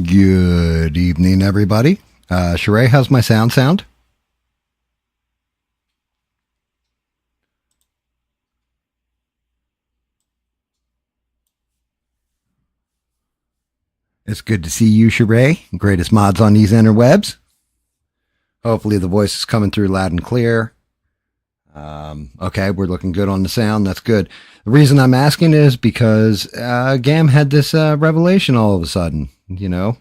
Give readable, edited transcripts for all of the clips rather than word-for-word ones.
Good evening, everybody. Sheree, how's my sound? It's good to see you, Sheree. Greatest mods on these interwebs. Hopefully the voice is coming through loud and clear. Okay, we're looking good on the sound. That's good. The reason I'm asking is because GAM had this revelation all of a sudden. You know,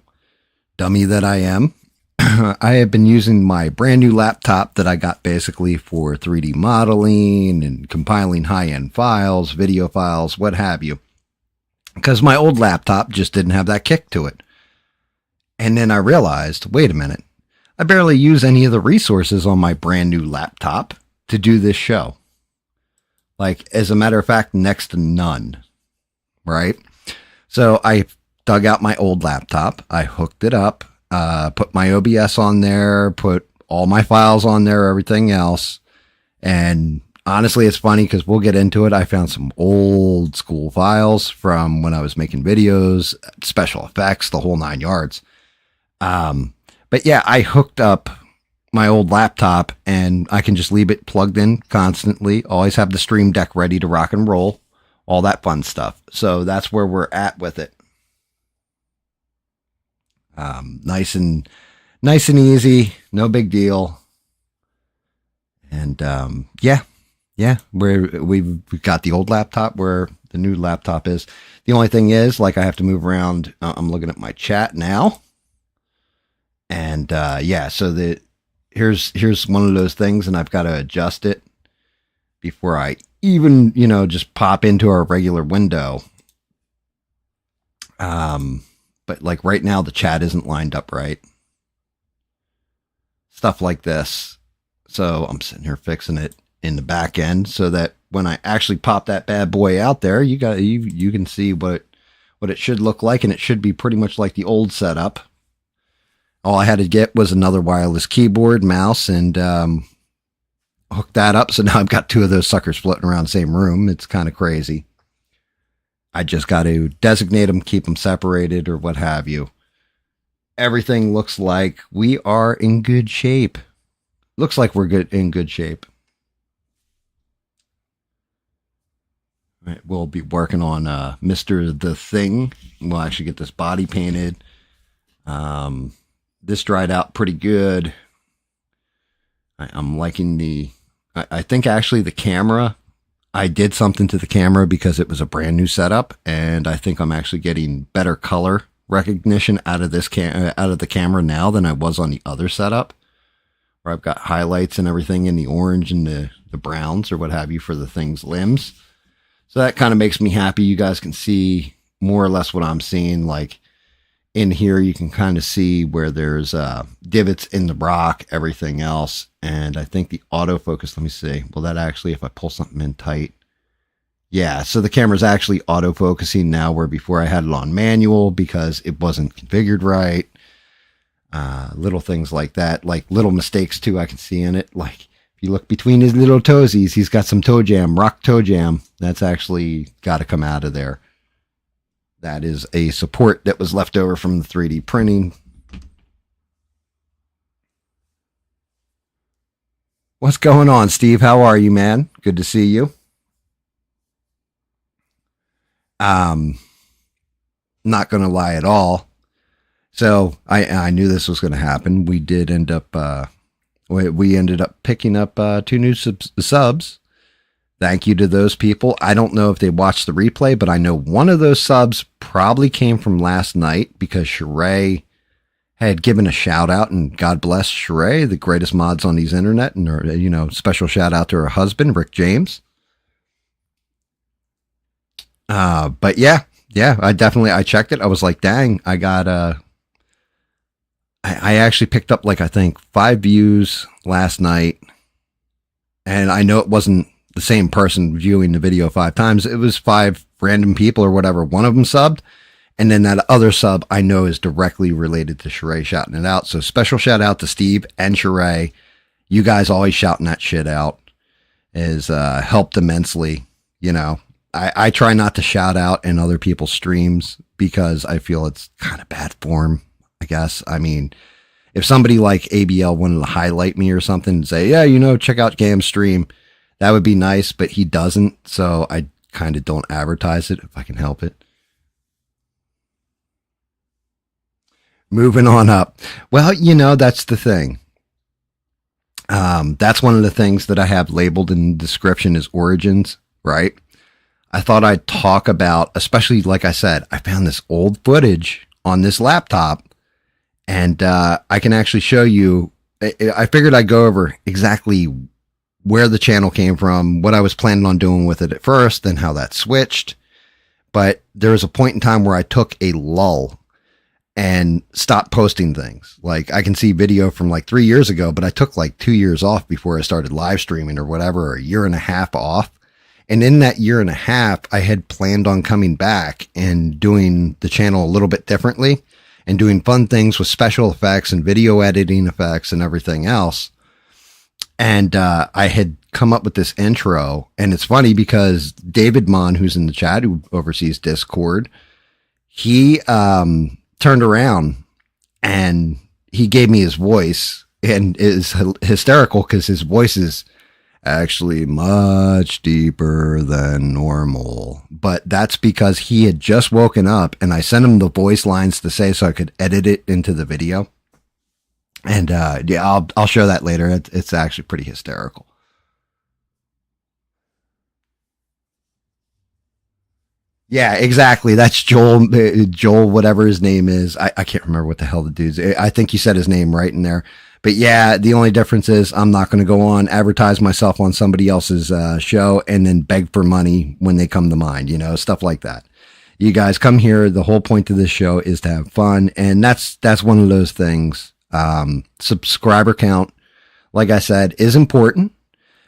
dummy that I am. I have been using my brand new laptop that I got basically for 3D modeling and compiling high-end files, video files, what have you. Because my old laptop just didn't have that kick to it. And then I realized, wait a minute, I barely use any of the resources on my brand new laptop to do this show. Like, as a matter of fact, next to none. Right? So I dug out my old laptop. I hooked it up, put my OBS on there, put all my files on there, everything else. And honestly, it's funny because we'll get into it. I found some old school files from when I was making videos, special effects, the whole 9 yards. But yeah, I hooked up my old laptop and I can just leave it plugged in constantly. Always have the stream deck ready to rock and roll, all that fun stuff. So that's where we're at with it. Nice and easy, no big deal. And yeah, we've got the old laptop where the new laptop is. The only thing is, like, I have to move around. I'm looking at my chat now, and yeah, so here's one of those things, and I've got to adjust it before I even, just pop into our regular window. But like right now, the chat isn't lined up right. Stuff like this. So I'm sitting here fixing it in the back end so that when I actually pop that bad boy out there, you can see what it should look like, and it should be pretty much like the old setup. All I had to get was another wireless keyboard, mouse, and hook that up. So now I've got two of those suckers floating around the same room. It's kind of crazy. I just got to designate them, keep them separated, or what have you. Everything looks like we are in good shape. Looks like we're in good shape. All right, we'll be working on Mr. The Thing. We'll actually get this body painted. This dried out pretty good. I'm liking I think actually the camera, I did something to the camera because it was a brand new setup, and I think I'm actually getting better color recognition out of the camera now than I was on the other setup, where I've got highlights and everything in the orange and the browns or what have you for the Thing's limbs. So that kind of makes me happy. You guys can see more or less what I'm seeing. Like in here, you can kind of see where there's divots in the rock, everything else. And I think the autofocus, let me see. Well, that actually, if I pull something in tight. Yeah, so the camera's actually autofocusing now, where before I had it on manual because it wasn't configured right. Little things like that, like little mistakes too, I can see in it. Like if you look between his little toesies, he's got some toe jam, rock toe jam. That's actually got to come out of there. That is a support that was left over from the 3D printing. What's going on, Steve? How are you, man? Good to see you. Not going to lie at all. So I knew this was going to happen. We did end up, we ended up picking up 2 new subs. Thank you to those people. I don't know if they watched the replay, but I know one of those subs probably came from last night because Sheree had given a shout out, and God bless Sheree, the greatest mods on these internet, and special shout out to her husband, Rick James. But yeah, I checked it. I was like, dang, I got I actually picked up I think 5 views last night, and I know it wasn't the same person viewing the video 5 times. It was 5 random people or whatever. One of them subbed, and then that other sub I know is directly related to Sheree shouting it out. So special shout out to Steve and Sheree. You guys always shouting that shit out has helped immensely. I try not to shout out in other people's streams because I feel it's kind of bad form. I guess. I mean, if somebody like ABL wanted to highlight me or something and say, yeah, you know, check out GAM stream, that would be nice, but he doesn't. So I kind of don't advertise it if I can help it. Moving on up. Well, you know, that's the thing. That's one of the things that I have labeled in the description as origins, right? I thought I'd talk about, especially like I said, I found this old footage on this laptop, and I can actually show you. I figured I'd go over exactly where the channel came from, what I was planning on doing with it at first, then how that switched. But there was a point in time where I took a lull and stopped posting things. Like, I can see video from like 3 years ago, but I took like 2 years off before I started live streaming or whatever, or a year and a half off. And in that year and a half, I had planned on coming back and doing the channel a little bit differently and doing fun things with special effects and video editing effects and everything else. And I had come up with this intro, and it's funny because David Mon, who's in the chat, who oversees Discord, he turned around and he gave me his voice, and it's hysterical because his voice is actually much deeper than normal. But that's because he had just woken up, and I sent him the voice lines to say so I could edit it into the video. And yeah, I'll show that later. It's actually pretty hysterical. Yeah, exactly. That's Joel, whatever his name is. I can't remember what the hell the dude's. I think you said his name right in there. But yeah, the only difference is I'm not going to go on, advertise myself on somebody else's show and then beg for money when they come to mine, you know, stuff like that. You guys come here. The whole point of this show is to have fun. And that's one of those things. Subscriber count, like I said, is important.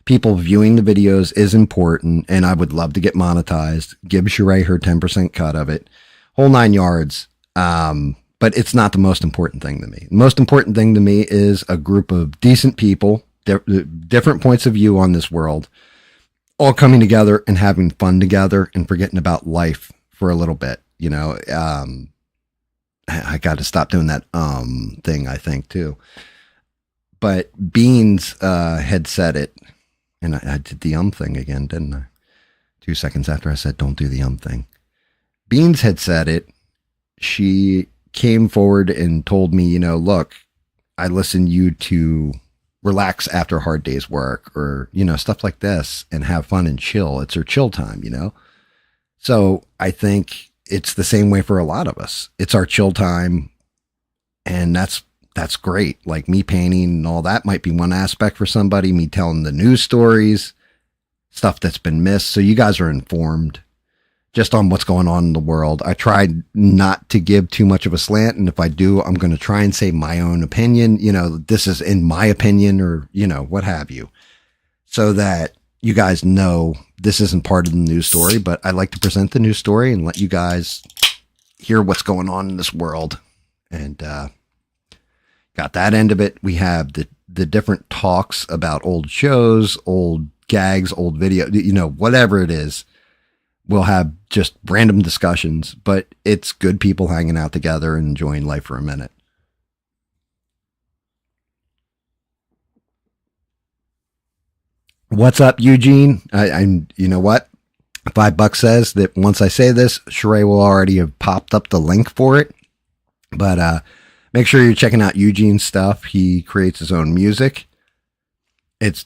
People viewing the videos is important, and I would love to get monetized. Give Sheree her 10% cut of it, whole 9 yards. But it's not the most important thing to me. The most important thing to me is a group of decent people, different points of view on this world, all coming together and having fun together and forgetting about life for a little bit. You know, I got to stop doing that thing, I think, too. But Beans had said it, and I did the thing again, didn't I? 2 seconds after I said don't do the thing. Beans had said it. She came forward and told me, you know, look, I listen you to relax after a hard day's work, or, you know, stuff like this, and have fun and chill. It's her chill time, you know? So I think it's the same way for a lot of us. It's our chill time, and that's great. Like me painting and all that might be one aspect for somebody, me telling the news stories, stuff that's been missed. So you guys are informed just on what's going on in the world. I tried not to give too much of a slant. And if I do, I'm going to try and say my own opinion. You know, this is in my opinion, or, you know, what have you, so that you guys know this isn't part of the news story, but I like to present the news story and let you guys hear what's going on in this world. And, got that end of it. We have the different talks about old shows, old gags, old video, you know, whatever it is. We'll have just random discussions, but it's good people hanging out together and enjoying life for a minute. What's up, Eugene? I'm, you know what? $5 says that once I say this, Sheree will already have popped up the link for it. But make sure you're checking out Eugene's stuff. He creates his own music. It's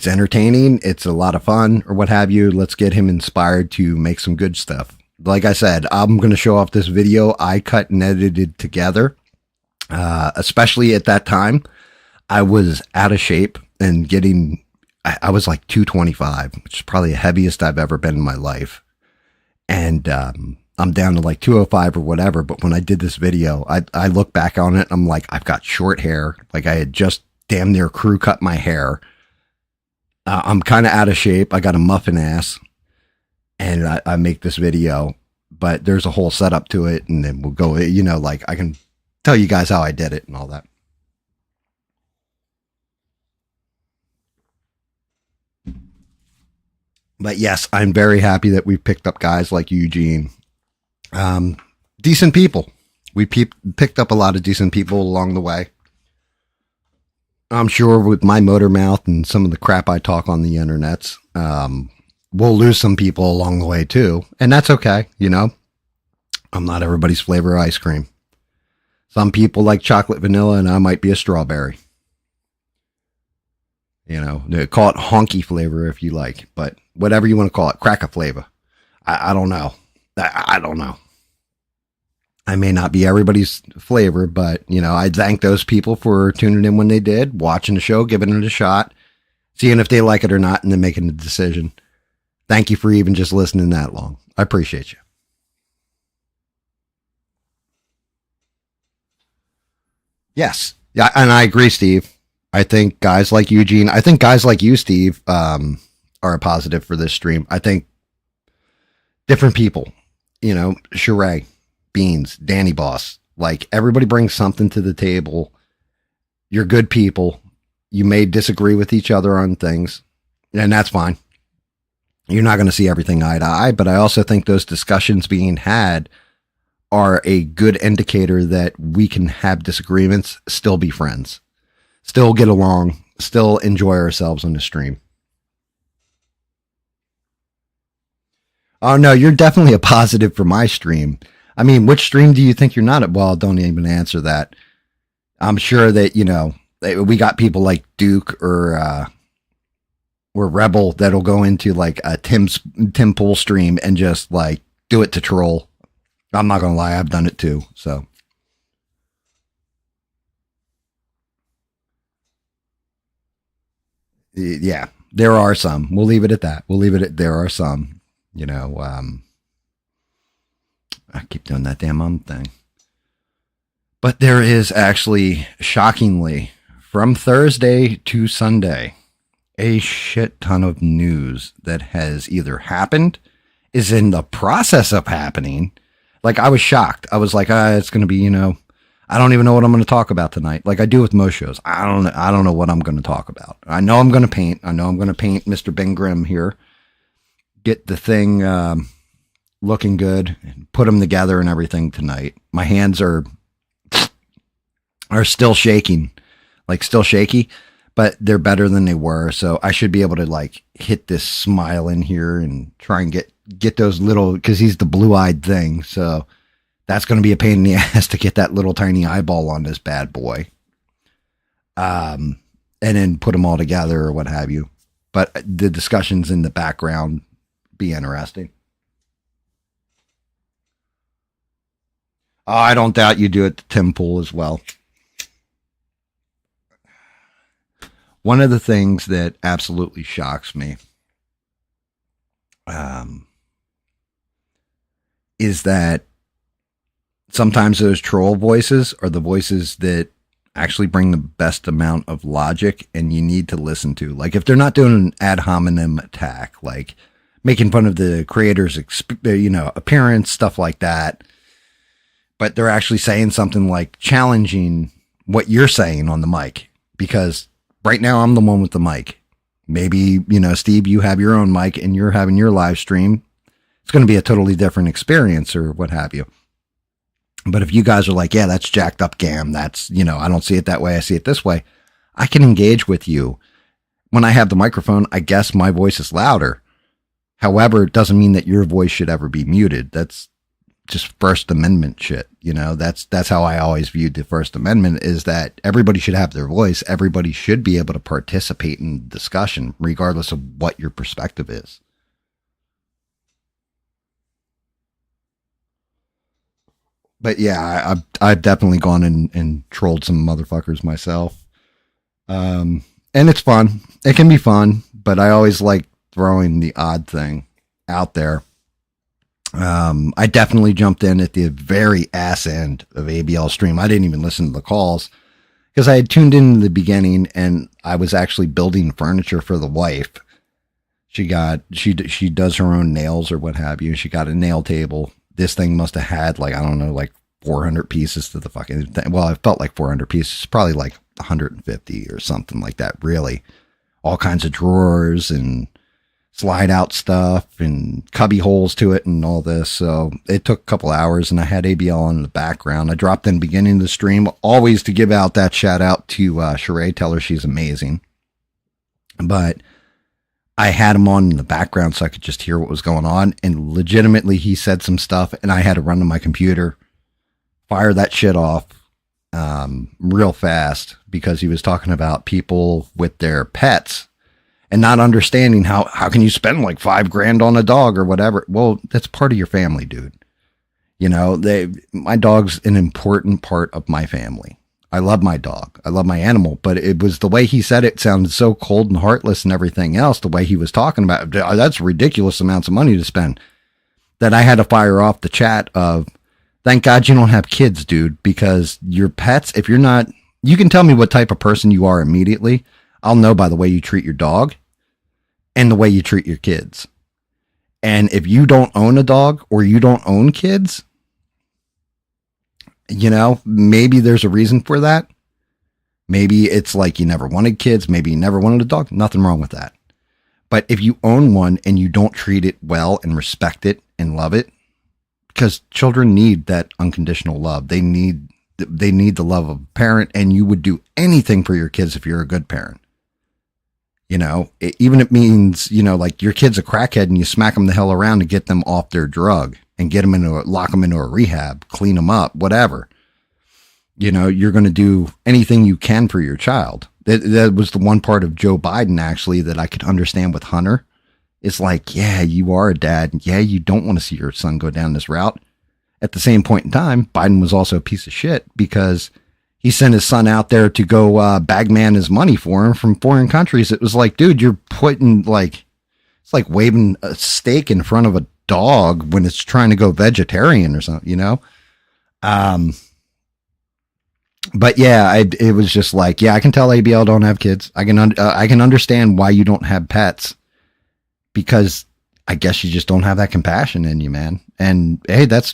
entertaining. It's a lot of fun, or what have you. Let's get him inspired to make some good stuff. Like I said, I'm going to show off this video I cut and edited together. Especially at that time, I was out of shape and I was like 225, which is probably the heaviest I've ever been in my life. And, I'm down to like 205 or whatever. But when I did this video, I look back on it, I'm like, I've got short hair. Like I had just damn near crew cut my hair. I'm kind of out of shape. I got a muffin ass, and I make this video, but there's a whole setup to it. And then we'll go, you know, like I can tell you guys how I did it and all that. But yes, I'm very happy that we've picked up guys like Eugene. Decent people. We picked up a lot of decent people along the way. I'm sure with my motor mouth and some of the crap I talk on the internets, we'll lose some people along the way too. And that's okay. You know, I'm not everybody's flavor of ice cream. Some people like chocolate vanilla and I might be a strawberry. You know, call it honky flavor if you like, but whatever you want to call it, cracker flavor. I don't know. I don't know. I may not be everybody's flavor, but, you know, I thank those people for tuning in when they did, watching the show, giving it a shot, seeing if they like it or not, and then making a decision. Thank you for even just listening that long. I appreciate you. Yes. Yeah, and I agree, Steve. I think guys like Eugene, I think guys like you, Steve, are a positive for this stream. I think different people, you know, Sheree, Beans, Danny Boss, like everybody brings something to the table. You're good people. You may disagree with each other on things, and that's fine. You're not going to see everything eye to eye, but I also think those discussions being had are a good indicator that we can have disagreements, still be friends, still get along, still enjoy ourselves on the stream. Oh no, you're definitely a positive for my stream. I mean, which stream do you think you're not at? Well, don't even answer that. I'm sure that, you know, we got people like Duke or Rebel that'll go into like a Tim Pool stream and just like do it to troll. I'm not going to lie. I've done it too. So. Yeah, there are some. We'll leave it at that. We'll leave it at there are some, you know, I keep doing that damn thing. But there is actually, shockingly, from Thursday to Sunday, a shit ton of news that has either happened, is in the process of happening. Like, I was shocked. I was like, it's going to be, you know, I don't even know what I'm going to talk about tonight. Like I do with most shows. I don't know what I'm going to talk about. I know I'm going to paint. I know I'm going to paint Mr. Ben Grimm here. Get the thing looking good and put them together and everything tonight. My hands are still shaking, like still shaky, but they're better than they were. So I should be able to like hit this smile in here and try and get those little, cause he's the blue-eyed thing. So that's going to be a pain in the ass to get that little tiny eyeball on this bad boy. And then put them all together or what have you. But the discussions in the background be interesting. Oh, I don't doubt you do it to Tim Pool as well. One of the things that absolutely shocks me is that sometimes those troll voices are the voices that actually bring the best amount of logic and you need to listen to. Like if they're not doing an ad hominem attack, like making fun of the creator's, appearance, stuff like that, but they're actually saying something like challenging what you're saying on the mic, because right now I'm the one with the mic. Maybe, Steve, you have your own mic and you're having your live stream. It's going to be a totally different experience or what have you. But if you guys are like, yeah, that's jacked up GAM, that's, I don't see it that way, I see it this way, I can engage with you. When I have the microphone, I guess my voice is louder. However, it doesn't mean that your voice should ever be muted. That's just First Amendment shit. That's how I always viewed the First Amendment, is that everybody should have their voice. Everybody should be able to participate in discussion, regardless of what your perspective is. But yeah, I've definitely gone and trolled some motherfuckers myself. And it's fun. It can be fun, but I always like throwing the odd thing out there. I definitely jumped in at the very ass end of ABL stream. I didn't even listen to the calls because I had tuned in the beginning and I was actually building furniture for the wife. She does her own nails or what have you. She got a nail table. This thing must have had like 400 pieces to the fucking thing. Well, it felt like 400 pieces, probably like 150 or something like that. Really, all kinds of drawers and slide out stuff and cubby holes to it and all this. So it took a couple hours, and I had ABL on in the background. I dropped in the beginning of the stream, always to give out that shout out to Sheree. Tell her she's amazing. But I had him on in the background so I could just hear what was going on. And legitimately, he said some stuff, and I had to run to my computer, fire that shit off real fast, because he was talking about people with their pets and not understanding how can you spend like $5,000 on a dog or whatever. Well, that's part of your family, dude. You know, my dog's an important part of my family. I love my dog. I love my animal, but it was the way he said it sounded so cold and heartless and everything else. The way he was talking about it, that's ridiculous amounts of money to spend, that I had to fire off the chat of, thank God you don't have kids, dude, because your pets, if you're not, you can tell me what type of person you are immediately. I'll know by the way you treat your dog and the way you treat your kids. And if you don't own a dog or you don't own kids, you know, maybe there's a reason for that. Maybe it's like you never wanted kids. Maybe you never wanted a dog. Nothing wrong with that. But if you own one and you don't treat it well and respect it and love it, because children need that unconditional love. They need the love of a parent, and you would do anything for your kids if you're a good parent. You know, even if it means, you know, like your kid's a crackhead and you smack them the hell around to get them off their drug and get them lock them into a rehab, clean them up, whatever. You know, you're going to do anything you can for your child. That was the one part of Joe Biden, actually, that I could understand with Hunter. It's like, yeah, you are a dad. Yeah, you don't want to see your son go down this route. At the same point in time, Biden was also a piece of shit, because he sent his son out there to go bagman his money for him from foreign countries. It was like, dude, you're putting like, it's like waving a steak in front of a dog when it's trying to go vegetarian or something, you know? But yeah, it was just like, yeah, I can tell ABL don't have kids. I can understand why you don't have pets, because I guess you just don't have that compassion in you, man. And hey, that's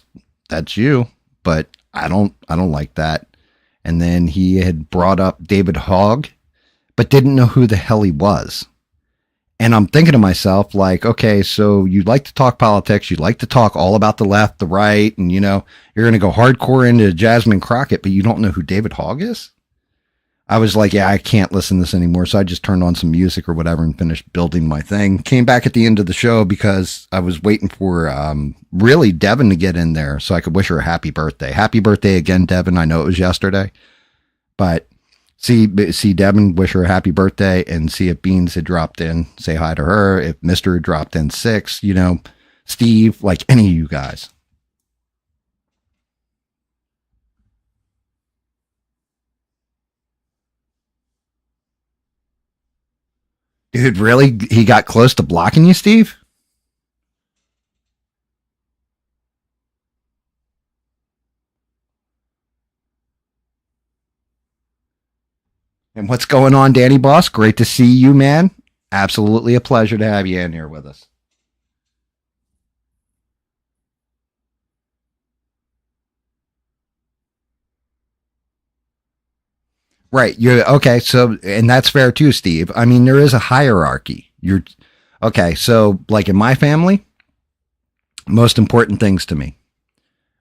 you, but I don't like that. And then he had brought up David Hogg, but didn't know who the hell he was. And I'm thinking to myself, like, okay, so you like to talk politics, you like to talk all about the left, the right, and you know, you're going to go hardcore into Jasmine Crockett, but you don't know who David Hogg is? I was like, yeah, I can't listen to this anymore. So I just turned on some music or whatever and finished building my thing. Came back at the end of the show because I was waiting for really Devin to get in there so I could wish her a happy birthday. Happy birthday again, Devin. I know it was yesterday, but see Devin, wish her a happy birthday, and see if Beans had dropped in, say hi to her. If Mr. had dropped in 6, you know, Steve, like any of you guys. Dude, really? He got close to blocking you, Steve? And what's going on, Danny Boss? Great to see you, man. Absolutely a pleasure to have you in here with us. Right. You're okay. So, and that's fair too, Steve. I mean, there is a hierarchy. You're okay. So, like in my family, most important things to me,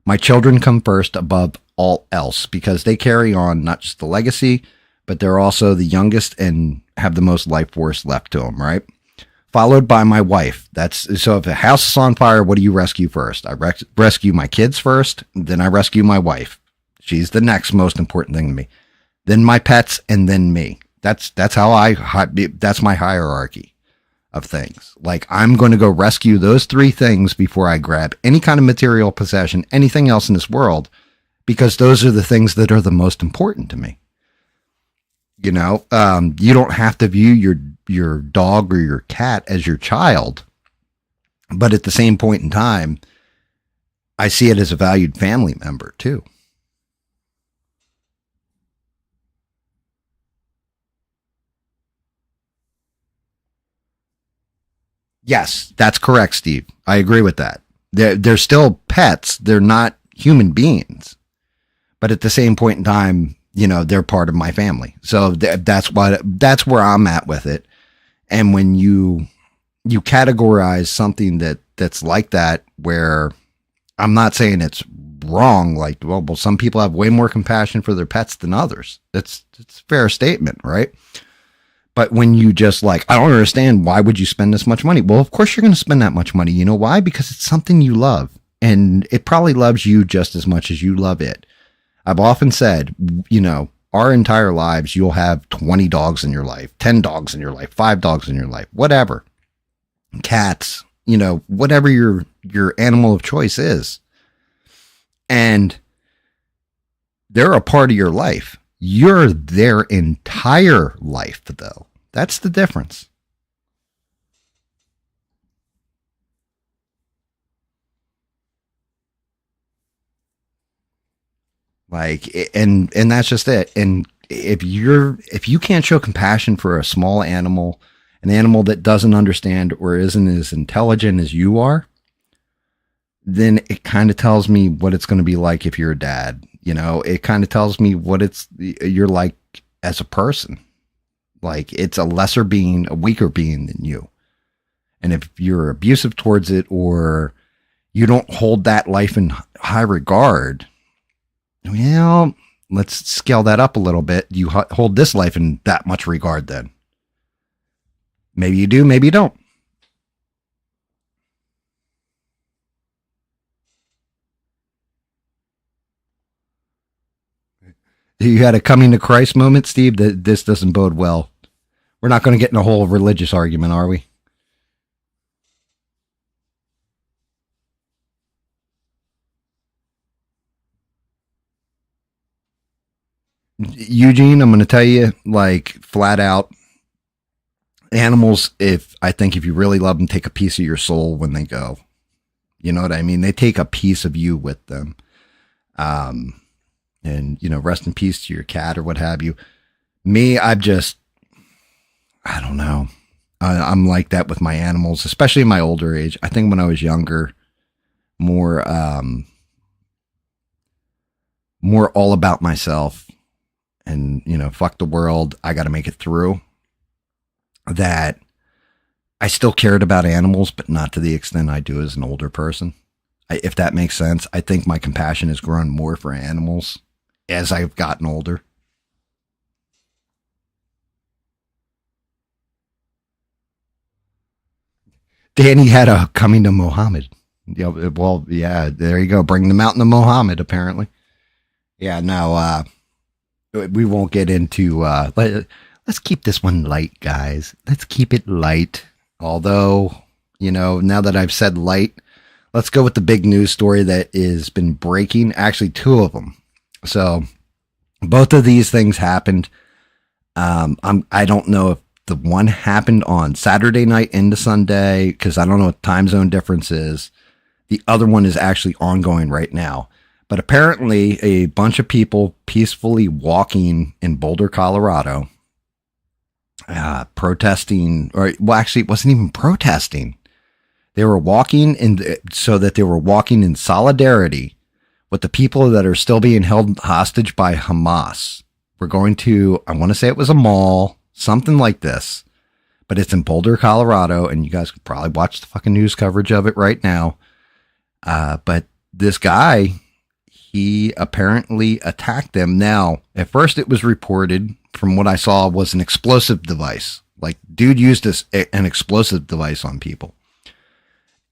my children come first above all else, because they carry on not just the legacy, but they're also the youngest and have the most life force left to them. Right. Followed by my wife. That's so if a house is on fire, what do you rescue first? I rescue my kids first. Then I rescue my wife. She's the next most important thing to me. Then my pets, and then me. That's how that's my hierarchy of things. Like, I'm going to go rescue those 3 things before I grab any kind of material possession, anything else in this world, because those are the things that are the most important to me. You know, you don't have to view your dog or your cat as your child, but at the same point in time, I see it as a valued family member too. Yes, that's correct, Steve. I agree with that. They're still pets. They're not human beings. But at the same point in time, you know, they're part of my family. So that's where I'm at with it. And when you you categorize something that's like that, where I'm not saying it's wrong. Like, well, some people have way more compassion for their pets than others. It's a fair statement, right? But when you just like, I don't understand, why would you spend this much money? Well, of course you're going to spend that much money. You know why? Because it's something you love, and it probably loves you just as much as you love it. I've often said, our entire lives, you'll have 20 dogs in your life, 10 dogs in your life, 5 dogs in your life, whatever. Cats, whatever your animal of choice is. And they're a part of your life. You're their entire life, though. That's the difference. Like, and that's just it. And if you can't show compassion for a small animal, an animal that doesn't understand or isn't as intelligent as you are, then it kind of tells me what it's going to be like if you're a dad. It kind of tells me what you're like as a person. Like, it's a lesser being, a weaker being than you. And if you're abusive towards it, or you don't hold that life in high regard, well, let's scale that up a little bit. You hold this life in that much regard then. Maybe you do, maybe you don't. You had a coming to Christ moment, Steve? That this doesn't bode well. We're not going to get in a whole religious argument, are we? Eugene, I'm going to tell you, like, flat out, animals, if you really love them, take a piece of your soul when they go. You know what I mean? They take a piece of you with them. And, rest in peace to your cat or what have you. Me, I don't know. I'm like that with my animals, especially in my older age. I think when I was younger, more all about myself and, fuck the world. I got to make it through. That I still cared about animals, but not to the extent I do as an older person. If that makes sense. I think my compassion has grown more for animals as I've gotten older. Danny had a coming to Muhammad. Well, yeah, there you go. Bring the mountain to Muhammad, apparently. Yeah, no, we won't get into, let's keep this one light, guys. Let's keep it light. Although, now that I've said light, let's go with the big news story that has been breaking. Actually, 2 of them. So both of these things happened. I don't know if the one happened on Saturday night into Sunday, because I don't know what time zone difference is. The other one is actually ongoing right now. But apparently a bunch of people peacefully walking in Boulder, Colorado, protesting, actually it wasn't even protesting. They were walking so that they were walking in solidarity with the people that are still being held hostage by Hamas. We're going to, I want to say it was a mall, something like this, but it's in Boulder, Colorado, and you guys could probably watch the fucking news coverage of it right now. But this guy, he apparently attacked them. Now, at first it was reported, from what I saw, was an explosive device. Like, dude used an explosive device on people.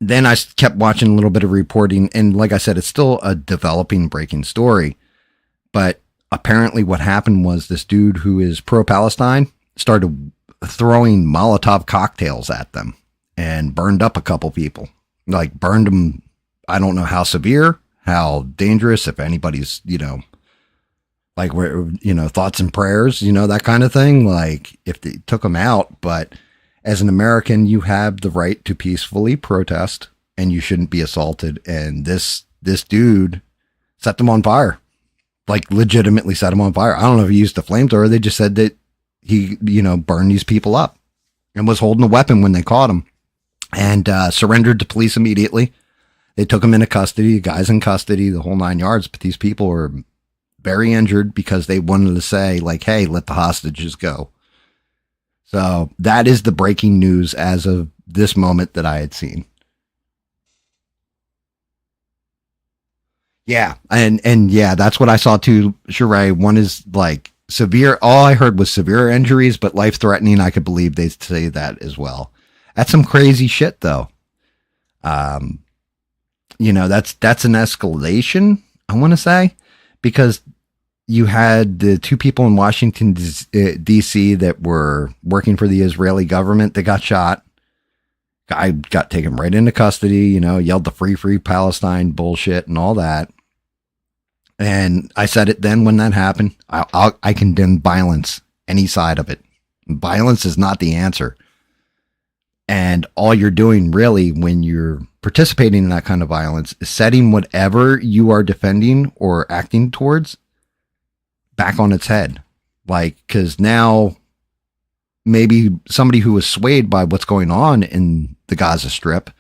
Then I kept watching a little bit of reporting, and like I said, it's still a developing, breaking story. But apparently what happened was this dude who is pro-Palestine started throwing Molotov cocktails at them and burned up a couple people. Like, burned them, I don't know how severe, how dangerous, if anybody's, like, where, thoughts and prayers, that kind of thing. Like, if they took them out. But as an American, you have the right to peacefully protest, and you shouldn't be assaulted. And this dude set them on fire, like, legitimately set them on fire. I don't know if he used a flamethrower. They just said that he, burned these people up and was holding a weapon when they caught him, and surrendered to police immediately. They took him into custody, the guy's in custody, the whole 9 yards. But these people were very injured because they wanted to say, like, hey, let the hostages go. So that is the breaking news as of this moment that I had seen. Yeah, and yeah, that's what I saw too, Sheree. One is like severe. All I heard was severe injuries, but life threatening. I could believe they say that as well. That's some crazy shit, though. Um, that's an escalation. I want to say because you had the two people in Washington D.C. that were working for the Israeli government that got shot. Guy got taken right into custody. Yelled the free Palestine bullshit and all that. And I said it then when that happened. I condemn violence, any side of it. Violence is not the answer. And all you're doing really when you're participating in that kind of violence is setting whatever you are defending or acting towards back on its head. Like, because now maybe somebody who was swayed by what's going on in the Gaza Strip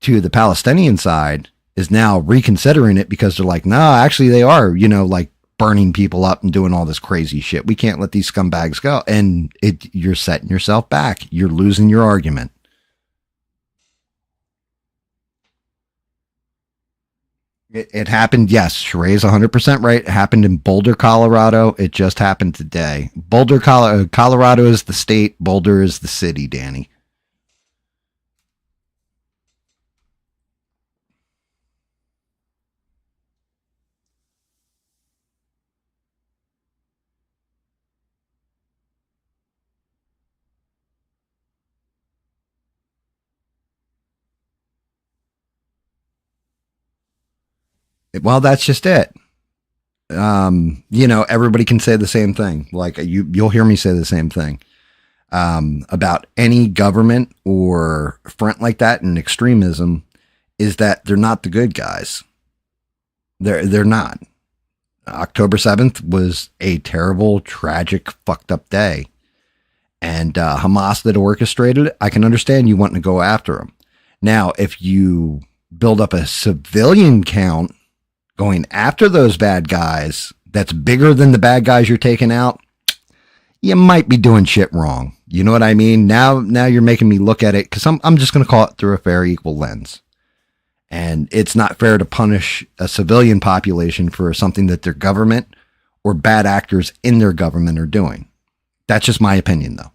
to the Palestinian side is now reconsidering it because they're like, no, actually they are, like burning people up and doing all this crazy shit. We can't let these scumbags go. And you're setting yourself back. You're losing your argument. It happened. Yes. Sheree's 100% right. It happened in Boulder, Colorado. It just happened today. Boulder, Colorado is the state. Boulder is the city, Danny. Well, that's just it. Everybody can say the same thing. Like you'll hear me say the same thing about any government or front like that in extremism is that they're not the good guys. They're not. October 7th was a terrible, tragic, fucked up day. And Hamas that orchestrated it, I can understand you wanting to go after them. Now, if you build up a civilian count going after those bad guys that's bigger than the bad guys you're taking out, you might be doing shit wrong. You know what I mean? Now you're making me look at it because I'm just going to call it through a fair, equal lens. And it's not fair to punish a civilian population for something that their government or bad actors in their government are doing. That's just my opinion, though.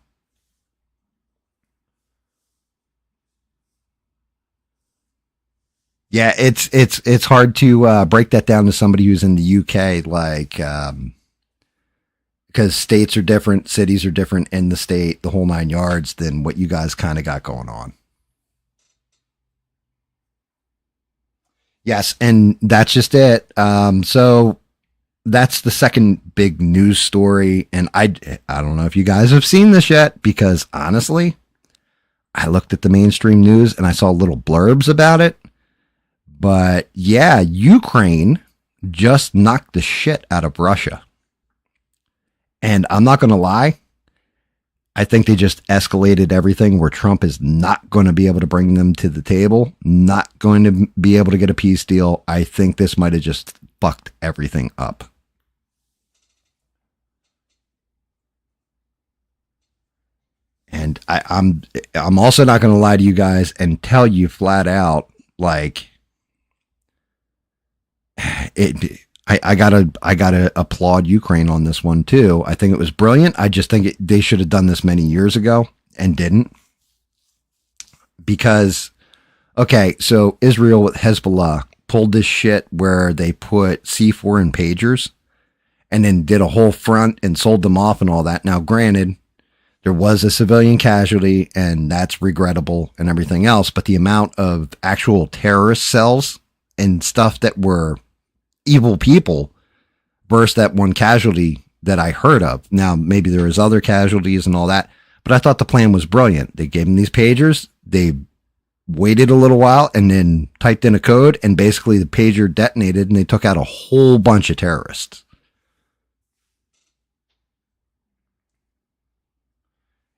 Yeah, it's hard to break that down to somebody who's in the UK, like because states are different, cities are different in the state, the whole nine yards, than what you guys kind of got going on. Yes, and that's just it. So that's the second big news story, and I don't know if you guys have seen this yet, because honestly, I looked at the mainstream news and I saw little blurbs about it. But yeah, Ukraine just knocked the shit out of Russia. And I'm not going to lie, I think they just escalated everything where Trump is not going to be able to bring them to the table, not going to be able to get a peace deal. I think this might have just fucked everything up. And I'm also not going to lie to you guys and tell you flat out, like, I gotta applaud Ukraine on this one too. I think it was brilliant. I just think they should have done this many years ago and didn't. Because, okay, so Israel with Hezbollah pulled this shit where they put C4 in pagers and then did a whole front and sold them off and all that. Now, granted, there was a civilian casualty and that's regrettable and everything else, but the amount of actual terrorist cells and stuff that were evil people versus that one casualty that I heard of. Now, maybe there was other casualties and all that, but I thought the plan was brilliant. They gave them these pagers. They waited a little while and then typed in a code, and basically the pager detonated and they took out a whole bunch of terrorists.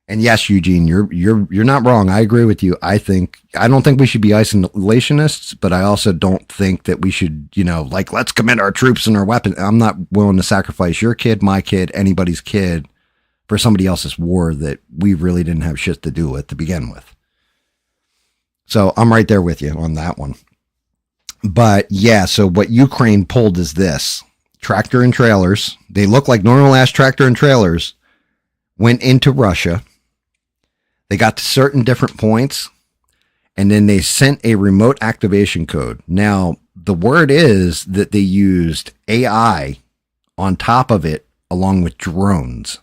And yes, Eugene, you're not wrong. I agree with you. I don't think we should be isolationists, but I also don't think that we should, like, let's commit our troops and our weapons. I'm not willing to sacrifice your kid, my kid, anybody's kid for somebody else's war that we really didn't have shit to do with to begin with. So I'm right there with you on that one. But yeah, so what Ukraine pulled is this: tractor and trailers. They look like normal ass tractor and trailers. Went into Russia. They got to certain different points, and then they sent a remote activation code. Now, the word is that they used AI on top of it, along with drones.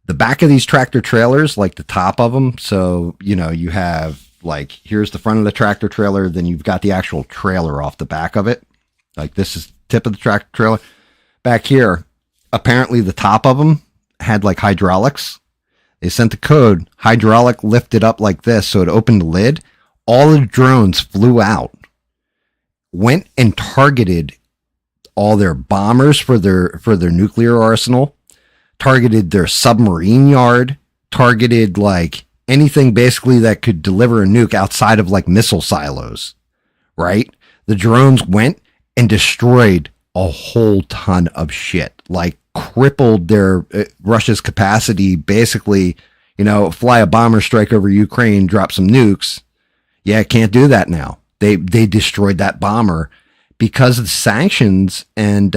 The back of these tractor trailers, like the top of them, so, you know, you have, like, here's the front of the tractor trailer, then you've got the actual trailer off the back of it. Like, this is the tip of the tractor trailer. Back here, apparently the top of them had, like, hydraulics. They sent the code, hydraulic lifted up like this, so it opened the lid. All the drones flew out, went and targeted all their bombers for their nuclear arsenal, targeted their submarine yard, targeted like anything basically that could deliver a nuke outside of like missile silos, right? The drones went and destroyed a whole ton of shit, like crippled their Russia's capacity, basically, you know, fly a bomber strike over Ukraine, drop some nukes. Yeah, can't do that now. They destroyed that bomber because of the sanctions and,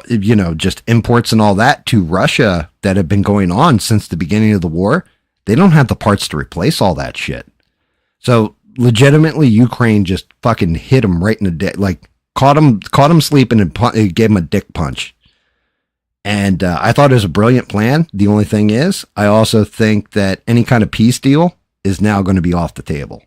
you know, just imports and all that to Russia that have been going on since the beginning of the war. They don't have the parts to replace all that shit. So legitimately, Ukraine just fucking hit him right in the dick, like caught him sleeping and gave him a dick punch. And I thought it was a brilliant plan. The only thing is, I also think that any kind of peace deal is now going to be off the table.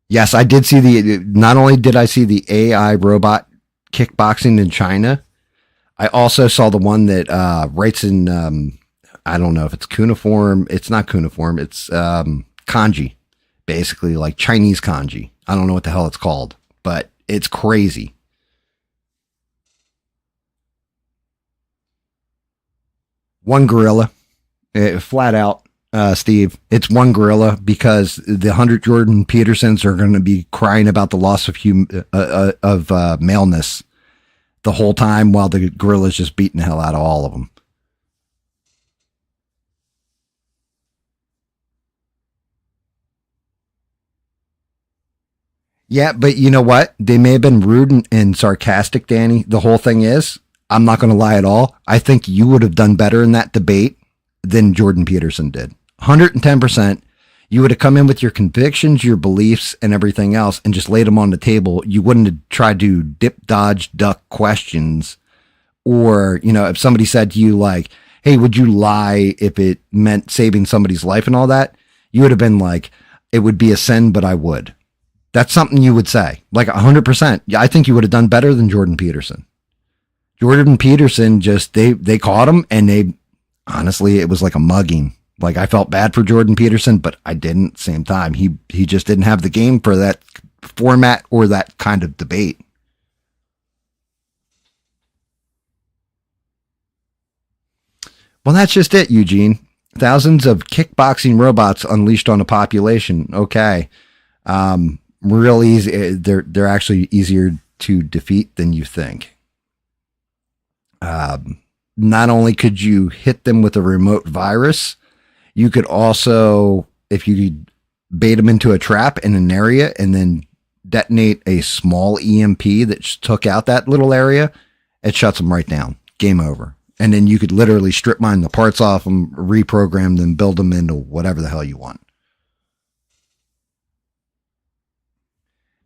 Yes, I did see not only did I see the AI robot kickboxing in China, I also saw the one that writes in, I don't know if it's cuneiform. It's not cuneiform. It's kanji, basically like Chinese kanji. I don't know what the hell it's called, but it's crazy. One gorilla, flat out. Steve, it's one gorilla, because the 100 Jordan Petersons are going to be crying about the loss of maleness the whole time, while the gorilla's just beating the hell out of all of them. Yeah, but you know what? They may have been rude and sarcastic, Danny. The whole thing is, I'm not going to lie at all. I think you would have done better in that debate than Jordan Peterson did. 110%. You would have come in with your convictions, your beliefs, and everything else, and just laid them on the table. You wouldn't have tried to dip, dodge, duck questions. Or, you know, if somebody said to you like, hey, would you lie if it meant saving somebody's life and all that? You would have been like, it would be a sin, but I would. That's something you would say. Like 100%. Yeah, I think you would have done better than Jordan Peterson. Jordan Peterson just, they caught him, and honestly, it was like a mugging. Like, I felt bad for Jordan Peterson, but I didn't. Same time, he just didn't have the game for that format or that kind of debate. Well, that's just it, Eugene. Thousands of kickboxing robots unleashed on a population. Okay. Real easy. They're actually easier to defeat than you think. Not only could you hit them with a remote virus, you could also, if you bait them into a trap in an area and then detonate a small EMP that took out that little area, it shuts them right down. Game over. And then you could literally strip mine the parts off them, reprogram them, build them into whatever the hell you want.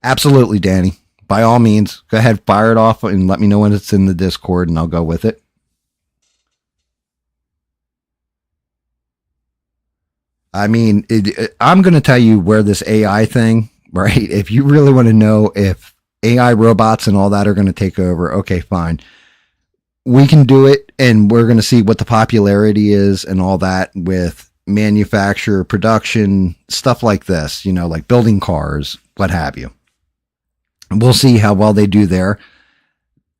Absolutely, Danny. By all means, go ahead, fire it off and let me know when it's in the Discord and I'll go with it. I mean, I'm going to tell you where this AI thing, right? If you really want to know if AI robots and all that are going to take over, okay, fine. We can do it, and we're going to see what the popularity is and all that with manufacture, production, stuff like this, you know, like building cars, what have you. We'll see how well they do there.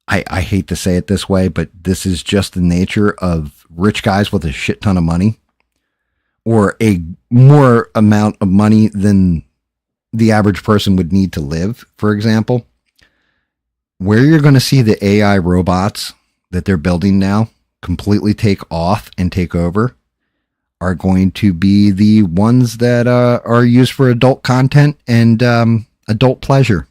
I hate to say it this way, but this is just the nature of rich guys with a shit ton of money, or a more amount of money than the average person would need to live, for example. Where you're going to see the AI robots that they're building now completely take off and take over, are going to be the ones that are used for adult content and adult pleasure.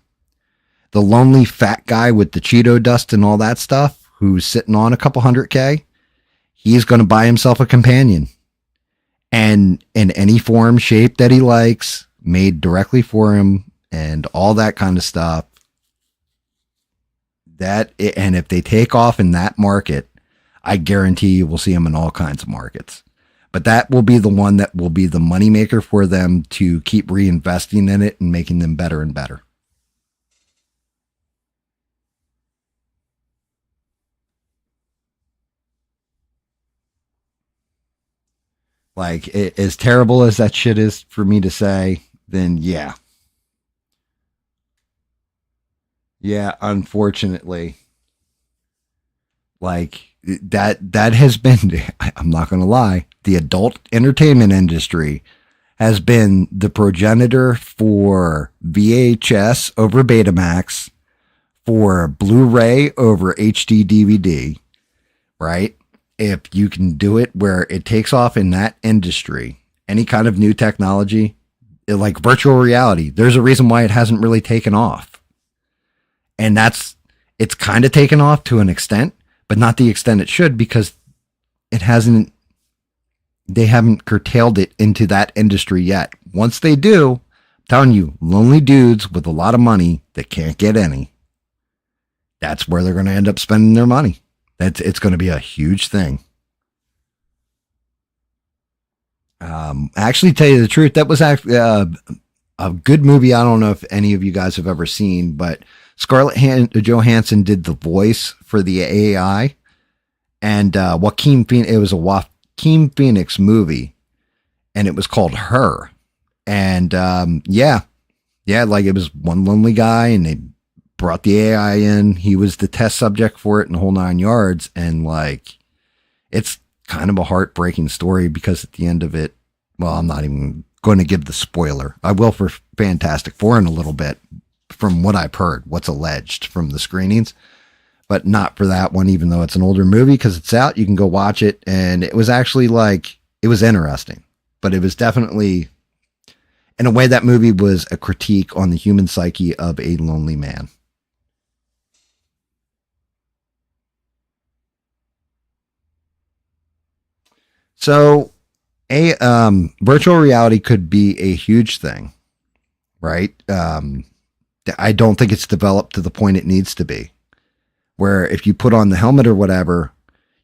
The lonely fat guy with the Cheeto dust and all that stuff, who's sitting on a couple $100K, he's going to buy himself a companion. And in any form, shape that he likes, made directly for him, and all that kind of stuff. And if they take off in that market, I guarantee you will see them in all kinds of markets. But that will be the one that will be the moneymaker for them to keep reinvesting in it and making them better and better. Like, as terrible as that shit is for me to say, then yeah. Yeah, unfortunately. Like, that has been, I'm not going to lie, the adult entertainment industry has been the progenitor for VHS over Betamax, for Blu-ray over HD DVD, right? If you can do it where it takes off in that industry, any kind of new technology, like virtual reality, there's a reason why it hasn't really taken off. And it's kind of taken off to an extent, but not the extent it should, because they haven't curtailed it into that industry yet. Once they do, I'm telling you, lonely dudes with a lot of money that can't get any, that's where they're going to end up spending their money. It's going to be a huge thing. Actually, tell you the truth, that was actually a good movie. I don't know if any of you guys have ever seen, but Scarlett Johansson did the voice for the AI, and Joaquin Phoenix. It was a Joaquin Phoenix movie, and it was called Her. And yeah, like it was one lonely guy, and they brought the AI in. He was the test subject for it and the whole 9 yards. And like, it's kind of a heartbreaking story, because at the end of it, well, I'm not even going to give the spoiler. I will for Fantastic Four in a little bit, from what I've heard, what's alleged from the screenings, but not for that one, even though it's an older movie, because it's out. You can go watch it. And it was actually like, it was interesting, but it was definitely, in a way, that movie was a critique on the human psyche of a lonely man. So a virtual reality could be a huge thing, right? I don't think it's developed to the point it needs to be, where if you put on the helmet or whatever,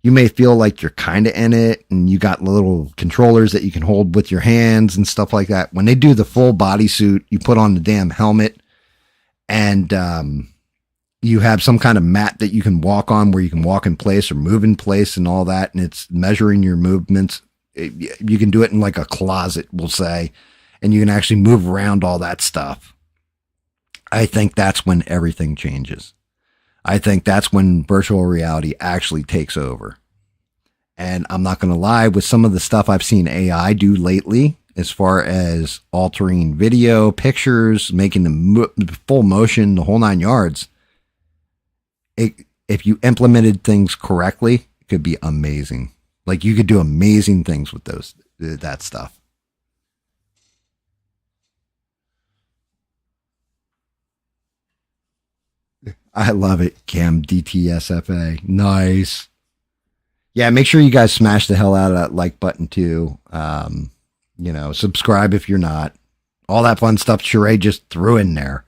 you may feel like you're kind of in it, and you got little controllers that you can hold with your hands and stuff like that. When they do the full bodysuit, you put on the damn helmet, and you have some kind of mat that you can walk on, where you can walk in place or move in place and all that. And it's measuring your movements. You can do it in like a closet, we'll say, and you can actually move around all that stuff. I think that's when everything changes. I think that's when virtual reality actually takes over. And I'm not going to lie, with some of the stuff I've seen AI do lately, as far as altering video, pictures, making the full motion, the whole 9 yards, if you implemented things correctly, it could be amazing. Like, you could do amazing things with that stuff. I love it. Cam DTSFA. Nice. Yeah, make sure you guys smash the hell out of that like button too. Subscribe if you're not. All that fun stuff Sheree just threw in there.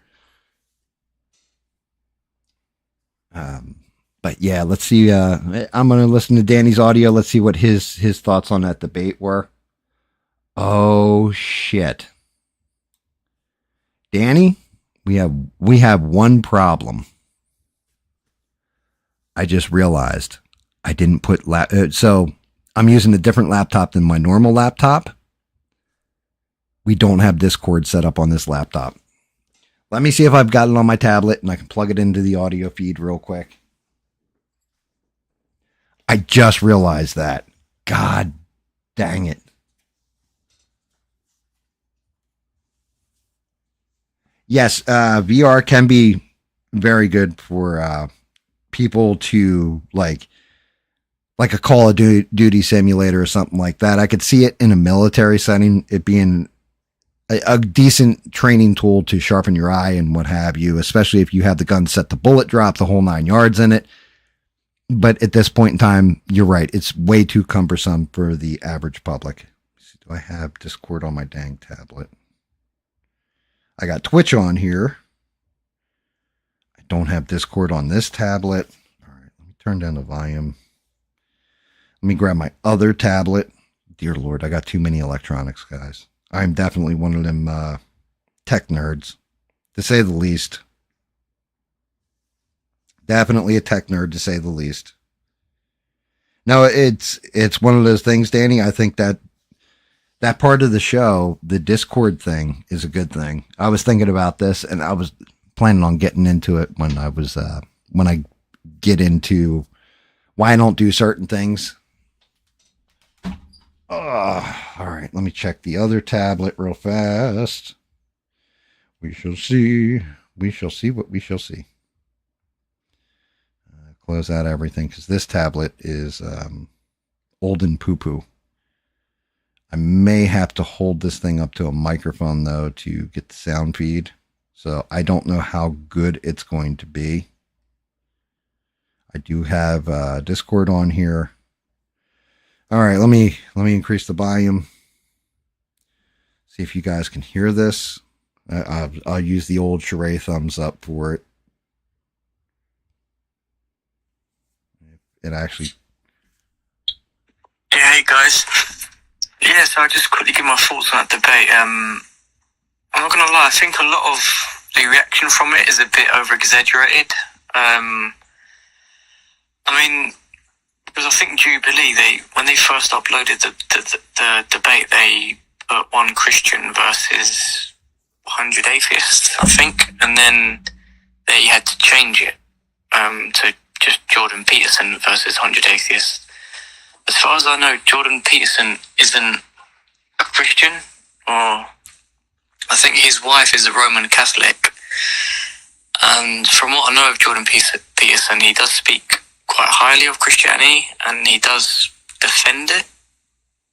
But yeah, let's see. I'm going to listen to Danny's audio. Let's see what his thoughts on that debate were. Oh shit. Danny, we have one problem. I just realized I didn't put so I'm using a different laptop than my normal laptop. We don't have Discord set up on this laptop. Let me see if I've got it on my tablet and I can plug it into the audio feed real quick. I just realized that. God dang it. Yes, VR can be very good for people to like like a Call of Duty simulator or something like that. I could see it in a military setting, it being a decent training tool to sharpen your eye and what have you, especially if you have the gun set to bullet drop, the whole 9 yards in it. But at this point in time, you're right. It's way too cumbersome for the average public. Do I have Discord on my dang tablet? I got Twitch on here. I don't have Discord on this tablet. All right, let me turn down the volume. Let me grab my other tablet. Dear Lord, I got too many electronics, guys. I'm definitely one of them tech nerds, to say the least. Definitely a tech nerd, to say the least. No, it's one of those things, Danny. I think that part of the show, the Discord thing, is a good thing. I was thinking about this, and I was planning on getting into it when I get into why I don't do certain things. All right, let me check the other tablet real fast. We shall see. We shall see what we shall see. Close out everything, because this tablet is old and poo-poo. I may have to hold this thing up to a microphone, though, to get the sound feed. So I don't know how good it's going to be. I do have Discord on here. All right, let me increase the volume. See if you guys can hear this. I'll use the old Sheree thumbs up for it. It actually. Yeah, hey guys. Yeah, so I'll just quickly give my thoughts on that debate. I'm not gonna lie, I think a lot of the reaction from it is a bit over-exaggerated. I mean, because I think Jubilee, when they first uploaded the debate, they put one Christian versus 100 atheists, I think, and then they had to change it to just Jordan Peterson versus 100 atheists. As far as I know, Jordan Peterson isn't a Christian, or I think his wife is a Roman Catholic. And from what I know of Jordan Peterson, he does speak quite highly of Christianity, and he does defend it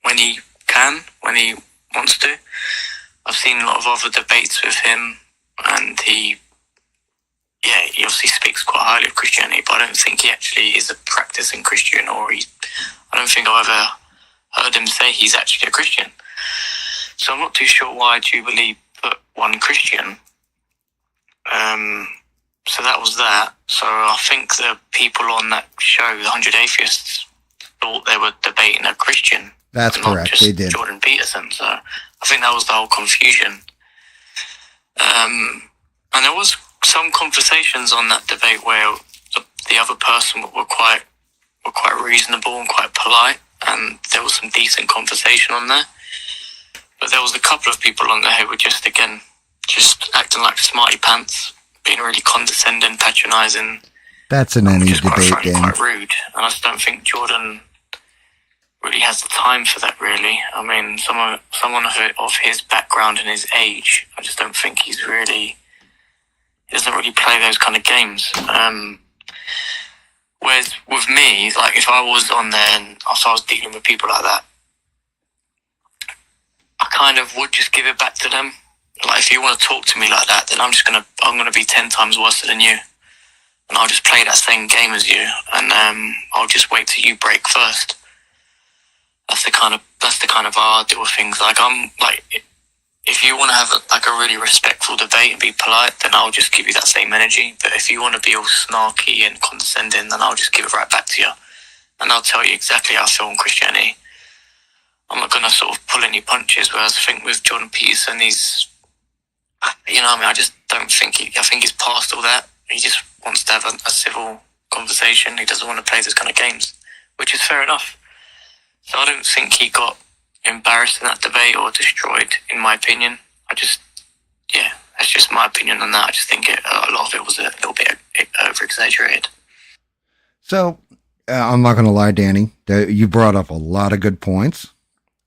when he can, when he wants to. I've seen a lot of other debates with him, and he obviously speaks quite highly of Christianity, but I don't think he actually is a practicing Christian, or I don't think I've ever heard him say he's actually a Christian. So I'm not too sure why Jubilee put one Christian. So that was that. So I think the people on that show, the 100 Atheists, thought they were debating a Christian. That's correct. Not just they did. Jordan Peterson. So I think that was the whole confusion. And there was some conversations on that debate where the other person were quite reasonable and quite polite, and there was some decent conversation on there. But there was a couple of people on there who were just acting like smarty pants, being really condescending, patronising. That's in any debate, Dan. Quite rude, and I just don't think Jordan really has the time for that. Really, I mean, someone of his background and his age, I just don't think he doesn't really play those kind of games. Whereas with me, like if I was on there and if I was dealing with people like that, I kind of would just give it back to them. Like if you want to talk to me like that, then I'm gonna be 10 times worse than you, and I'll just play that same game as you, and I'll just wait till you break first. That's the kind of how I deal with things. Like I'm like, if you want to have a really respectful debate and be polite, then I'll just give you that same energy. But if you want to be all snarky and condescending, then I'll just give it right back to you, and I'll tell you exactly how I feel on Christianity. I'm not going to sort of pull any punches. Whereas I think with Jordan Peterson, he's, you know what I mean, I just don't think I think he's past all that. He just wants to have a civil conversation. He doesn't want to play those kind of games, which is fair enough. So I don't think he got embarrassed in that debate or destroyed, in my opinion. That's just my opinion on that. I just think a lot of it was a little bit over-exaggerated. So, I'm not going to lie, Danny, you brought up a lot of good points.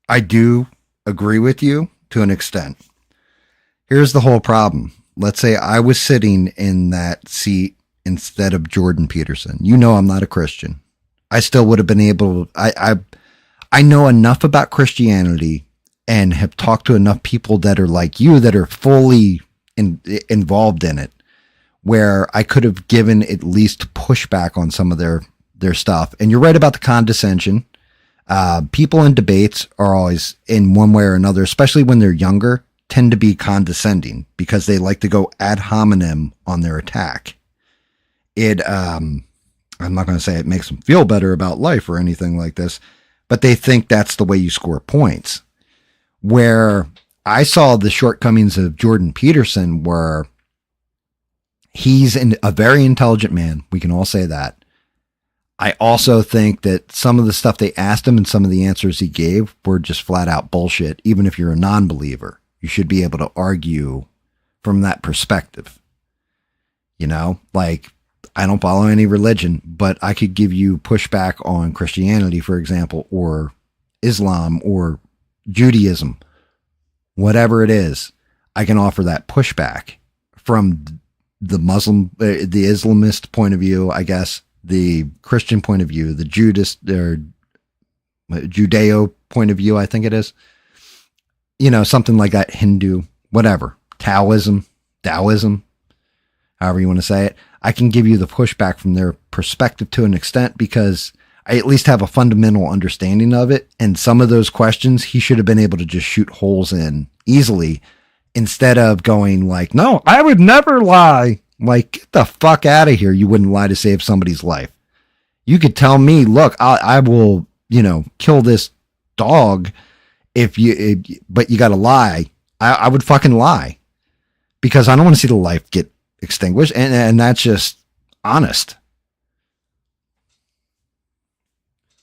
I do agree with you to an extent. Here's the whole problem. Let's say I was sitting in that seat instead of Jordan Peterson. You know I'm not a Christian. I still would have been able to, I know enough about Christianity and have talked to enough people that are like you, that are fully involved in it, where I could have given at least pushback on some of their stuff. And you're right about the condescension. People in debates are always, in one way or another, especially when they're younger, tend to be condescending because they like to go ad hominem on their attack. I'm not going to say it makes them feel better about life or anything like this, but they think that's the way you score points. Where I saw the shortcomings of Jordan Peterson were, he's a very intelligent man. We can all say that. I also think that some of the stuff they asked him and some of the answers he gave were just flat out bullshit. Even if you're a non-believer, you should be able to argue from that perspective. You know, like, I don't follow any religion, but I could give you pushback on Christianity, for example, or Islam or Judaism, whatever it is. I can offer that pushback from the Muslim, the Islamist point of view, I guess, the Christian point of view, the Judeo point of view, I think it is, you know, something like that, Hindu, whatever, Taoism, however you want to say it. I can give you the pushback from their perspective to an extent because I at least have a fundamental understanding of it. And some of those questions he should have been able to just shoot holes in easily instead of going like, no, I would never lie. Like, get the fuck out of here. You wouldn't lie to save somebody's life. You could tell me, look, I will, you know, kill this dog but you got to lie. I would fucking lie because I don't want to see the life get extinguished. And that's just honest.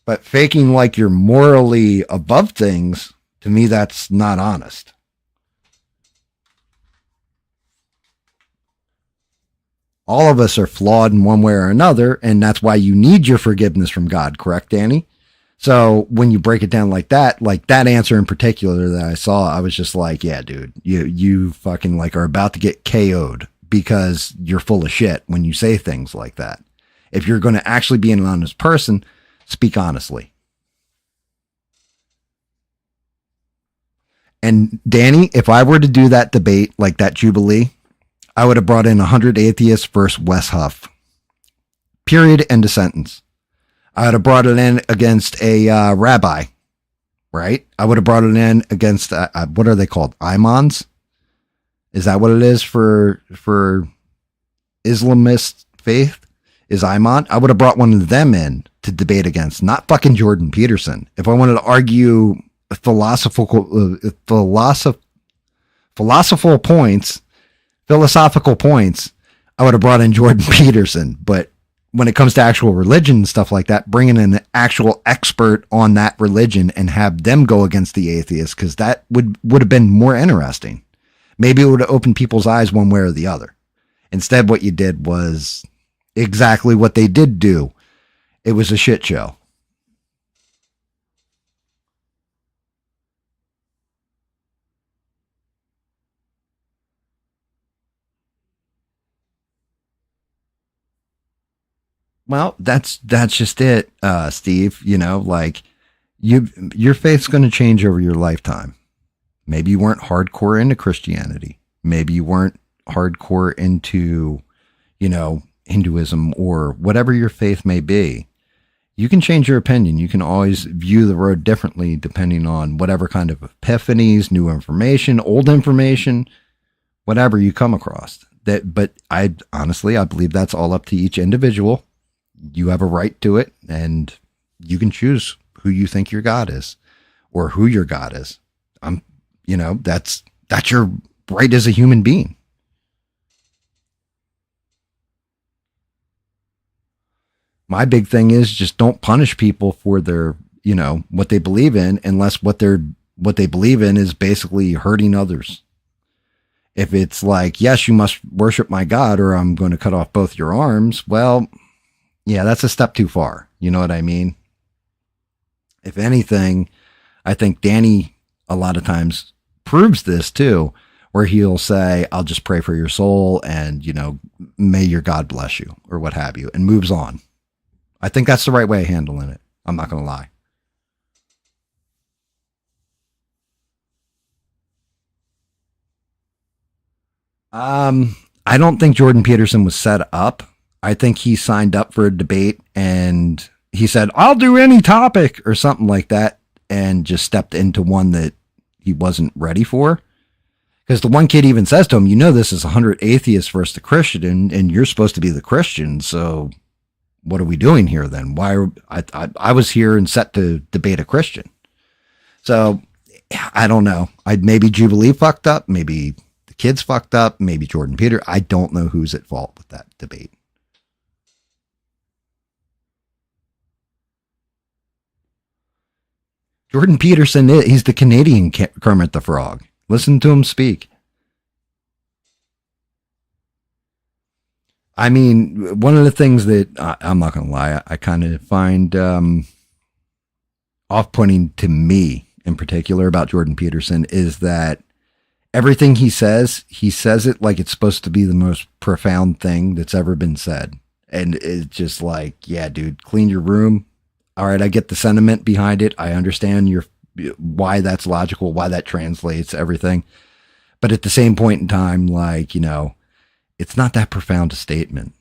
But faking like you're morally above things, to me, that's not honest. All of us are flawed in one way or another, and that's why you need your forgiveness from God, correct, Danny? So when you break it down like that answer in particular that I saw, I was just like, yeah, dude, you fucking like are about to get KO'd because you're full of shit when you say things like that. If you're going to actually be an honest person, speak honestly. And Danny, if I were to do that debate, like that Jubilee, I would have brought in 100 atheists versus Wes Huff. Period. End of sentence. I would have brought it in against a rabbi, right? I would have brought it in against, what are they called? Imams? Is that what it is for Islamist faith? Is Imam? I would have brought one of them in to debate against, not fucking Jordan Peterson. If I wanted to argue philosophical points, I would have brought in Jordan Peterson. But when it comes to actual religion and stuff like that, bringing in an actual expert on that religion and have them go against the atheists, because that would have been more interesting. Maybe it would have opened people's eyes one way or the other. Instead, what you did was exactly what they did do. It was a shit show. Well, that's just it, Steve. You know, like your faith's going to change over your lifetime. Maybe you weren't hardcore into Christianity. Maybe you weren't hardcore into, you know, Hinduism or whatever your faith may be. You can change your opinion. You can always view the road differently depending on whatever kind of epiphanies, new information, old information, whatever you come across. But I believe that's all up to each individual. You have a right to it, and you can choose who you think your God is or who your God is. That's your right as a human being. My big thing is just don't punish people for their, what they believe in, unless what they believe in is basically hurting others. If it's like, yes, you must worship my God or I'm going to cut off both your arms. Well, yeah, that's a step too far. You know what I mean? If anything, I think Danny a lot of times proves this too, where he'll say, I'll just pray for your soul and, may your God bless you or what have you, and moves on. I think that's the right way of handling it. I'm not going to lie. I don't think Jordan Peterson was set up. I think he signed up for a debate and he said, I'll do any topic or something like that, and just stepped into one that he wasn't ready for. Because the one kid even says to him, this is 100 atheists versus the Christian, and you're supposed to be the Christian. So what are we doing here then? I was here and set to debate a Christian. So I don't know. Maybe Jubilee fucked up. Maybe the kids fucked up. Maybe Jordan Peter. I don't know who's at fault with that debate. Jordan Peterson, he's the Canadian Kermit the Frog. Listen to him speak. I mean, one of the things that I'm not going to lie, I kind of find off-putting to me in particular about Jordan Peterson is that everything he says it like it's supposed to be the most profound thing that's ever been said. And it's just like, yeah, dude, clean your room. All right, I get the sentiment behind it. I understand why that's logical, why that translates, everything. But at the same point in time, like, it's not that profound a statement.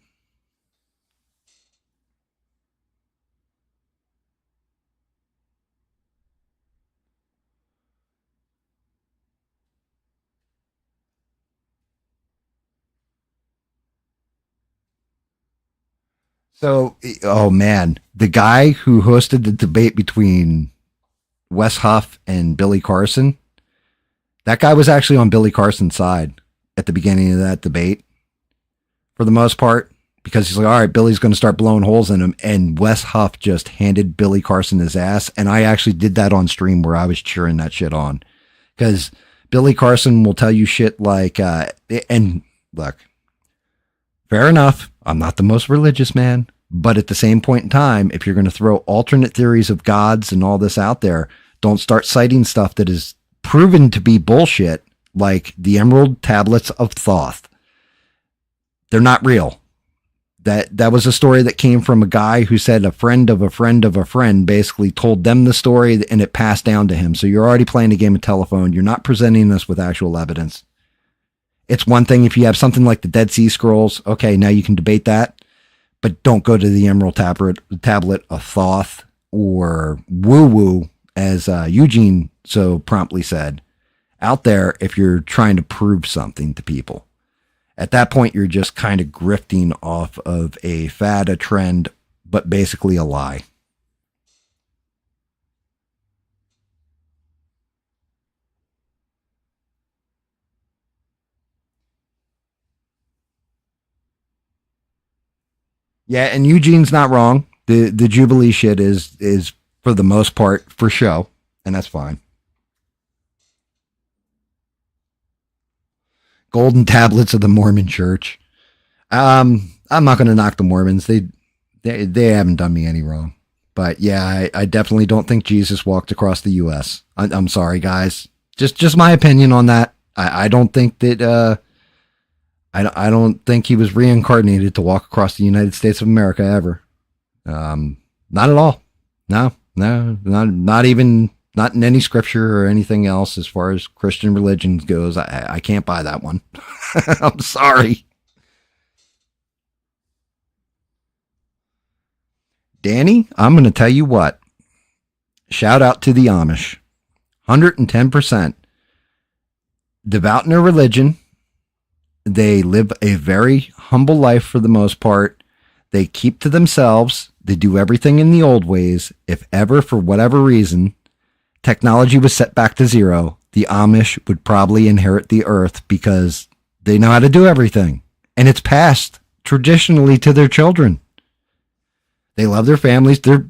So, oh man, the guy who hosted the debate between Wes Huff and Billy Carson, that guy was actually on Billy Carson's side at the beginning of that debate for the most part, because he's like, all right, Billy's going to start blowing holes in him. And Wes Huff just handed Billy Carson his ass. And I actually did that on stream where I was cheering that shit on, because Billy Carson will tell you shit like, and look, fair enough. I'm not the most religious man, but at the same point in time, if you're going to throw alternate theories of gods and all this out there, don't start citing stuff that is proven to be bullshit, like the Emerald Tablets of Thoth. They're not real. That was a story that came from a guy who said a friend of a friend of a friend basically told them the story and it passed down to him. So you're already playing a game of telephone. You're not presenting us with actual evidence. It's one thing if you have something like the Dead Sea Scrolls. Okay, now you can debate that, but don't go to the Emerald Tablet of Thoth or woo-woo, as Eugene so promptly said, out there if you're trying to prove something to people. At that point, you're just kind of grifting off of a fad, a trend, but basically a lie. Yeah, and Eugene's not wrong. The Jubilee shit is for the most part for show, and that's fine. Golden tablets of the Mormon Church. I'm not going to knock the Mormons. They haven't done me any wrong. But yeah, I definitely don't think Jesus walked across the U.S. I'm sorry, guys. Just my opinion on that. I don't think that. I don't think he was reincarnated to walk across the United States of America ever. Not at all. No, not even, not in any scripture or anything else as far as Christian religion goes. I can't buy that one. I'm sorry. Danny, I'm going to tell you what. Shout out to the Amish. 110%. Devout in their religion. They live a very humble life for the most part. They keep to themselves. They do everything in the old ways. If ever, for whatever reason, technology was set back to zero, the Amish would probably inherit the earth because they know how to do everything. And it's passed traditionally to their children. They love their families. They're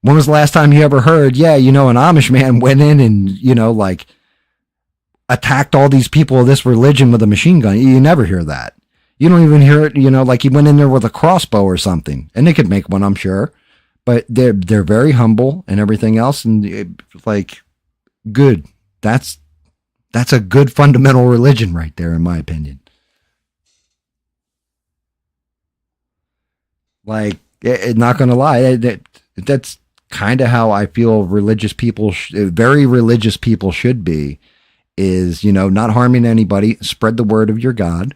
when was the last time you ever heard, an Amish man went in and, like attacked all these people of this religion with a machine gun? You never hear that. You don't even hear it, like he went in there with a crossbow or something. And they could make one, I'm sure. But they're very humble and everything else. And good. That's a good fundamental religion right there, in my opinion. Like, Not going to lie, that's kind of how I feel religious people, very religious people should be, is, not harming anybody, spread the word of your God.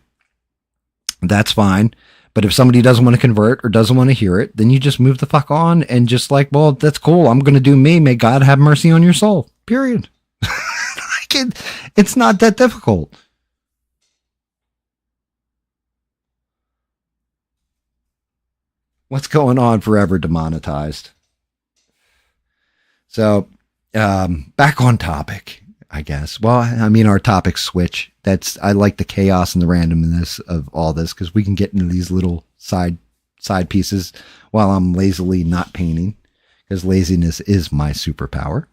That's fine. But if somebody doesn't want to convert or doesn't want to hear it, then you just move the fuck on and just like, well, that's cool. I'm going to do me. May God have mercy on your soul. Period. It's not that difficult. What's going on? Forever demonetized. So, back on topic, I guess. Well, I mean, our topics switch. I like the chaos and the randomness of all this because we can get into these little side pieces while I'm lazily not painting, because laziness is my superpower.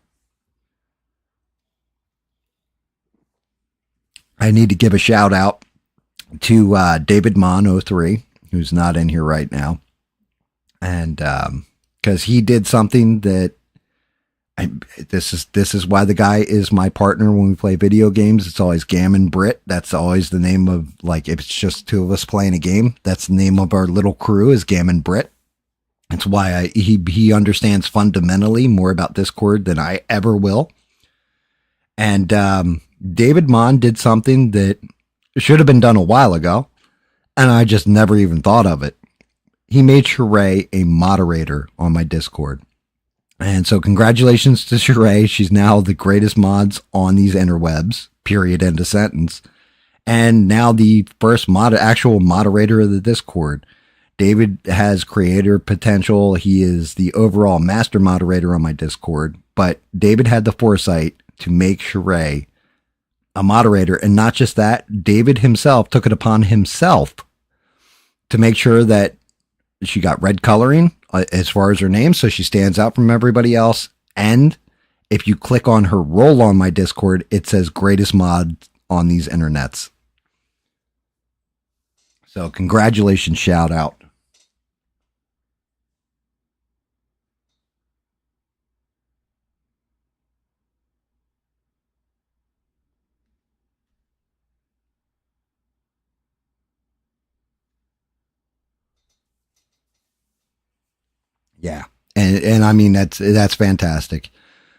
I need to give a shout out to David Mon 03, who's not in here right now. And because he did something that this is why the guy is my partner when we play video games. It's always GAM and Brit. That's always the name of, like, if it's just two of us playing a game, that's the name of our little crew is GAM and Brit. That's why he understands fundamentally more about Discord than I ever will. And David Mon did something that should have been done a while ago, and I just never even thought of it. He made Sheree a moderator on my Discord. And so congratulations to Sheree. She's now the greatest mods on these interwebs, period, end of sentence. And now the first actual moderator of the Discord. David has creator potential. He is the overall master moderator on my Discord. But David had the foresight to make Sheree a moderator. And not just that, David himself took it upon himself to make sure that she got red coloring as far as her name, so she stands out from everybody else. And if you click on her role on my Discord, it says greatest mod on these internets. So congratulations, shout out. Yeah. And I mean, that's fantastic.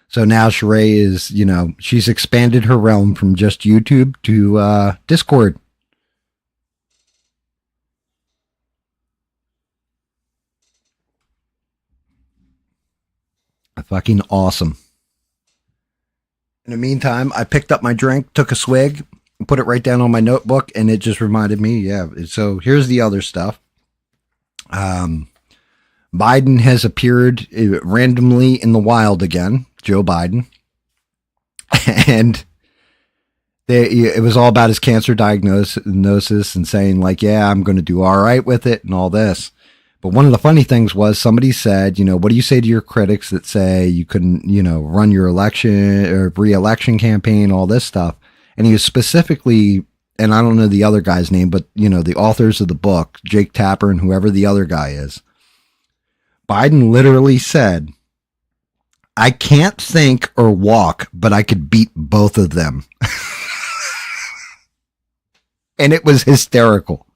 So now Sheree is, she's expanded her realm from just YouTube to Discord. Fucking awesome. In the meantime, I picked up my drink, took a swig, put it right down on my notebook, and it just reminded me, yeah. So here's the other stuff. Biden has appeared randomly in the wild again, Joe Biden. And it was all about his cancer diagnosis and saying like, yeah, I'm going to do all right with it and all this. But one of the funny things was somebody said, what do you say to your critics that say you couldn't, run your election or re-election campaign, all this stuff? And he was specifically, and I don't know the other guy's name, but, the authors of the book, Jake Tapper and whoever the other guy is. Biden literally said, I can't think or walk, but I could beat both of them. And it was hysterical.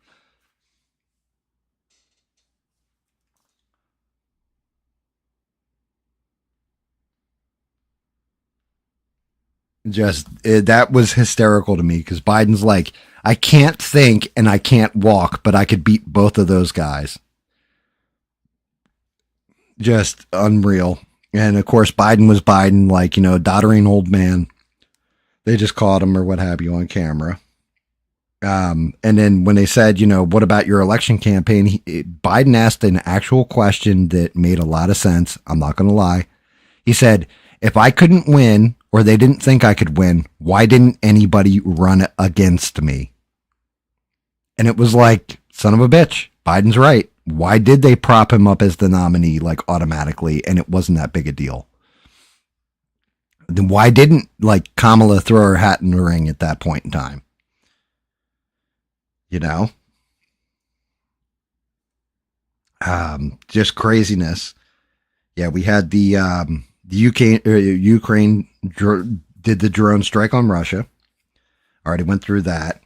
That was hysterical to me because Biden's like, I can't think and I can't walk, but I could beat both of those guys. Just unreal. And of course, Biden was Biden, like, doddering old man. They just caught him or what have you on camera. And then when they said, what about your election campaign? Biden asked an actual question that made a lot of sense. I'm not going to lie. He said, if I couldn't win or they didn't think I could win, why didn't anybody run against me? And it was like, son of a bitch. Biden's right. Why did they prop him up as the nominee, like, automatically, and it wasn't that big a deal? Then why didn't, like, Kamala throw her hat in the ring at that point in time? Just craziness. Yeah, we had the Ukraine did the drone strike on Russia. Already went through that.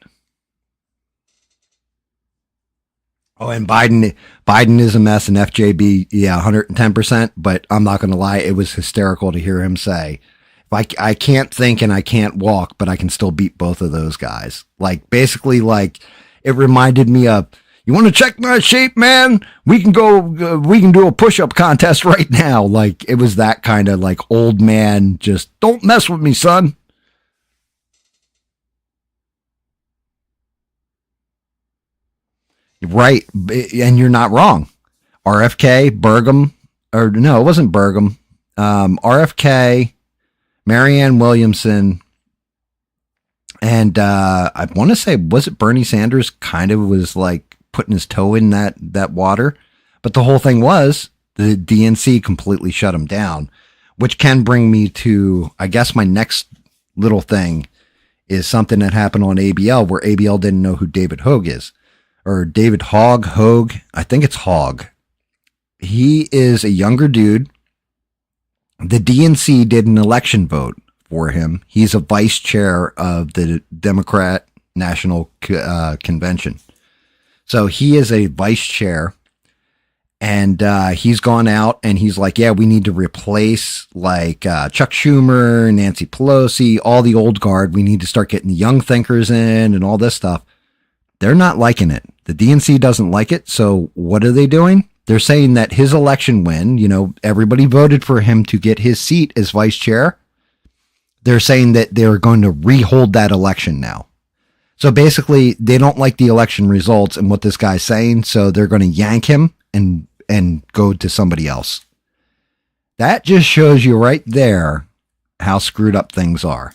Oh, and Biden is a mess, and FJB, yeah, 110%. But I'm not going to lie, it was hysterical to hear him say, I can't think and I can't walk, but I can still beat both of those guys. Like, basically, like, it reminded me of, you want to check my shape, man? We can do a push-up contest right now. Like, it was that kind of like old man, just don't mess with me, son. Right. And you're not wrong. RFK, Burgum, or no, it wasn't Burgum. RFK, Marianne Williamson, and I want to say, was it Bernie Sanders kind of was like putting his toe in that water? But the whole thing was the DNC completely shut him down, which can bring me to, I guess, my next little thing is something that happened on ABL where ABL didn't know who David Hogue is. Or David Hogue. I think it's Hogue. He is a younger dude. The DNC did an election vote for him. He's a vice chair of the Democrat National Convention. So he is a vice chair. And he's gone out and he's like, yeah, we need to replace like Chuck Schumer, Nancy Pelosi, all the old guard. We need to start getting the young thinkers in and all this stuff. They're not liking it. The DNC doesn't like it. So what are they doing? They're saying that his election win, everybody voted for him to get his seat as vice chair. They're saying that they're going to rehold that election now. So basically, they don't like the election results and what this guy's saying. So they're going to yank him and go to somebody else. That just shows you right there how screwed up things are.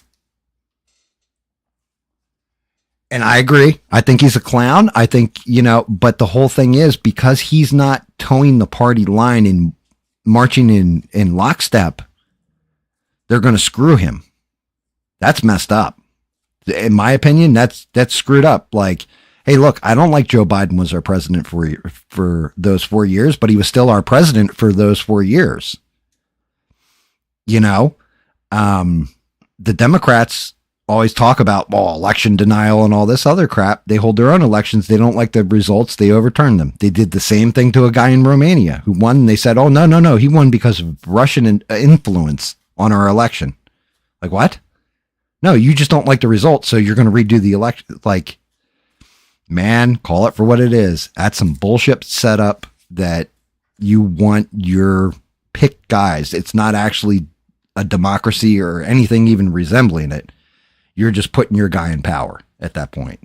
And I agree. I think he's a clown. I think, but the whole thing is because he's not towing the party line and marching in lockstep, they're going to screw him. That's messed up. In my opinion, that's screwed up. Like, hey, look, I don't like Joe Biden was our president for those 4 years, but he was still our president for those 4 years. The Democrats always talk about election denial and all this other crap. They hold their own elections. They don't like the results. They overturn them. They did the same thing to a guy in Romania who won. And they said, oh, no. He won because of Russian influence on our election. Like, what? No, you just don't like the results. So you're going to redo the election. Like, man, call it for what it is. That's some bullshit setup that you want your picked guys. It's not actually a democracy or anything even resembling it. You're just putting your guy in power at that point.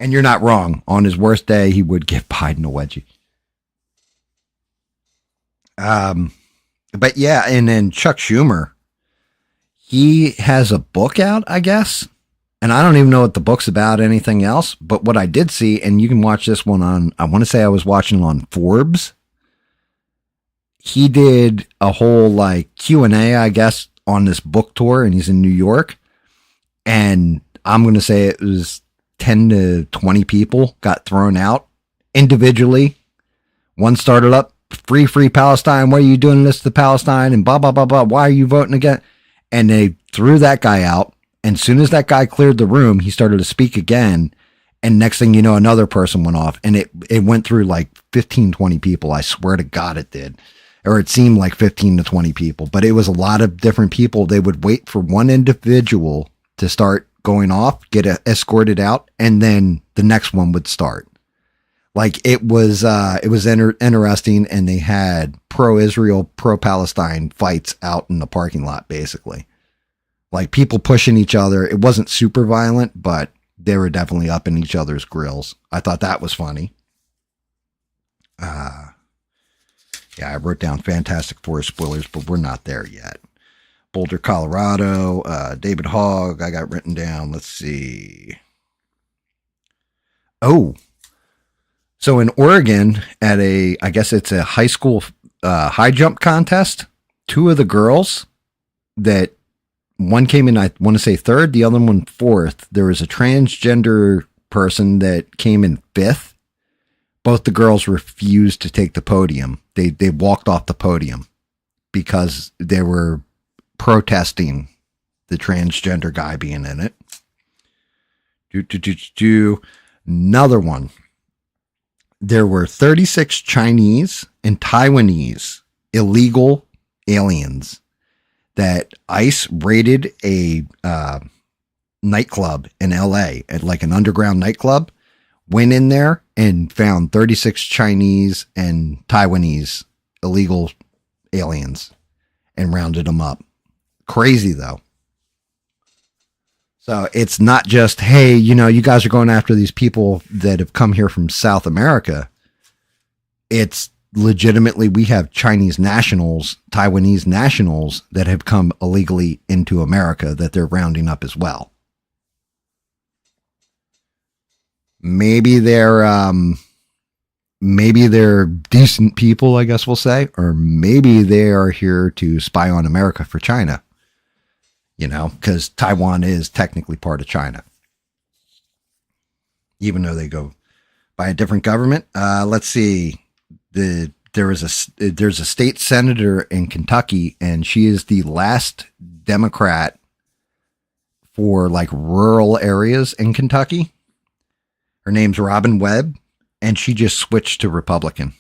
And you're not wrong. On his worst day, he would give Biden a wedgie. But yeah, and then Chuck Schumer, he has a book out, I guess. And I don't even know what the book's about, anything else. But what I did see, and you can watch this one on, I want to say I was watching on Forbes. He did a whole like Q&A, I guess, on this book tour, and he's in New York. And I'm going to say it was 10 to 20 people got thrown out individually. One started up, free Palestine. Why are you doing this to Palestine? And blah, blah, blah, blah. Why are you voting again? And they threw that guy out. And as soon as that guy cleared the room, he started to speak again. And next thing you know, another person went off. And it went through like 15, 20 people. I swear to God it did. Or it seemed like 15 to 20 people. But it was a lot of different people. They would wait for one individual to start going off, get escorted out, and then the next one would start. Like it was interesting. And they had pro-Israel, pro-Palestine fights out in the parking lot, basically. Like people pushing each other. It wasn't super violent, but they were definitely up in each other's grills. I thought that was funny. Yeah, I wrote down Fantastic Four spoilers, but we're not there yet. Boulder, Colorado, David Hogg, I got written down. Let's see. Oh, so in Oregon at I guess it's a high school high jump contest, two of the girls that one came in, I want to say third, the other one fourth. There was a transgender person that came in fifth. Both the girls refused to take the podium. They walked off the podium because they were protesting the transgender guy being in it. Another one. There were 36 Chinese and Taiwanese illegal aliens that ICE raided a nightclub in LA, at like an underground nightclub, went in there and found 36 Chinese and Taiwanese illegal aliens and rounded them up. Crazy though. So it's not just, hey, you guys are going after these people that have come here from South America. It's legitimately, we have Chinese nationals, Taiwanese nationals that have come illegally into America that they're rounding up as well. Maybe they're decent people, I guess we'll say, or maybe they are here to spy on America for China. Because Taiwan is technically part of China, even though they go by a different government. Let's see. There's a state senator in Kentucky, and she is the last Democrat for like rural areas in Kentucky. Her name's Robin Webb, and she just switched to Republican.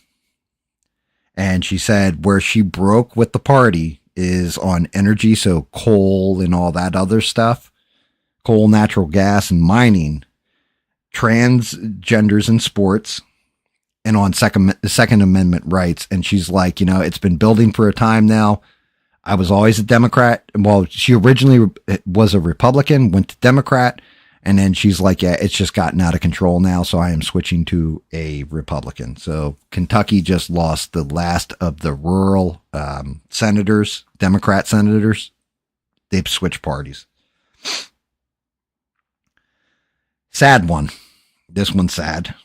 And she said where she broke with the party is on energy, so coal and all that other stuff, coal, natural gas, and mining, transgenders in sports, and on Second Amendment rights. And she's like, it's been building for a time now. I was always a Democrat. Well, she originally was a Republican, went to Democrat, and then she's like, yeah, it's just gotten out of control now, so I am switching to a Republican. So Kentucky just lost the last of the rural senators, Democrat senators. They've switched parties. Sad one. This one's sad.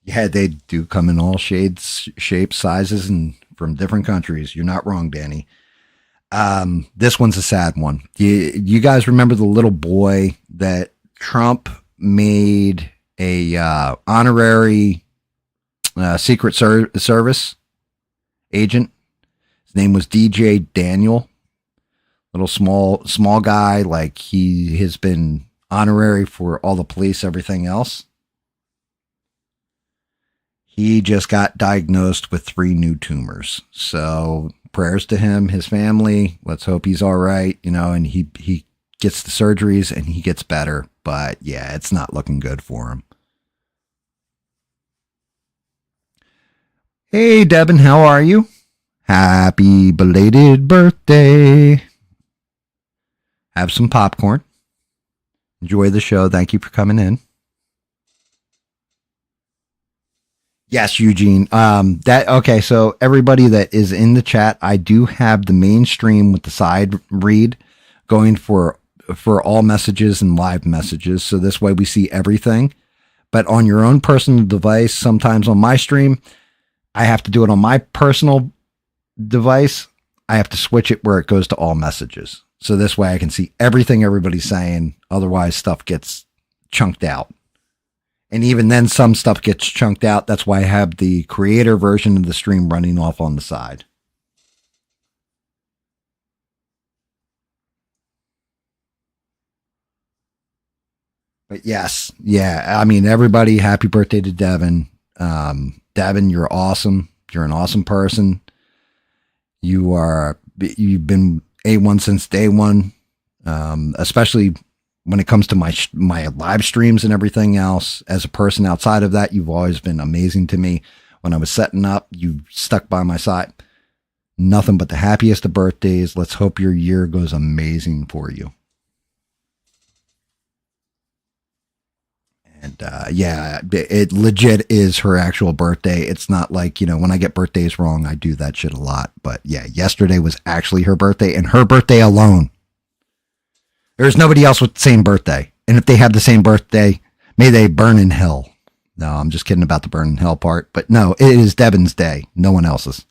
Yeah, they do come in all shades, shapes, sizes, and from different countries. You're not wrong, Danny. This one's a sad one. You guys remember the little boy that Trump made a honorary Secret Service agent? His name was DJ Daniel. Little small guy, like he has been honorary for all the police, everything else. He just got diagnosed with 3 new tumors. So prayers to him, his family. Let's hope he's all right, and he gets the surgeries and he gets better. But yeah, it's not looking good for him. Hey, Devin, how are you? Happy belated birthday. Have some popcorn. Enjoy the show. Thank you for coming in. Yes, Eugene. Okay. So everybody that is in the chat, I do have the main stream with the side read going for all messages and live messages. So this way we see everything. But on your own personal device, sometimes on my stream, I have to do it on my personal device. I have to switch it where it goes to all messages. So this way I can see everything everybody's saying. Otherwise, stuff gets chunked out. And even then, some stuff gets chunked out. That's why I have the creator version of the stream running off on the side. But yes, yeah. I mean, everybody, happy birthday to Devin. Devin, you're awesome. You're an awesome person. You've been A1 since day one, especially when it comes to my live streams and everything else. As a person outside of that, you've always been amazing to me. When I was setting up, you stuck by my side. Nothing but the happiest of birthdays. Let's hope your year goes amazing for you. And yeah, it legit is her actual birthday. It's not like, when I get birthdays wrong, I do that shit a lot. But yeah, yesterday was actually her birthday, and her birthday alone. There's nobody else with the same birthday. And if they have the same birthday, may they burn in hell. No, I'm just kidding about the burn in hell part. But no, it is Devin's day. No one else's.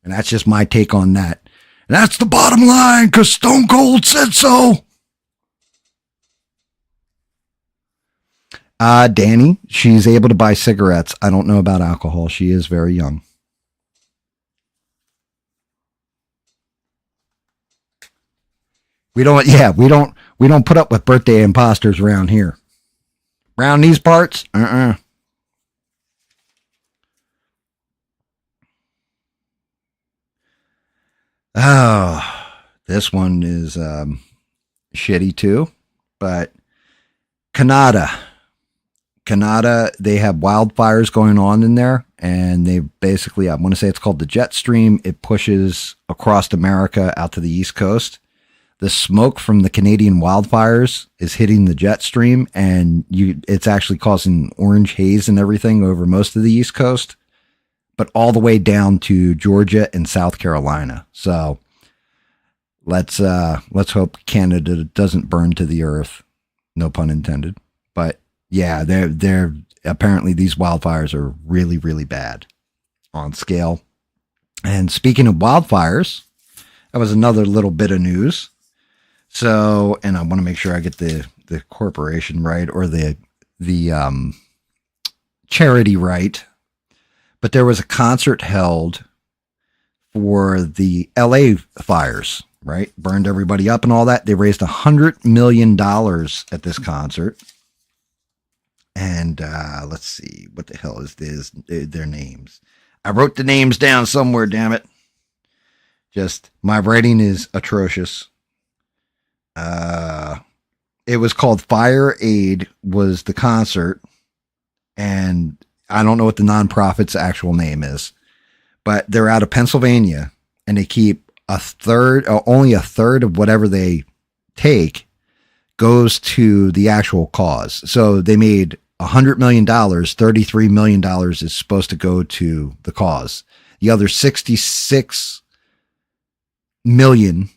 And that's just my take on that. And that's the bottom line, because Stone Cold said so. Danny, she's able to buy cigarettes. I don't know about alcohol. She is very young. We don't put up with birthday imposters around here. Around these parts, Oh, this one is shitty too. But Canada, they have wildfires going on in there, and they basically, I want to say it's called the jet stream. It pushes across America out to the East Coast. The smoke from the Canadian wildfires is hitting the jet stream, and it's actually causing orange haze and everything over most of the East Coast, but all the way down to Georgia and South Carolina. So let's hope Canada doesn't burn to the earth. No pun intended. But yeah, they're apparently these wildfires are really, really bad on scale. And speaking of wildfires, that was another little bit of news. So, and I want to make sure I get the corporation right, or the charity right. But there was a concert held for the LA fires, right? Burned everybody up and all that. They raised $100 million at this concert. And let's see, what the hell is this? Their names. I wrote the names down somewhere, damn it. Just, my writing is atrocious. It was called Fire Aid was the concert, and I don't know what the nonprofit's actual name is, but they're out of Pennsylvania, and they keep only a third of whatever they take goes to the actual cause. So they made $100 million, $33 million is supposed to go to the cause. The other 66 million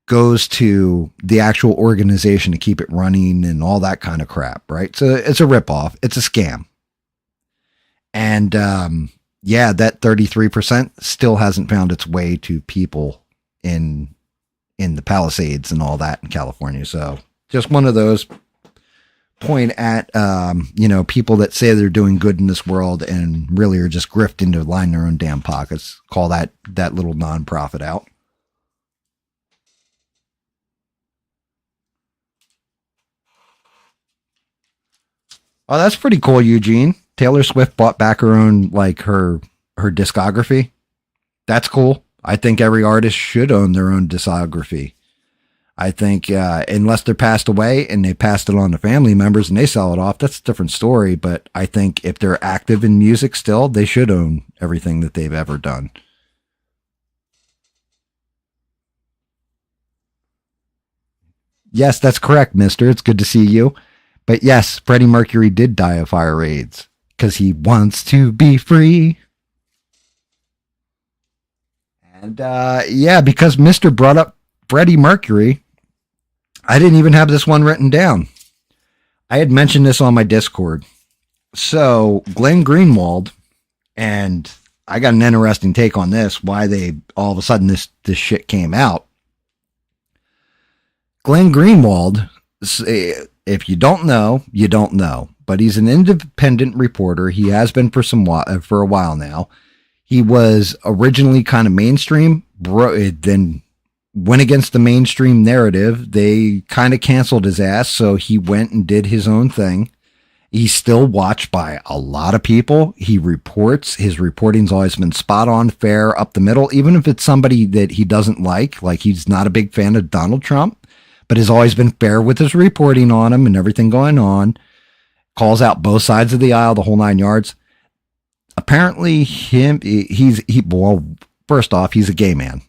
goes to the actual organization to keep it running and all that kind of crap, right? So it's a ripoff. It's a scam. And yeah, that 33% still hasn't found its way to people in the Palisades and all that in California. So just one of those point at, people that say they're doing good in this world and really are just grifting to line their own damn pockets. Call that little nonprofit out. Oh, that's pretty cool, Eugene. Taylor Swift bought back her own, her discography. That's cool. I think every artist should own their own discography. I think unless they're passed away and they passed it on to family members and they sell it off, that's a different story. But I think if they're active in music still, they should own everything that they've ever done. Yes, that's correct, mister. It's good to see you. But yes, Freddie Mercury did die of fire AIDS because he wants to be free. And because Mr. brought up Freddie Mercury, I didn't even have this one written down. I had mentioned this on my Discord. So Glenn Greenwald, and I got an interesting take on this, why they all of a sudden this shit came out. Glenn Greenwald, if you don't know, you don't know. But he's an independent reporter. He has been for a while now. He was originally kind of mainstream, then went against the mainstream narrative. They kind of canceled his ass, so he went and did his own thing. He's still watched by a lot of people. He reports. His reporting's always been spot on, fair, up the middle, even if it's somebody that he doesn't like he's not a big fan of Donald Trump, but has always been fair with his reporting on him and everything going on. Calls out both sides of the aisle, the whole 9 yards. Apparently, first off, he's a gay man.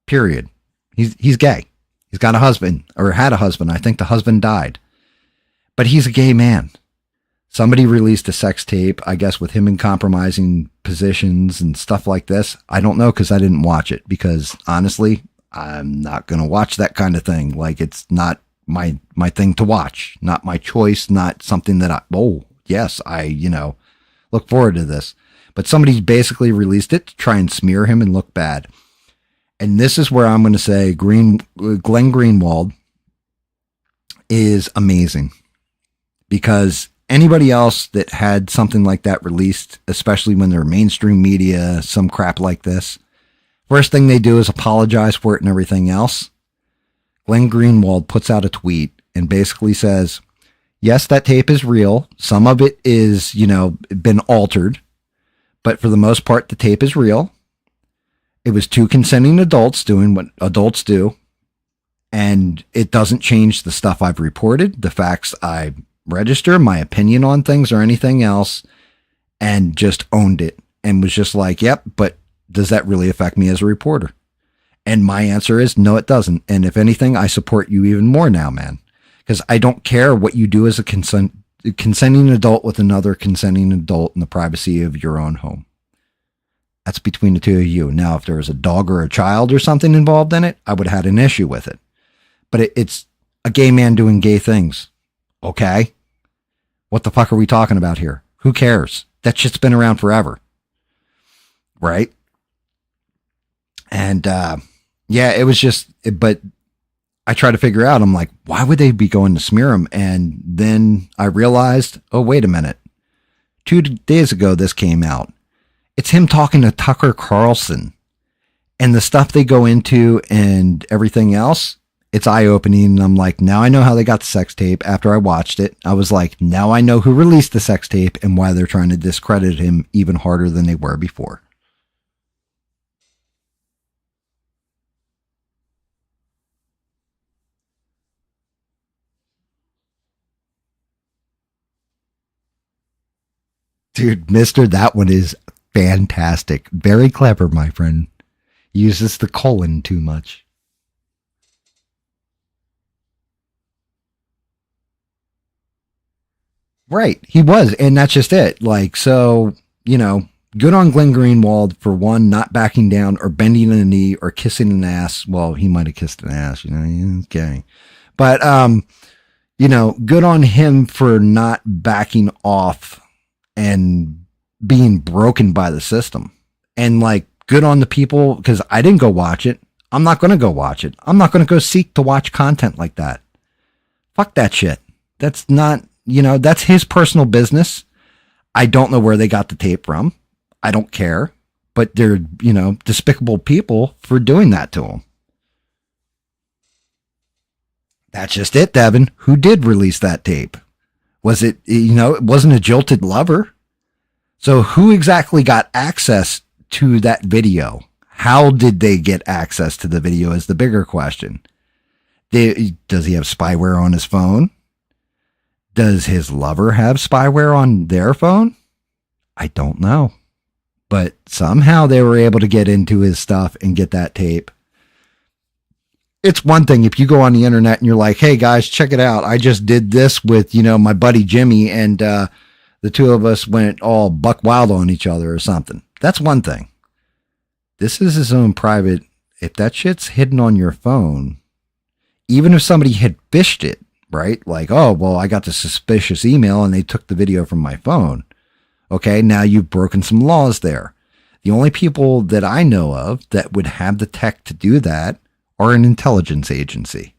Period. He's gay. He's got a husband, or had a husband. I think the husband died. But he's a gay man. Somebody released a sex tape, I guess, with him in compromising positions and stuff like this. I don't know because I didn't watch it, because honestly, I'm not going to watch that kind of thing. It's not my thing to watch, not my choice, not something that I look forward to this. But somebody basically released it to try and smear him and look bad. And this is where I'm going to say Glenn Greenwald is amazing, because anybody else that had something like that released, especially when they're mainstream media, some crap like this, first thing they do is apologize for it and everything else. Glenn Greenwald puts out a tweet and basically says, yes, that tape is real. Some of it is, been altered, but for the most part, the tape is real. It was two consenting adults doing what adults do. And it doesn't change the stuff I've reported, the facts I register, my opinion on things or anything else, and just owned it and was just like, yep, but does that really affect me as a reporter? And my answer is no, it doesn't. And if anything, I support you even more now, man, because I don't care what you do as a consenting adult with another consenting adult in the privacy of your own home. That's between the two of you. Now, if there was a dog or a child or something involved in it, I would have had an issue with it. But it's a gay man doing gay things. Okay. What the fuck are we talking about here? Who cares? That shit's been around forever. Right? And, it was just, but I try to figure out, I'm like, why would they be going to smear him? And then I realized, oh, wait a minute. 2 days ago, this came out. It's him talking to Tucker Carlson and the stuff they go into and everything else. It's eye-opening, and I'm like, now I know how they got the sex tape. After I watched it, I was like, now I know who released the sex tape and why they're trying to discredit him even harder than they were before. Dude, mister, that one is fantastic. Very clever, my friend. Uses the colon too much. Right. He was. And that's just it. Like, so, good on Glenn Greenwald for one, not backing down or bending a knee or kissing an ass. Well, he might have kissed an ass, he's gay. But, good on him for not backing off and being broken by the system. And like, good on the people, because I didn't go watch it. I'm not going to go watch it. I'm not going to go seek to watch content like that. Fuck that shit. That's not, that's his personal business. I don't know where they got the tape from. I don't care. But they're, despicable people for doing that to him. That's just it, Devin. Who did release that tape? Was it, it wasn't a jilted lover. So who exactly got access to that video? How did they get access to the video is the bigger question. Does he have spyware on his phone? Does his lover have spyware on their phone? I don't know. But somehow they were able to get into his stuff and get that tape. It's one thing if you go on the internet and you're like, hey guys, check it out. I just did this with, my buddy Jimmy, and the two of us went all buck wild on each other or something. That's one thing. This is his own private. If that shit's hidden on your phone, even if somebody had phished it, right? Like, oh, well, I got the suspicious email and they took the video from my phone. Okay, now you've broken some laws there. The only people that I know of that would have the tech to do that are an intelligence agency.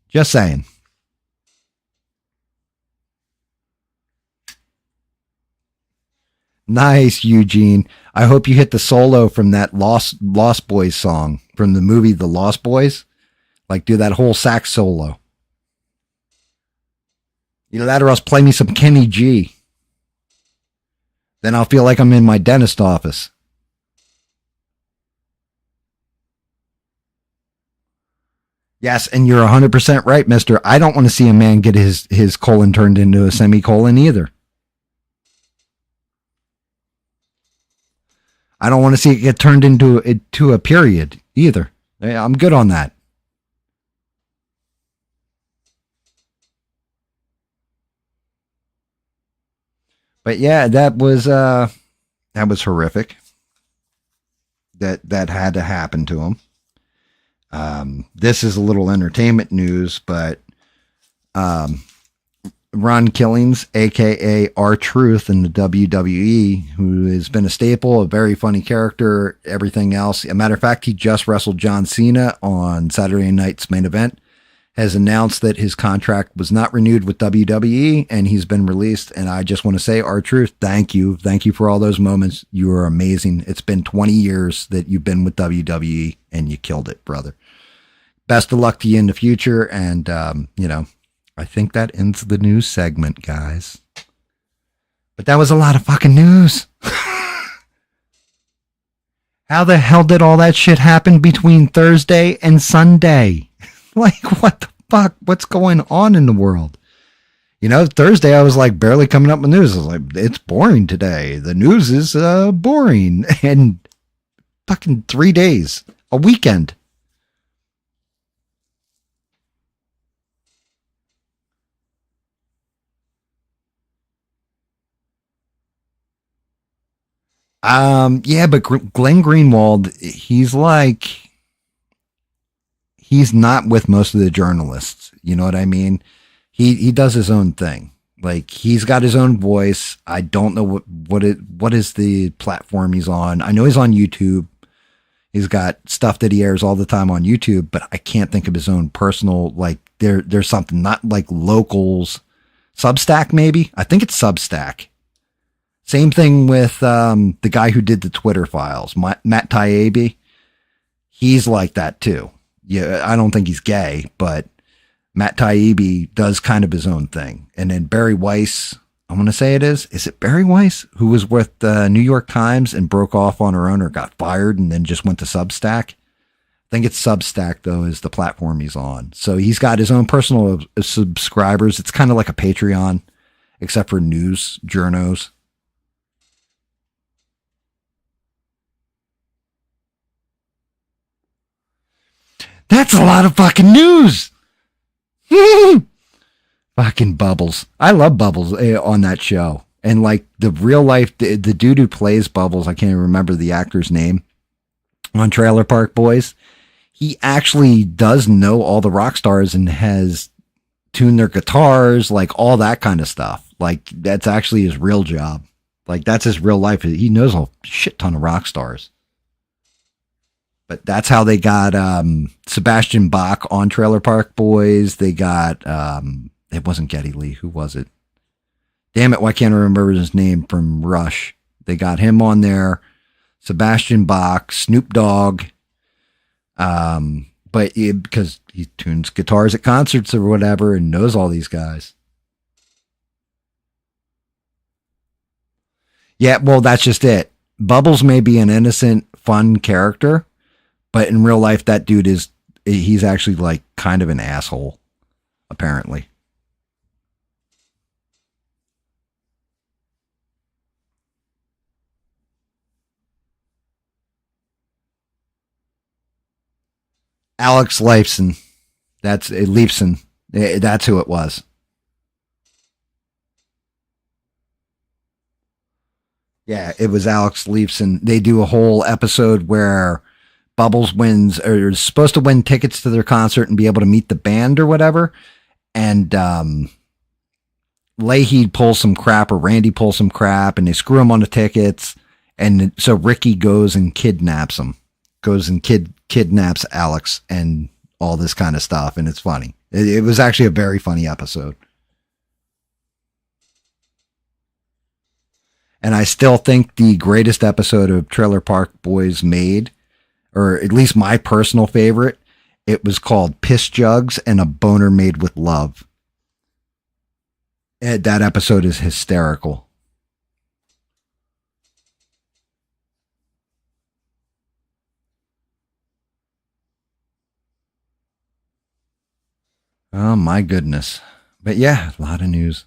Just saying. Nice, Eugene. I hope you hit the solo from that Lost Boys song from the movie The Lost Boys. Like, do that whole sax solo. Either that or else play me some Kenny G. Then I'll feel like I'm in my dentist office. Yes, and you're 100% right, mister. I don't want to see a man get his colon turned into a semicolon either. I don't want to see it get turned into a period either. I'm good on that. But yeah, that was horrific. That had to happen to him. This is a little entertainment news, but Ron Killings, aka R-Truth in the WWE, who has been a staple, a very funny character, everything else. As a matter of fact, he just wrestled John Cena on Saturday night's main event, has announced that his contract was not renewed with WWE and he's been released. And I just want to say, R-Truth, thank you. Thank you for all those moments. You are amazing. It's been 20 years that you've been with WWE and you killed it, brother. best of luck to you in the future. And, I think that ends the news segment, guys. But that was a lot of fucking news. How the hell did all that shit happen between Thursday and Sunday? Like, what the fuck? What's going on in the world? Thursday I was like barely coming up with news. I was like, it's boring today. The news is boring. And fucking 3 days, a weekend. Yeah, but Glenn Greenwald, he's not with most of the journalists. You know what I mean? He does his own thing. Like, he's got his own voice. I don't know what is the platform he's on. I know he's on YouTube. He's got stuff that he airs all the time on YouTube, but I can't think of his own personal, like, there's something, not like Locals, Substack maybe. I think it's Substack. Same thing with the guy who did the Twitter files, Matt Taibbi. He's like that too. Yeah, I don't think he's gay, but Matt Taibbi does kind of his own thing. And then Barry Weiss, I'm going to say is it Barry Weiss, who was with the New York Times and broke off on her own or got fired and then just went to Substack? I think it's Substack, though, is the platform he's on. So he's got his own personal subscribers. It's kind of like a Patreon, except for news journos. That's a lot of fucking news. Fucking Bubbles. I love Bubbles on that show. And like the real life, the dude who plays Bubbles, I can't even remember the actor's name on Trailer Park Boys. He actually does know all the rock stars and has tuned their guitars, like all that kind of stuff. Like, that's actually his real job. Like, that's his real life. He knows a shit ton of rock stars. But that's how they got Sebastian Bach on Trailer Park Boys. They got, it wasn't Geddy Lee. Who was it? Damn it, why can't I remember his name from Rush? They got him on there. Sebastian Bach, Snoop Dogg. Because he tunes guitars at concerts or whatever and knows all these guys. Yeah, well, that's just it. Bubbles may be an innocent, fun character, but in real life, that dude he's actually like kind of an asshole, apparently. Alex Lifeson. That's Leifson. That's who it was. Yeah, it was Alex Leifson. They do a whole episode where Bubbles wins, or is supposed to win tickets to their concert and be able to meet the band or whatever. And Leahy pulls some crap, or Randy pulls some crap, and they screw him on the tickets. And so Ricky goes and kidnaps him. Goes and kidnaps Alex and all this kind of stuff. And it's funny. It was actually a very funny episode. And I still think the greatest episode of Trailer Park Boys made, or at least my personal favorite, it was called Piss Jugs and a Boner Made with Love. That episode is hysterical. Oh my goodness. But yeah, a lot of news.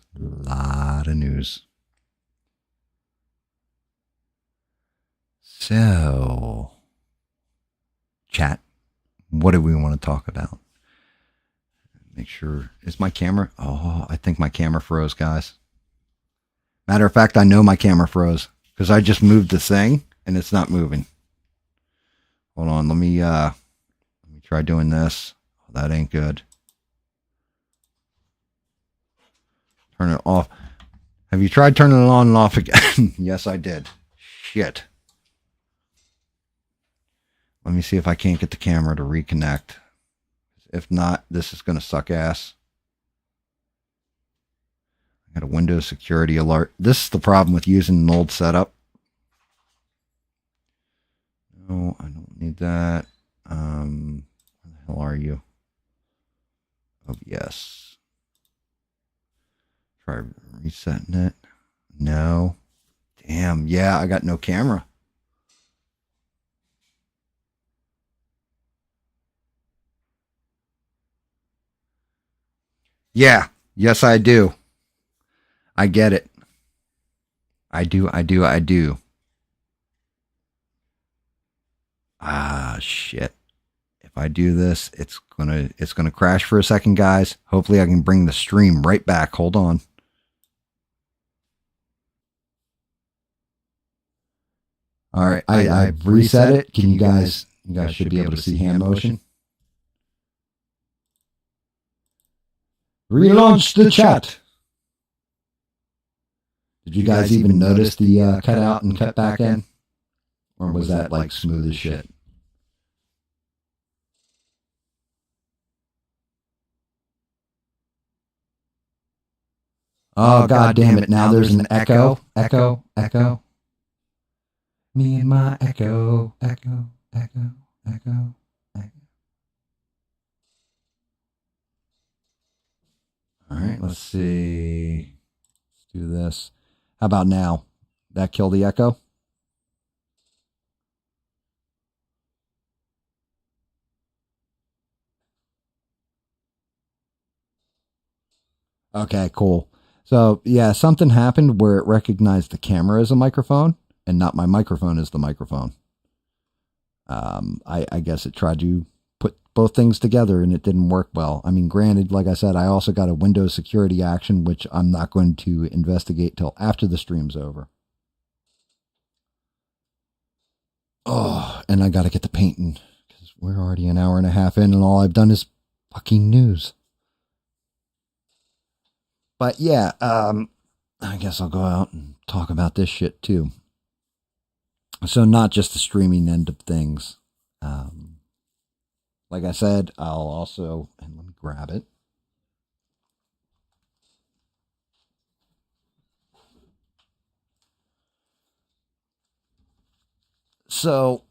So, chat, what do we want to talk about? Make sure, is my camera? Oh, I think my camera froze, guys. Matter of fact, I know my camera froze because I just moved the thing and it's not moving. Hold on, let me try doing this. Oh, that ain't good. Turn it off. Have you tried turning it on and off again? Yes, I did. Shit. Let me see if I can't get the camera to reconnect. If not, this is going to suck ass. I got a Windows security alert. This is the problem with using an old setup. No, I don't need that. Where the hell are you? OBS. Try resetting it. No. Damn. Yeah, I got no camera. Yeah. Yes, I do. I get it. I do. Ah, shit. If I do this, it's gonna crash for a second, guys. Hopefully I can bring the stream right back. Hold on. All right, I've reset it. Can you guys should be able to see hand motion. Relaunch the chat. Did you guys even notice the cut out and cut back in? Or was that like smooth as shit? Oh, God damn it. Now there's an echo. Me and my echo. All right, let's see. Let's do this. How about now? That kill the echo? Okay, cool. So, yeah, something happened where it recognized the camera as a microphone and not my microphone as the microphone. I guess it tried to put both things together and it didn't work well. I mean, granted, like I said, I also got a Windows security action, which I'm not going to investigate till after the stream's over. Oh, and I got to get to painting because we're already an hour and a half in and all I've done is fucking news. But yeah, I guess I'll go out and talk about this shit too. So not just the streaming end of things. Like I said, I'll also, and let me grab it. So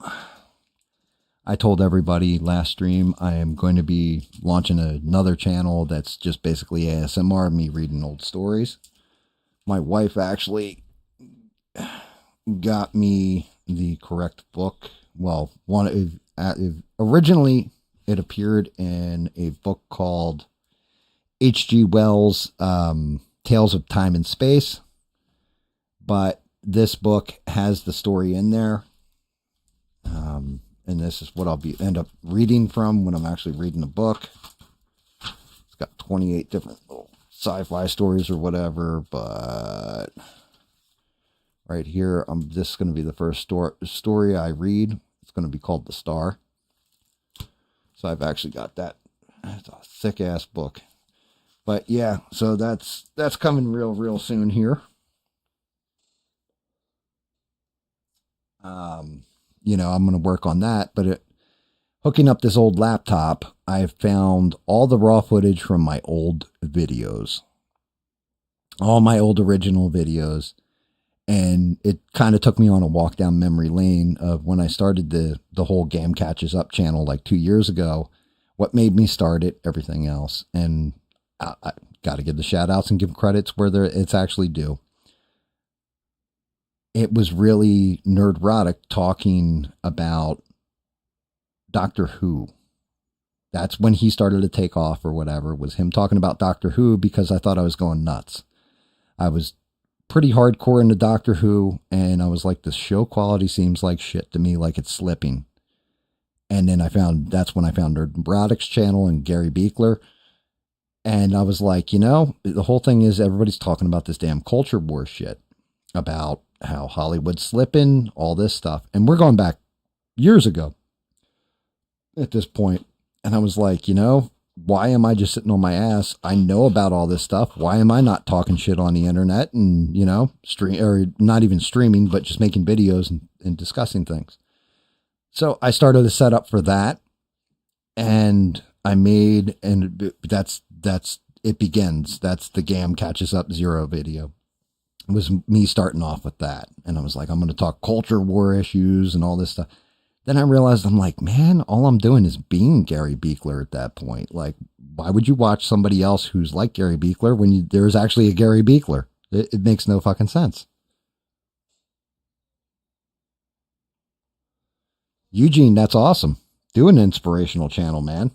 I told everybody last stream I am going to be launching another channel that's just basically ASMR, me reading old stories. My wife actually got me the correct book. Well, originally it appeared in a book called H.G. Wells' Tales of Time and Space, but this book has the story in there. And this is what I'll end up reading from when I'm actually reading the book. It's got 28 different little sci-fi stories or whatever, but right here, this is going to be the first story I read. It's going to be called The Star. So I've actually got that. It's a thick ass book. But yeah, so that's coming real soon here. You know, I'm going to work on that, but hooking up this old laptop, I've found all the raw footage from my old videos, all my old original videos. And it kind of took me on a walk down memory lane of when I started the whole GAM Catches Up channel like 2 years ago, what made me start it, everything else. And I got to give the shout outs and give credits where it's actually due. It was really nerdrotic talking about Doctor Who. That's when he started to take off or whatever, was him talking about Doctor Who because I thought I was going nuts. I was pretty hardcore into Doctor Who and I was like, the show quality seems like shit to me, like it's slipping. And then that's when I found Nerdrotic's channel and Gary Beekler. And I was like, you know, the whole thing is everybody's talking about this damn culture war shit about how Hollywood's slipping, all this stuff. And we're going back years ago at this point. And I was like, you know, why am I just sitting on my ass? I know about all this stuff. Why am I not talking shit on the internet and, you know, or not even streaming, but just making videos and discussing things. So I started a setup for that and I made, and that's it begins. That's the GAM Catches Up 0 video. It was me starting off with that. And I was like, I'm going to talk culture war issues and all this stuff. Then I realized, I'm like, man, all I'm doing is being Gary Beekler at that point. Like, why would you watch somebody else who's like Gary Beekler when there's actually a Gary Beekler? It makes no fucking sense. Eugene, that's awesome. Do an inspirational channel, man.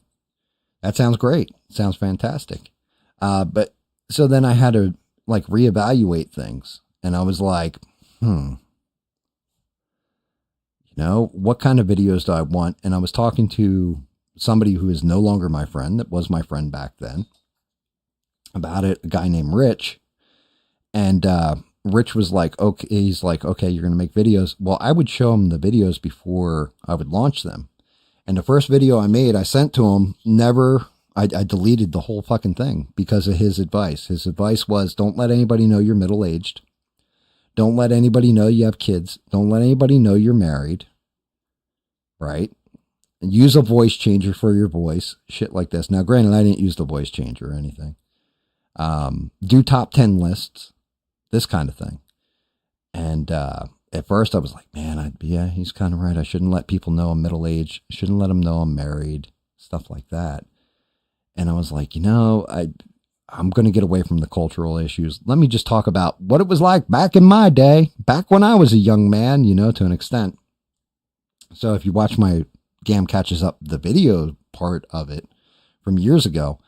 That sounds great. Sounds fantastic. But so then I had to like reevaluate things, and I was like, what kind of videos do I want? And I was talking to somebody who is no longer my friend, that was my friend back then, about it, a guy named Rich. And Rich was like, okay, he's like, okay, you're going to make videos. Well, I would show him the videos before I would launch them. And the first video I made, I sent to him, I deleted the whole fucking thing because of his advice. His advice was, don't let anybody know you're middle-aged. Don't let anybody know you have kids. Don't let anybody know you're married. Right? And use a voice changer for your voice. Shit like this. Now, granted, I didn't use the voice changer or anything. Do top 10 lists. This kind of thing. And at first I was like, man, he's kind of right. I shouldn't let people know I'm middle-aged. Shouldn't let them know I'm married. Stuff like that. And I was like, I'm going to get away from the cultural issues. Let me just talk about what it was like back in my day, back when I was a young man, to an extent. So if you watch my GAM Catches Up, the video part of it from years ago,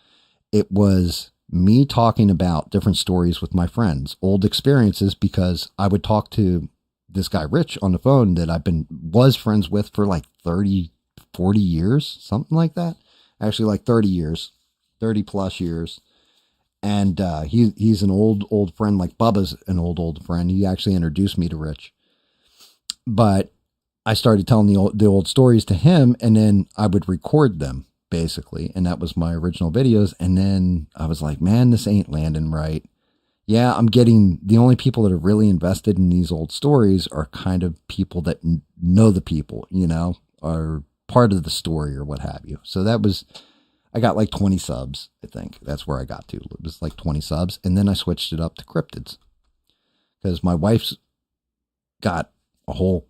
it was me talking about different stories with my friends, old experiences, because I would talk to this guy, Rich, on the phone that was friends with for like 30, 40 years, something like that. Actually like 30 years, 30 plus years. And he's an old friend, like Bubba's an old friend. He actually introduced me to Rich. But I started telling the old stories to him, and then I would record them, basically. And that was my original videos. And then I was like, man, this ain't landing right. Yeah, I'm getting, the only people that are really invested in these old stories are kind of people that know the people, are part of the story or what have you. So I got like 20 subs, I think. That's where I got to. It was like 20 subs. And then I switched it up to cryptids, because my wife's got a whole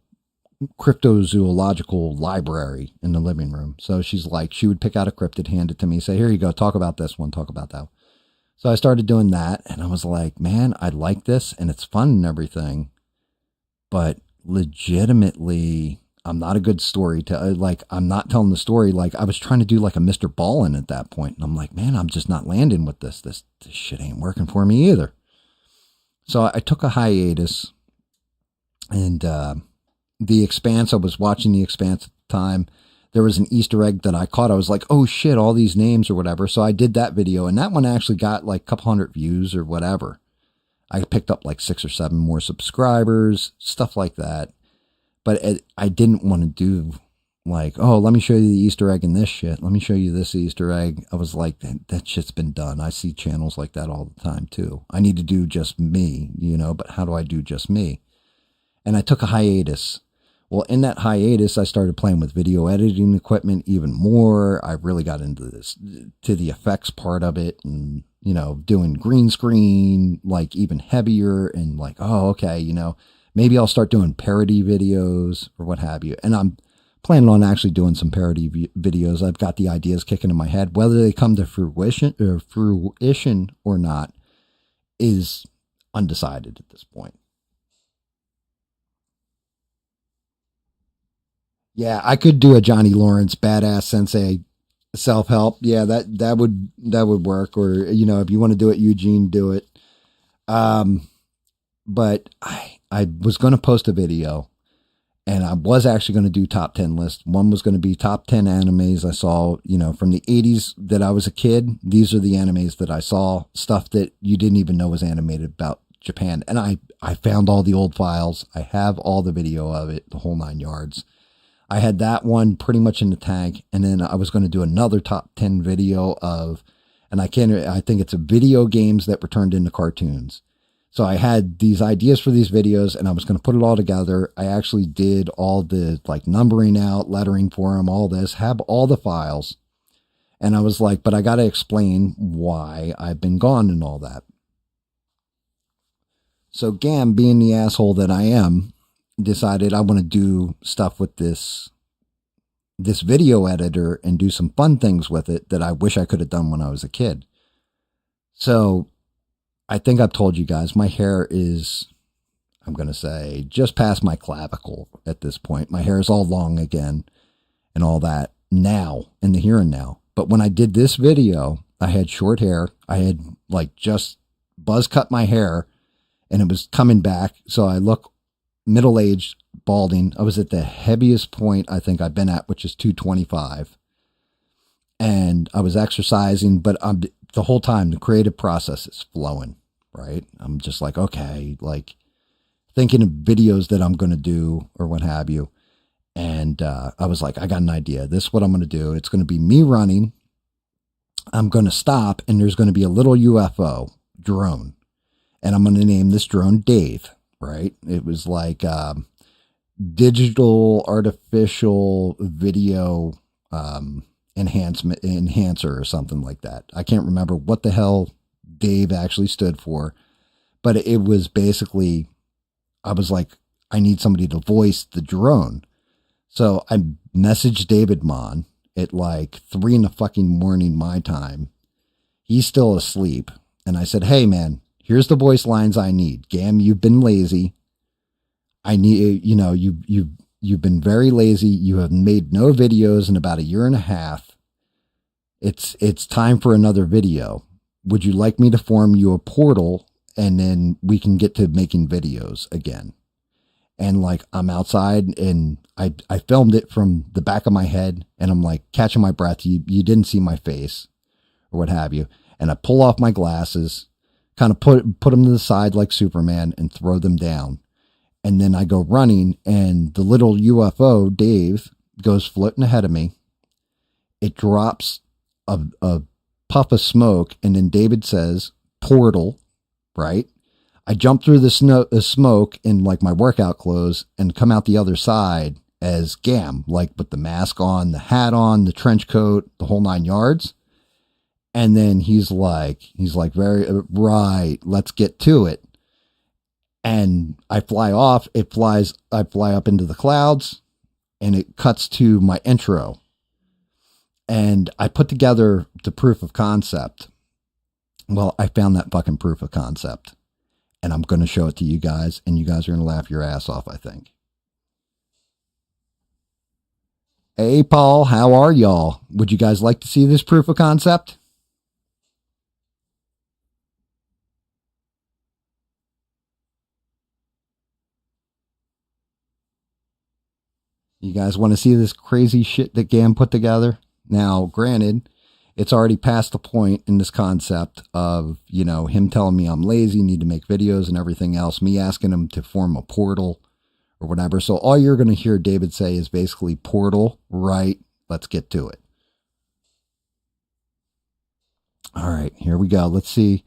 cryptozoological library in the living room. So she's like, she would pick out a cryptid, hand it to me, say, here you go, talk about this one, talk about that. So I started doing that, and I was like, man, I like this, and it's fun and everything, but legitimately, I'm not a good storyteller. Like, I'm not telling the story. Like, I was trying to do like a Mr. Ballin at that point, and I'm like, man, I'm just not landing with this. This shit ain't working for me either. So I took a hiatus, and The Expanse, I was watching The Expanse at the time. There was an Easter egg that I caught. I was like, oh shit, all these names or whatever. So I did that video, and that one actually got like a couple hundred views or whatever. I picked up like 6 or 7 more subscribers, stuff like that. But I didn't want to do like, oh, let me show you the Easter egg in this shit. Let me show you this Easter egg. I was like, that shit's been done. I see channels like that all the time too. I need to do just me, but how do I do just me? And I took a hiatus. Well, in that hiatus, I started playing with video editing equipment even more. I really got into to the effects part of it, and, doing green screen, like even heavier, and like, oh, okay, maybe I'll start doing parody videos or what have you. And I'm planning on actually doing some parody videos. I've got the ideas kicking in my head. Whether they come to fruition or not is undecided at this point. Yeah, I could do a Johnny Lawrence badass sensei self-help. Yeah, that would work. Or, if you want to do it, Eugene, do it. But I was going to post a video, and I was actually going to do top 10 lists. One was going to be top 10 animes I saw, from the 80s that I was a kid. These are the animes that I saw, stuff that you didn't even know was animated about Japan. And I found all the old files. I have all the video of it, the whole 9 yards. I had that one pretty much in the tank. And then I was going to do another top 10 video of, and I think it's video games that were turned into cartoons. So I had these ideas for these videos, and I was going to put it all together. I actually did all the like numbering out, lettering for them, all this, have all the files. And I was like, but I got to explain why I've been gone and all that. So GAM, being the asshole that I am, decided I want to do stuff with this this video editor and do some fun things with it that I wish I could have done when I was a kid. So I think I've told you guys, my hair is, I'm going to say, just past my clavicle at this point. My hair is all long again and all that now, in the here and now. But when I did this video, I had short hair. I had like just buzz cut my hair and it was coming back. So I look middle-aged, balding. I was at the heaviest point I think I've been at, which is 225. And I was exercising, but the whole time the creative process is flowing, right? I'm just like, okay, like thinking of videos that I'm going to do or what have you. And I was like, I got an idea. This is what I'm going to do. It's going to be me running. I'm going to stop and there's going to be a little UFO drone. And I'm going to name this drone Dave, right? It was like digital artificial video enhancer or something like that. I can't remember what the hell Dave actually stood for, but it was basically, I was like, I need somebody to voice the drone. So I messaged David Mon at like 3 in the fucking morning my time. He's still asleep. And I said, hey man, here's the voice lines I need. GAM, you've been lazy. I need, you know, you've been very lazy. You have made no videos in about 1.5 years. It's time for another video. Would you like me to form you a portal and then we can get to making videos again? And like, I'm outside and I filmed it from the back of my head and I'm like catching my breath. You didn't see my face or what have you. And I pull off my glasses, kind of put them to the side like Superman and throw them down. And then I go running and the little UFO, Dave, goes floating ahead of me. It drops a puff of smoke. And then David says, portal, right? I jump through the smoke in like my workout clothes and come out the other side as GAM, like with the mask on, the hat on, the trench coat, the whole 9 yards. And then he's like, very right, let's get to it. And I fly off, I fly up into the clouds and it cuts to my intro. And I put together the proof of concept. Well, I found that fucking proof of concept and I'm going to show it to you guys and you guys are going to laugh your ass off, I think. Hey, Paul, how are y'all? Would you guys like to see this proof of concept? You guys want to see this crazy shit that GAM put together? Now, granted, it's already past the point in this concept of, you know, him telling me I'm lazy, need to make videos and everything else, me asking him to form a portal or whatever. So all you're going to hear David say is basically portal, right? Let's get to it. All right, here we go. Let's see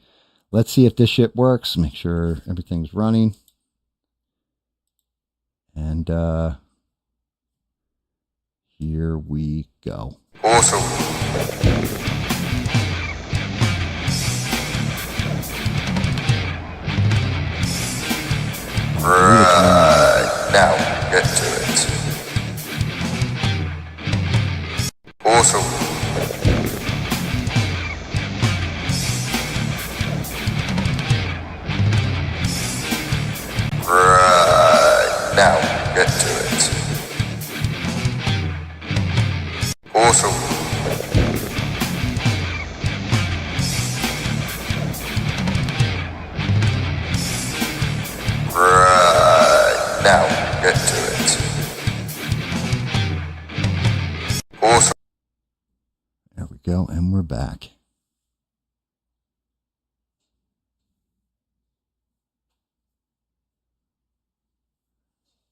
if this shit works. Make sure everything's running. And, here we go. Awesome. Right, now get to it. Awesome. Right, now get to it. Awesome. Right, now get to it. Awesome. There we go, and we're back.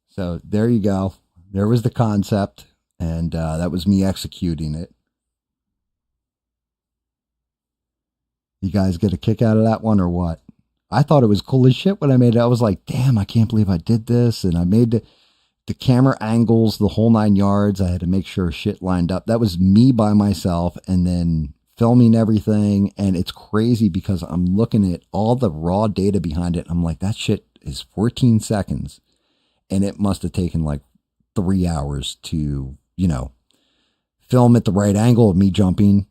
So there you go. There was the concept. And that was me executing it. You guys get a kick out of that one or what? I thought it was cool as shit when I made it. I was like, damn, I can't believe I did this. And I made the camera angles, the whole 9 yards. I had to make sure shit lined up. That was me by myself and then filming everything. And it's crazy because I'm looking at all the raw data behind it. I'm like, that shit is 14 seconds. And it must have taken like 3 hours to, you know, film at the right angle of me jumping,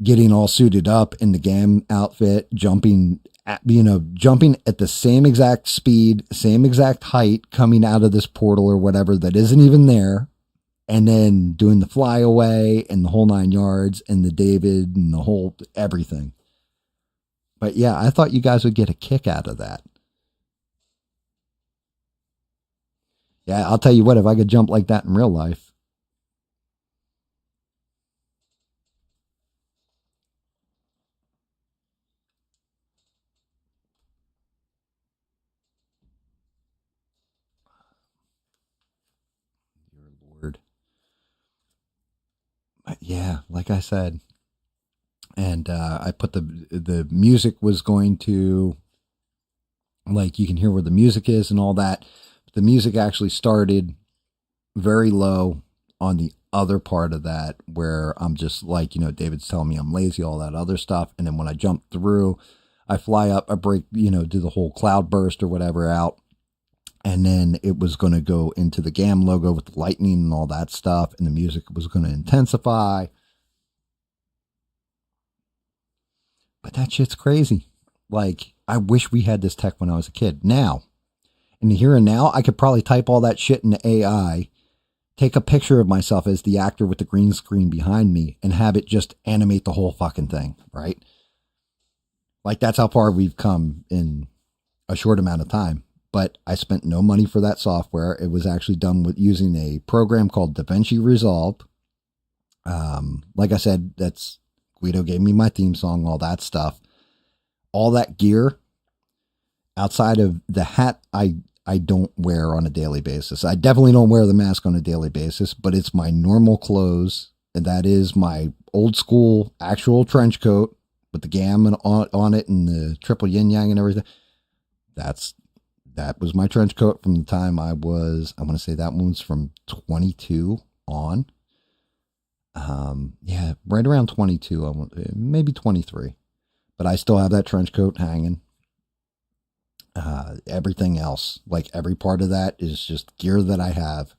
getting all suited up in the GAM outfit, jumping at the same exact speed, same exact height, coming out of this portal or whatever that isn't even there, and then doing the flyaway and the whole 9 yards and the David and the whole everything. But yeah, I thought you guys would get a kick out of that. Yeah, I'll tell you what, if I could jump like that in real life. Dear Lord. But yeah, like I said, and I put the music was going to, like, you can hear where the music is and all that. The music actually started very low on the other part of that, where I'm just like, David's telling me I'm lazy, all that other stuff. And then when I jump through, I fly up, I break, do the whole cloud burst or whatever out. And then it was going to go into the GAM logo with the lightning and all that stuff. And the music was going to intensify. But that shit's crazy. Like, I wish we had this tech when I was a kid. Now, in the here and now, I could probably type all that shit into AI, take a picture of myself as the actor with the green screen behind me, and have it just animate the whole fucking thing, right? Like, that's how far we've come in a short amount of time. But I spent no money for that software. It was actually done with using a program called DaVinci Resolve. Like I said, Guido gave me my theme song, all that stuff. All that gear, outside of the hat, I don't wear on a daily basis. I definitely don't wear the mask on a daily basis, but it's my normal clothes. And that is my old school actual trench coat with the GAM on it and the triple yin yang and everything. That was my trench coat from the time I want to say that one was from 22 on. Yeah, right around 22, maybe 23, but I still have that trench coat hanging. Everything else, like every part of that, is just gear that I have.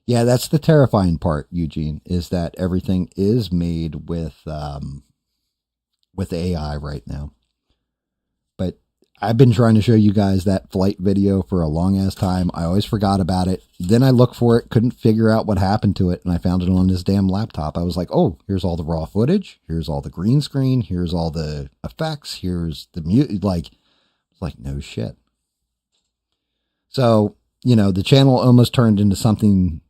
Yeah, that's the terrifying part, Eugene, is that everything is made with AI right now. But I've been trying to show you guys that flight video for a long ass time. I always forgot about it. Then I looked for it, couldn't figure out what happened to it, and I found it on this damn laptop. I was like, oh, here's all the raw footage. Here's all the green screen. Here's all the effects. Here's the mute. Like no shit. So, the channel almost turned into something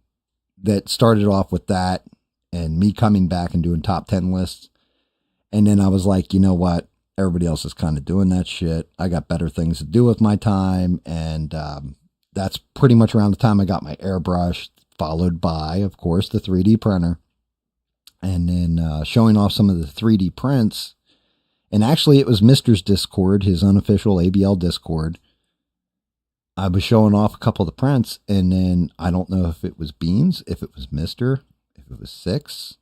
that started off with that and me coming back and doing top 10 lists. And then I was like, you know what? Everybody else is kind of doing that shit. I got better things to do with my time. And that's pretty much around the time I got my airbrush, followed by, of course, the 3D printer. And then showing off some of the 3D prints. And actually, it was Mr.'s Discord, his unofficial ABL Discord. I was showing off a couple of the prints. And then I don't know if it was Beans, if it was Mr., if it was Six,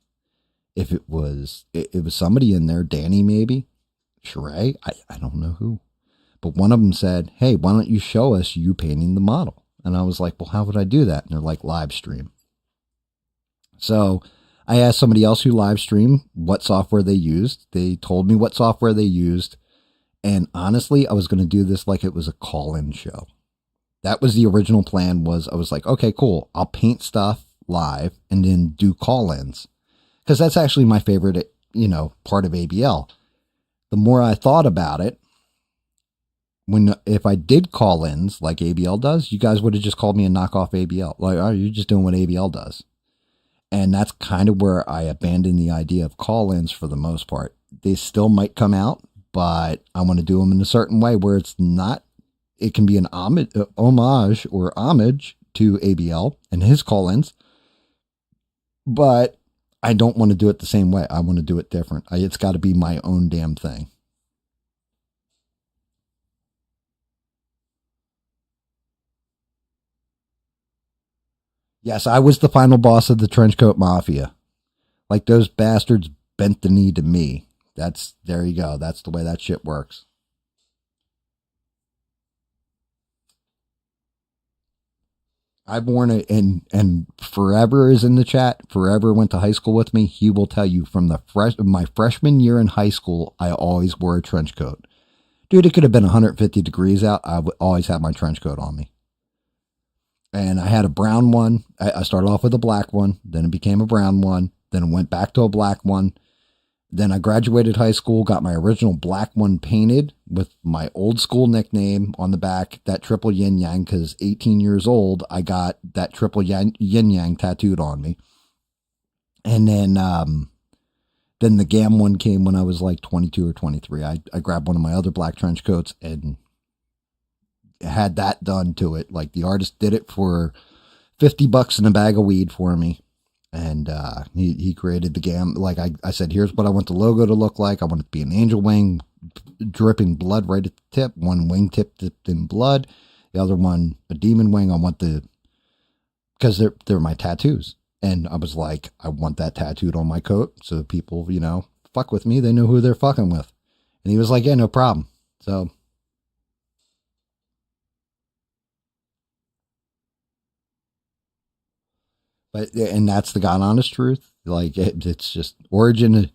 if it was somebody in there, Danny maybe. Sheree, I don't know who, but one of them said, hey, why don't you show us you painting the model? And I was like, well, how would I do that? And they're like, live stream. So I asked somebody else who live streamed what software they used. They told me what software they used. And honestly, I was going to do this like it was a call-in show. That was the original plan. I was like, okay, cool. I'll paint stuff live and then do call-ins, because that's actually my favorite, part of ABL. The more I thought about it, if I did call-ins like ABL does, you guys would have just called me a knockoff ABL. Like, oh, you're just doing what ABL does. And that's kind of where I abandoned the idea of call-ins for the most part. They still might come out, but I want to do them in a certain way where it can be an homage or homage to ABL and his call-ins, but I don't want to do it the same way. I want to do it different. It's got to be my own damn thing. Yes, I was the final boss of the Trenchcoat Mafia. Like, those bastards bent the knee to me. There you go. That's the way that shit works. I've worn it, and Forever is in the chat. Forever went to high school with me. He will tell you from my freshman year in high school, I always wore a trench coat. Dude, it could have been 150 degrees out. I would always have my trench coat on me. And I had a brown one. I started off with a black one. Then it became a brown one. Then it went back to a black one. Then I graduated high school, got my original black one painted with my old school nickname on the back, that triple yin yang, because 18 years old, I got that triple yin yang tattooed on me. And then the GAM one came when I was like 22 or 23. I grabbed one of my other black trench coats and had that done to it. Like the artist did it for $50 in a bag of weed for me. And he created the GAM. Like I said, here's what I want the logo to look like. I want it to be an angel wing, dripping blood right at the tip. One wing tip dipped in blood. The other one, a demon wing. I want because they're my tattoos. And I was like, I want that tattooed on my coat. So people, fuck with me. They know who they're fucking with. And he was like, yeah, no problem. So. And that's the God honest truth. Like it's just origin of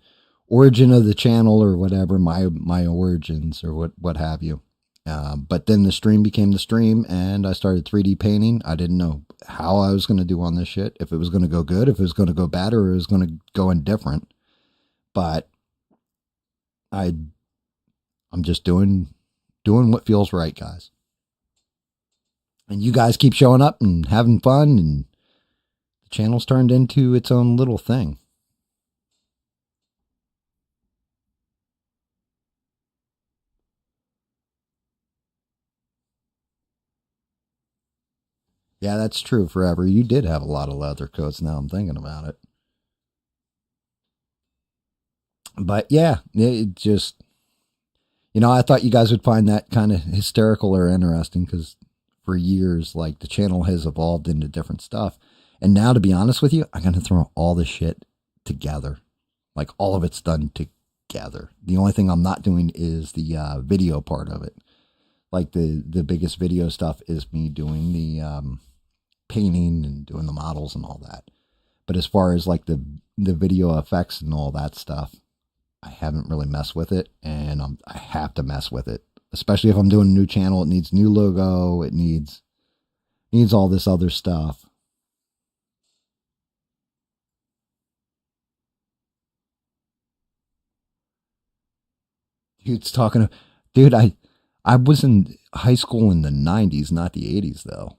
the channel or whatever, my origins or what have you. But then the stream became the stream and I started 3D painting. I didn't know how I was going to do on this shit. If it was going to go good, if it was going to go bad, or it was going to go indifferent. But I'm just doing what feels right, guys. And you guys keep showing up and having fun, and the channel's turned into its own little thing. Yeah, that's true. Forever. You did have a lot of leather coats. Now I'm thinking about it. But yeah, it just, I thought you guys would find that kind of hysterical or interesting, because for years, like, the channel has evolved into different stuff. And now, to be honest with you, I'm going to throw all this shit together. Like, all of it's done together. The only thing I'm not doing is the video part of it. Like, the biggest video stuff is me doing the painting and doing the models and all that. But as far as like the video effects and all that stuff, I haven't really messed with it, and I have to mess with it, especially if I'm doing a new channel. It needs new logo. It needs all this other stuff. Dude, I was in high school in the 90s, not the 80s though.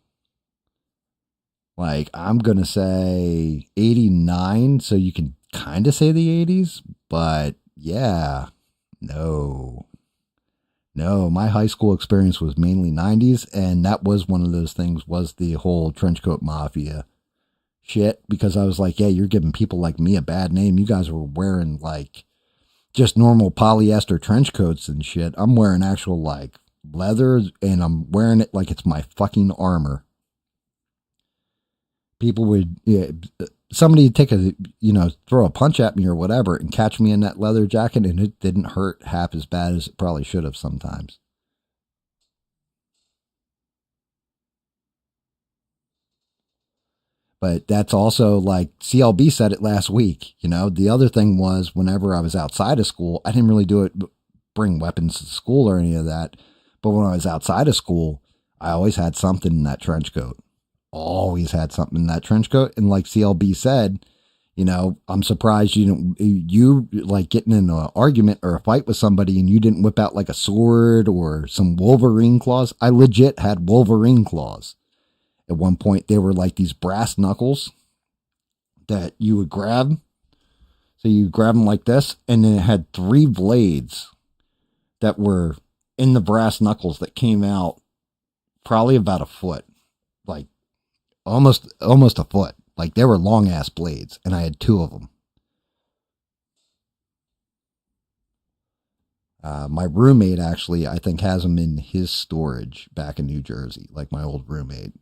Like, I'm going to say 89, so you can kind of say the 80s, but yeah, no, my high school experience was mainly 90s, and that was one of those things, was the whole trenchcoat mafia shit, because I was like, yeah, you're giving people like me a bad name. You guys were wearing like just normal polyester trench coats and shit. I'm wearing actual like leather, and I'm wearing it like it's my fucking armor. People would, somebody would take throw a punch at me or whatever and catch me in that leather jacket, and it didn't hurt half as bad as it probably should have sometimes. But that's also like CLB said it last week. The other thing was, whenever I was outside of school, I didn't really bring weapons to school or any of that. But when I was outside of school, I always had something in that trench coat. Always had something in that trench coat. And like CLB said, I'm surprised you like getting in an argument or a fight with somebody and you didn't whip out like a sword or some Wolverine claws. I legit had Wolverine claws. At one point, they were like these brass knuckles that you would grab. So you grab them like this, and then it had 3 blades that were in the brass knuckles that came out probably about a foot. Like, almost a foot. Like, they were long ass blades, and I had 2 of them. My roommate actually, I think, has them in his storage back in New Jersey, like my old roommate.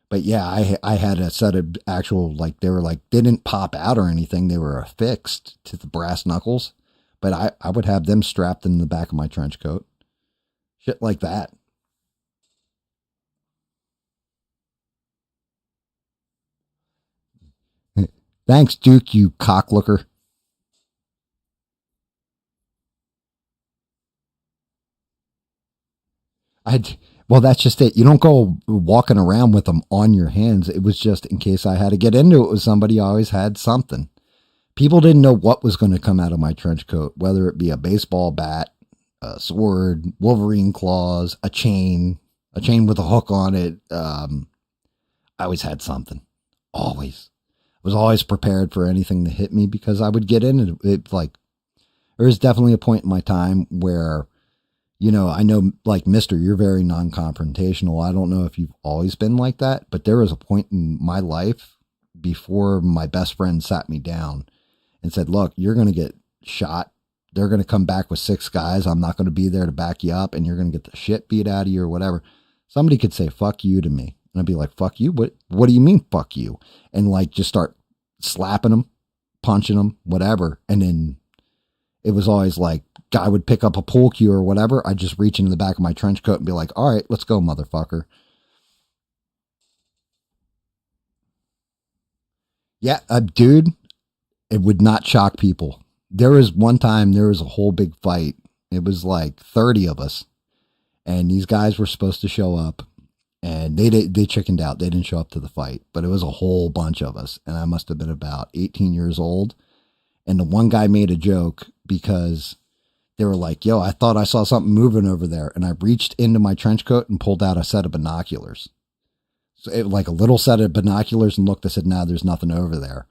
But yeah, I had a set of actual, like, they didn't pop out or anything. They were affixed to the brass knuckles, but I would have them strapped in the back of my trench coat. Shit like that. Thanks, Duke, you cocklooker. Well, that's just it. You don't go walking around with them on your hands. It was just in case I had to get into it with somebody, I always had something. People didn't know what was going to come out of my trench coat, whether it be a baseball bat, a sword, Wolverine claws, a chain with a hook on it. I always had something. Always. I was always prepared for anything to hit me because I would get in it. Like, there was definitely a point in my time where, you know, I know, like, Mister, you're very non-confrontational. I don't know if you've always been like that, but there was a point in my life before my best friend sat me down and said, look, you're going to get shot. They're going to come back with 6 guys. I'm not going to be there to back you up, and you're going to get the shit beat out of you or whatever. Somebody could say, fuck you to me. And I'd be like, fuck you? What do you mean, fuck you? And, like, just start slapping them, punching them, whatever. And then it was always like, guy would pick up a pool cue or whatever. I'd just reach into the back of my trench coat and be like, all right, let's go, motherfucker. Yeah, dude, it would not shock people. There was one time, there was a whole big fight. It was like 30 of us. And these guys were supposed to show up. And they chickened out. They didn't show up to the fight. But it was a whole bunch of us. And I must have been about 18 years old. And the one guy made a joke because they were like, yo, I thought I saw something moving over there. And I reached into my trench coat and pulled out a set of binoculars. So it, like a little set of binoculars, and looked, I said, nah, there's nothing over there.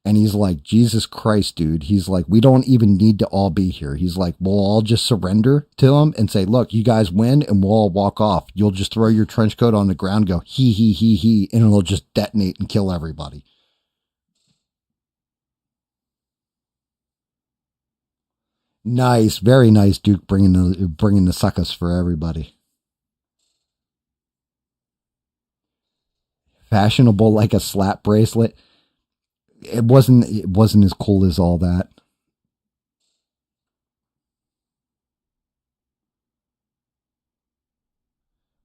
And he's like, Jesus Christ, dude. He's like, we don't even need to all be here. He's like, we'll all just surrender to him and say, look, you guys win, and we'll all walk off. You'll just throw your trench coat on the ground, go, he, and it'll just detonate and kill everybody. Nice. Very nice, Duke, bringing the suckers for everybody. Fashionable like a slap bracelet. It wasn't as cool as all that.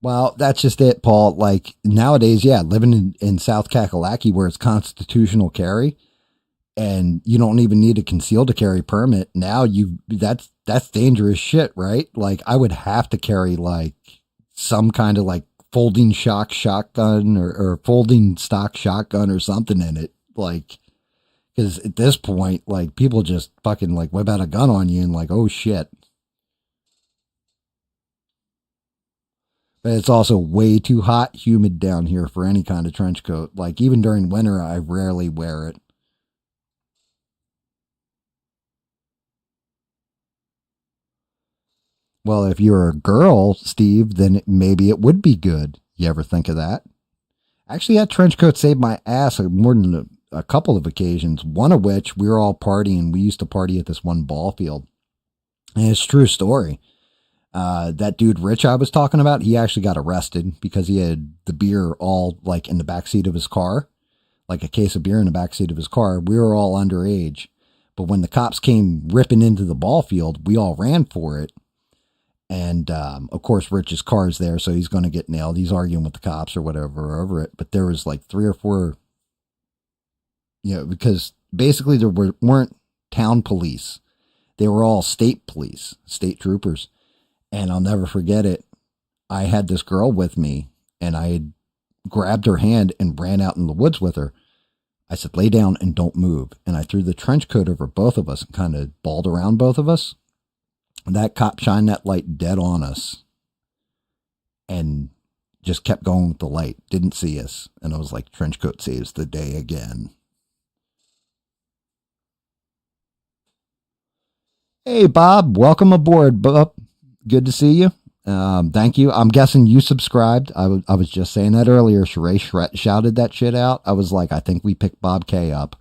Well, that's just it, Paul. Like, nowadays, yeah, living in South Kakalaki where it's constitutional carry and you don't even need a concealed to carry permit. Now that's dangerous shit, right? Like, I would have to carry like some kind of like folding shock shotgun or folding stock shotgun or something in it. Like, because at this point, like, people just fucking like whip out a gun on you and like, oh shit. But it's also way too hot, humid down here for any kind of trench coat. Like, even during winter, I rarely wear it. Well, if you're a girl, Steve, then maybe it would be good. You ever think of that? Actually, that trench coat saved my ass more than a couple of occasions, one of which we were all partying. We used to party at this one ball field. And it's a true story. That dude Rich I was talking about, he actually got arrested because he had the beer all like in the backseat of his car, like a case of beer in the backseat of his car. We were all underage. But when the cops came ripping into the ball field, we all ran for it. And, of course, Rich's car is there, so he's going to get nailed. He's arguing with the cops or whatever over it. But there was like 3 or 4, you know, because basically there weren't town police. They were all state police, state troopers. And I'll never forget it. I had this girl with me, and I had grabbed her hand and ran out in the woods with her. I said, lay down and don't move. And I threw the trench coat over both of us and kind of balled around both of us. And that cop shined that light dead on us and just kept going with the light. Didn't see us. And I was like, trench coat saves the day again. Hey, Bob, welcome aboard, Bob. Good to see you. Thank you. I'm guessing you subscribed. I was just saying that earlier. Sheree shouted that shit out. I was like, I think we picked Bob K up.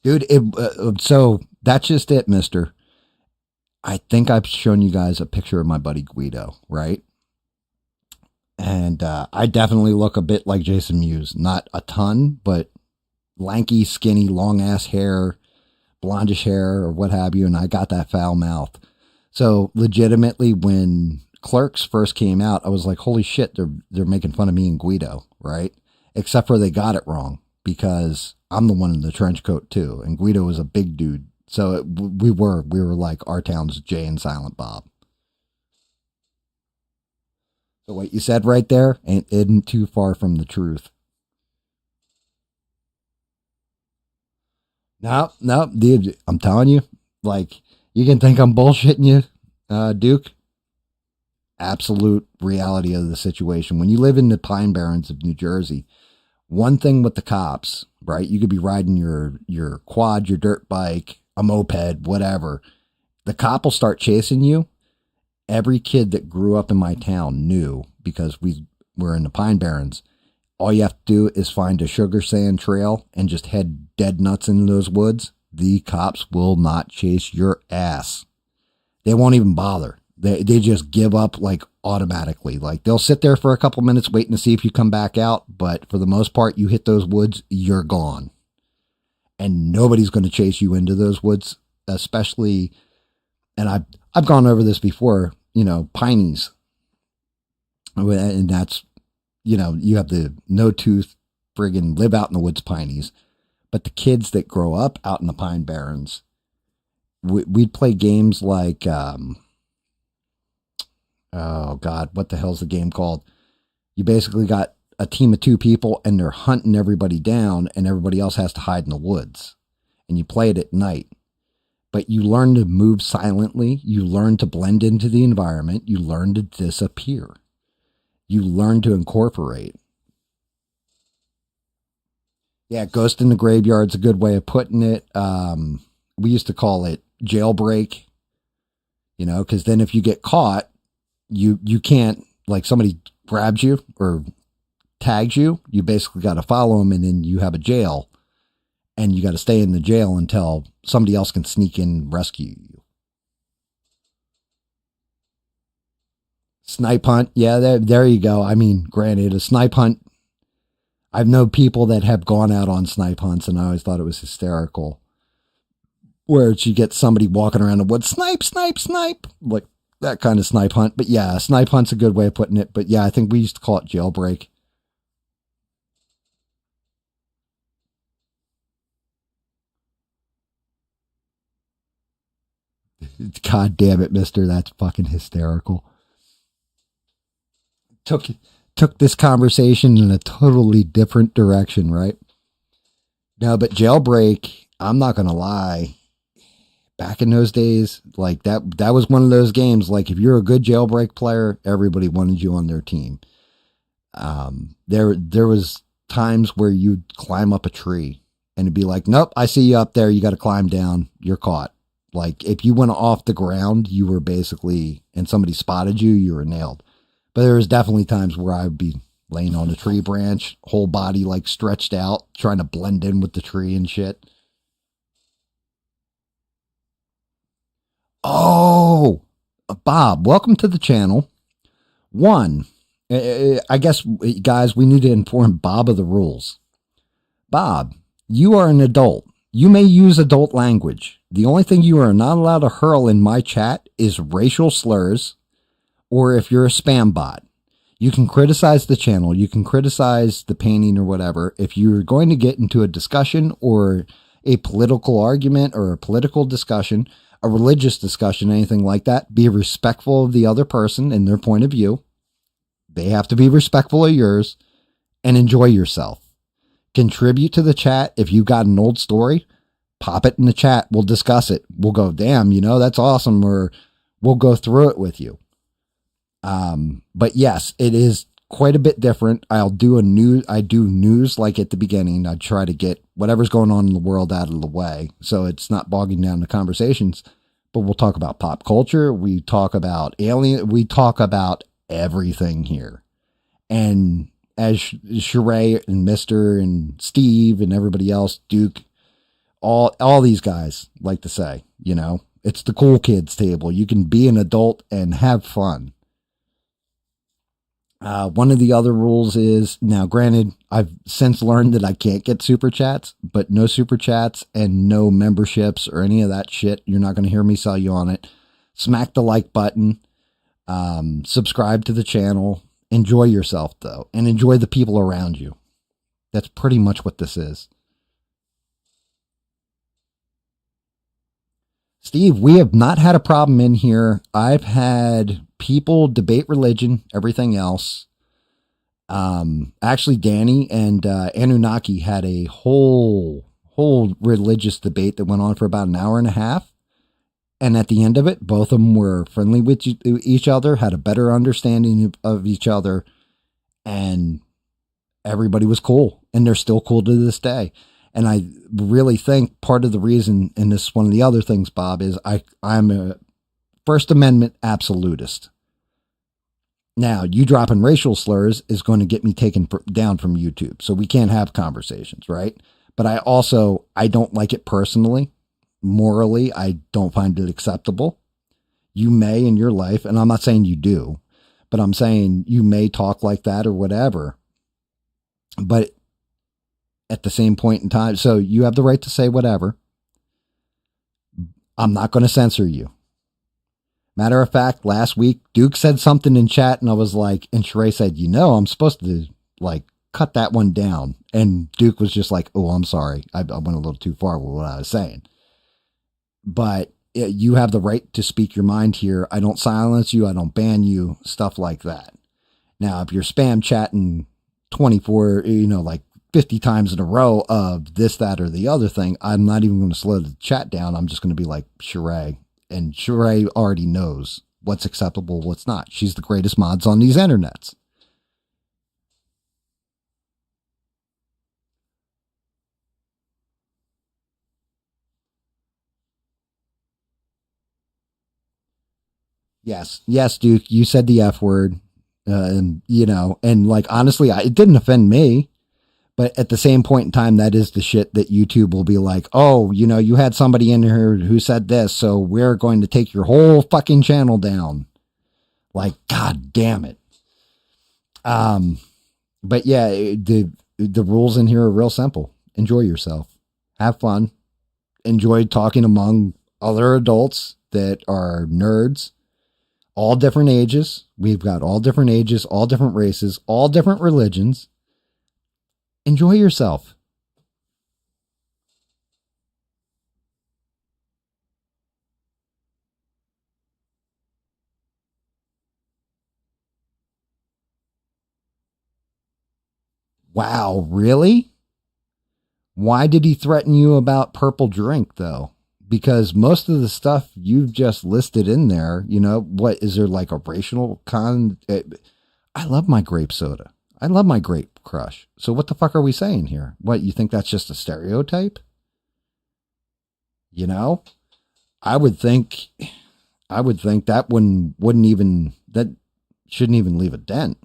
Dude, so that's just it, mister. I think I've shown you guys a picture of my buddy Guido, right? And I definitely look a bit like Jason Mewes. Not a ton, but lanky, skinny, long-ass hair, blondish hair, or what have you, and I got that foul mouth. So legitimately, when Clerks first came out, I was like, holy shit, they're making fun of me and Guido, right? Except for they got it wrong, because I'm the one in the trench coat too, and Guido was a big dude. So we were like our town's Jay and Silent Bob. So what you said right there isn't too far from the truth. No, dude, I'm telling you, like, you can think I'm bullshitting you, Duke. Absolute reality of the situation. When you live in the Pine Barrens of New Jersey, one thing with the cops, right? You could be riding your quad, your dirt bike, a moped, whatever. The cop will start chasing you. Every kid that grew up in my town knew, because we were in the Pine Barrens. All you have to do is find a sugar sand trail and just head dead nuts into those woods. The cops will not chase your ass. They won't even bother. They just give up like automatically. Like, they'll sit there for a couple minutes waiting to see if you come back out. But for the most part, you hit those woods, you're gone. And nobody's going to chase you into those woods, especially, and I've gone over this before, pineys. And that's, you have the no tooth friggin' live out in the woods pineys. But the kids that grow up out in the Pine Barrens, we'd play games like, oh God, what the hell's the game called? You basically got a team of 2 people and they're hunting everybody down, and everybody else has to hide in the woods. And you play it at night. But you learn to move silently. You learn to blend into the environment. You learn to disappear. You learn to incorporate. Yeah, ghost in the graveyard's a good way of putting it. We used to call it jailbreak, because then if you get caught, you can't, like, somebody grabs you or tags you, you basically got to follow them, and then you have a jail, and you got to stay in the jail until somebody else can sneak in and rescue you. Snipe hunt. Yeah, there you go. I mean, granted, a snipe hunt, I've known people that have gone out on snipe hunts, and I always thought it was hysterical. Where you get somebody walking around the woods, snipe, snipe, snipe, like that kind of snipe hunt. But yeah, snipe hunt's a good way of putting it. But yeah, I think we used to call it jailbreak. God damn it, mister. That's fucking hysterical. Took this conversation in a totally different direction, right? No, but jailbreak, I'm not going to lie. Back in those days, like that was one of those games. Like, if you're a good jailbreak player, everybody wanted you on their team. There was times where you'd climb up a tree and it'd be like, nope, I see you up there. You got to climb down. You're caught. Like, if you went off the ground, you were basically, and somebody spotted you, you were nailed. But there was definitely times where I would be laying on a tree branch, whole body like stretched out, trying to blend in with the tree and shit. Oh, Bob, welcome to the channel. One, I guess, guys, we need to inform Bob of the rules. Bob, you are an adult. You may use adult language. The only thing you are not allowed to hurl in my chat is racial slurs, or if you're a spam bot. You can criticize the channel. You can criticize the painting or whatever. If you're going to get into a discussion or a political argument or a political discussion, a religious discussion, anything like that, be respectful of the other person and their point of view. They have to be respectful of yours, and enjoy yourself. Contribute to the chat. If you got an old story, pop it in the chat. We'll discuss it. We'll go, damn, that's awesome. Or we'll go through it with you. But yes, it is quite a bit different. I do news like at the beginning. I try to get whatever's going on in the world out of the way, so it's not bogging down the conversations. But we'll talk about pop culture. We talk about alien. We talk about everything here. And as Sheree and Mr. and Steve and everybody else, Duke, all these guys like to say, it's the cool kids table. You can be an adult and have fun. One of the other rules is, now granted, I've since learned that I can't get super chats, but no super chats and no memberships or any of that shit. You're not going to hear me sell you on it. Smack the like button. Subscribe to the channel. Enjoy yourself, though, and enjoy the people around you. That's pretty much what this is. Steve, we have not had a problem in here. I've had people debate religion, everything else. Actually, Danny and Anunnaki had a whole religious debate that went on for about an hour and a half. And at the end of it, both of them were friendly with each other, had a better understanding of each other, and everybody was cool. And they're still cool to this day. And I really think part of the reason, and this is one of the other things, Bob, is I'm a First Amendment absolutist. Now, you dropping racial slurs is going to get me taken down from YouTube. So we can't have conversations, right? But I don't like it personally. Morally, I don't find it acceptable. You may in your life, and I'm not saying you do, but I'm saying you may talk like that or whatever. But at the same point in time, so you have the right to say whatever. I'm not going to censor you. Matter of fact, last week, Duke said something in chat and I was like, and Sheree said, I'm supposed to like cut that one down. And Duke was just like, oh, I'm sorry. I went a little too far with what I was saying. But you have the right to speak your mind here. I don't silence you. I don't ban you, stuff like that. Now, if you're spam chatting 24, like 50 times in a row of this, that, or the other thing, I'm not even going to slow the chat down. I'm just going to be like, Sheree. And Sheree already knows what's acceptable, what's not. She's the greatest mods on these internets. Yes, Duke, you said the F word. And like, honestly, it didn't offend me. But at the same point in time, that is the shit that YouTube will be like, oh, you had somebody in here who said this, so we're going to take your whole fucking channel down. Like, God damn it. But yeah, the rules in here are real simple. Enjoy yourself. Have fun. Enjoy talking among other adults that are nerds. All different ages. We've got all different ages, all different races, all different religions. Enjoy yourself. Wow, really? Why did he threaten you about purple drink, though? Because most of the stuff you've just listed in there, what is there like a racial I love my grape soda. I love my grape crush. So what the fuck are we saying here? What, you think that's just a stereotype? I would think that that shouldn't even leave a dent.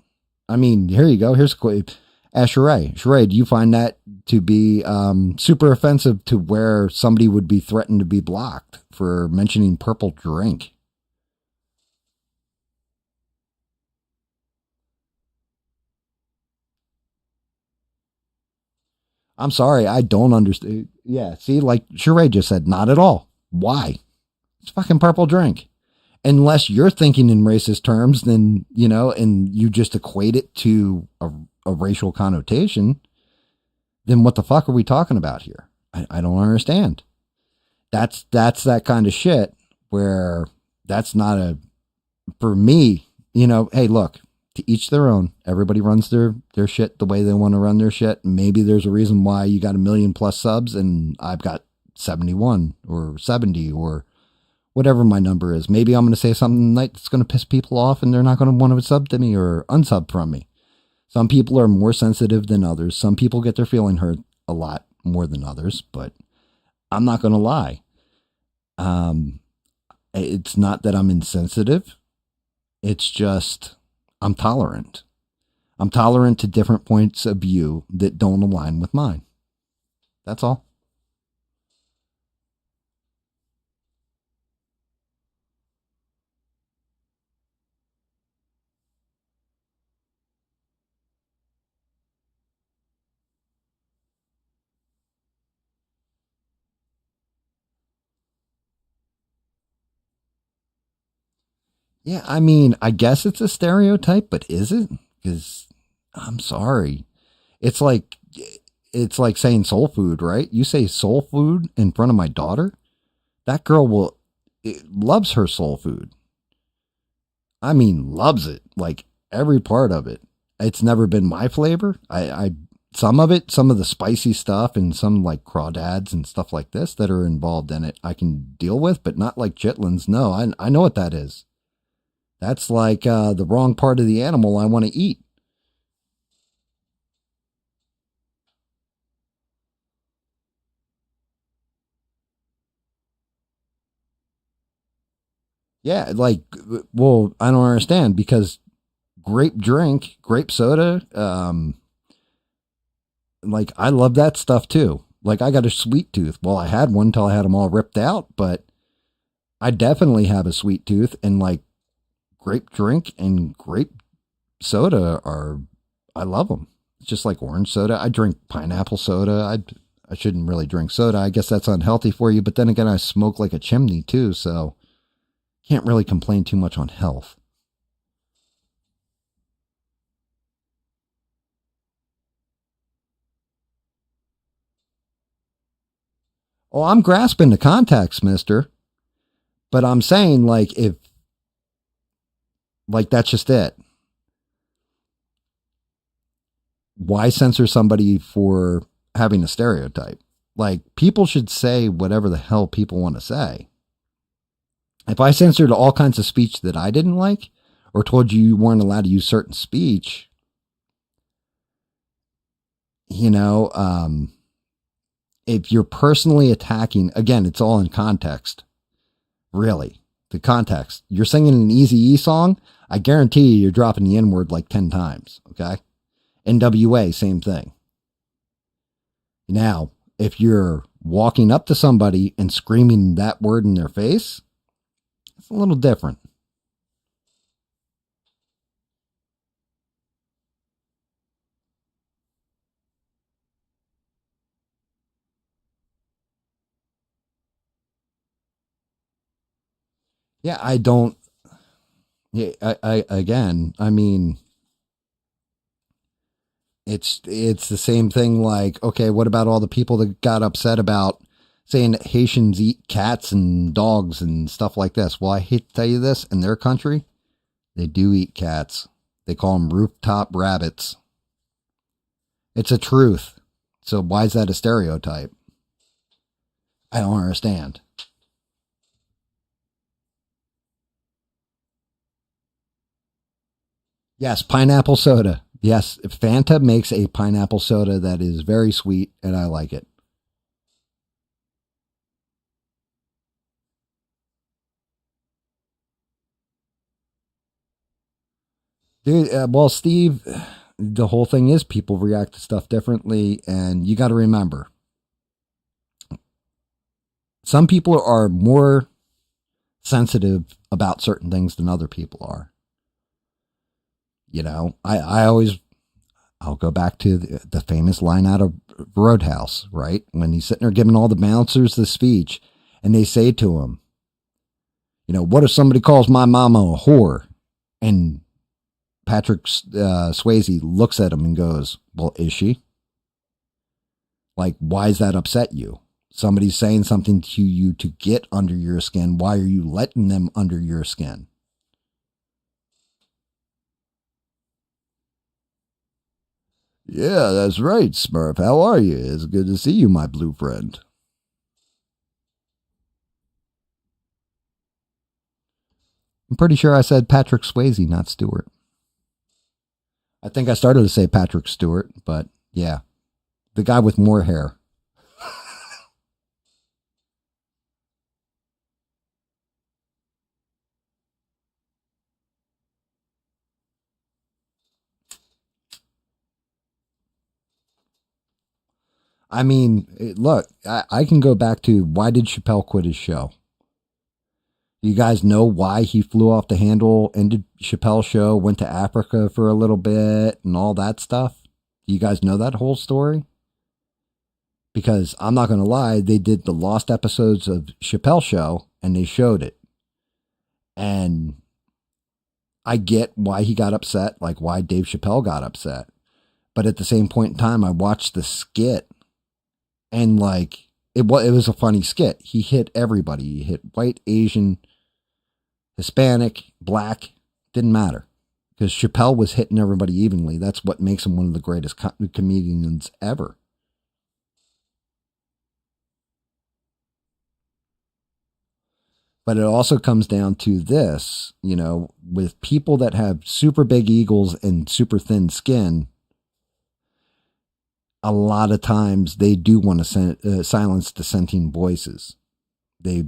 I mean, here you go. Here's a quick. Sheree, do you find that to be super offensive to where somebody would be threatened to be blocked for mentioning purple drink? I'm sorry, I don't understand. Yeah, see, like Sheree just said, not at all. Why? It's fucking purple drink. Unless you're thinking in racist terms, then, and you just equate it to a racial connotation, then what the fuck are we talking about here? I don't understand. That's that kind of shit where that's not for me, hey, look, to each their own. Everybody runs their shit the way they want to run their shit. Maybe there's a reason why you got 1 million plus subs and I've got 71 or 70 or whatever my number is. Maybe I'm going to say something tonight that's going to piss people off and they're not going to want to sub to me or unsub from me. Some people are more sensitive than others. Some people get their feeling hurt a lot more than others, but I'm not going to lie. It's not that I'm insensitive. It's just I'm tolerant. I'm tolerant to different points of view that don't align with mine. That's all. Yeah, I mean, I guess it's a stereotype, but is it? Because I'm sorry. It's like it's like saying soul food, right? You say soul food in front of my daughter, that girl loves her soul food. I mean, loves it, like every part of it. It's never been my flavor. I some of it, some of the spicy stuff and some like crawdads and stuff like this that are involved in it, I can deal with, but not like chitlins. No, I know what that is. That's like the wrong part of the animal I want to eat. Yeah, like, well, I don't understand because grape soda, like I love that stuff too. Like I got a sweet tooth. Well, I had one till I had them all ripped out, but I definitely have a sweet tooth, and like grape drink and grape soda are, I love them. It's just like orange soda. I drink pineapple soda. I shouldn't really drink soda. I guess that's unhealthy for you. But then again, I smoke like a chimney too, so can't really complain too much on health. Oh, I'm grasping the context, mister. But I'm saying, like, if, like, that's just it. Why censor somebody for having a stereotype? Like, people should say whatever the hell people want to say. If I censored all kinds of speech that I didn't like, or told you weren't allowed to use certain speech, you know, if you're personally attacking, again, it's all in context. Really, the context. You're singing an Eazy-E song, I guarantee you're dropping the N word like 10 times. Okay. NWA, same thing. Now, if you're walking up to somebody and screaming that word in their face, it's a little different. Yeah, I don't. Yeah, again, I mean, it's the same thing. Like, okay, what about all the people that got upset about saying that Haitians eat cats and dogs and stuff like this? Well, I hate to tell you this, in their country, they do eat cats. They call them rooftop rabbits. It's a truth. So why is that a stereotype? I don't understand. Yes, pineapple soda. Yes, Fanta makes a pineapple soda that is very sweet, and I like it. Dude, well, Steve, the whole thing is people react to stuff differently, and you got to remember, some people are more sensitive about certain things than other people are. You know, I always, I'll go back to the famous line out of Roadhouse, right? When he's sitting there giving all the bouncers the speech, and they say to him, you know, what if somebody calls my mama a whore? And Patrick Swayze looks at him and goes, well, is she? Like, why does that upset you? Somebody's saying something to you to get under your skin. Why are you letting them under your skin? Yeah, that's right, Smurf. How are you? It's good to see you, my blue friend. I'm pretty sure I said Patrick Swayze, not Stewart. I think I started to say Patrick Stewart, but yeah, the guy with more hair. I mean, look, I can go back to why did Chappelle quit his show? You guys know why he flew off the handle, ended Chappelle's show, went to Africa for a little bit and all that stuff? Do you guys know that whole story? Because I'm not going to lie, they did the lost episodes of Chappelle's show and they showed it. And I get why he got upset, like why Dave Chappelle got upset. But at the same point in time, I watched the skit and like, it was a funny skit. He hit everybody. He hit white, Asian, Hispanic, black, didn't matter. Because Chappelle was hitting everybody evenly. That's what makes him one of the greatest comedians ever. But it also comes down to this, you know, with people that have super big egos and super thin skin, a lot of times they do want to silence dissenting voices. They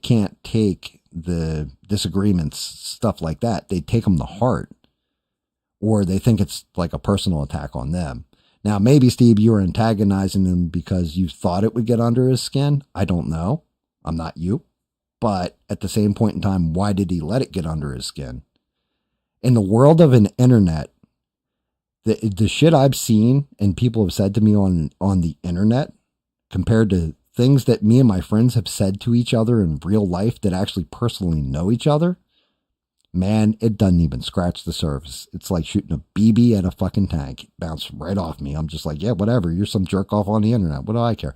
can't take the disagreements, stuff like that. They take them to heart, or they think it's like a personal attack on them. Now, maybe, Steve, you were antagonizing him because you thought it would get under his skin. I don't know. I'm not you. But at the same point in time, why did he let it get under his skin? In the world of an internet, the shit I've seen and people have said to me on the internet compared to things that me and my friends have said to each other in real life that actually personally know each other, man, it doesn't even scratch the surface. It's like shooting a BB at a fucking tank. It bounced right off me. I'm just like, yeah, whatever. You're some jerk off on the internet. What do I care?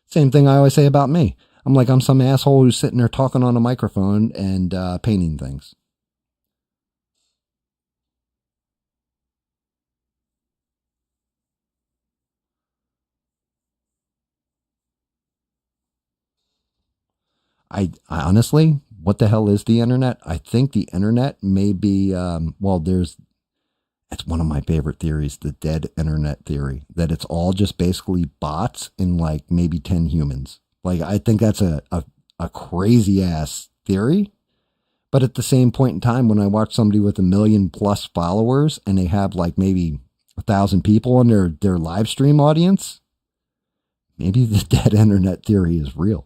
Same thing I always say about me. I'm like, I'm some asshole who's sitting there talking on a microphone and painting things. I honestly, what the hell is the internet? I think the internet may be, it's one of my favorite theories, the dead internet theory, that it's all just basically bots and like maybe 10 humans. Like, I think that's a crazy ass theory. But at the same point in time, when I watch somebody with 1 million plus followers and they have like maybe 1,000 people on their live stream audience, maybe the dead internet theory is real.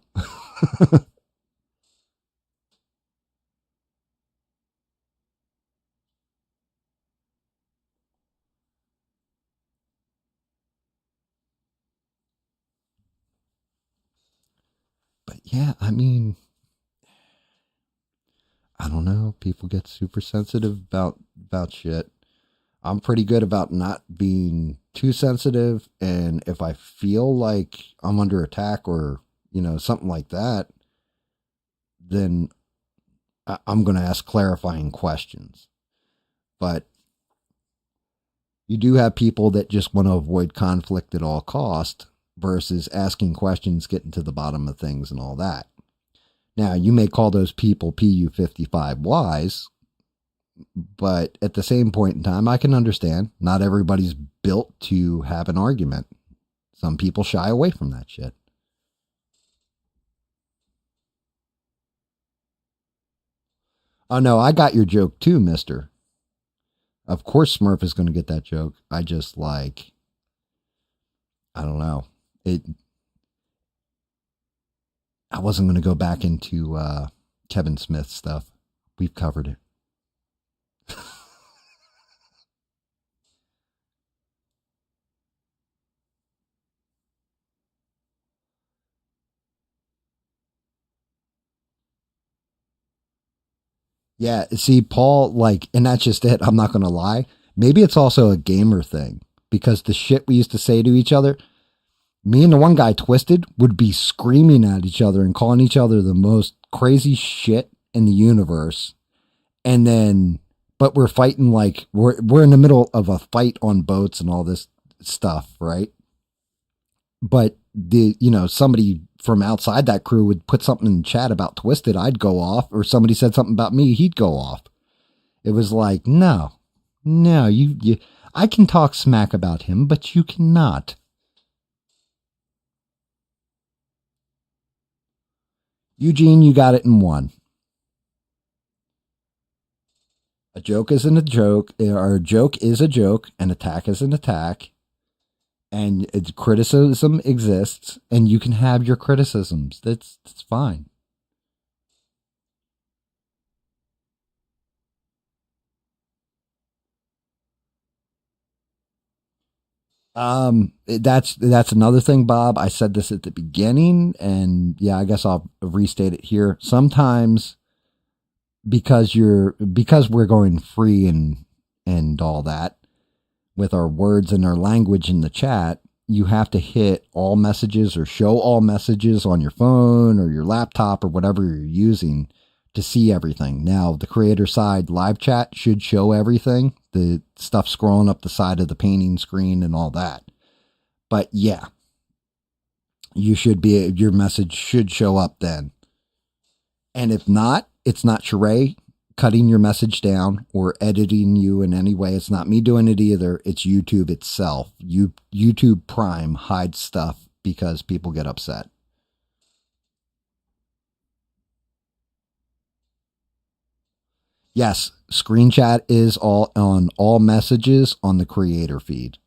But yeah, I mean, I don't know. People get super sensitive about shit. I'm pretty good about not being too sensitive. And if I feel like I'm under attack or, you know, something like that, then I'm going to ask clarifying questions. But you do have people that just want to avoid conflict at all cost versus asking questions, getting to the bottom of things and all that. Now, you may call those people PU55Ys, but at the same point in time, I can understand not everybody's built to have an argument. Some people shy away from that shit. Oh, no, I got your joke too, mister. Of course Smurf is going to get that joke. I just like, I don't know. I wasn't going to go back into Kevin Smith stuff. We've covered it. Yeah, see, Paul, like, and that's just it. I'm not going to lie. Maybe it's also a gamer thing because the shit we used to say to each other, me and the one guy Twisted would be screaming at each other and calling each other the most crazy shit in the universe. And then, but we're fighting like we're in the middle of a fight on boats and all this stuff, right? But somebody from outside that crew would put something in the chat about Twisted, I'd go off, or somebody said something about me, he'd go off. It was like, no, you I can talk smack about him, but you cannot. Eugene, you got it in one. A joke isn't a joke, or a joke is a joke, an attack is an attack, and criticism exists, and you can have your criticisms. That's fine. That's another thing, Bob. I said this at the beginning, and yeah, I guess I'll restate it here. Sometimes because we're going free and all that with our words and our language in the chat, you have to hit all messages or show all messages on your phone or your laptop or whatever you're using to see everything. Now, the creator side live chat should show everything, the stuff scrolling up the side of the painting screen and all that. But yeah, your message should show up then. And if not, it's not Sheree cutting your message down or editing you in any way. It's not me doing it either. It's YouTube itself. YouTube Prime hides stuff because people get upset. Yes, screen chat is on all messages on the creator feed.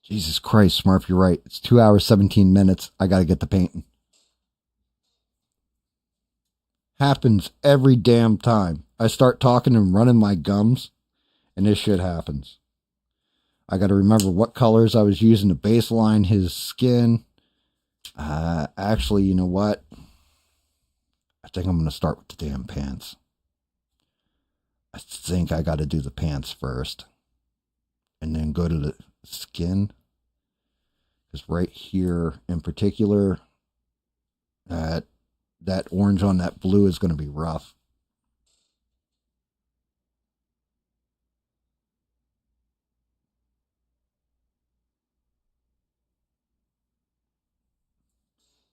Jesus Christ, Smurf, you're right. It's 2 hours, 17 minutes. I got to get the painting. Happens every damn time. I start talking and running my gums, and this shit happens. I got to remember what colors I was using to baseline his skin. Actually, you know what? I think I'm going to start with the damn pants. I think I got to do the pants first. And then go to the skin. Because right here in particular, that orange on that blue is going to be rough.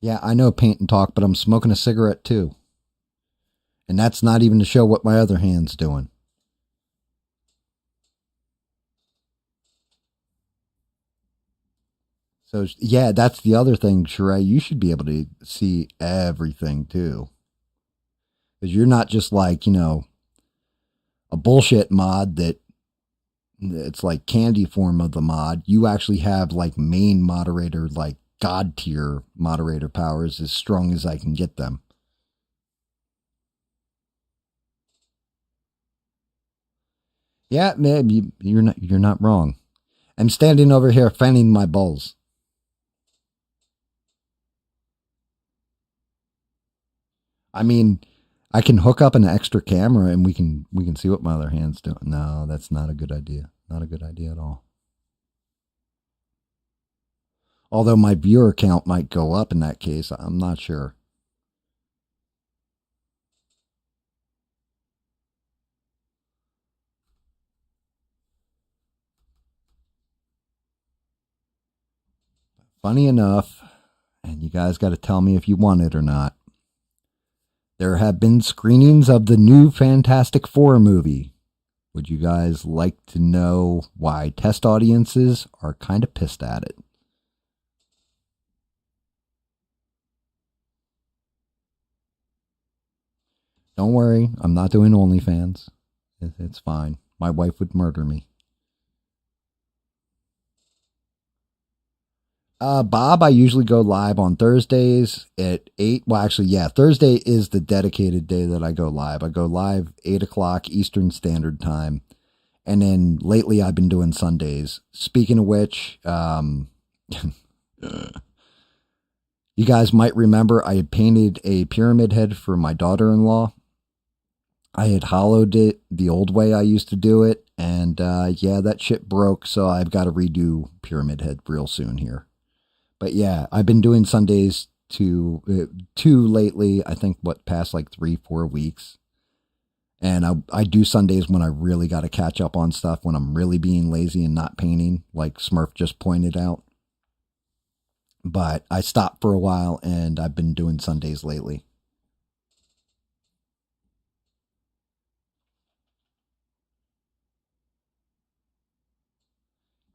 Yeah, I know paint and talk, but I'm smoking a cigarette too. And that's not even to show what my other hand's doing. So, yeah, that's the other thing, Sheree. You should be able to see everything, too. Because you're not just like, a bullshit mod that it's like candy form of the mod. You actually have like main moderator, like God tier moderator powers as strong as I can get them. Yeah, man, you're not wrong. I'm standing over here fanning my balls. I mean, I can hook up an extra camera and we can see what my other hand's doing. No, that's not a good idea. Not a good idea at all. Although my viewer count might go up in that case, I'm not sure. Funny enough, and you guys got to tell me if you want it or not, there have been screenings of the new Fantastic Four movie. Would you guys like to know why test audiences are kind of pissed at it? Don't worry, I'm not doing OnlyFans. It's fine. My wife would murder me. Bob, I usually go live on Thursdays at 8. Well, actually, yeah, Thursday is the dedicated day that I go live. I go live 8 o'clock Eastern Standard Time. And then lately I've been doing Sundays. Speaking of which, you guys might remember I had painted a pyramid head for my daughter-in-law. I had hollowed it the old way I used to do it. And yeah, that shit broke. So I've got to redo pyramid head real soon here. But yeah, I've been doing Sundays two lately. I think past like 3-4 weeks. And I do Sundays when I really got to catch up on stuff, when I'm really being lazy and not painting, like Smurf just pointed out. But I stopped for a while and I've been doing Sundays lately.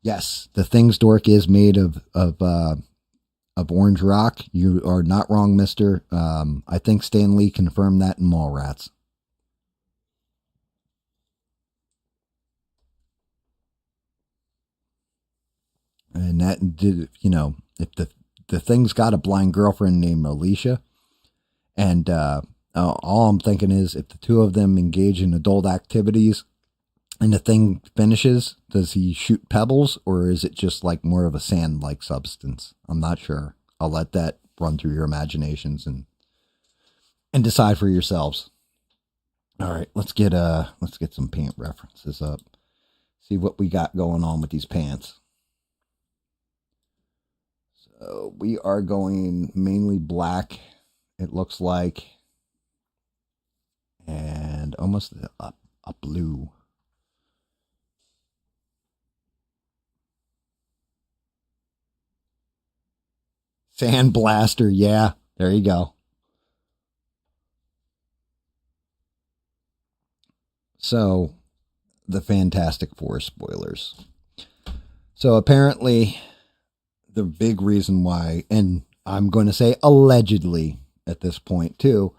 Yes, the Things Dork is made of orange rock. You are not wrong, mister. I think Stan Lee confirmed that in Mallrats. And that did, if the thing's got a blind girlfriend named Alicia, and all I'm thinking is if the two of them engage in adult activities, and the thing finishes, does he shoot pebbles, or is it just like more of a sand-like substance? I'm not sure. I'll let that run through your imaginations and decide for yourselves. All right, let's get some pant references up. See what we got going on with these pants. So we are going mainly black, it looks like, and almost a blue. Sand Blaster, yeah, there you go. So, the Fantastic Four spoilers. So apparently, the big reason why, and I'm going to say allegedly at this point too,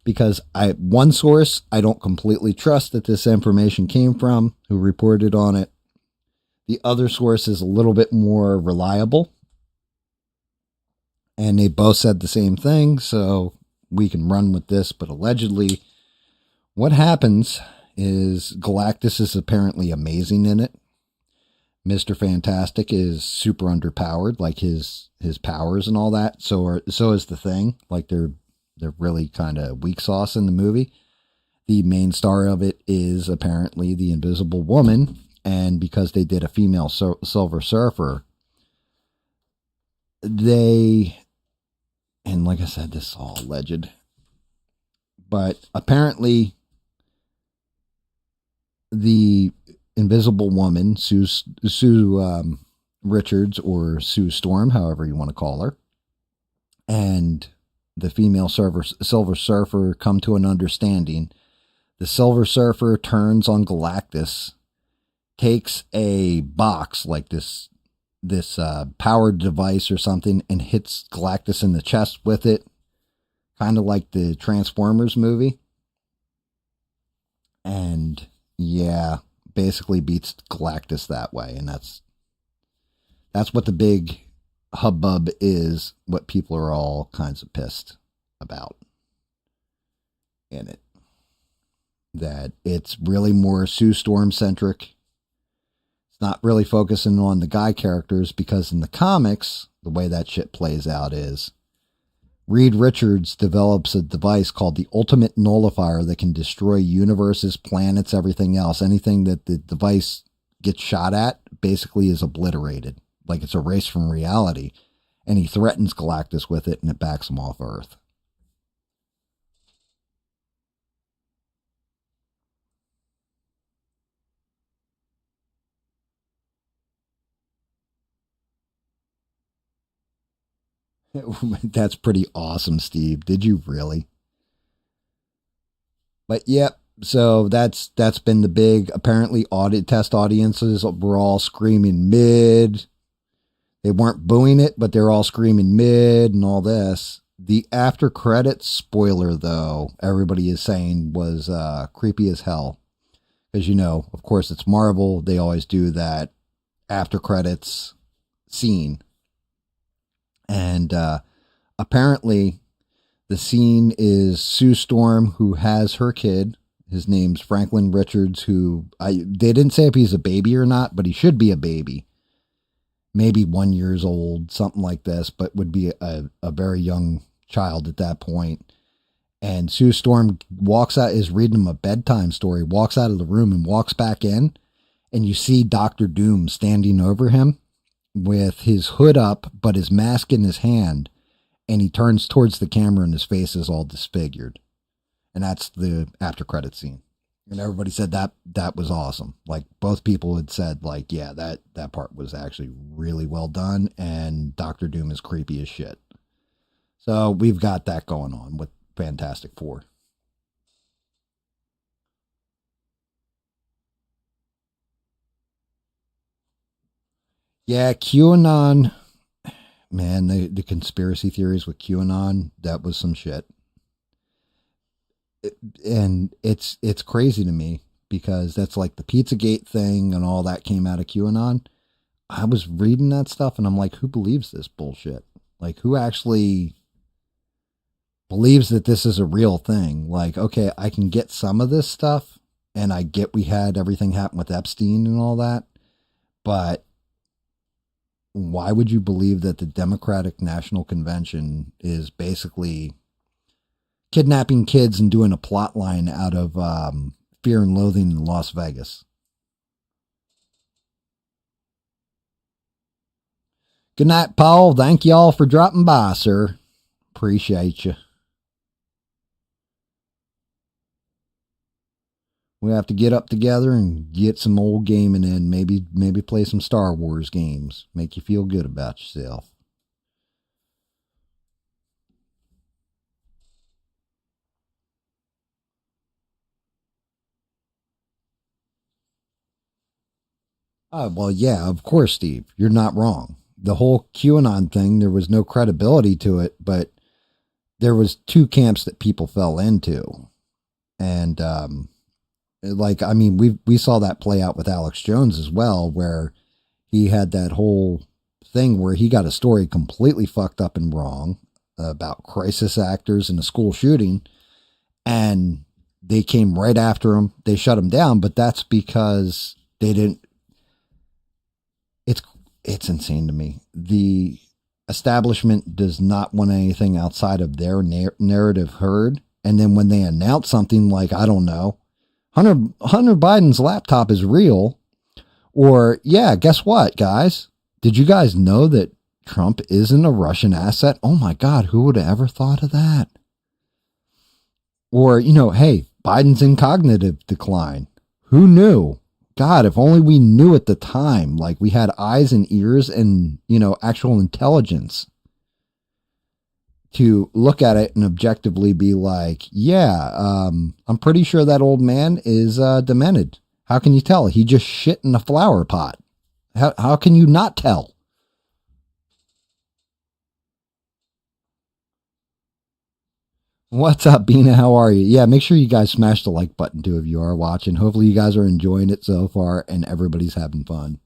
because one source I don't completely trust that this information came from, who reported on it. The other source is a little bit more reliable. And they both said the same thing, so we can run with this. But allegedly, what happens is Galactus is apparently amazing in it. Mr. Fantastic is super underpowered, like his powers and all that. So is the Thing. Like they're really kind of weak sauce in the movie. The main star of it is apparently the Invisible Woman, and because they did a female Silver Surfer, and like I said, this is all alleged, but apparently the Invisible Woman, Sue Richards, or Sue Storm, however you want to call her, and the female Silver Surfer come to an understanding. The Silver Surfer turns on Galactus, takes a box like this powered device or something, and hits Galactus in the chest with it, kind of like the Transformers movie. And yeah, basically beats Galactus that way. And that's what the big hubbub is, what people are all kinds of pissed about in it. That it's really more Sue Storm centric. It's not really focusing on the guy characters, because in the comics, the way that shit plays out is Reed Richards develops a device called the Ultimate Nullifier that can destroy universes, planets, everything else. Anything that the device gets shot at basically is obliterated. Like it's erased from reality. And he threatens Galactus with it, and it backs him off Earth. That's pretty awesome, Steve. Did you really? But yep. So that's been the big, apparently test audiences were all screaming mid. They weren't booing it, but they're all screaming mid and all this. The after credits spoiler, though, everybody is saying was creepy as hell. Because, of course, it's Marvel. They always do that after credits scene. And apparently the scene is Sue Storm, who has her kid. His name's Franklin Richards, who they didn't say if he's a baby or not, but he should be a baby. Maybe 1 year old, something like this, but would be a very young child at that point. And Sue Storm walks out, is reading him a bedtime story, walks out of the room and walks back in. And you see Dr. Doom standing over him with his hood up, but his mask in his hand. And he turns towards the camera and his face is all disfigured. And that's the after credit scene. And everybody said that was awesome. Like both people had said, like, yeah, that part was actually really well done. And Dr. Doom is creepy as shit. So we've got that going on with Fantastic Four. Yeah, QAnon, man, the conspiracy theories with QAnon, that was some shit. And it's crazy to me, because that's like the Pizzagate thing and all that came out of QAnon. I was reading that stuff and I'm like, who believes this bullshit? Like, who actually believes that this is a real thing? Like, okay, I can get some of this stuff, And I get we had everything happen with Epstein and all that, but why would you believe that the Democratic National Convention is basically kidnapping kids and doing a plot line out of Fear and Loathing in Las Vegas? Good night, Paul. Thank y'all for dropping by, sir. Appreciate you. We have to get up together and get some old gaming in. Maybe play some Star Wars games. Make you feel good about yourself. Well, yeah, of course, Steve. You're not wrong. The whole QAnon thing, there was no credibility to it, but there was two camps that people fell into. And, we saw that play out with Alex Jones as well, where he had that whole thing where he got a story completely fucked up and wrong about crisis actors in a school shooting, and they came right after him. They shut him down, but that's because they didn't. It's insane to me. The establishment does not want anything outside of their narrative heard, and then when they announce something like, I don't know, Hunter Biden's laptop is real, or, yeah, guess what, guys? Did you guys know that Trump isn't a Russian asset? Oh my God, who would have ever thought of that? Or, hey, Biden's in cognitive decline. Who knew? God, if only we knew at the time, like we had eyes and ears and, actual intelligence to look at it and objectively be like, yeah, I'm pretty sure that old man is demented. How can you tell? He just shit in a flower pot. How can you not tell? What's up, Bina? How are you? Yeah, make sure you guys smash the like button too if you are watching. Hopefully you guys are enjoying it so far and everybody's having fun.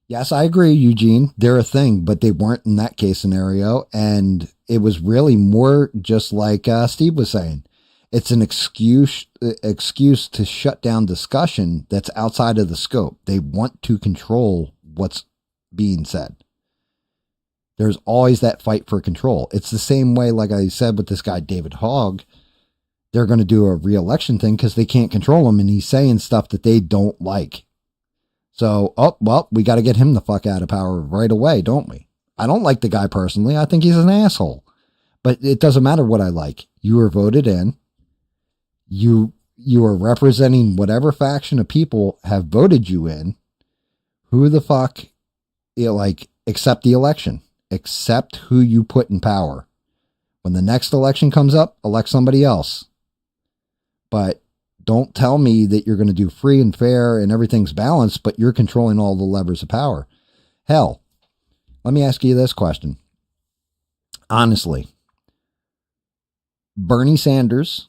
Yes, I agree, Eugene. They're a thing, but they weren't in that case scenario. And it was really more just like Steve was saying. It's an excuse to shut down discussion that's outside of the scope. They want to control what's being said. There's always that fight for control. It's the same way, like I said, with this guy, David Hogg. They're going to do a re-election thing because they can't control him, and he's saying stuff that they don't like. So, we got to get him the fuck out of power right away, don't we? I don't like the guy personally. I think he's an asshole. But it doesn't matter what I like. You were voted in. You are representing whatever faction of people have voted you in. Who the fuck, accept the election. Accept who you put in power. When the next election comes up, elect somebody else. But don't tell me that you're going to do free and fair and everything's balanced, but you're controlling all the levers of power. Hell, let me ask you this question. Honestly, Bernie Sanders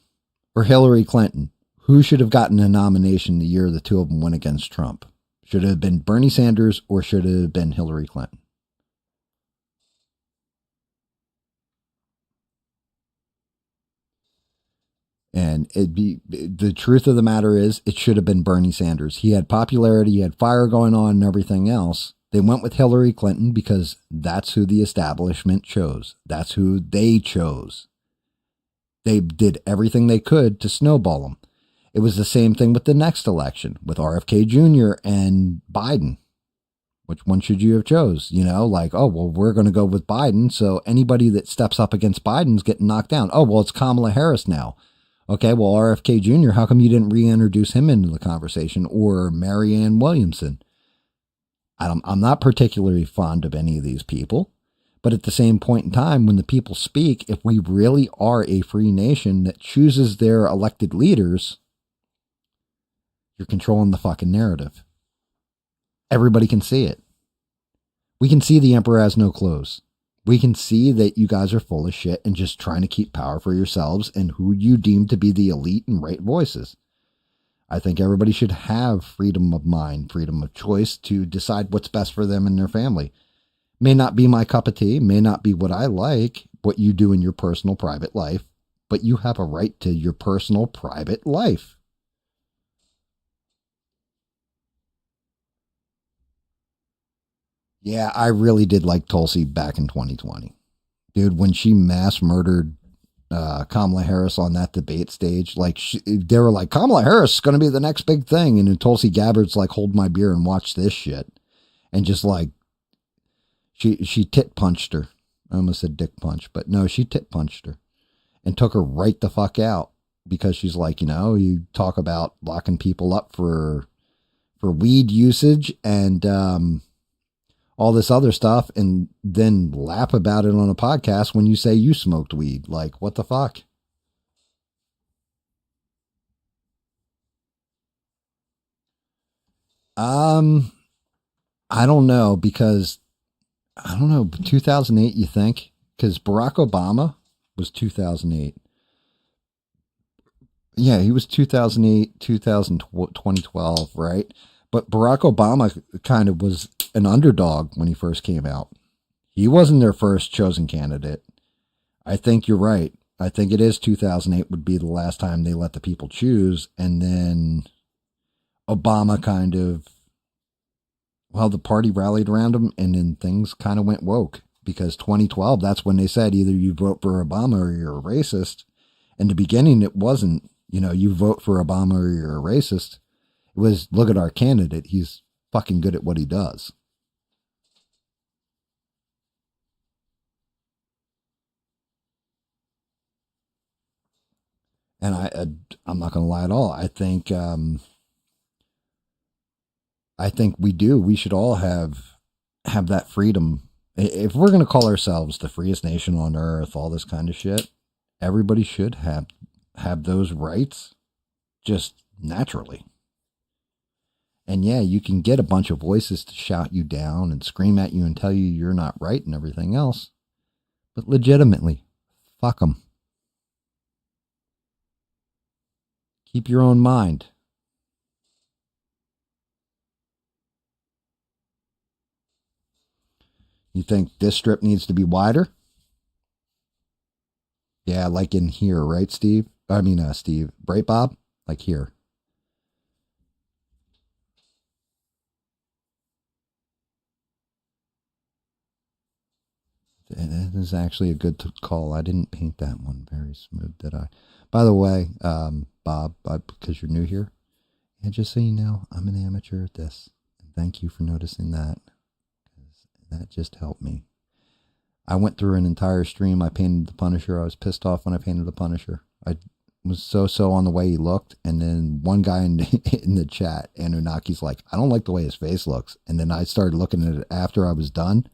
or Hillary Clinton, who should have gotten a nomination the year the two of them went against Trump? Should it have been Bernie Sanders or should it have been Hillary Clinton? And the truth of the matter is, it should have been Bernie Sanders. He had popularity, he had fire going on and everything else. They went with Hillary Clinton because that's who the establishment chose. That's who they chose. They did everything they could to snowball him. It was the same thing with the next election with RFK Jr. and Biden. Which one should you have chose? We're going to go with Biden. So anybody that steps up against Biden's getting knocked down. Oh, well, it's Kamala Harris now. Okay, well, RFK Jr., how come you didn't reintroduce him into the conversation? Or Marianne Williamson? I'm not particularly fond of any of these people. But at the same point in time, when the people speak, if we really are a free nation that chooses their elected leaders, you're controlling the fucking narrative. Everybody can see it. We can see the emperor has no clothes. We can see that you guys are full of shit and just trying to keep power for yourselves and who you deem to be the elite and right voices. I think everybody should have freedom of mind, freedom of choice to decide what's best for them and their family. May not be my cup of tea, may not be what I like, what you do in your personal private life. but you have a right to your personal, private life. Yeah, I really did like Tulsi back in 2020. Dude, when she mass murdered Kamala Harris on that debate stage, like they were like, Kamala Harris is going to be the next big thing. And then Tulsi Gabbard's like, hold my beer and watch this shit. And just like, she tit punched her. I almost said dick punch, but no, she tit punched her and took her right the fuck out because she's like, you talk about locking people up for weed usage and all this other stuff and then laugh about it on a podcast when you say you smoked weed. Like, what the fuck? I don't know because 2008, you think? Because Barack Obama was 2008. Yeah, he was 2008, 2012, right? But Barack Obama kind of was an underdog when he first came out. He wasn't their first chosen candidate. I think you're right. I think it is 2008 would be the last time they let the people choose. And then Obama kind of, the party rallied around him and then things kind of went woke. Because 2012, that's when they said either you vote for Obama or you're a racist. In the beginning, it wasn't, you vote for Obama or you're a racist. It was, look at our candidate. He's fucking good at what he does. And I'm not going to lie at all. I think we do. We should all have that freedom. If we're going to call ourselves the freest nation on earth, all this kind of shit, everybody should have those rights just naturally. And yeah, you can get a bunch of voices to shout you down and scream at you and tell you you're not right and everything else. But legitimately, fuck them. Keep your own mind. You think this strip needs to be wider? Yeah, like in here, right, Steve? Steve. Right, Bob? Like here. That is actually a good call. I didn't paint that one very smooth, did I? By the way, Bob, because you're new here, and just so you know, I'm an amateur at this. And thank you for noticing that. That just helped me. I went through an entire stream. I painted the Punisher. I was pissed off when I painted the Punisher. I was so on the way he looked. And then one guy in the chat, Anunnaki's like, I don't like the way his face looks. And then I started looking at it after I was done.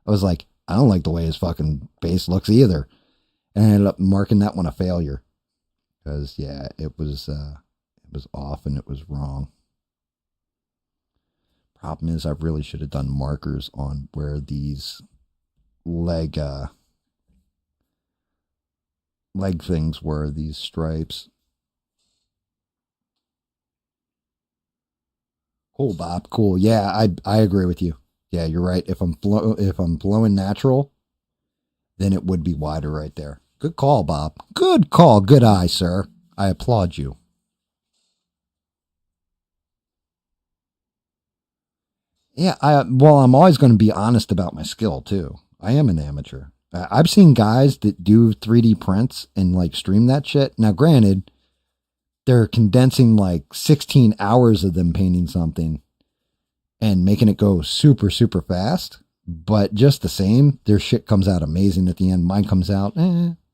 I was like, I don't like the way his fucking face looks either. And I ended up marking that one a failure. Because, yeah, it was off and it was wrong. Problem is, I really should have done markers on where these leg things were, these stripes. Cool, Bob. Cool. Yeah, I agree with you. Yeah, you're right. If I'm blowing natural, then it would be wider right there. Good call, Bob. Good call. Good eye, sir. I applaud you. Yeah, I'm always going to be honest about my skill too. I am an amateur. I've seen guys that do 3D prints and like stream that shit. Now, granted, they're condensing like 16 hours of them painting something and making it go super, super fast. But just the same, their shit comes out amazing at the end. Mine comes out,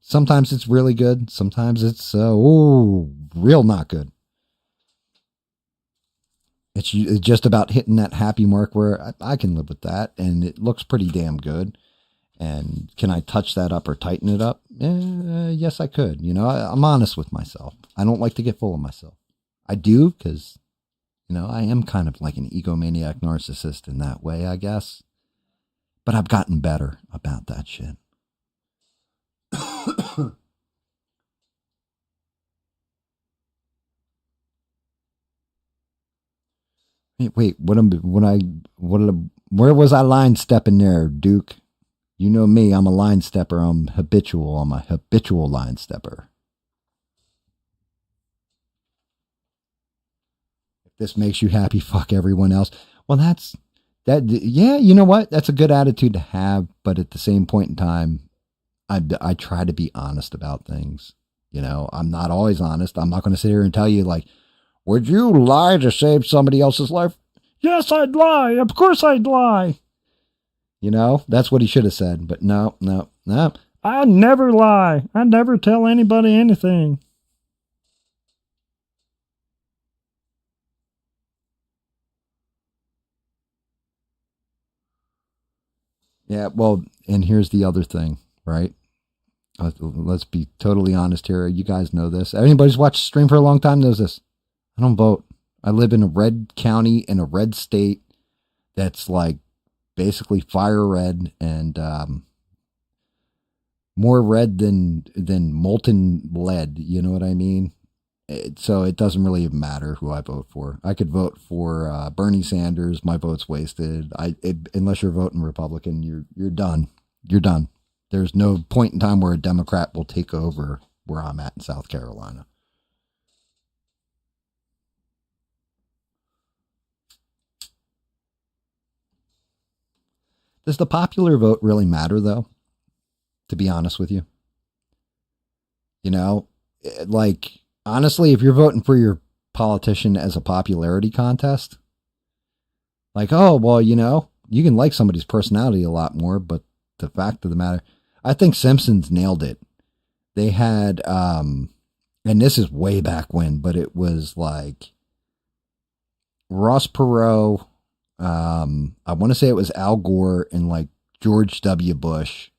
sometimes it's really good. Sometimes it's, real not good. It's just about hitting that happy mark where I can live with that. And it looks pretty damn good. And can I touch that up or tighten it up? Yes, I could. I'm honest with myself. I don't like to get full of myself. I do because, I am kind of like an egomaniac narcissist in that way, I guess. But I've gotten better about that shit. Wait, where was I line stepping there, Duke? You know me, I'm a line stepper. I'm a habitual line stepper. this makes you happy, fuck everyone else. Well, yeah, you know what? That's a good attitude to have, but at the same point in time, I try to be honest about things. You know, I'm not always honest. I'm not going to sit here and tell you, like, would you lie to save somebody else's life? Yes, I'd lie. Of course I'd lie. You know, that's what he should have said. But no. I never lie. I never tell anybody anything. Yeah, well, and here's the other thing, right? Let's be totally honest here. You guys know this. Anybody's watched the stream for a long time knows this. I don't vote. I live in a red county in a red state that's like basically fire red and more red than molten lead. You know what I mean? So it doesn't really matter who I vote for. I could vote for Bernie Sanders. My vote's wasted. Unless you're voting Republican, you're done. You're done. There's no point in time where a Democrat will take over where I'm at in South Carolina. Does the popular vote really matter, though? To be honest with you, you know, like, honestly, if you're voting for your politician as a popularity contest, like, oh, well, you know, you can like somebody's personality a lot more, but the fact of the matter, I think Simpsons nailed it. They had, and this is way back when, but it was like Ross Perot. I want to say it was Al Gore and like George W. Bush.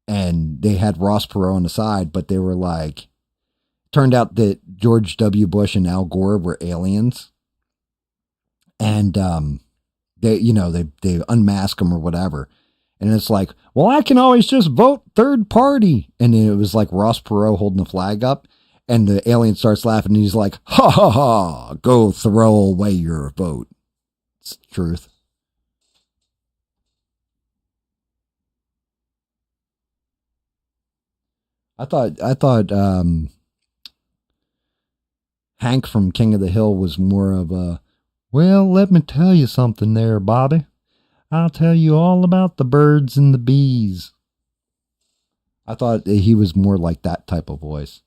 And they had Ross Perot on the side, but they were like, turned out that George W. Bush and Al Gore were aliens. And they unmask them or whatever. And it's like, well, I can always just vote third party. And then it was like Ross Perot holding the flag up. And the alien starts laughing. And he's like, ha, ha, ha, go throw away your vote. It's the truth. I thought Hank from King of the Hill was more of a, well, let me tell you something there, Bobby. I'll tell you all about the birds and the bees. I thought he was more like that type of voice.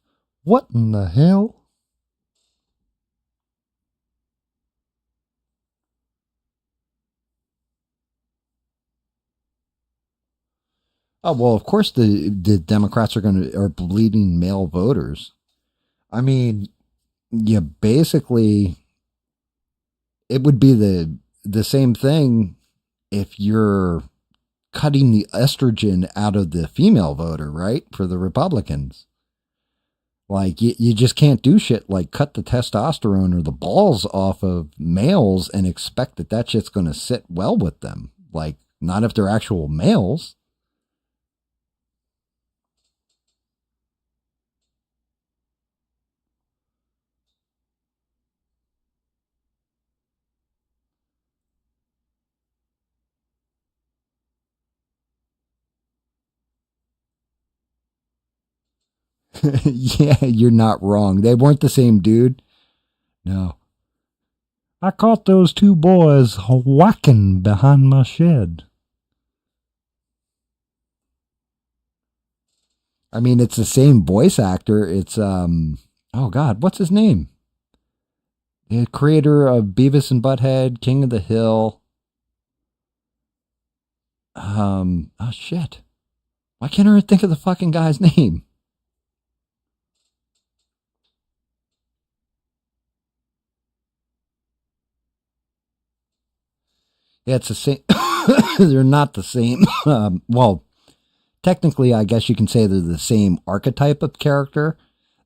What in the hell? Oh, well, of course the Democrats are bleeding male voters. I mean, yeah, basically it would be the same thing if you're cutting the estrogen out of the female voter, right? For the Republicans. Like, you just can't do shit like cut the testosterone or the balls off of males and expect that shit's going to sit well with them. Like, not if they're actual males. Yeah, you're not wrong. They weren't the same dude. No. I caught those two boys whacking behind my shed. I mean, it's the same voice actor. It's, oh God, what's his name? The creator of Beavis and Butthead, King of the Hill. Oh shit. Why can't I think of the fucking guy's name? Yeah, it's the same. They're not the same. Well, technically, I guess you can say they're the same archetype of character.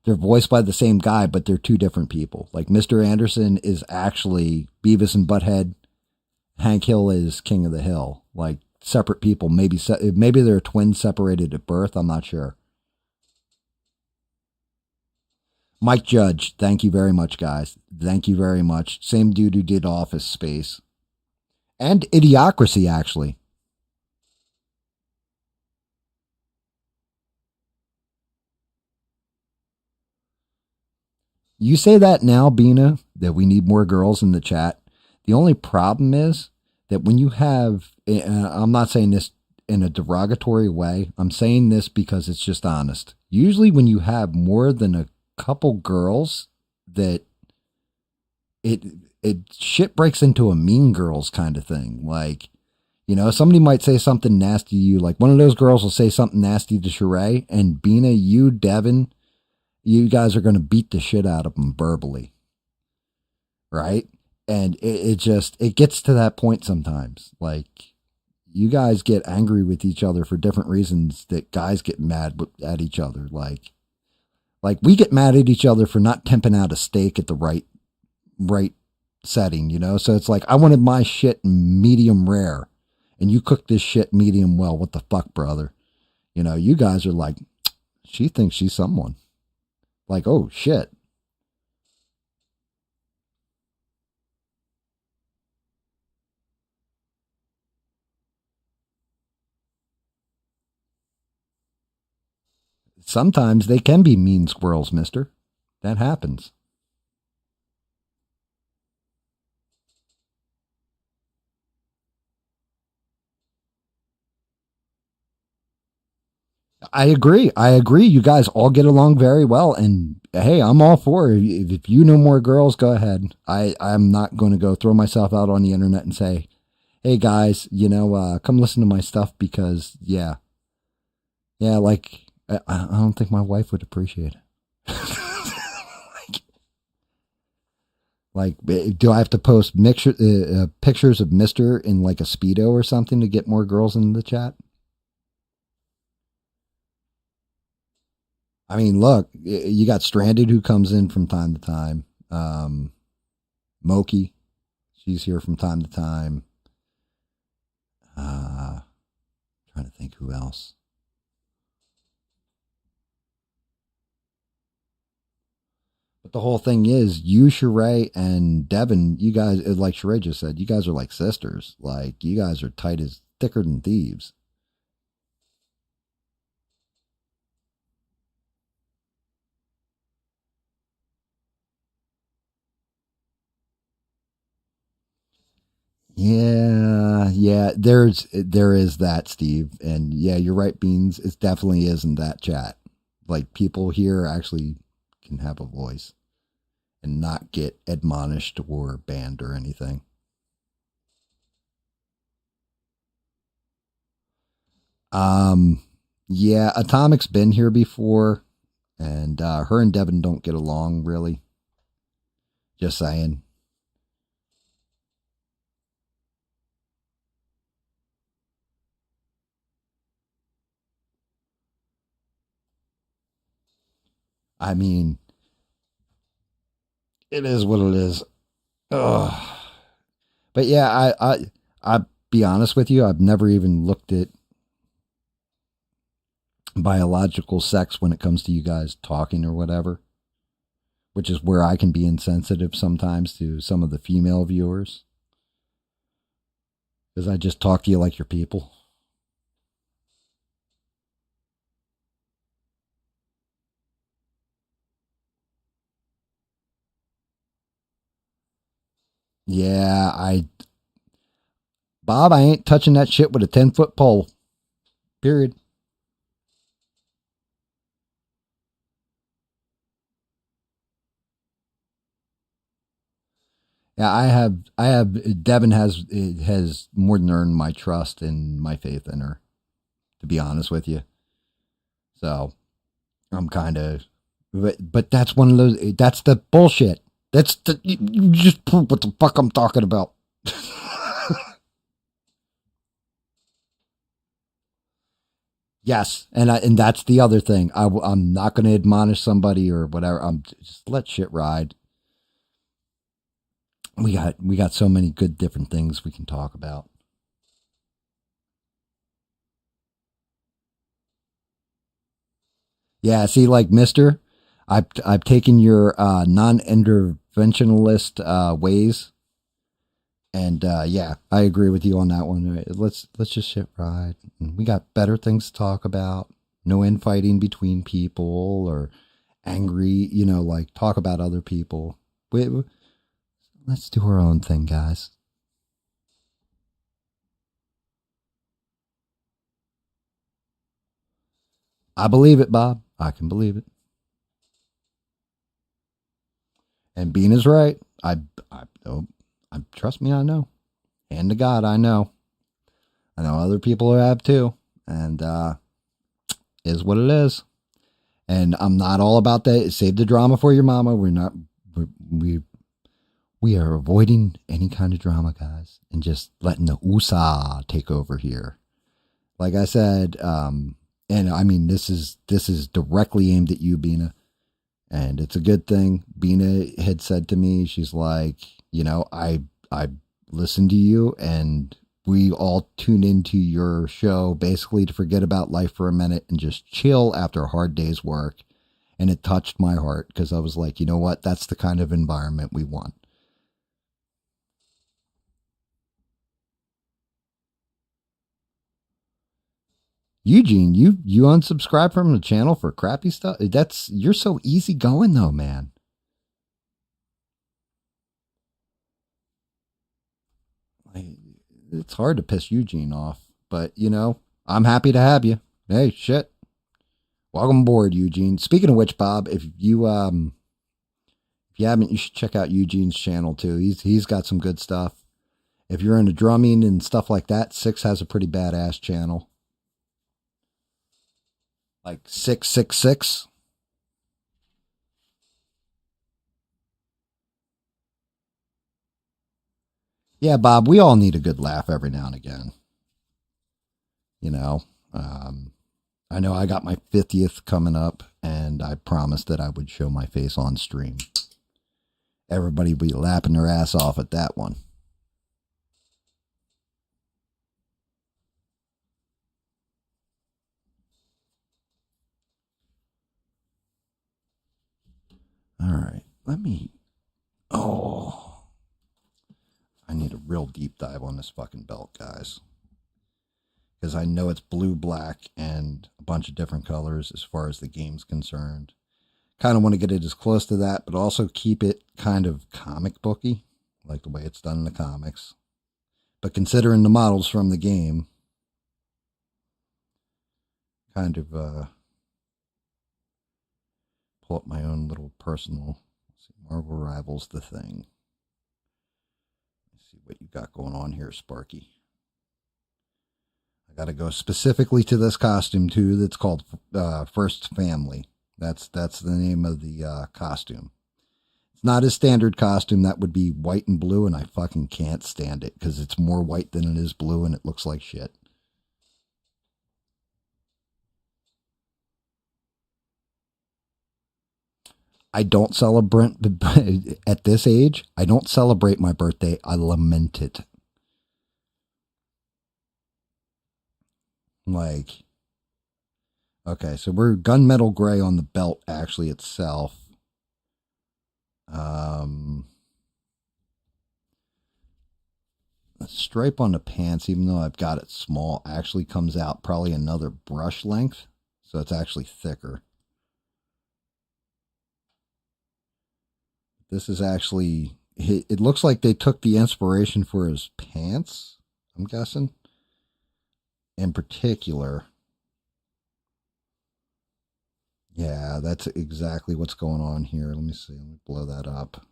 They're voiced by the same guy, but they're two different people. Like Mr. Anderson is actually Beavis and Butthead. Hank Hill is King of the Hill. Like separate people. Maybe they're twins separated at birth. I'm not sure. Mike Judge. Thank you very much, guys. Thank you very much. Same dude who did Office Space. And Idiocracy, actually. You say that now, Bina. that we need more girls in the chat. The only problem is that when you have, I'm not saying this in a derogatory way, I'm saying this because it's just honest. Usually when you have more than a couple girls, that it shit breaks into a mean girls kind of thing. Like, you know, somebody might say something nasty to you. Like one of those girls will say something nasty to Sheree, and Bina, you, Devin, you guys are going to beat the shit out of them verbally. Right? And it gets to that point sometimes. Like, you guys get angry with each other for different reasons that guys get mad at each other. Like we get mad at each other for not temping out a steak at the right setting, you know? So it's like, I wanted my shit medium rare and you cooked this shit medium well. What the fuck, brother? You know, you guys are like, she thinks she's someone. Like, oh shit. Sometimes they can be mean squirrels, mister. That happens. I agree. You guys all get along very well. And hey, I'm all for it. If you know more girls, go ahead. I'm not going to go throw myself out on the internet and say, hey guys, you know, come listen to my stuff because like, I don't think my wife would appreciate it. like, do I have to post pictures of Mr. in like a Speedo or something to get more girls in the chat? I mean, look, you got Stranded who comes in from time to time. Moki, she's here from time to time. Trying to think who else. But the whole thing is, you, Sheree, and Devin, you guys, like Sheree just said, you guys are like sisters. Like, you guys are tight as thicker than thieves. Yeah, there is that, Steve. And yeah, you're right, Beans. It definitely is in that chat. Like, people here actually can have a voice and not get admonished or banned or anything. Yeah, Atomic's been here before, and her and Devin don't get along really. Just saying. I mean, it is what it is. Ugh. But yeah, I'll be honest with you, I've never even looked at biological sex when it comes to you guys talking or whatever, which is where I can be insensitive sometimes to some of the female viewers, because I just talk to you like you're people. Yeah, Bob, I ain't touching that shit with a 10-foot pole. Period. Yeah, I have, Devin has more than earned my trust and my faith in her, to be honest with you. So I'm kind of, but that's one of those, that's the bullshit. That's the, you just prove what the fuck I'm talking about. Yes, and that's the other thing. I'm not going to admonish somebody or whatever. I'm just let shit ride. We got so many good different things we can talk about. Yeah, see, like Mister, I've taken your non-interventionalist ways, and yeah, I agree with you on that one. Let's just shit ride. We got better things to talk about. No infighting between people or angry, you know, like talk about other people. Let's do our own thing, guys. I believe it, Bob. I can believe it. And Bean is right. Trust me, I know. Hand to God, I know. I know other people who have too. And is what it is. And I'm not all about that. Save the drama for your mama. We are avoiding any kind of drama, guys, and just letting the USA take over here. Like I said, and I mean this is directly aimed at you, Bina, and it's a good thing. Bina had said to me, she's like, you know, I listened to you, and we all tune into your show basically to forget about life for a minute and just chill after a hard day's work. And it touched my heart because I was like, you know what? That's the kind of environment we want. Eugene, you unsubscribe from the channel for crappy stuff? You're so easygoing though, man. It's hard to piss Eugene off, but you know, I'm happy to have you. Hey, shit. Welcome aboard, Eugene. Speaking of which, Bob, if you haven't, you should check out Eugene's channel too. He's got some good stuff. If you're into drumming and stuff like that, Six has a pretty badass channel. Like 666. Yeah, Bob, we all need a good laugh every now and again. You know, I know I got my 50th coming up, and I promised that I would show my face on stream. Everybody will be lapping their ass off at that one. All right, I need a real deep dive on this fucking belt, guys. Because I know it's blue, black, and a bunch of different colors as far as the game's concerned. Kind of want to get it as close to that, but also keep it kind of comic booky, like the way it's done in the comics. But considering the models from the game, kind of pull up my own little personal, let's see, Marvel Rivals, the thing. Let's see what you got going on here, Sparky. I got to go specifically to this costume too. That's called First Family. That's the name of the costume. It's not his standard costume. That would be white and blue, and I fucking can't stand it because it's more white than it is blue, and it looks like shit. I don't celebrate, at this age, I don't celebrate my birthday. I lament it. Like, okay, so we're gunmetal gray on the belt actually itself. The stripe on the pants, even though I've got it small, actually comes out probably another brush length. So it's actually thicker. This is actually, it looks like they took the inspiration for his pants, I'm guessing. In particular. Yeah, that's exactly what's going on here. Let me see. Let me blow that up.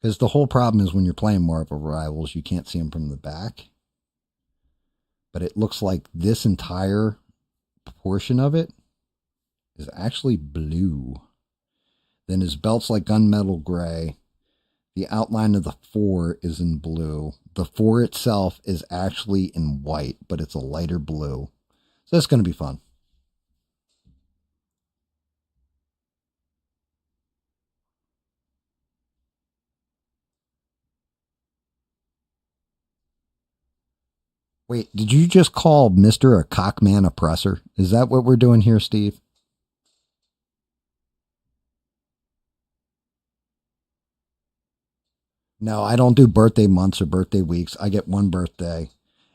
Because the whole problem is when you're playing Marvel Rivals, you can't see them from the back. But it looks like this entire portion of it is actually blue. Then his belt's like gunmetal gray. The outline of the 4 is in blue. The 4 itself is actually in white, but it's a lighter blue. So that's going to be fun. Wait, did you just call Mr. a cockman oppressor? Is that what we're doing here, Steve? No, I don't do birthday months or birthday weeks. I get one birthday.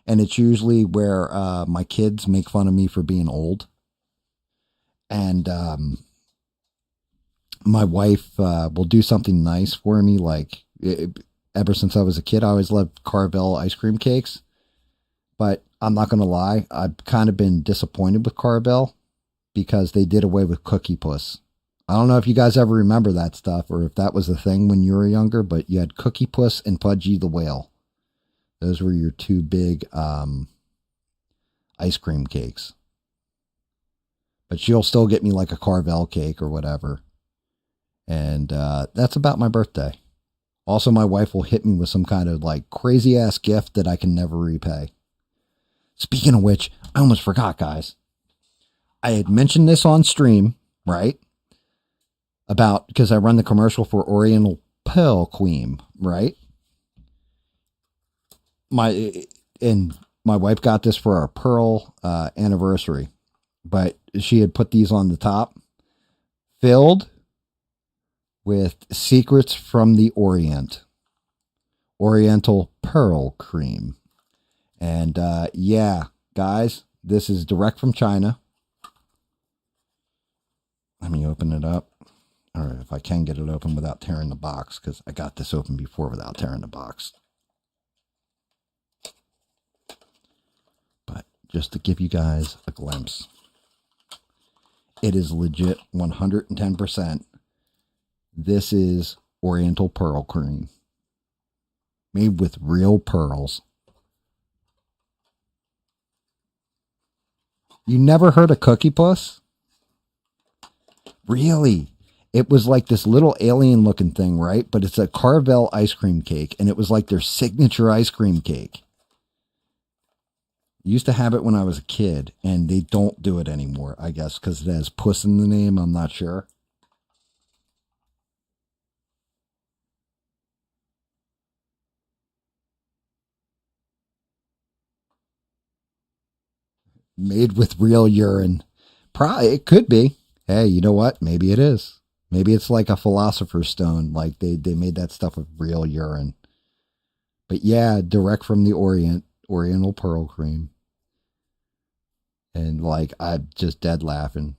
And it's usually where my kids make fun of me for being old. And my wife will do something nice for me, like Ever since I was a kid, I always loved Carvel ice cream cakes. But I'm not going to lie, I've kind of been disappointed with Carvel because they did away with Cookie Puss. I don't know if you guys ever remember that stuff or if that was a thing when you were younger, but you had Cookie Puss and Pudgy the Whale. Those were your two big ice cream cakes. But she'll still get me like a Carvel cake or whatever. And that's about my birthday. Also, my wife will hit me with some kind of like crazy ass gift that I can never repay. Speaking of which, I almost forgot, guys. I had mentioned this on stream, right? About, because I run the commercial for Oriental Pearl Cream, right? My wife got this for our Pearl anniversary, but she had put these on the top, filled with secrets from the Orient, Oriental Pearl Cream. And yeah, guys, this is direct from China. Let me open it up. All right, if I can get it open without tearing the box, because I got this open before without tearing the box. But just to give you guys a glimpse, it is legit 110%. This is Oriental Pearl Cream, made with real pearls. You never heard of Cookie Puss? Really? It was like this little alien looking thing, right? But it's a Carvel ice cream cake, and it was like their signature ice cream cake. Used to have it when I was a kid, and they don't do it anymore, I guess, because it has puss in the name. I'm not sure. Made with real urine. Probably, it could be. Hey, you know what? Maybe it is. Maybe it's like a philosopher's stone. Like they made that stuff with real urine. But yeah, direct from the Oriental Pearl Cream. And like, I'm just dead laughing.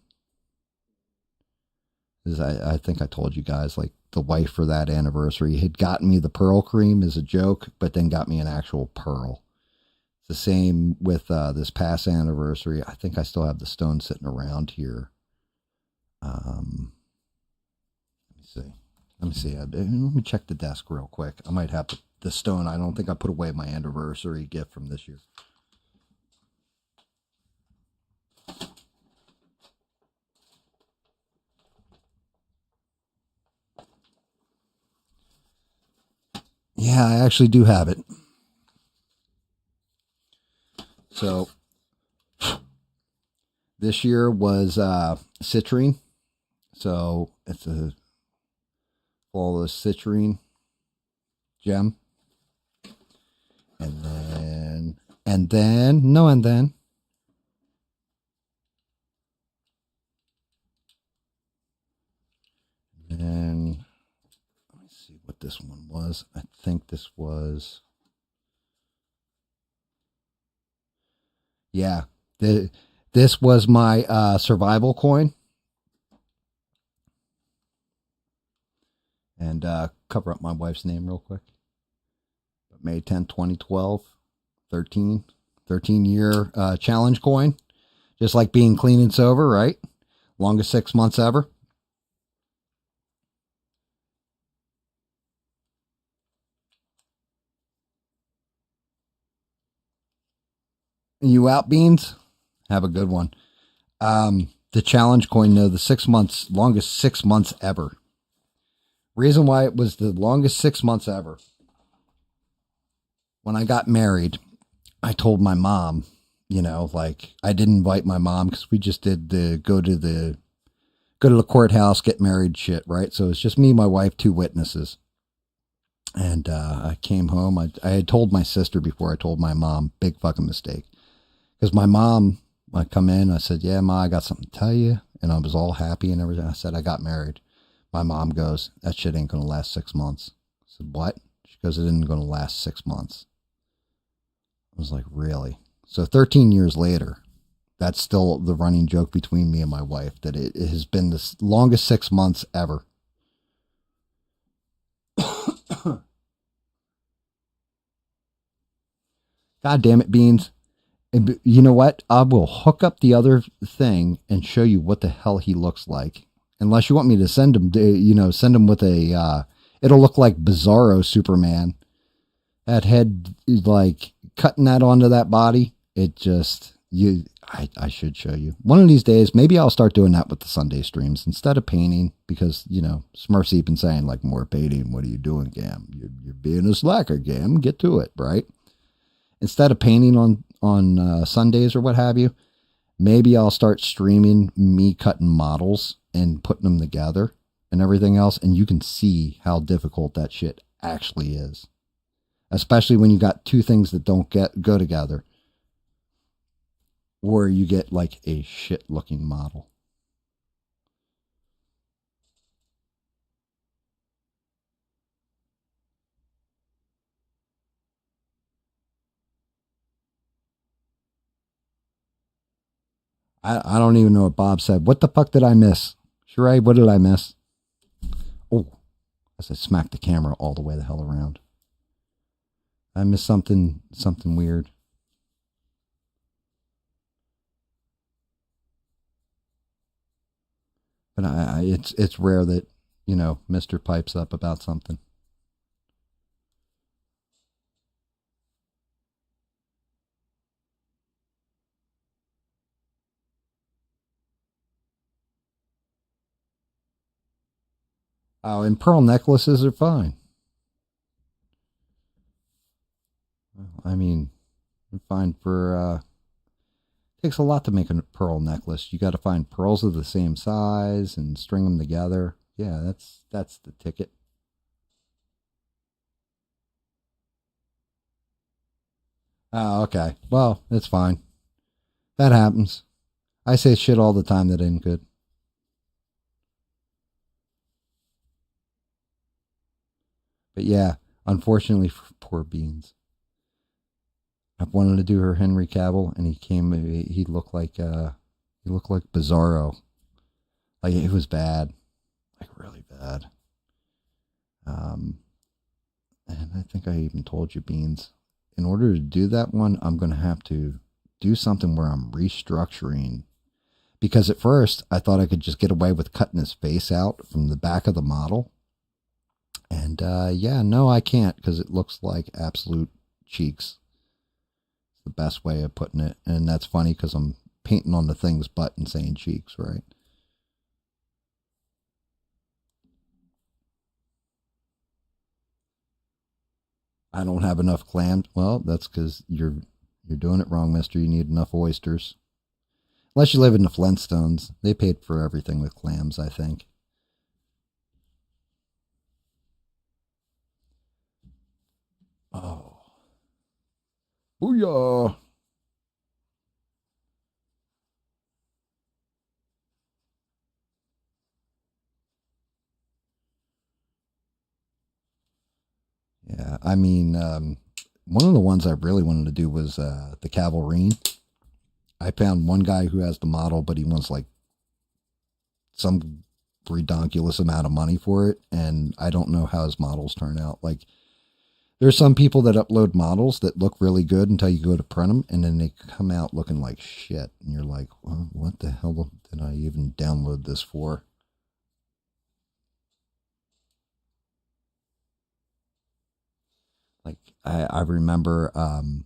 I think I told you guys, like the wife for that anniversary had gotten me the pearl cream as a joke, but then got me an actual pearl. It's the same with this past anniversary. I think I still have the stone sitting around here. Let me see. Let me check the desk real quick. I might have the stone. I don't think I put away my anniversary gift from this year. Yeah, I actually do have it. So this year was citrine. So it's a flawless citrine gem. And then let me see what this one was. I think this was, yeah, this was my survival coin. And cover up my wife's name real quick. But May 10, 2012, 13-year challenge coin. Just like being clean and sober, right? Longest 6 months ever. You out, Beans? Have a good one. The challenge coin, though, the 6 months, longest 6 months ever. Reason why it was the longest 6 months ever. When I got married, I told my mom, you know, like I didn't invite my mom because we just did the go to the courthouse, get married shit, right? So it's just me, my wife, 2 witnesses. And I came home. I had told my sister before I told my mom. Big fucking mistake. Because my mom, I come in, I said, yeah, Ma, I got something to tell you. And I was all happy and everything. I said, I got married. My mom goes, that shit ain't going to last 6 months. I said, what? She goes, it isn't going to last 6 months. I was like, really? So 13 years later, that's still the running joke between me and my wife, that it has been the longest 6 months ever. God damn it, Beans. And you know what? I will hook up the other thing and show you what the hell he looks like. Unless you want me to send him, send him with a, it'll look like Bizarro Superman. That head is like cutting that onto that body. It just, I should show you. One of these days, maybe I'll start doing that with the Sunday streams instead of painting because, Smurf's been saying like more painting. What are you doing, Gam? You're being a slacker, Gam. Get to it, right? Instead of painting on Sundays or what have you, maybe I'll start streaming me cutting models and putting them together and everything else. And you can see how difficult that shit actually is. Especially when you got two things that don't go together. Or you get like a shit looking model. I don't even know what Bob said. What the fuck did I miss? Sheree, what did I miss? Oh, as I smacked the camera all the way the hell around. I missed something weird. But it's rare that, Mr. pipes up about something. Oh, and pearl necklaces are fine. I mean, fine for, takes a lot to make a pearl necklace. You got to find pearls of the same size and string them together. Yeah, that's the ticket. Oh, okay. Well, it's fine. That happens. I say shit all the time that ain't good. But yeah, unfortunately for poor Beans. I've wanted to do her Henry Cavill, and he looked like Bizarro. Like it was bad, like really bad. And I think I even told you, Beans. In order to do that one, I'm gonna have to do something where I'm restructuring. Because at first I thought I could just get away with cutting his face out from the back of the model. And yeah, no, I can't because it looks like absolute cheeks. The best way of putting it. And that's funny because I'm painting on the thing's butt and saying cheeks, right? I don't have enough clams. Well, that's because you're doing it wrong, mister. You need enough oysters. Unless you live in the Flintstones. They paid for everything with clams, I think. Oh. Booyah! Yeah, I mean, one of the ones I really wanted to do was the Cavalrine. I found one guy who has the model, but he wants like some redonkulous amount of money for it, and I don't know how his models turn out. Like, there's some people that upload models that look really good until you go to print them, and then they come out looking like shit, and you're like, well, what the hell did I even download this for? Like, I remember,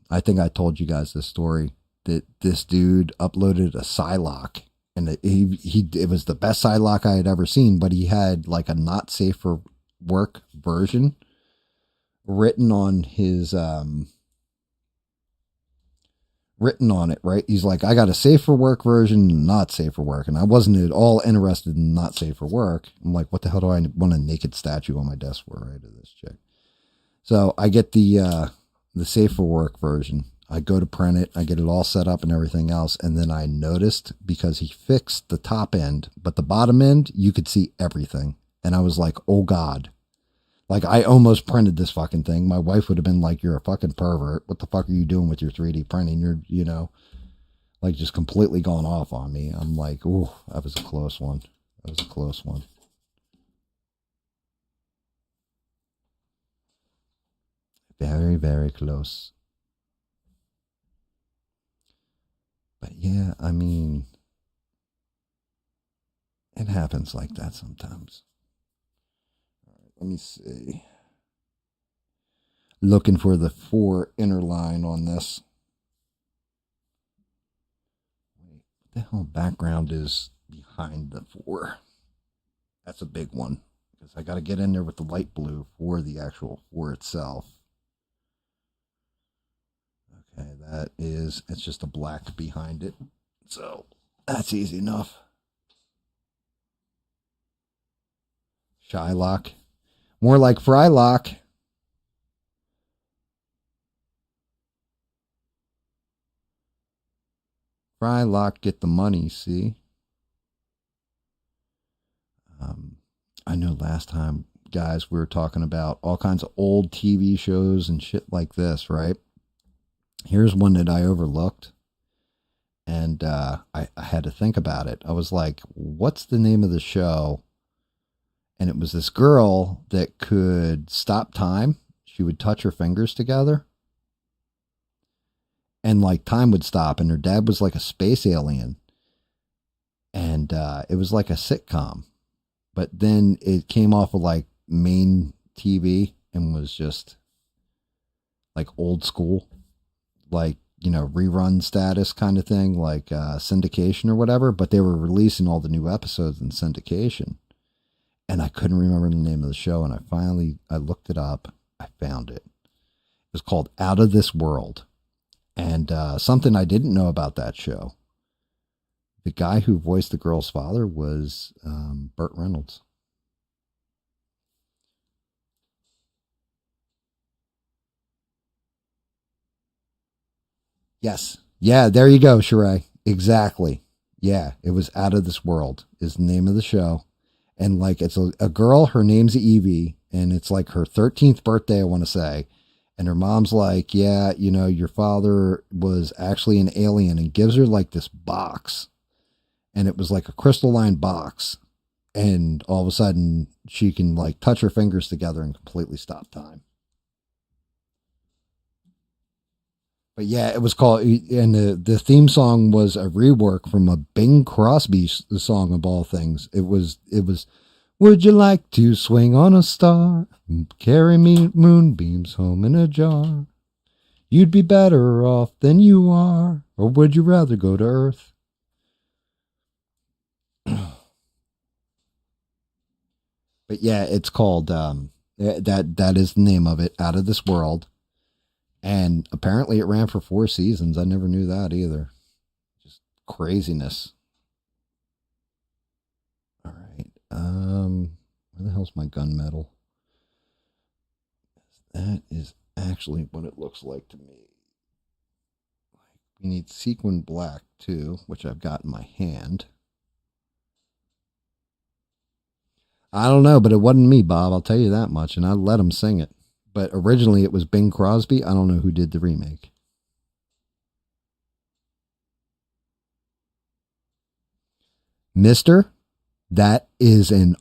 I think I told you guys this story that this dude uploaded a Psylocke, and it was the best Psylocke I had ever seen, but he had like a not safe for work version written on his written on it, right? He's like, I got a safe for work version and not safe for work, and I wasn't at all interested in not safe for work. I'm like, what the hell do I want a naked statue on my desk for, right, of this chick? So I get the safe for work version. I go to print it. I get it all set up and everything else. And then I noticed, because he fixed the top end, but the bottom end, you could see everything. And I was like, oh God. Like, I almost printed this fucking thing. My wife would have been like, you're a fucking pervert. What the fuck are you doing with your 3D printing? You're, like just completely gone off on me. I'm like, ooh, that was a close one. That was a close one. Very, very close. But yeah, I mean, it happens like that sometimes. All right, let me see. Looking for the 4 inner line on this. Wait, what the hell background is behind the 4? That's a big one. Because I got to get in there with the light blue for the actual 4 itself. Okay, it's just a black behind it. So that's easy enough. Shylock. More like Frylock. Frylock, get the money, see? I know last time, guys, we were talking about all kinds of old TV shows and shit like this, right? Here's one that I overlooked. And I had to think about it. I was like, what's the name of the show? And it was this girl that could stop time. She would touch her fingers together. And like time would stop. And her dad was like a space alien. And it was like a sitcom. But then it came off of like main TV and was just like old school. Like, you know, rerun status kind of thing, like syndication or whatever. But they were releasing all the new episodes in syndication. And I couldn't remember the name of the show. And I looked it up. I found it. It was called Out of This World. And something I didn't know about that show. The guy who voiced the girl's father was Burt Reynolds. Yes. Yeah, there you go, Sheree. Exactly. Yeah, it was Out of This World is the name of the show. And like it's a girl, her name's Evie, and it's like her 13th birthday, I want to say. And her mom's like, yeah, you know, your father was actually an alien, and gives her like this box. And it was like a crystalline box. And all of a sudden she can like touch her fingers together and completely stop time. But yeah, it was called, and the theme song was a rework from a Bing Crosby song of all things. It was, would you like to swing on a star, carry me moonbeams home in a jar? You'd be better off than you are, or would you rather go to Earth? But yeah, it's called, that is the name of it, Out of This World. And apparently it ran for 4 seasons. I never knew that either. Just craziness. All right. Where the hell's my gunmetal? That is actually what it looks like to me. We need sequin black too, which I've got in my hand. I don't know, but it wasn't me, Bob. I'll tell you that much. And I let him sing it. But originally it was Bing Crosby. I don't know who did the remake. Mister, that is an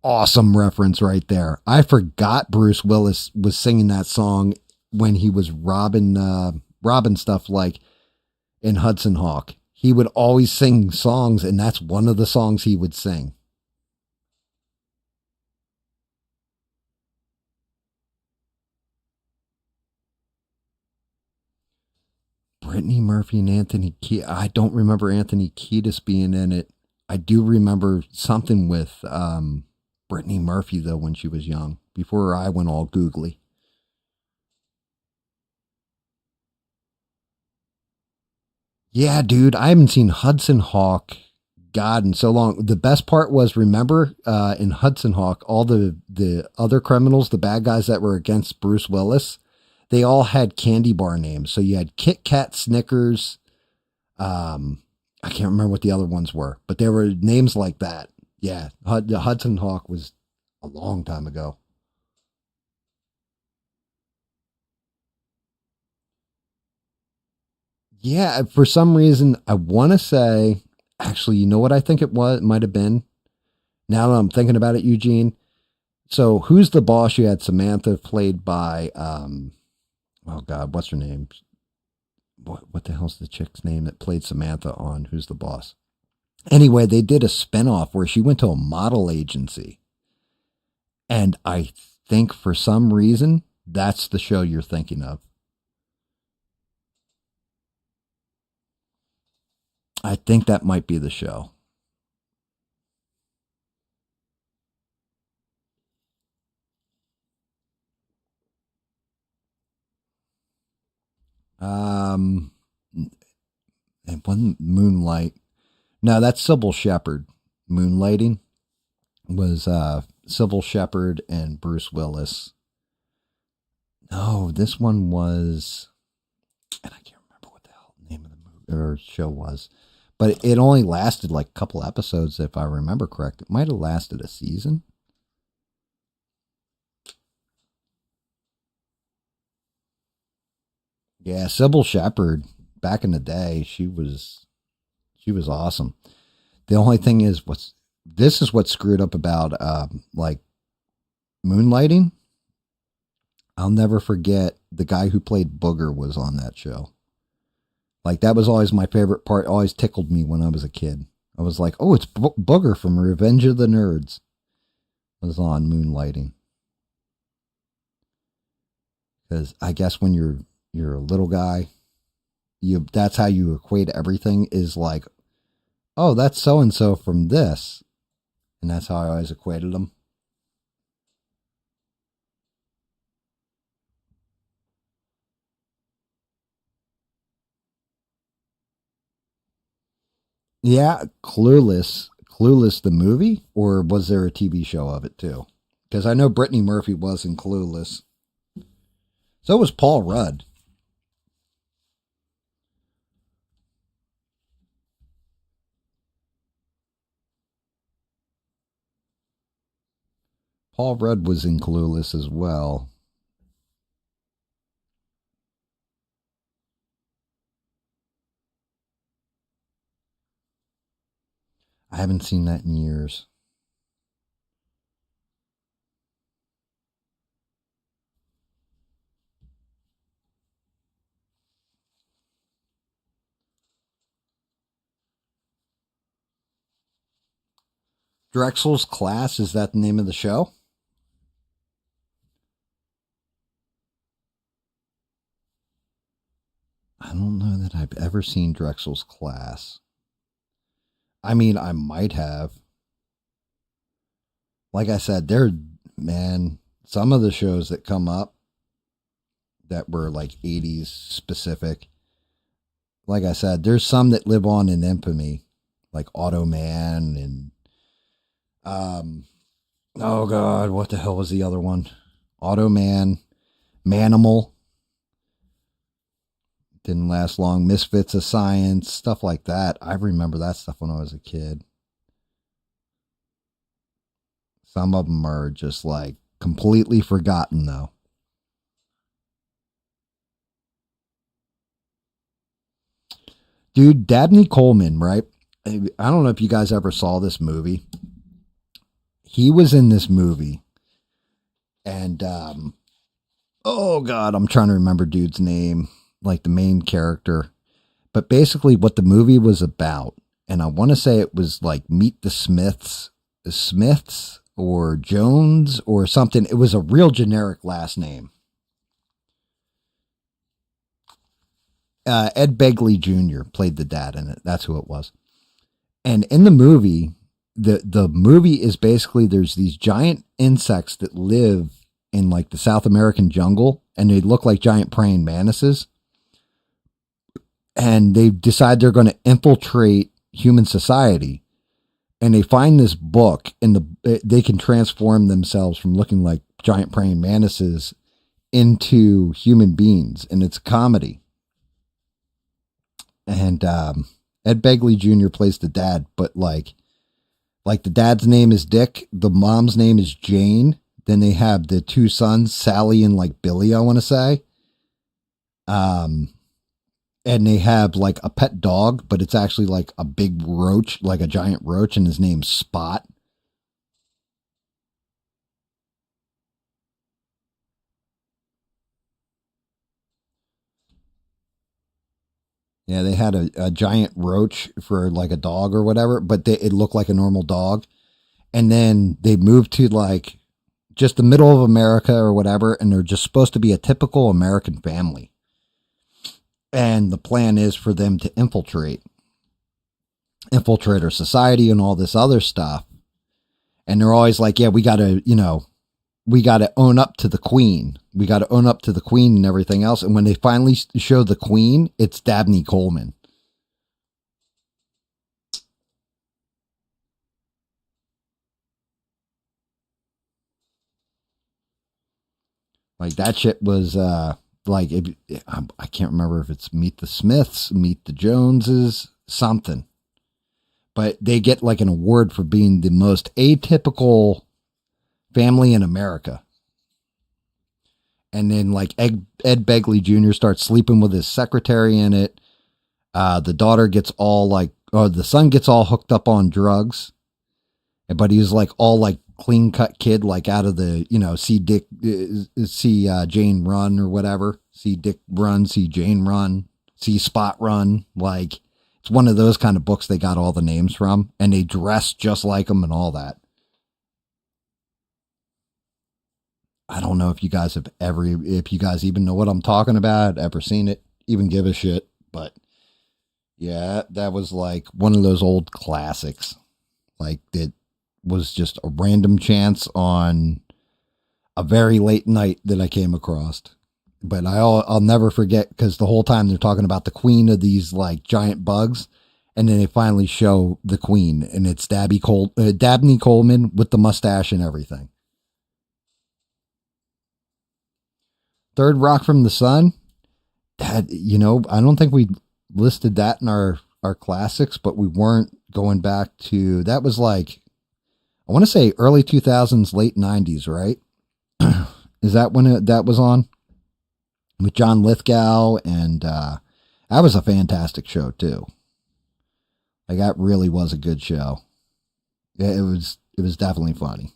awesome reference right there. I forgot Bruce Willis was singing that song when he was robbing stuff like in Hudson Hawk. He would always sing songs, and that's one of the songs he would sing. Brittany Murphy and Anthony Kiedis. I don't remember Anthony Kiedis being in it. I do remember something with Brittany Murphy, though, when she was young, before I went all googly. Yeah, dude, I haven't seen Hudson Hawk, God, in so long. The best part was, remember, in Hudson Hawk, all the other criminals, the bad guys that were against Bruce Willis, they all had candy bar names. So you had Kit Kat, Snickers. I can't remember what the other ones were, but there were names like that. Yeah, the Hudson Hawk was a long time ago. Yeah, for some reason, I want to say, actually, you know what I think it was? It might have been. Now that I'm thinking about it, Eugene. So who's the boss? You had Samantha, played by, oh God, what's her name? what the hell's the chick's name that played Samantha on Who's the Boss? Anyway, they did a spinoff where she went to a model agency. And I think for some reason, that's the show you're thinking of. I think that might be the show. It wasn't Moonlight. No, that's Sybil Shepherd. Moonlighting was Sybil Shepherd and Bruce Willis. No, this one was, and I can't remember what the hell the name of the movie or show was, but it only lasted like a couple episodes, if I remember correct. It might have lasted a season. Yeah, Sybil Shepherd, back in the day, she was awesome. The only thing is, this is what screwed up about like Moonlighting. I'll never forget the guy who played Booger was on that show. Like, that was always my favorite part. It always tickled me when I was a kid. I was like, oh, it's Booger from Revenge of the Nerds. It was on Moonlighting. Because I guess when you're a little guy, that's how you equate everything, is like, oh, that's so and so from this. And that's how I always equated them. Yeah, Clueless. Clueless the movie? Or was there a TV show of it too? Because I know Brittany Murphy was in Clueless. So was Paul Rudd. Paul Rudd was in Clueless as well. I haven't seen that in years. Drexel's Class, is that the name of the show? I don't know that I've ever seen Drexel's Class. I mean, I might have. Like I said, some of the shows that come up that were like 80s specific. Like I said, there's some that live on in infamy, like Automan and oh god, what the hell was the other one? Automan, Manimal. Didn't last long. Misfits of Science, stuff like that. I remember that stuff when I was a kid. Some of them are just like completely forgotten though. Dude, Dabney Coleman, right? I don't know if you guys ever saw this movie. He was in this movie. And, oh God, I'm trying to remember dude's name, like the main character. But basically what the movie was about, and I want to say it was like Meet the Smiths or Jones or something. It was a real generic last name. Ed Begley Jr. played the dad in it. That's who it was. And in the movie, the movie is basically, there's these giant insects that live in like the South American jungle, and they look like giant praying mantises. And they decide they're going to infiltrate human society. And they find this book, and they can transform themselves from looking like giant praying mantises into human beings. And it's a comedy. And Ed Begley Jr. plays the dad, but like the dad's name is Dick, the mom's name is Jane. Then they have the two sons, Sally and like Billy, I want to say. And they have like a pet dog, but it's actually like a big roach, like a giant roach, and his name's Spot. Yeah, they had a giant roach for like a dog or whatever, but it looked like a normal dog. And then they moved to like just the middle of America or whatever, and they're just supposed to be a typical American family. And the plan is for them to infiltrate our society and all this other stuff. And they're always like, yeah, we got to own up to the queen. We got to own up to the queen and everything else. And when they finally show the queen, it's Dabney Coleman. Like that shit was like, I can't remember if it's Meet the Smiths, Meet the Joneses, something. But they get like an award for being the most atypical family in America. And then like Ed Begley Jr. starts sleeping with his secretary in it. The daughter gets all like, or the son gets all hooked up on drugs. But he's like all like clean cut kid, like out of the, see Jane run or whatever. See Dick run, see Jane run, see Spot run. Like it's one of those kind of books they got all the names from, and they dress just like them and all that. I don't know if you guys even know what I'm talking about, ever seen it, even give a shit. But yeah, that was like one of those old classics. Like it was just a random chance on a very late night that I came across. But I'll never forget, because the whole time they're talking about the queen of these like giant bugs. And then they finally show the queen, and it's Dabney Coleman with the mustache and everything. Third Rock from the Sun. That, I don't think we listed that in our classics, but we weren't going back to, that was like, I want to say early 2000s, late 90s, right? Is that when that was on? With John Lithgow, and that was a fantastic show too. Like that really was a good show. It was definitely funny.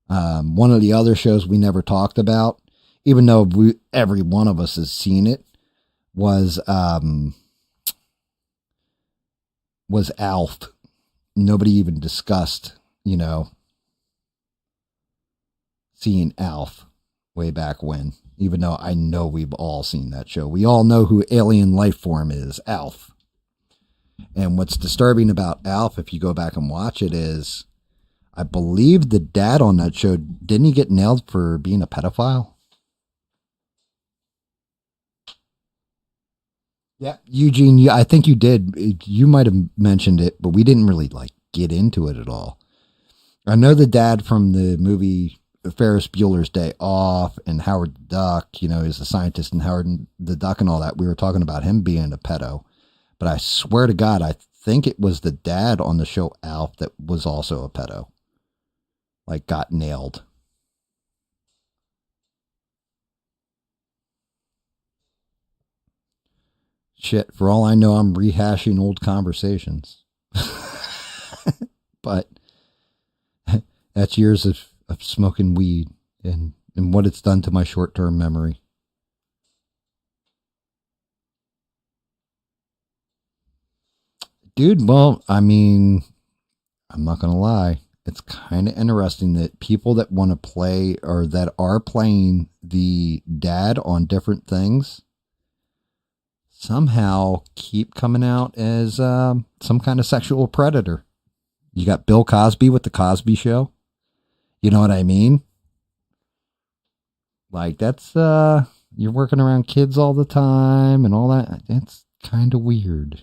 One of the other shows we never talked about, even though every one of us has seen it, was Alf. Nobody even discussed, seeing Alf way back when, even though I know we've all seen that show. We all know who Alien Life Form is, Alf. And what's disturbing about Alf, if you go back and watch it, is I believe the dad on that show, didn't he get nailed for being a pedophile? Yeah, Eugene, I think you did. You might have mentioned it, but we didn't really like get into it at all. I know the dad from the movie Ferris Bueller's Day Off and Howard the Duck, he's a scientist in Howard the Duck and all that. We were talking about him being a pedo, but I swear to God, I think it was the dad on the show Alf that was also a pedo. Like got nailed. Shit, for all I know, I'm rehashing old conversations. But that's years of smoking weed and what it's done to my short-term memory. Dude, well, I mean, I'm not going to lie. It's kind of interesting that people that want to play or that are playing the dad on different things somehow keep coming out as some kind of sexual predator. You got Bill Cosby with the Cosby Show. You know what I mean? Like that's, you're working around kids all the time and all that. It's kind of weird.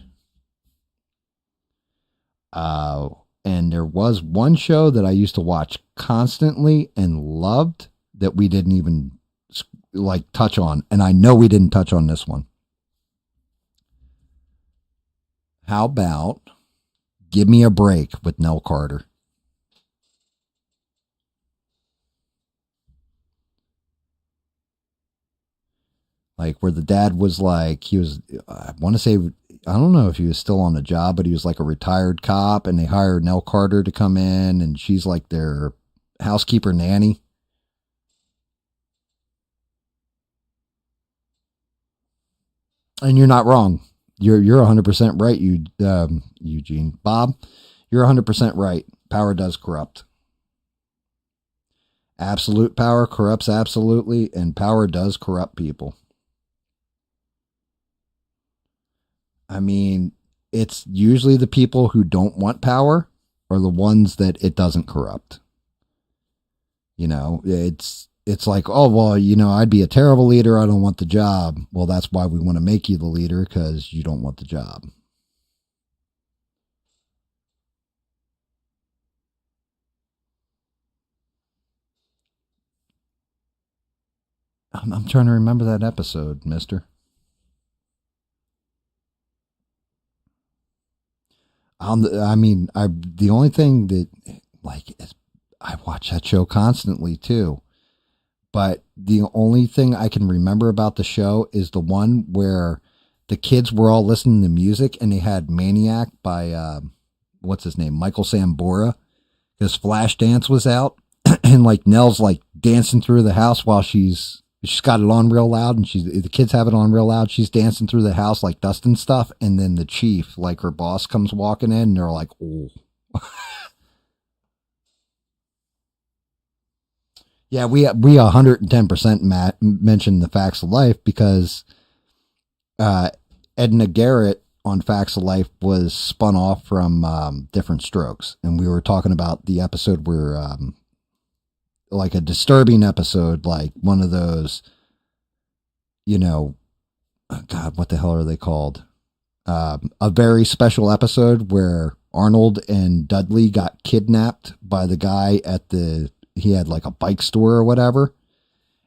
And there was one show that I used to watch constantly and loved that we didn't even like touch on. And I know we didn't touch on this one. How about Give Me a Break with Nell Carter? Like where the dad was like, I want to say, I don't know if he was still on the job, but he was like a retired cop, and they hired Nell Carter to come in, and she's like their housekeeper nanny. And you're not wrong. You're 100% right, Eugene. Bob, you're 100% right. Power does corrupt. Absolute power corrupts absolutely, and power does corrupt people. I mean, it's usually the people who don't want power are the ones that it doesn't corrupt. You know, it's like, oh, well, you know, I'd be a terrible leader. I don't want the job. Well, that's why we want to make you the leader, because you don't want the job. I'm trying to remember that episode, mister. The only thing that, like, is I watch that show constantly too. But the only thing I can remember about the show is the one where the kids were all listening to music and they had Maniac by, what's his name? Michael Sambora. Because Flashdance was out and like Nell's like dancing through the house while she's got it on real loud, and the kids have it on real loud. She's dancing through the house like dusting stuff. And then the chief, like her boss, comes walking in and they're like, oh. Yeah, we 110% mentioned the Facts of Life because Edna Garrett on Facts of Life was spun off from Different Strokes. And we were talking about the episode where, like a disturbing episode, like one of those, you know, God, what the hell are they called? A very special episode where Arnold and Dudley got kidnapped by the guy he had like a bike store or whatever,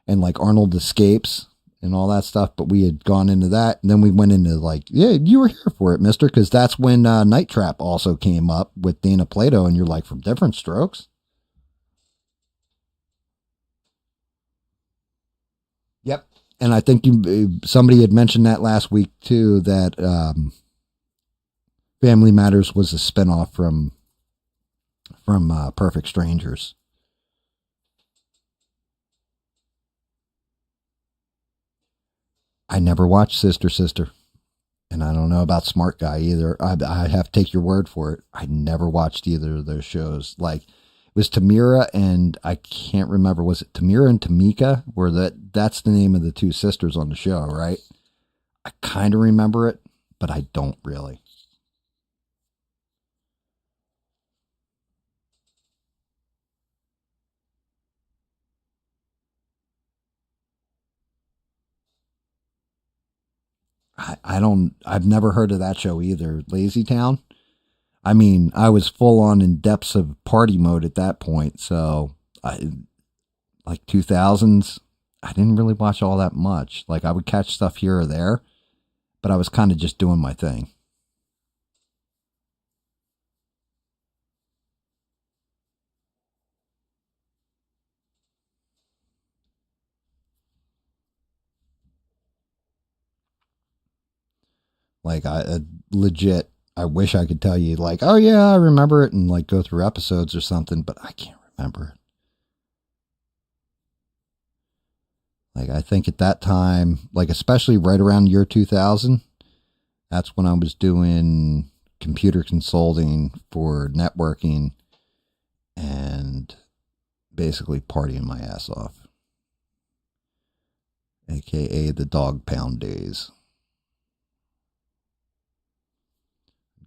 and like Arnold escapes and all that stuff. But we had gone into that, and then we went into like, yeah, you were here for it, mister, because that's when Night Trap also came up with Dana Plato, and you're like, from Different Strokes. Yep. And I think somebody had mentioned that last week too, that Family Matters was a spinoff from Perfect Strangers. I never watched Sister Sister, and I don't know about Smart Guy either. I have to take your word for it. I never watched either of those shows. Like, it was Tamira and I can't remember, was it Tamira and Tamika? That's the name of the two sisters on the show, right? I kind of remember it, but I don't really. I've never heard of that show either. Lazy Town? I mean, I was full on in depths of party mode at that point. So like 2000s, I didn't really watch all that much. Like I would catch stuff here or there, but I was kind of just doing my thing. Like I legit, I wish I could tell you like, oh yeah, I remember it, and like go through episodes or something, but I can't remember it. Like I think at that time, like especially right around year 2000, that's when I was doing computer consulting for networking and basically partying my ass off. AKA the dog pound days.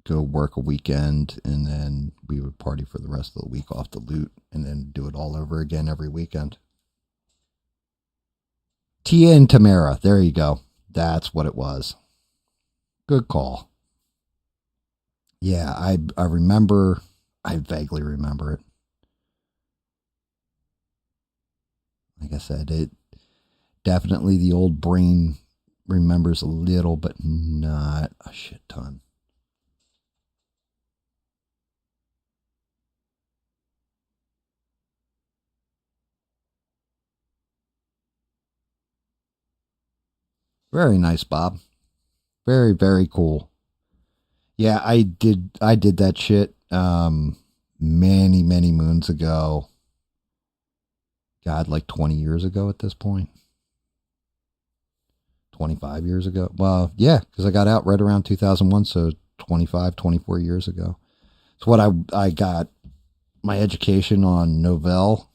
Go work a weekend, and then we would party for the rest of the week off the loot, and then do it all over again every weekend. Tia and Tamara, there you go. That's what it was. Good call. Yeah, I remember, I vaguely remember it. Like I said, it definitely, the old brain remembers a little, but not a shit ton. Very nice, Bob. Very, very cool. Yeah, I did that shit many, many moons ago. God, like 20 years ago at this point. 25 years ago. Well, yeah, because I got out right around 2001, so 25, 24 years ago. It's what I got my education on Novell,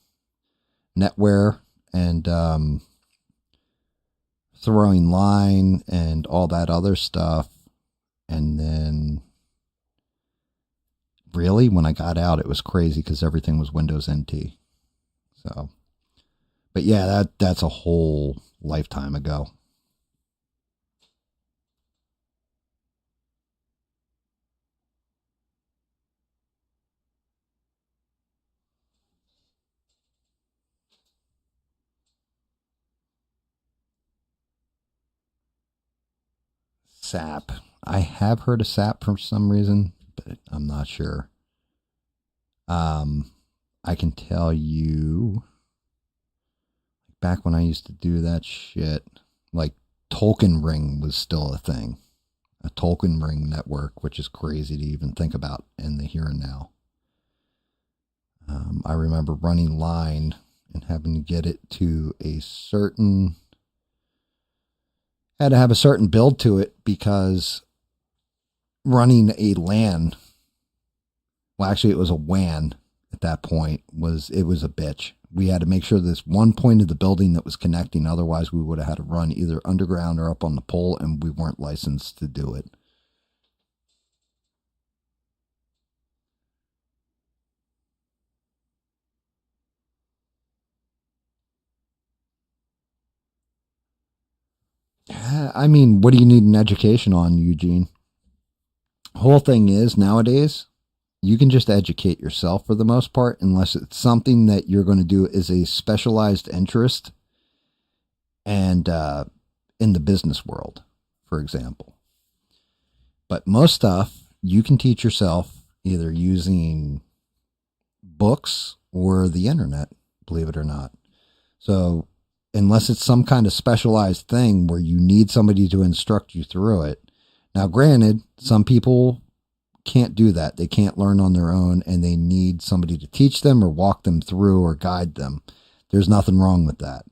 NetWare, and throwing line and all that other stuff. And then really, when I got out, it was crazy because everything was Windows NT. So, but yeah, that's a whole lifetime ago. SAP. I have heard of SAP for some reason, but I'm not sure. I can tell you, back when I used to do that shit, like Token Ring was still a thing. A Token Ring network, which is crazy to even think about in the here and now. I remember running line and having to get it to a certain, had to have a certain build to it because running a LAN, well, actually it was a WAN at that point, it was a bitch. We had to make sure this one point of the building that was connecting. Otherwise, we would have had to run either underground or up on the pole, and we weren't licensed to do it. I mean, what do you need an education on, Eugene? Whole thing is, nowadays, you can just educate yourself for the most part, unless it's something that you're going to do as a specialized interest and in the business world, for example. But most stuff you can teach yourself either using books or the internet, believe it or not. So unless it's some kind of specialized thing where you need somebody to instruct you through it. Now, granted, some people can't do that. They can't learn on their own, and they need somebody to teach them or walk them through or guide them. There's nothing wrong with that.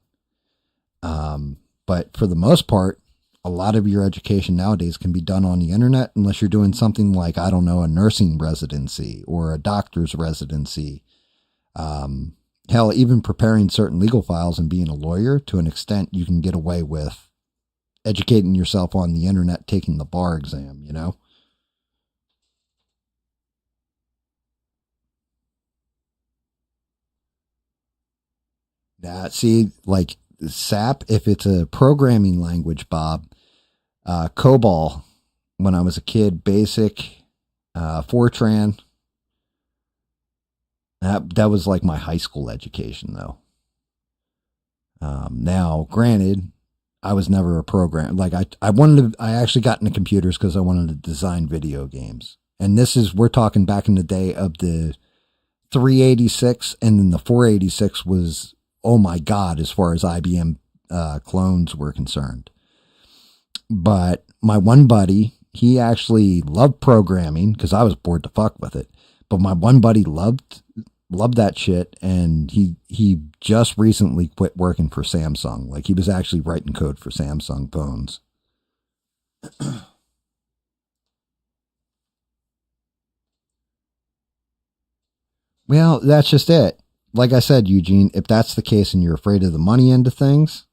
But for the most part, a lot of your education nowadays can be done on the internet, unless you're doing something like, I don't know, a nursing residency or a doctor's residency. Hell, even preparing certain legal files and being a lawyer, to an extent, you can get away with educating yourself on the internet, taking the bar exam, you know? See, like SAP, if it's a programming language, Bob, COBOL, when I was a kid, BASIC, Fortran, that was like my high school education, though. Now, granted, I was never a programmer. Like I actually got into computers because I wanted to design video games. And we're talking back in the day of the 386, and then the 486 was, oh my God, as far as IBM clones were concerned. But my one buddy, he actually loved programming because I was bored to fuck with it. But my one buddy loved that shit, and he just recently quit working for Samsung. Like, he was actually writing code for Samsung phones. Well, that's just it. Like I said, Eugene, if that's the case and you're afraid of the money end of things,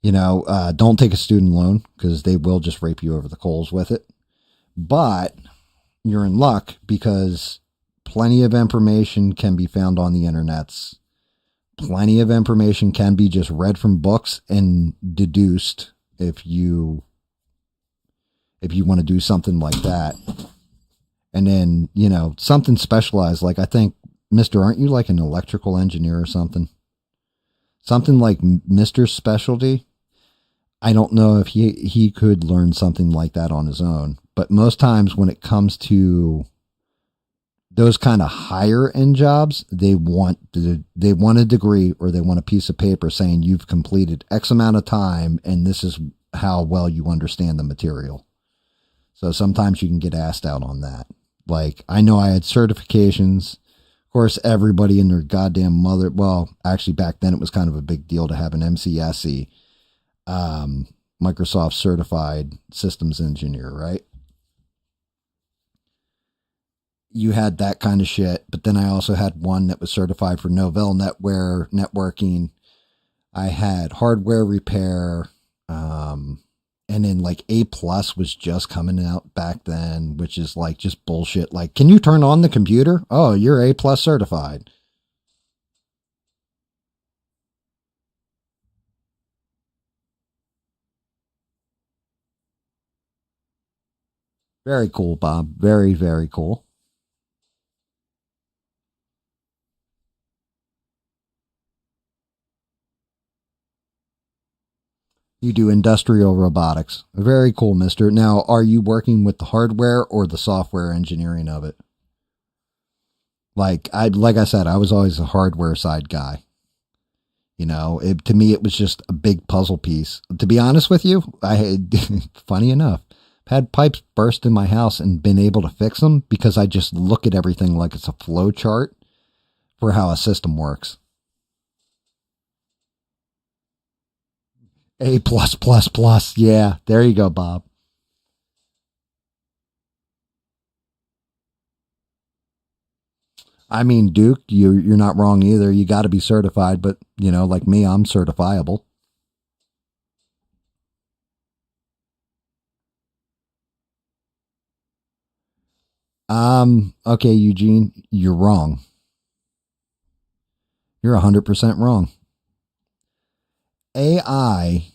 don't take a student loan, because they will just rape you over the coals with it. But you're in luck, because plenty of information can be found on the internets. Plenty of information can be just read from books and deduced if you want to do something like that. And then, something specialized, like, I think, Mr., aren't you like an electrical engineer or something? Something like Mr. Specialty. I don't know if he could learn something like that on his own. But most times when it comes to those kind of higher end jobs, they want a degree, or they want a piece of paper saying you've completed X amount of time and this is how well you understand the material. So sometimes you can get asked out on that. Like, I know I had certifications. Of course, everybody and their goddamn mother. Well, actually, back then it was kind of a big deal to have an MCSE. Microsoft certified systems engineer, right? You had that kind of shit, but then I also had one that was certified for Novell networking. I had hardware repair, and then like A+ was just coming out back then, which is like just bullshit. Like, can you turn on the computer? Oh, you're A+ certified. Very cool, Bob. Very, very cool. You do industrial robotics. Very cool, mister. Now, are you working with the hardware or the software engineering of it? Like I said, I was always a hardware side guy. You know, to me, it was just a big puzzle piece. To be honest with you, I had, funny enough, had pipes burst in my house and been able to fix them because I just look at everything like it's a flow chart for how a system works. A+++. Yeah, there you go, Bob. I mean, Duke, you're not wrong either. You got to be certified, but you know, like me, I'm certifiable. Okay, Eugene, you're wrong. You're 100% wrong. AI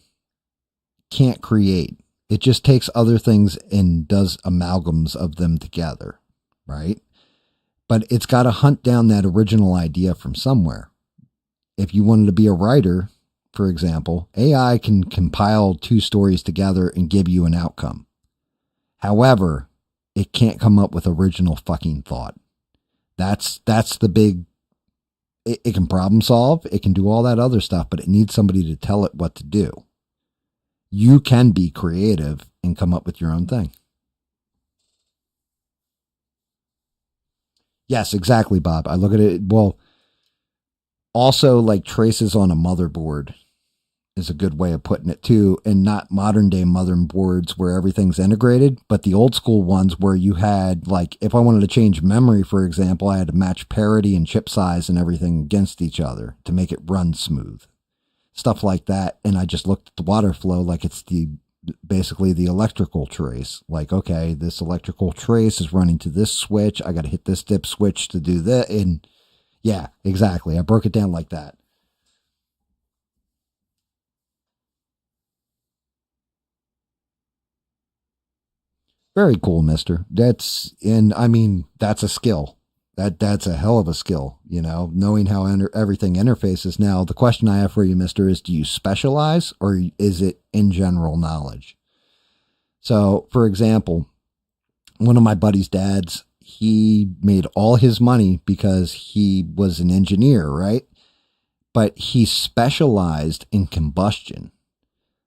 can't create. It just takes other things and does amalgams of them together, right? But it's got to hunt down that original idea from somewhere. If you wanted to be a writer, for example, AI can compile two stories together and give you an outcome. However, it can't come up with original fucking thought. That's the big, it can problem solve, it can do all that other stuff, but it needs somebody to tell it what to do. You can be creative and come up with your own thing. Yes, exactly, Bob. I look at it, well, also like traces on a motherboard is a good way of putting it too, and not modern day motherboards where everything's integrated, but the old school ones where you had, like, if I wanted to change memory, for example, I had to match parity and chip size and everything against each other to make it run smooth. Stuff like that. And I just looked at the water flow like it's basically the electrical trace. Like, okay, this electrical trace is running to this switch. I got to hit this dip switch to do that. And yeah, exactly. I broke it down like that. Very cool, mister. That's a skill. That's a hell of a skill, you know, knowing how everything interfaces. Now, the question I have for you, mister, is do you specialize or is it in general knowledge? So, for example, one of my buddy's dads, he made all his money because he was an engineer, right? But he specialized in combustion,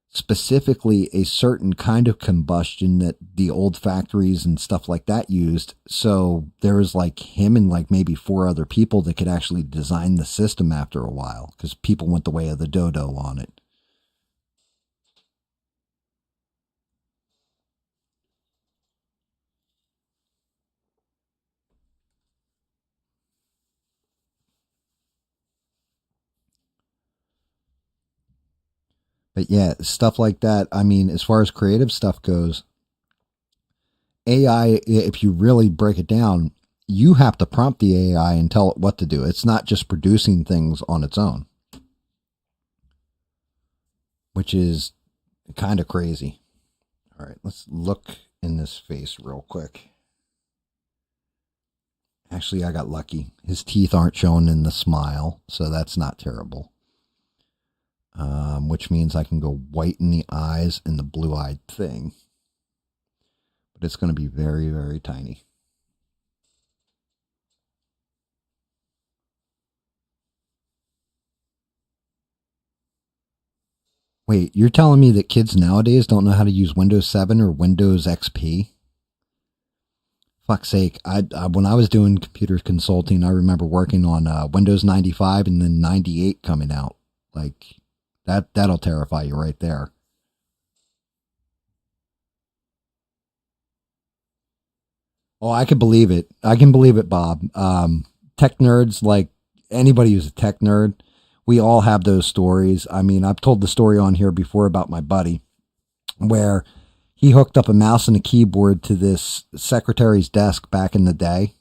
specifically a certain kind of combustion that the old factories and stuff like that used. So there was like him and like maybe 4 other people that could actually design the system after a while because people went the way of the dodo on it. But yeah, stuff like that. I mean, as far as creative stuff goes, AI, if you really break it down, you have to prompt the AI and tell it what to do. It's not just producing things on its own, which is kind of crazy. All right, let's look in this face real quick. Actually, I got lucky. His teeth aren't showing in the smile, so that's not terrible. Which means I can go white in the eyes and the blue-eyed thing. But it's going to be very, very tiny. Wait, you're telling me that kids nowadays don't know how to use Windows 7 or Windows XP? Fuck's sake. When I was doing computer consulting, I remember working on Windows 95 and then 98 coming out. Like, that'll terrify you right there. Oh, I can believe it. I can believe it, Bob. Tech nerds, like anybody who's a tech nerd, we all have those stories. I mean, I've told the story on here before about my buddy where he hooked up a mouse and a keyboard to this secretary's desk back in the day.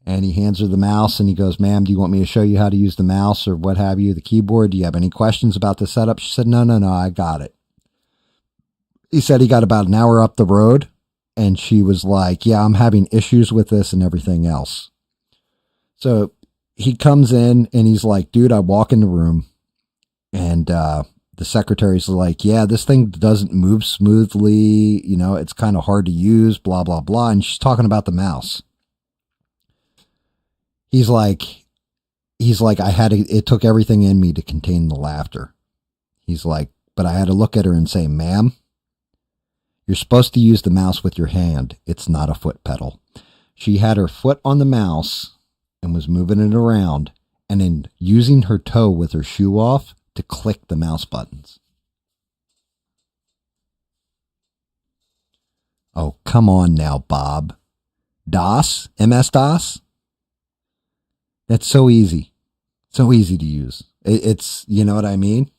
And he hands her the mouse and he goes, "Ma'am, do you want me to show you how to use the mouse or what have you, the keyboard? Do you have any questions about the setup?" She said, no, I got it. He said he got about an hour up the road and she was like, "Yeah, I'm having issues with this and everything else." So he comes in and he's like, "Dude," I walk in the room and the secretary's like, "Yeah, this thing doesn't move smoothly. You know, it's kind of hard to use, blah, blah, blah." And she's talking about the mouse. He's like, it took everything in me to contain the laughter. He's like, but I had to look at her and say, "Ma'am, you're supposed to use the mouse with your hand. It's not a foot pedal." She had her foot on the mouse and was moving it around and then using her toe with her shoe off to click the mouse buttons. Oh, come on now, Bob. DOS? MS-DOS? That's so easy. So easy to use. It's, you know what I mean?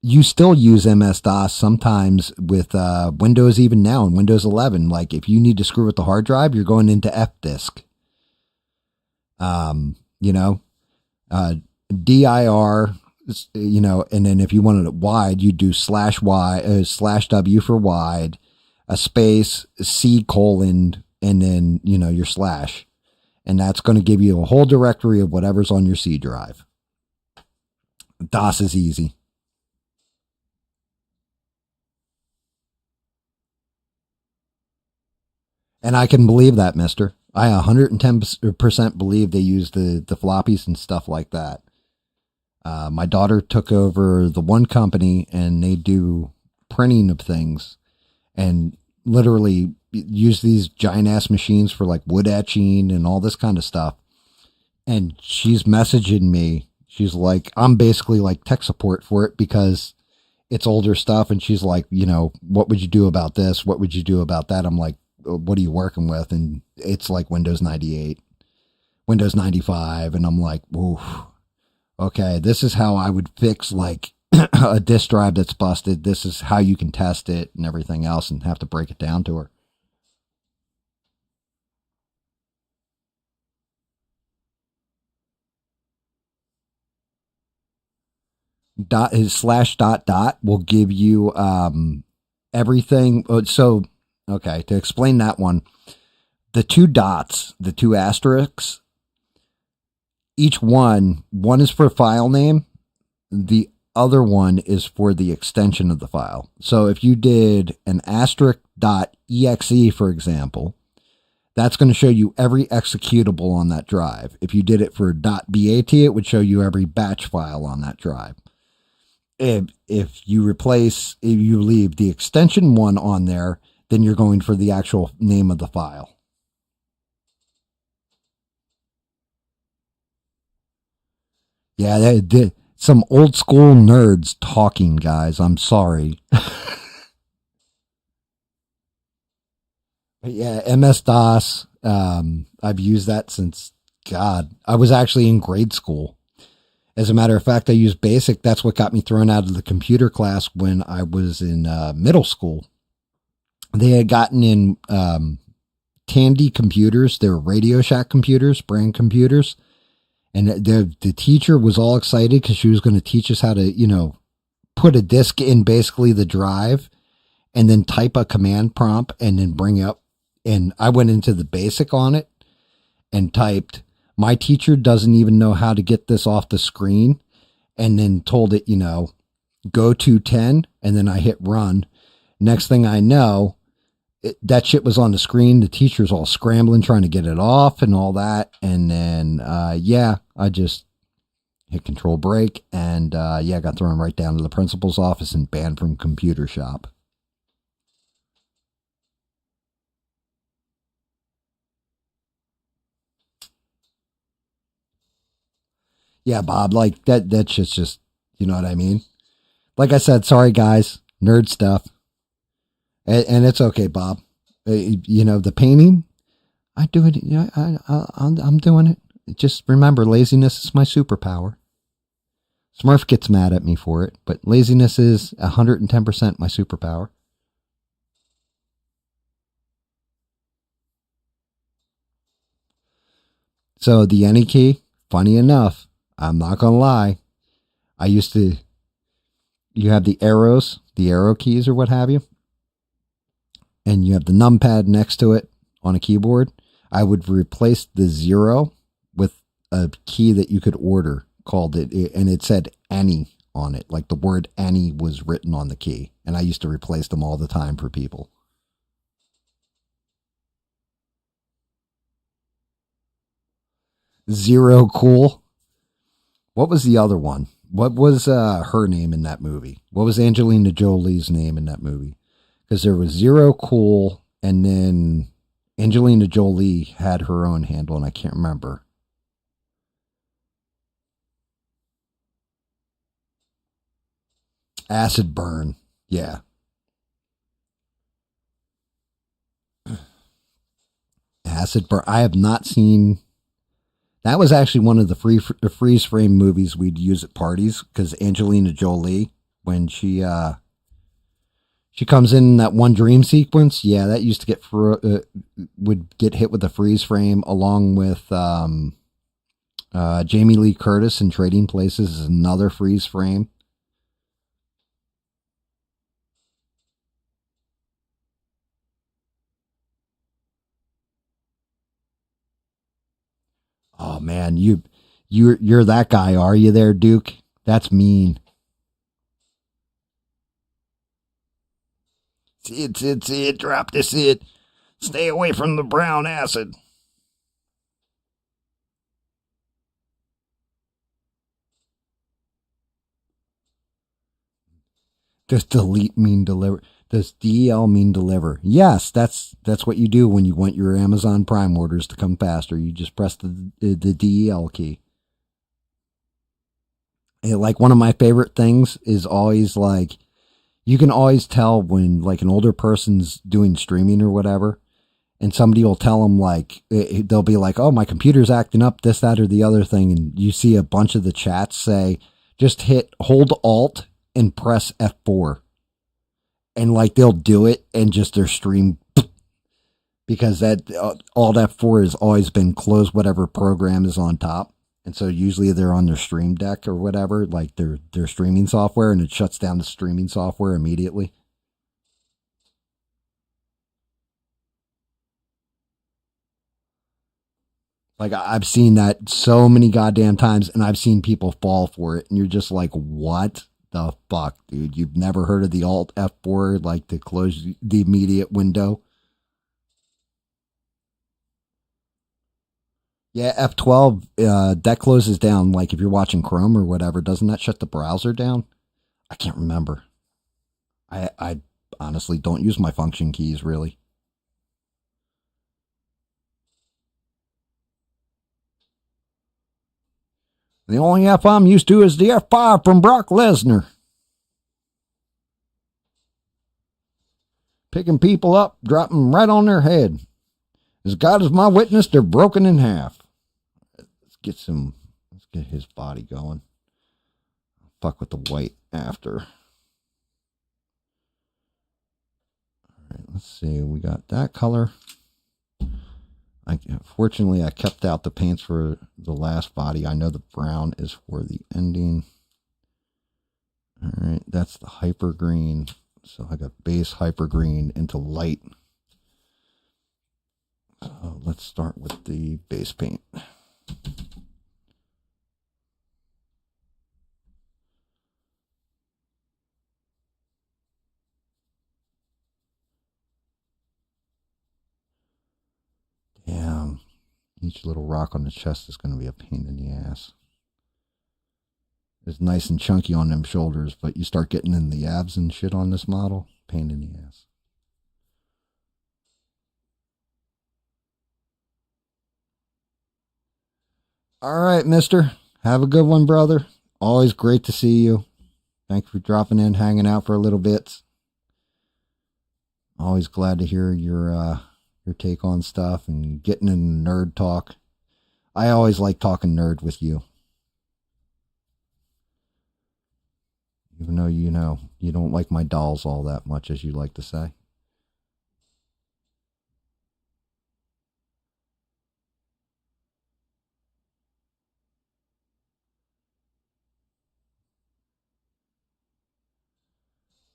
You still use MS-DOS sometimes with Windows even now in Windows 11. Like if you need to screw with the hard drive, you're going into Fdisk. You know, dir, you know, and then if you wanted it wide, you do /W for wide, a space, C:, and then, you know, your slash. And that's going to give you a whole directory of whatever's on your C drive. DOS is easy. And I can believe that, mister. I 110% believe they use the floppies and stuff like that. My daughter took over the one company and they do printing of things and literally use these giant ass machines for like wood etching and all this kind of stuff. And she's messaging me. She's like, I'm basically like tech support for it because it's older stuff. And she's like, you know, what would you do about this? What would you do about that? I'm like, what are you working with? And it's like Windows 98, Windows 95. And I'm like, oof, okay, this is how I would fix like a disk drive that's busted. This is how you can test it and everything else, and have to break it down to her. /./ will give you everything. So, okay, to explain that one, the two dots, the two asterisks, each one is for file name. The other one is for the extension of the file. So if you did an *.exe, for example, that's going to show you every executable on that drive. If you did it for .bat, it would show you every batch file on that drive. If you leave the extension one on there, then you're going for the actual name of the file. Yeah, some old school nerds talking, guys. I'm sorry. But yeah, MS-DOS. I've used that since, God, I was actually in grade school. As a matter of fact, I used BASIC. That's what got me thrown out of the computer class when I was in middle school. They had gotten in Tandy computers. They were Radio Shack computers, brand computers. And the teacher was all excited because she was going to teach us how to, you know, put a disk in basically the drive and then type a command prompt and then bring up. And I went into the BASIC on it and typed, "My teacher doesn't even know how to get this off the screen," and then told it, you know, go to 10. And then I hit run. Next thing I know, that shit was on the screen. The teacher's all scrambling, trying to get it off and all that. And then, yeah, I just hit control break and, yeah, got thrown right down to the principal's office and banned from computer shop. Yeah, Bob, like that's just, you know what I mean? Like I said, sorry guys, nerd stuff. And it's okay, Bob. the painting, I do it. I'm doing it. Just remember, laziness is my superpower. Smurf gets mad at me for it, but laziness is 110% my superpower. So the any key, funny enough, I'm not going to lie. You have the arrows, the arrow keys or what have you, and you have the numpad next to it on a keyboard. I would replace the 0 with a key that you could order called it, and it said any on it. Like the word any was written on the key. And I used to replace them all the time for people. Zero cool. What was the other one? What was her name in that movie? What was Angelina Jolie's name in that movie? Because there was Zero Cool, and then Angelina Jolie had her own handle, and I can't remember. Acid Burn. Yeah. Acid Burn. I have not seen... That was actually one of the freeze frame movies we'd use at parties, because Angelina Jolie, when she comes in that one dream sequence, yeah, that used to get would get hit with a freeze frame, along with Jamie Lee Curtis in Trading Places is another freeze frame. Oh man, you're that guy, are you there, Duke? That's mean. It. Drop this it. Stay away from the brown acid. Does delete mean deliver? Does DEL mean deliver? Yes, that's what you do when you want your Amazon Prime orders to come faster. You just press the DEL key. And like one of my favorite things is always like, you can always tell when like an older person's doing streaming or whatever, and somebody will tell them like, they'll be like, oh, my computer's acting up, this, that, or the other thing. And you see a bunch of the chats say, just hold Alt and press F4. And like they'll do it and just their stream, because that Alt F4 has always been close whatever program is on top. And so usually they're on their stream deck or whatever, like their streaming software, and it shuts down the streaming software immediately. Like I've seen that so many goddamn times, and I've seen people fall for it, and you're just like, what the fuck, dude? You've never heard of the Alt F4, like to close the immediate window? Yeah, F12, that closes down, like if you're watching Chrome or whatever, doesn't that shut the browser down? I can't remember. I honestly don't use my function keys, really. The only F I'm used to is the F5 from Brock Lesnar. Picking people up, dropping them right on their head. As God is my witness, they're broken in half. Let's get his body going. Fuck with the white after. All right, let's see. We got that color. Fortunately, I kept out the paints for the last body. I know the brown is for the ending. All right, that's the hyper green. So I got base hyper green into light. So let's start with the base paint. Damn, each little rock on the chest is going to be a pain in the ass. It's nice and chunky on them shoulders, but you start getting in the abs and shit on this model, pain in the ass. All right, mister. Have a good one, brother. Always great to see you. Thanks for dropping in, hanging out for a little bit. Always glad to hear your take on stuff and getting in nerd talk. I always like talking nerd with you. Even though you don't like my dolls all that much, as you like to say.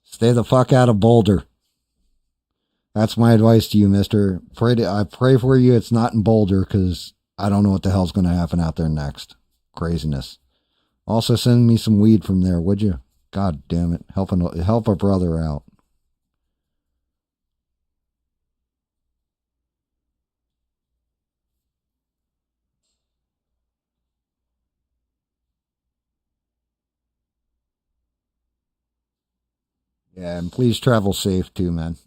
Stay the fuck out of Boulder. That's my advice to you, mister. I pray for you it's not in Boulder, because I don't know what the hell's going to happen out there next. Craziness. Also send me some weed from there, would you? God damn it. Help a brother out. Yeah, and please travel safe too, man.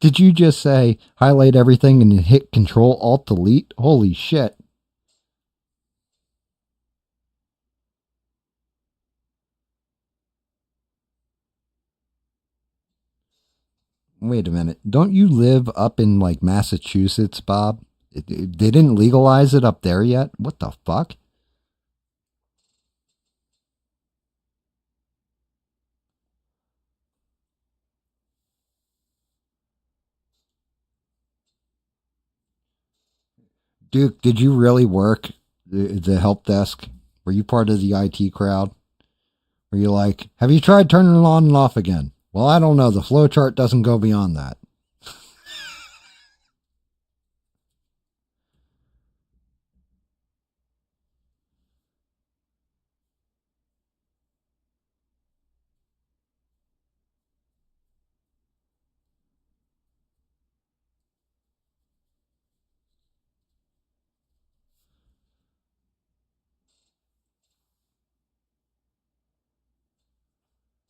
Did you just say highlight everything and hit Control Alt Delete? Holy shit. Wait a minute. Don't you live up in like Massachusetts, Bob? They didn't legalize it up there yet? What the fuck? Duke, did you really work the help desk? Were you part of the IT crowd? Were you like, have you tried turning it on and off again? Well, I don't know. The flow chart doesn't go beyond that.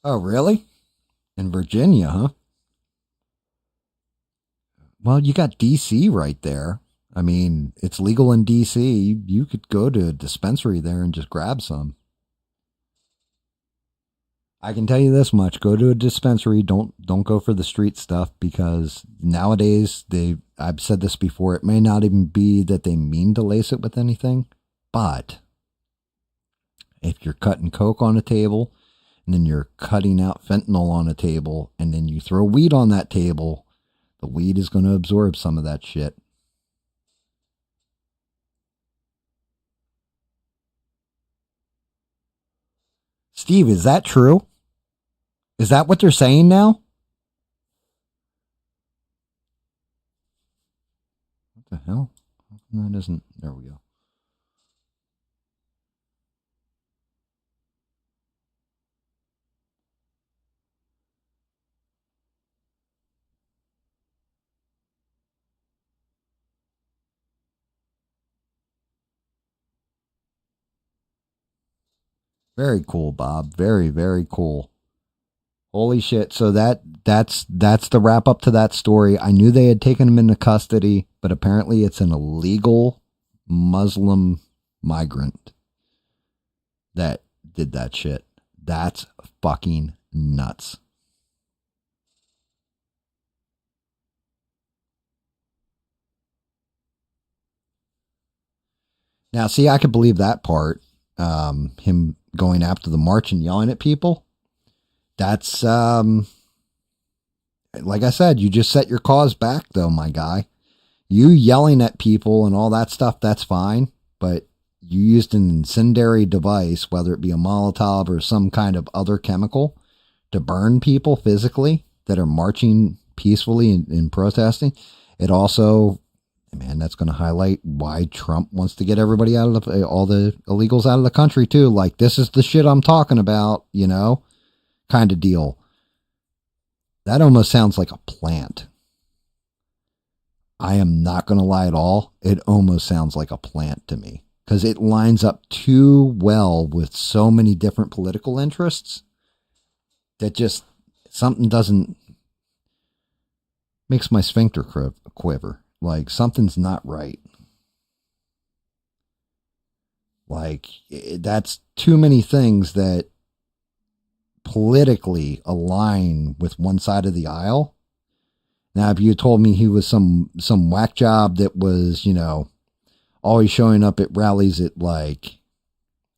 Oh, really? In Virginia, huh? Well, you got DC right there. I mean, it's legal in DC. You could go to a dispensary there and just grab some. I can tell you this much: go to a dispensary. Don't go for the street stuff, because nowadays I've said this before. It may not even be that they mean to lace it with anything, but if you're cutting coke on a table, and then you're cutting out fentanyl on a table, and then you throw weed on that table, the weed is going to absorb some of that shit. Steve, is that true? Is that what they're saying now? What the hell? That isn't. There we go. Very cool, Bob. Very, very cool. Holy shit. So that's the wrap up to that story. I knew they had taken him into custody, but apparently it's an illegal Muslim migrant that did that shit. That's fucking nuts. Now, see, I could believe that part. Him going after the march and yelling at people. That's, like I said, you just set your cause back, though, my guy. You yelling at people and all that stuff, that's fine. But you used an incendiary device, whether it be a Molotov or some kind of other chemical, to burn people physically that are marching peacefully and protesting. It also, man, that's going to highlight why Trump wants to get everybody out of all the illegals out of the country too. Like, this is the shit I'm talking about, kind of deal. That almost sounds like a plant. I am not going to lie at all. It almost sounds like a plant to me, because it lines up too well with so many different political interests that just something doesn't, makes my sphincter quiver. Like, something's not right. Like, that's too many things that politically align with one side of the aisle. Now, if you told me he was some whack job that was, always showing up at rallies at like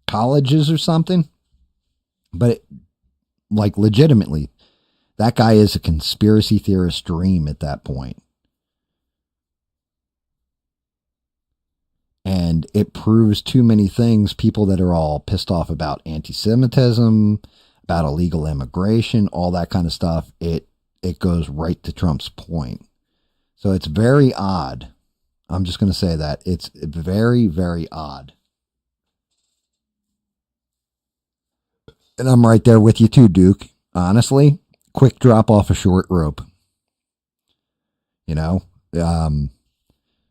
colleges or something, but like legitimately, that guy is a conspiracy theorist dream at that point. And it proves too many things. People that are all pissed off about anti-Semitism, about illegal immigration, all that kind of stuff. It goes right to Trump's point. So it's very odd. I'm just going to say that. It's very, very odd. And I'm right there with you too, Duke. Honestly, quick drop off a short rope.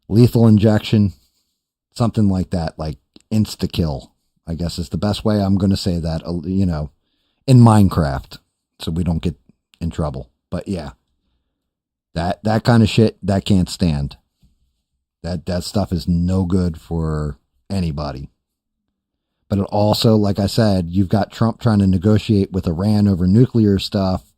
Lethal injection, something like that, like insta-kill, I guess is the best way I'm going to say that, in Minecraft, so we don't get in trouble. But yeah, that kind of shit, that can't stand. That stuff is no good for anybody. But it also, like I said, you've got Trump trying to negotiate with Iran over nuclear stuff.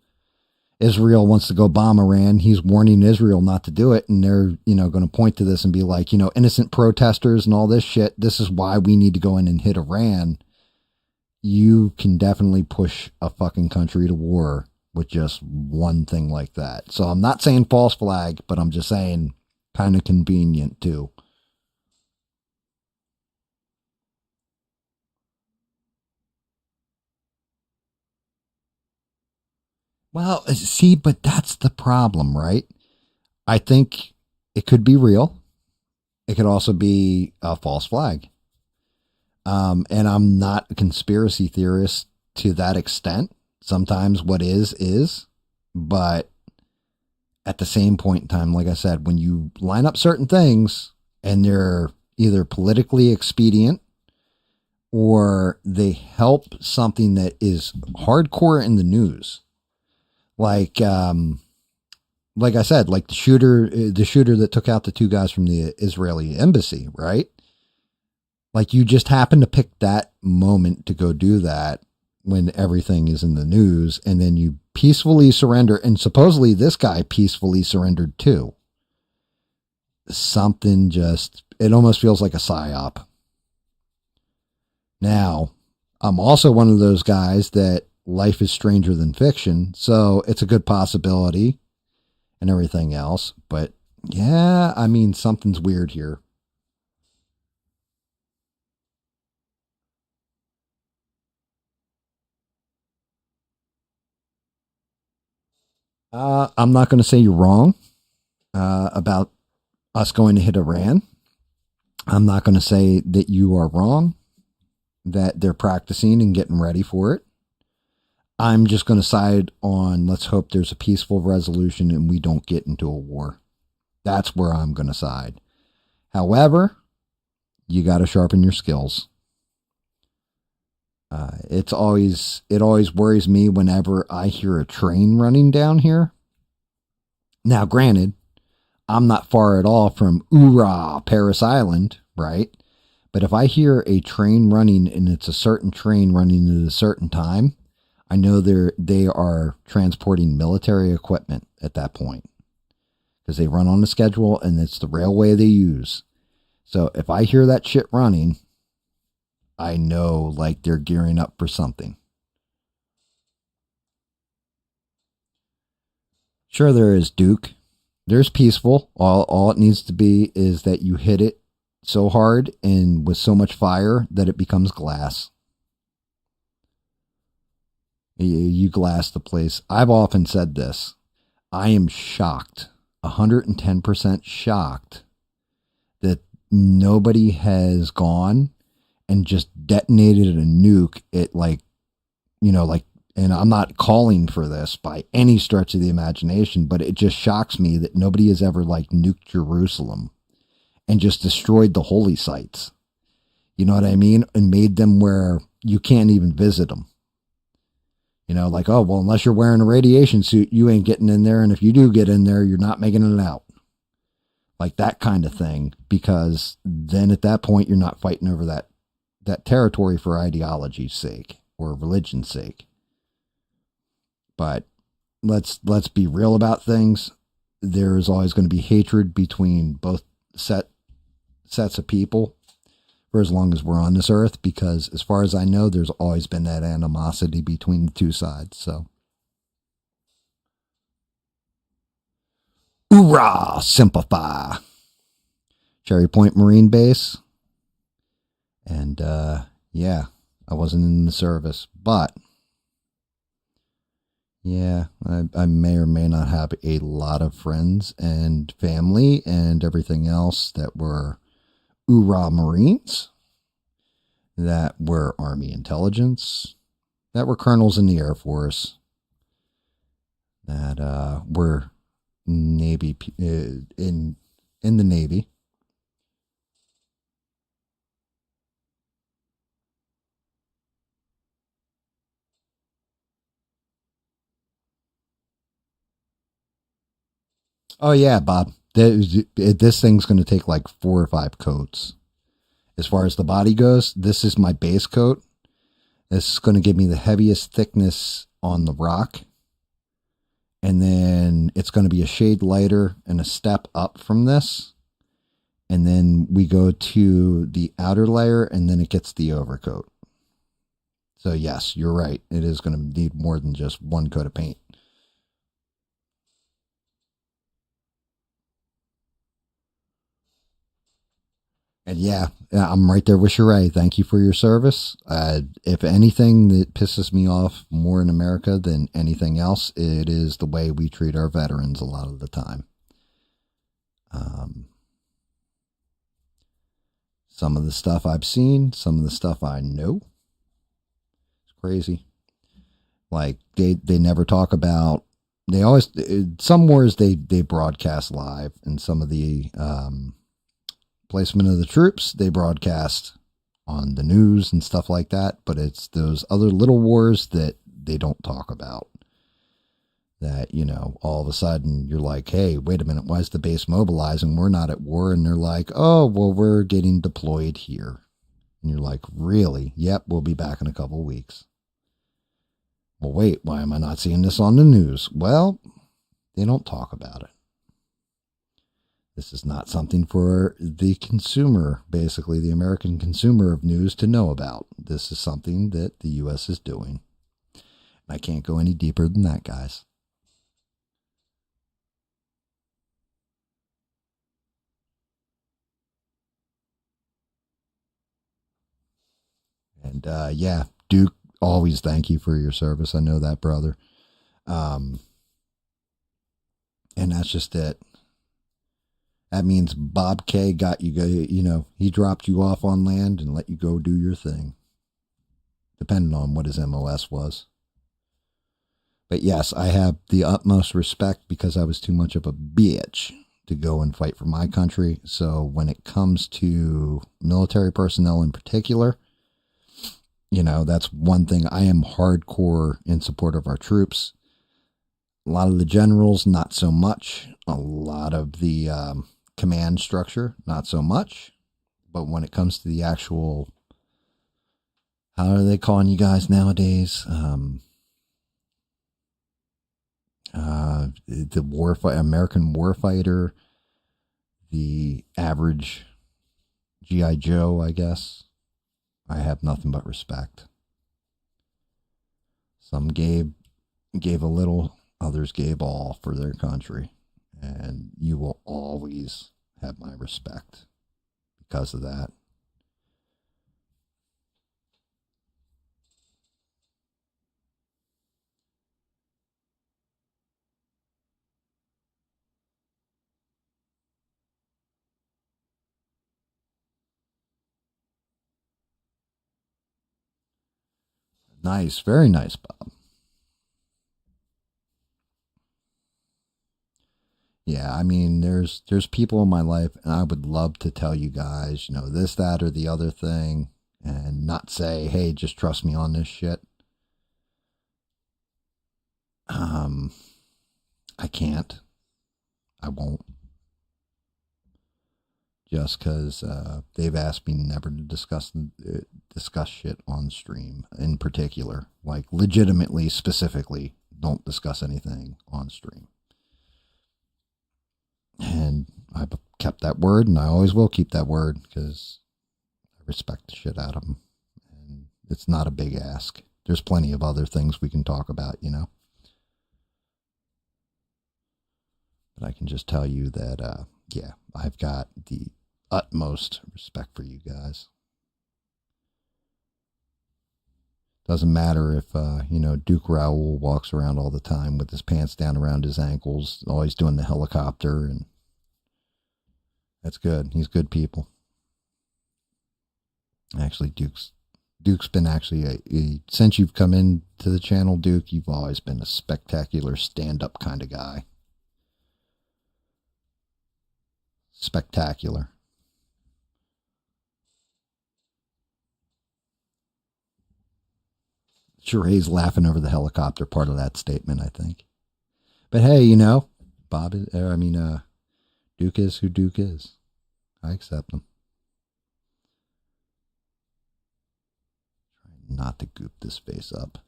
Israel wants to go bomb Iran. He's warning Israel not to do it. And they're, going to point to this and be like, innocent protesters and all this shit. This is why we need to go in and hit Iran. You can definitely push a fucking country to war with just one thing like that. So I'm not saying false flag, but I'm just saying kind of convenient too. Well, see, but that's the problem, right? I think it could be real. It could also be a false flag. And I'm not a conspiracy theorist to that extent. Sometimes what is, but at the same point in time, like I said, when you line up certain things and they're either politically expedient or they help something that is hardcore in the news, like I said, like the shooter that took out the two guys from the Israeli embassy, right? Like you just happen to pick that moment to go do that when everything is in the news, and then you peacefully surrender. And supposedly this guy peacefully surrendered too. Something it almost feels like a psyop. Now, I'm also one of those guys that life is stranger than fiction, so it's a good possibility and everything else. But yeah, I mean, something's weird here. I'm not going to say you're wrong about us going to hit Iran. I'm not going to say that you are wrong, that they're practicing and getting ready for it. I'm just going to side on, let's hope there's a peaceful resolution and we don't get into a war. That's where I'm going to side. However, you got to sharpen your skills. It always worries me whenever I hear a train running down here. Now, granted, I'm not far at all from Paris Island, right? But if I hear a train running and it's a certain train running at a certain time, I know they are transporting military equipment at that point because they run on a schedule and it's the railway they use. So if I hear that shit running, I know like they're gearing up for something. Sure, there is, Duke. There's peaceful. All it needs to be is that you hit it so hard and with so much fire that it becomes glass. You glass the place. I've often said this. I am shocked, 110% shocked that nobody has gone and just detonated a nuke at and I'm not calling for this by any stretch of the imagination, but it just shocks me that nobody has ever nuked Jerusalem and just destroyed the holy sites. You know what I mean? And made them where you can't even visit them. Oh, well, unless you're wearing a radiation suit, you ain't getting in there. And if you do get in there, you're not making it out. Like that kind of thing. Because then at that point, you're not fighting over that that territory for ideology's sake or religion's sake. But let's be real about things. There is always going to be hatred between both sets of people for as long as we're on this earth, because as far as I know, there's always been that animosity between the two sides. So, hoorah, simplify. Cherry Point Marine Base. And, yeah, I wasn't in the service, but yeah, I may or may not have a lot of friends and family and everything else that were hoorah Marines, that were Army intelligence, that were colonels in the Air Force, that were Navy in the Navy. Oh yeah, Bob. This thing's going to take like 4 or 5 coats. As far as the body goes, this is my base coat. This is going to give me the heaviest thickness on the rock. And then it's going to be a shade lighter and a step up from this. And then we go to the outer layer, and then it gets the overcoat. So yes, you're right. It is going to need more than just 1 coat of paint. And yeah, I'm right there with Sheree. Thank you for your service. If anything that pisses me off more in America than anything else, it is the way we treat our veterans a lot of the time. Some of the stuff I've seen, some of the stuff I know, it's crazy. Like they never talk about. They always, some wars they broadcast live, and some of the placement of the troops they broadcast on the news and stuff like that. But it's those other little wars that they don't talk about. That, you know, all of a sudden you're like, hey, wait a minute, why is the base mobilizing? We're not at war. And they're like, oh, well, we're getting deployed here. And you're like, really? Yep, we'll be back in a couple of weeks. Well, wait, why am I not seeing this on the news? Well, they don't talk about it. This is not something for the consumer, basically the American consumer of news, to know about. This is something that the U.S. is doing. And I can't go any deeper than that, guys. And yeah, Duke, always thank you for your service. I know that, brother. And that's just it. That means Bob K got you, you know, he dropped you off on land and let you go do your thing, depending on what his MOS was. But yes, I have the utmost respect because I was too much of a bitch to go and fight for my country. So when it comes to military personnel in particular, you know, that's one thing. I am hardcore in support of our troops. A lot of the generals, not so much. A lot of the command structure, not so much. But when it comes to the actual, how are they calling you guys nowadays? The American warfighter, the average G.I. Joe, I guess. I have nothing but respect. Some gave a little, others gave all for their country. And you will always have my respect because of that. Nice, very nice, Bob. Yeah, I mean, there's people in my life, and I would love to tell you guys, you know, this, that, or the other thing, and not say, hey, just trust me on this shit. I can't. I won't. Just because they've asked me never to discuss discuss shit on stream in particular. Like, legitimately, specifically, don't discuss anything on stream. And I've kept that word, and I always will keep that word, because I respect the shit out of them. And it's not a big ask. There's plenty of other things we can talk about, you know. But I can just tell you that, yeah, I've got the utmost respect for you guys. Doesn't matter if, you know, Duke Raoul walks around all the time with his pants down around his ankles, always doing the helicopter, and that's good. He's good people. Actually, Duke's been actually, since you've come into the channel, Duke, you've always been a spectacular stand-up kind of guy. Spectacular. Sheree's laughing over the helicopter part of that statement, I think. But hey, you know, Duke is who Duke is. I accept him. Try not to goop this face up.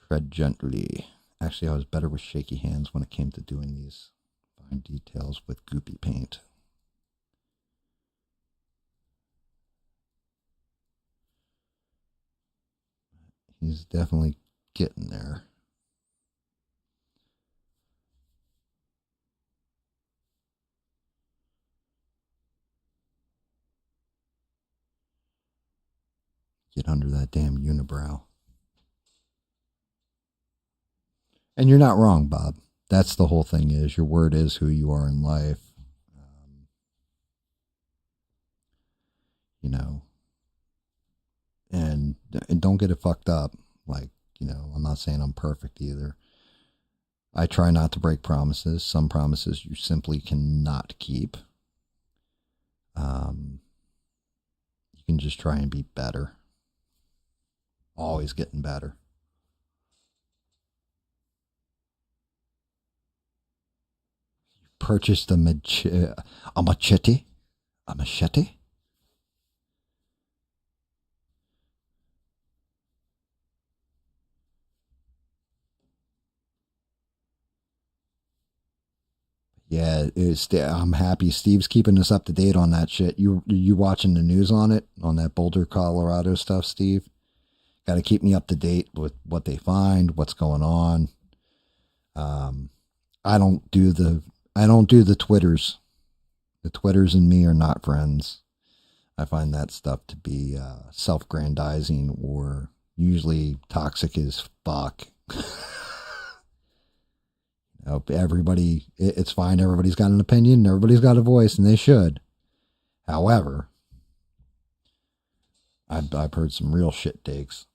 Tread gently. Actually, I was better with shaky hands when it came to doing these fine details with goopy paint. He's definitely getting there. Get under that damn unibrow. And you're not wrong, Bob. That's the whole thing is, your word is who you are in life. You know, and don't get it fucked up. Like, you know, I'm not saying I'm perfect either. I try not to break promises. Some promises you simply cannot keep. You can just try and be better. Always getting better. You purchased a machete? A machete? Yeah, I'm happy Steve's keeping us up to date on that shit. You watching the news on it, on that Boulder, Colorado stuff, Steve? Got to keep me up to date with what they find, what's going on. I don't do the Twitters. The Twitters and me are not friends. I find that stuff to be self-grandizing or usually toxic as fuck. Everybody, it's fine. Everybody's got an opinion. Everybody's got a voice, and they should. However, I've heard some real shit takes.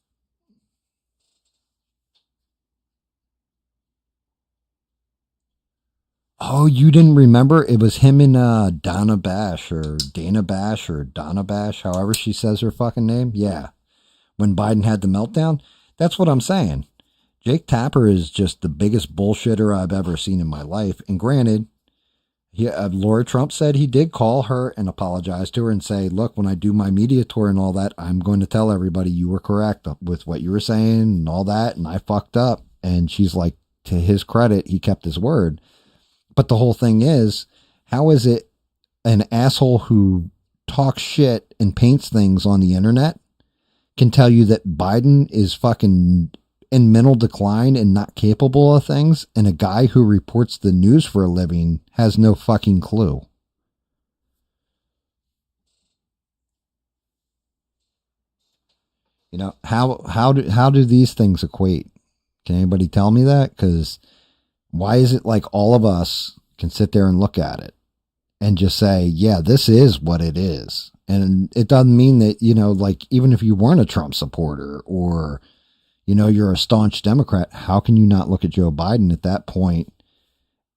Oh, you didn't remember? It was him and Donna Bash or Dana Bash or Donna Bash, however she says her fucking name. Yeah. When Biden had the meltdown. That's what I'm saying. Jake Tapper is just the biggest bullshitter I've ever seen in my life. And granted, Laura Trump said he did call her and apologize to her and say, look, when I do my media tour and all that, I'm going to tell everybody you were correct with what you were saying and all that. And I fucked up. And she's like, to his credit, he kept his word. But the whole thing is, how is it an asshole who talks shit and paints things on the internet can tell you that Biden is fucking in mental decline and not capable of things, and a guy who reports the news for a living has no fucking clue? You know, how do these things equate? Can anybody tell me that? Because why is it like all of us can sit there and look at it and just say, yeah, this is what it is? And it doesn't mean that, you know, like, even if you weren't a Trump supporter or, you know, you're a staunch Democrat, how can you not look at Joe Biden at that point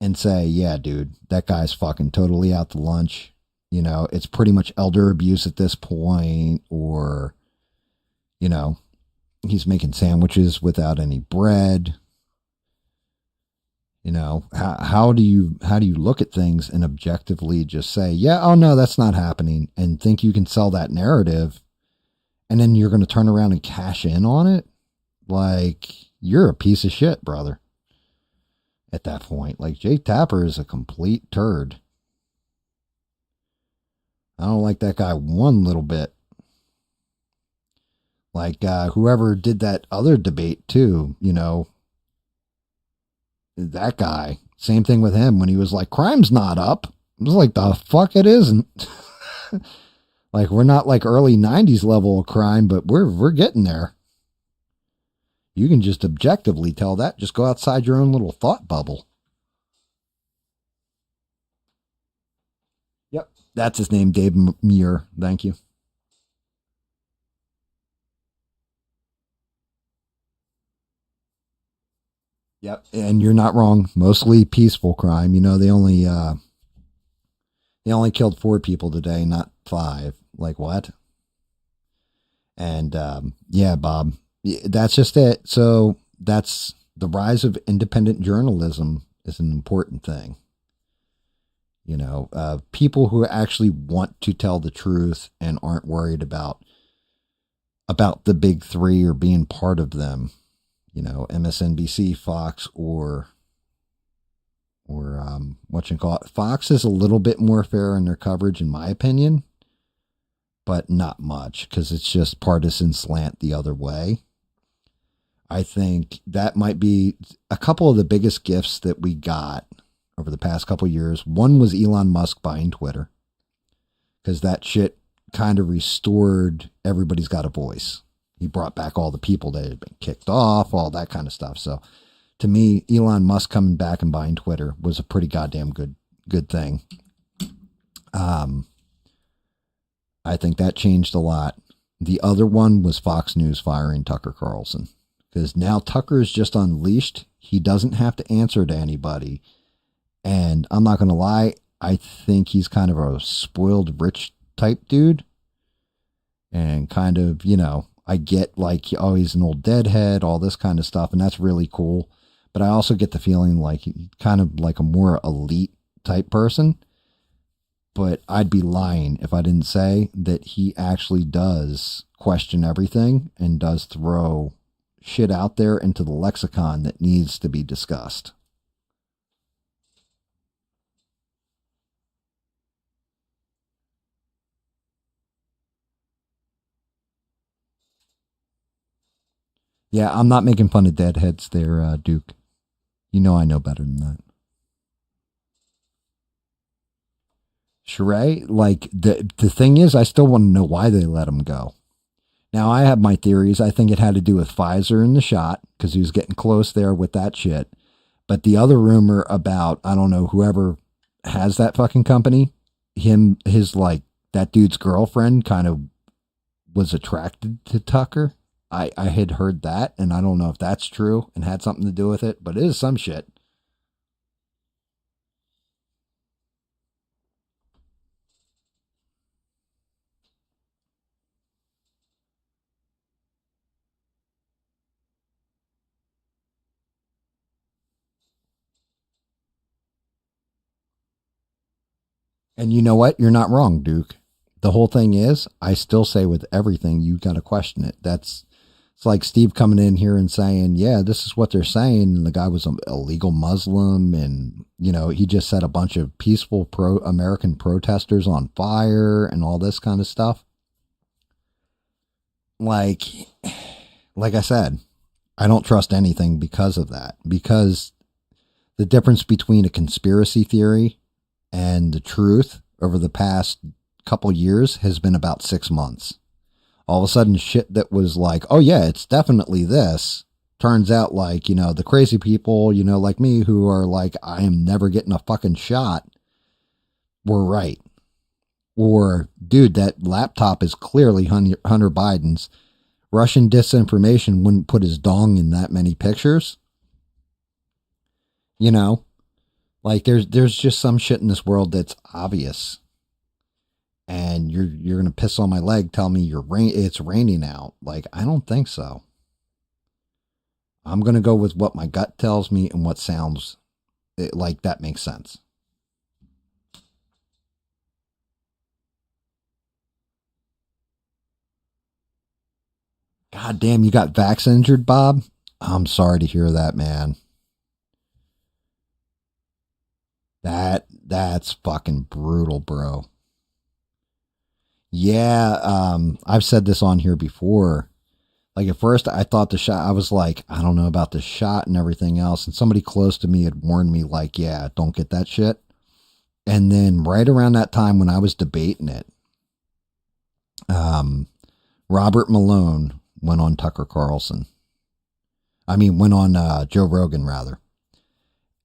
and say, yeah, dude, that guy's fucking totally out to lunch. You know, it's pretty much elder abuse at this point, or, you know, he's making sandwiches without any bread. You know, how do you look at things and objectively just say, yeah, oh no, that's not happening, and think you can sell that narrative and then you're going to turn around and cash in on it. Like, you're a piece of shit, brother. At that point, like, Jake Tapper is a complete turd. I don't like that guy one little bit. Like, whoever did that other debate too, you know, that guy, same thing with him when he was like, crime's not up. It was like, the fuck it isn't. Like, we're not like early 90s level of crime, but we're getting there. You can just objectively tell that. Just go outside your own little thought bubble. Yep. That's his name, Dave Muir. Thank you. Yep. And you're not wrong. Mostly peaceful crime. You know, they only killed 4 people today, not 5. Like, what? And yeah, Bob, that's just it. So that's the rise of independent journalism is an important thing. You know, people who actually want to tell the truth and aren't worried about the big 3 or being part of them. You know, MSNBC, Fox, or what you call it. Fox is a little bit more fair in their coverage, in my opinion, but not much, because it's just partisan slant the other way. I think that might be a couple of the biggest gifts that we got over the past couple of years. One was Elon Musk buying Twitter, because that shit kind of restored Everybody's Got a Voice. He brought back all the people that had been kicked off, all that kind of stuff. So to me, Elon Musk coming back and buying Twitter was a pretty goddamn good thing. I think that changed a lot. The other one was Fox News firing Tucker Carlson, because now Tucker is just unleashed. He doesn't have to answer to anybody. And I'm not going to lie, I think he's kind of a spoiled rich type dude. And kind of, you know, I get like, oh, he's an old deadhead, all this kind of stuff. And that's really cool. But I also get the feeling like he's kind of like a more elite type person. But I'd be lying if I didn't say that he actually does question everything and does throw shit out there into the lexicon that needs to be discussed. Yeah, I'm not making fun of deadheads there, Duke. You know I know better than that. Sheree, like, the thing is, I still want to know why they let him go. Now, I have my theories. I think it had to do with Pfizer and the shot, because he was getting close there with that shit. But the other rumor about, I don't know, whoever has that fucking company, like, that dude's girlfriend kind of was attracted to Tucker. I had heard that, and I don't know if that's true and had something to do with it, but it is some shit. And you know what? You're not wrong, Duke. The whole thing is, I still say with everything, you got to question it. It's like Steve coming in here and saying, yeah, this is what they're saying. And the guy was an illegal Muslim. And, you know, he just set a bunch of peaceful American protesters on fire and all this kind of stuff. Like I said, I don't trust anything because of that. Because the difference between a conspiracy theory and the truth over the past couple years has been about 6 months. All of a sudden, shit that was like, oh yeah, it's definitely this, turns out like, you know, the crazy people, you know, like me, who are like, I am never getting a fucking shot, were right. Or, dude, that laptop is clearly Hunter Biden's. Russian disinformation wouldn't put his dong in that many pictures. You know, like there's just some shit in this world that's obvious. And you're gonna piss on my leg, tell me it's raining out. Like, I don't think so. I'm gonna go with what my gut tells me and what sounds like that makes sense. God damn, you got vax injured, Bob? I'm sorry to hear that, man. That's fucking brutal, bro. Yeah, I've said this on here before. Like at first I thought the shot, I was like, I don't know about the shot and everything else. And somebody close to me had warned me like, yeah, don't get that shit. And then right around that time when I was debating it, Robert Malone went on Tucker Carlson. Went on Joe Rogan rather.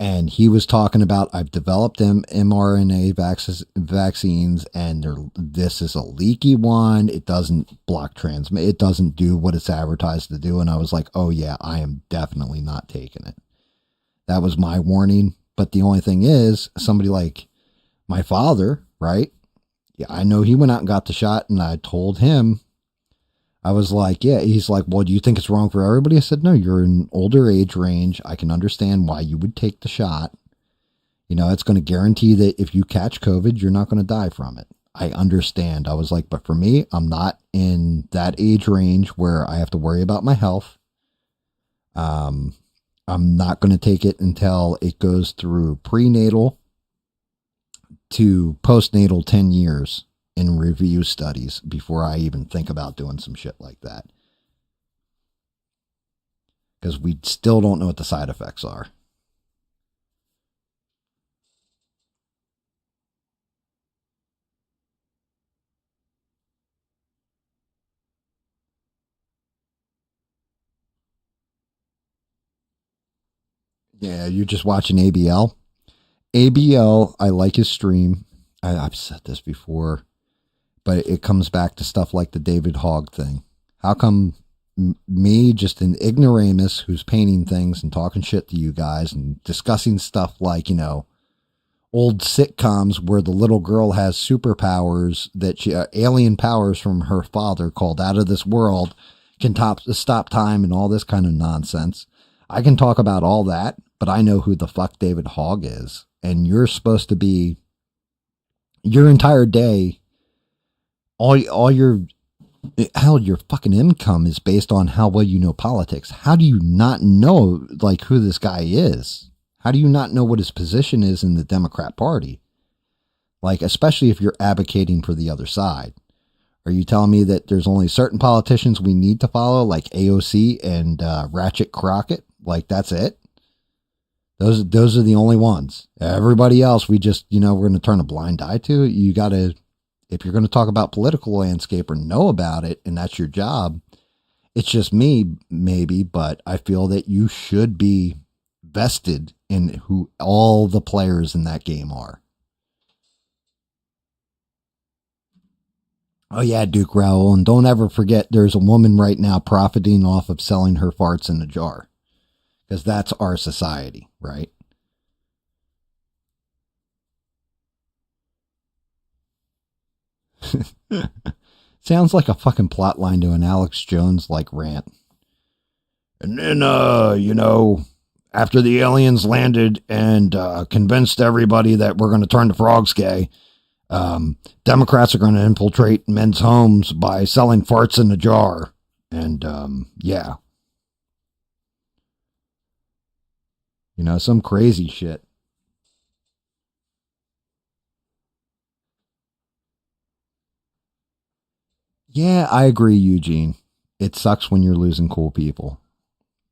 And he was talking about, I've developed mRNA vaccines, and this is a leaky one. It doesn't block transmit. It doesn't do what it's advertised to do. And I was like, oh yeah, I am definitely not taking it. That was my warning. But the only thing is, somebody like my father, right? Yeah, I know he went out and got the shot, and I told him, I was like, yeah, he's like, well, do you think it's wrong for everybody? I said, no, you're in older age range. I can understand why you would take the shot. You know, it's going to guarantee that if you catch COVID, you're not going to die from it. I understand. I was like, but for me, I'm not in that age range where I have to worry about my health. I'm not going to take it until it goes through prenatal to postnatal 10 years in review studies before I even think about doing some shit like that. Because we still don't know what the side effects are. Yeah, you're just watching ABL. ABL, I like his stream. I've said this before, but it comes back to stuff like the David Hogg thing. How come me, just an ignoramus who's painting things and talking shit to you guys and discussing stuff like, you know, old sitcoms where the little girl has superpowers that she, alien powers from her father called out of this world, can stop time and all this kind of nonsense. I can talk about all that, but I know who the fuck David Hogg is. And you're supposed to be your entire day, all your fucking income is based on how well you know politics. How do you not know like who this guy is? How do you not know what his position is in the Democrat Party? Like, especially if you're advocating for the other side. Are you telling me that there's only certain politicians we need to follow, like AOC and Ratchet Crockett? Like, that's it? Those are the only ones. Everybody else, we just, you know, we're going to turn a blind eye to. You got to, if you're going to talk about political landscape or know about it, and that's your job, it's just me, maybe, but I feel that you should be vested in who all the players in that game are. Oh yeah, Duke Raoul, and don't ever forget there's a woman right now profiting off of selling her farts in a jar. Because that's our society, right? Sounds like a fucking plot line to an Alex Jones like rant. And then, you know, after the aliens landed and convinced everybody that we're going to turn the frogs gay, Democrats are going to infiltrate men's homes by selling farts in a jar. And, yeah. You know, some crazy shit. Yeah, I agree, Eugene. It sucks when you're losing cool people.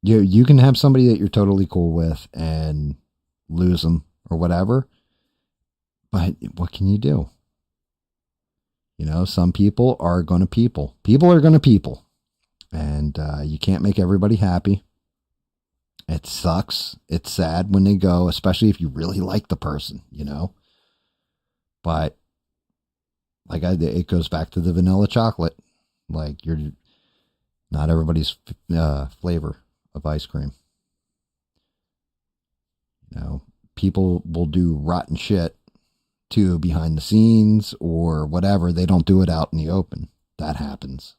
You can have somebody that you're totally cool with and lose them or whatever. But what can you do? You know, some people are going to people. People are going to people. And you can't make everybody happy. It sucks. It's sad when they go, especially if you really like the person, you know. But like it goes back to the vanilla chocolate. Like you're not everybody's flavor of ice cream. You know, people will do rotten shit too behind the scenes or whatever. They don't do it out in the open. That happens.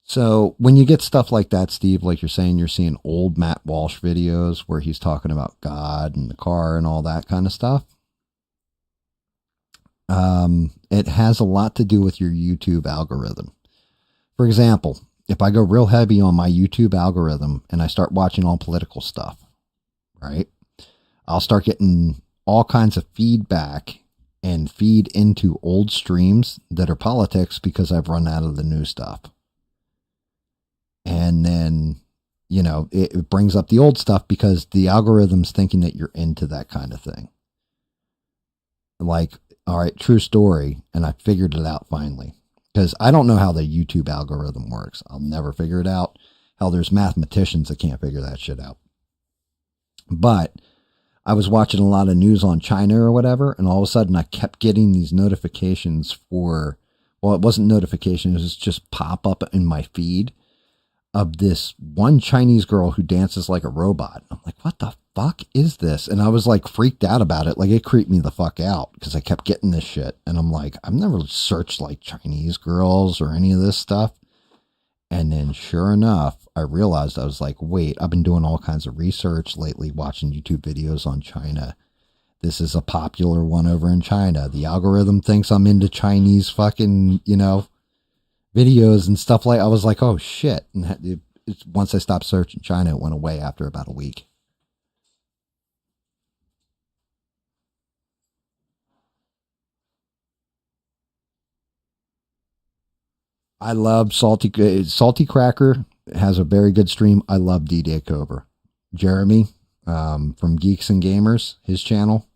So when you get stuff like that, Steve, like you're saying, you're seeing old Matt Walsh videos where he's talking about God and the car and all that kind of stuff. It has a lot to do with your YouTube algorithm. For example, if I go real heavy on my YouTube algorithm and I start watching all political stuff, right? I'll start getting all kinds of feedback and feed into old streams that are politics because I've run out of the new stuff. And then, you know, it brings up the old stuff because the algorithm's thinking that you're into that kind of thing. Like, all right, true story. And I figured it out finally. Because I don't know how the YouTube algorithm works. I'll never figure it out. Hell, there's mathematicians that can't figure that shit out. But I was watching a lot of news on China or whatever, and all of a sudden I kept getting these notifications for, well, it wasn't notifications, it was just pop up in my feed of this one Chinese girl who dances like a robot. I'm like, what the fuck is this? And I was like freaked out about it. Like, it creeped me the fuck out because I kept getting this shit. And I'm like, I've never searched like Chinese girls or any of this stuff. And then sure enough, I realized, I was like, wait, I've been doing all kinds of research lately, watching YouTube videos on China. This is a popular one over in China. The algorithm thinks I'm into Chinese fucking, you know, videos and stuff like. I was like, oh shit. And once I stopped searching China, it went away after about a week. I love Salty Cracker has a very good stream. I love D-Day Cobra. Jeremy, from Geeks and Gamers, his channel.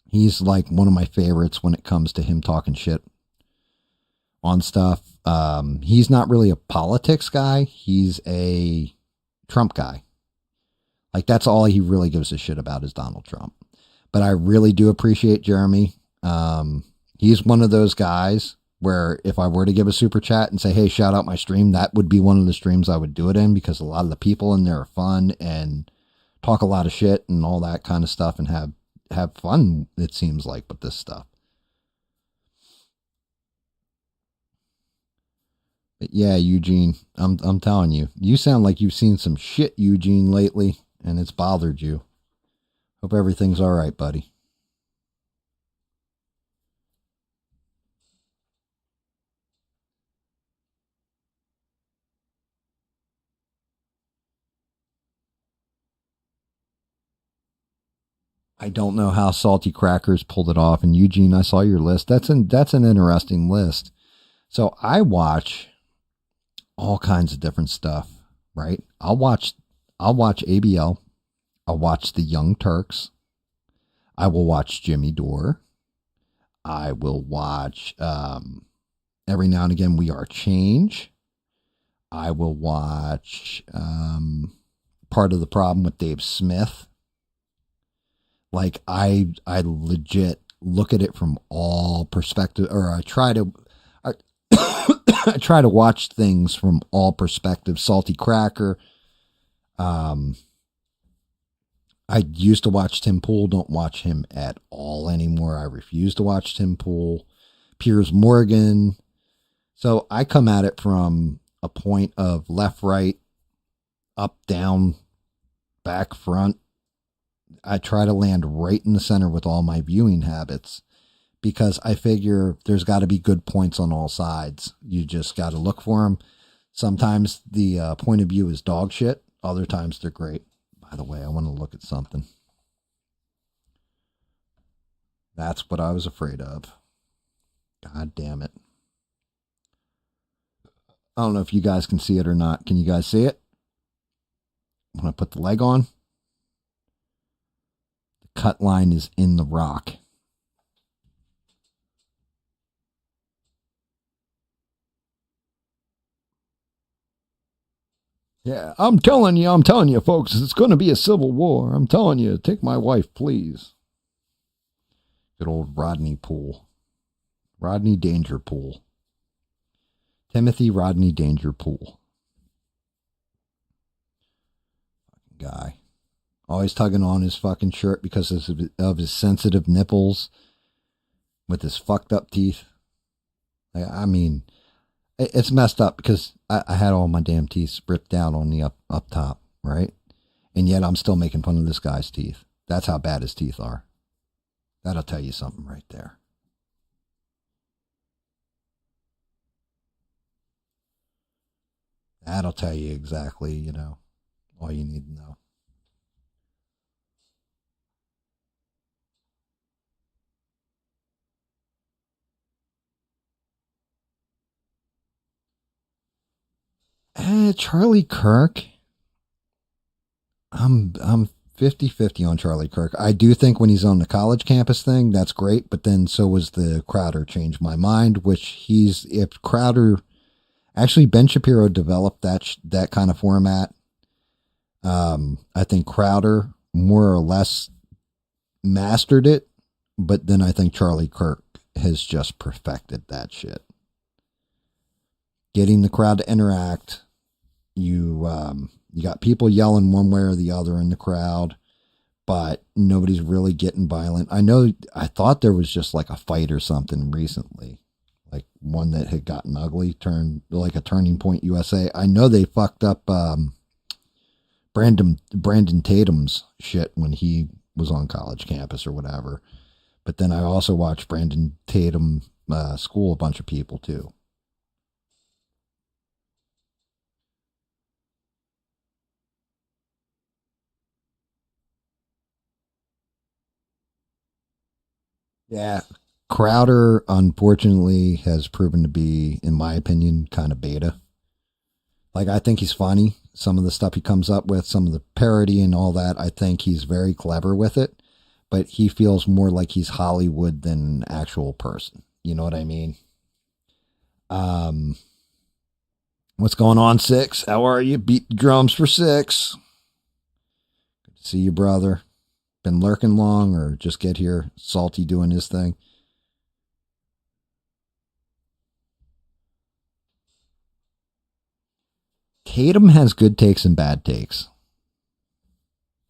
He's like one of my favorites when it comes to him talking shit on stuff. He's not really a politics guy. He's a Trump guy. Like, that's all he really gives a shit about is Donald Trump. But I really do appreciate Jeremy. He's one of those guys where if I were to give a super chat and say, hey, shout out my stream, that would be one of the streams I would do it in, because a lot of the people in there are fun and talk a lot of shit and all that kind of stuff and have fun, it seems like, with this stuff. But yeah, Eugene, I'm telling you, you sound like you've seen some shit, Eugene, lately, and it's bothered you. Hope everything's all right, buddy. I don't know how Salty Crackers pulled it off. And Eugene, I saw your list. That's an interesting list. So I watch all kinds of different stuff, right? I'll watch ABL. I'll watch the Young Turks. I will watch Jimmy Dore. I will watch, every now and again, We Are Change. I will watch, Part of the Problem with Dave Smith. Like, I legit look at it from all perspectives, or I try to watch things from all perspectives. Salty Cracker. I used to watch Tim Pool. Don't watch him at all anymore. I refuse to watch Tim Pool. Piers Morgan. So I come at it from a point of left, right, up, down, back, front. I try to land right in the center with all my viewing habits, because I figure there's got to be good points on all sides. You just got to look for them. Sometimes the point of view is dog shit. Other times they're great. By the way, I want to look at something. That's what I was afraid of. God damn it. I don't know if you guys can see it or not. Can you guys see it? When I put the leg on, the cut line is in the rock. Yeah, I'm telling you, folks, it's going to be a civil war. I'm telling you, take my wife, please. Good old Rodney Poole. Rodney Danger Poole. Timothy Rodney Danger Poole. Fucking guy. Always tugging on his fucking shirt because of his sensitive nipples with his fucked up teeth. I mean, It's messed up because I had all my damn teeth ripped out on the up top, right? And yet I'm still making fun of this guy's teeth. That's how bad his teeth are. That'll tell you something right there. That'll tell you exactly, all you need to know. Charlie Kirk. I'm 50-50 on Charlie Kirk. I do think when he's on the college campus thing, that's great, but then so was the Crowder changed my mind, which if Crowder actually Ben Shapiro developed that kind of format. I think Crowder more or less mastered it, but then I think Charlie Kirk has just perfected that shit. Getting the crowd to interact. You got people yelling one way or the other in the crowd, but nobody's really getting violent. I thought there was just like a fight or something recently, like one that had gotten ugly, turned like a Turning Point USA. I know they fucked up Brandon Tatum's shit when he was on college campus or whatever. But then I also watched Brandon Tatum school a bunch of people too. Yeah. Crowder, unfortunately, has proven to be, in my opinion, kind of beta. Like, I think he's funny. Some of the stuff he comes up with, some of the parody and all that, I think he's very clever with it. But he feels more like he's Hollywood than an actual person. You know what I mean? Um, what's going on, Six? How are you? Beat the drums for Six. Good to see you, brother. Been lurking long or just get here? Salty doing his thing. Tatum has good takes and bad takes.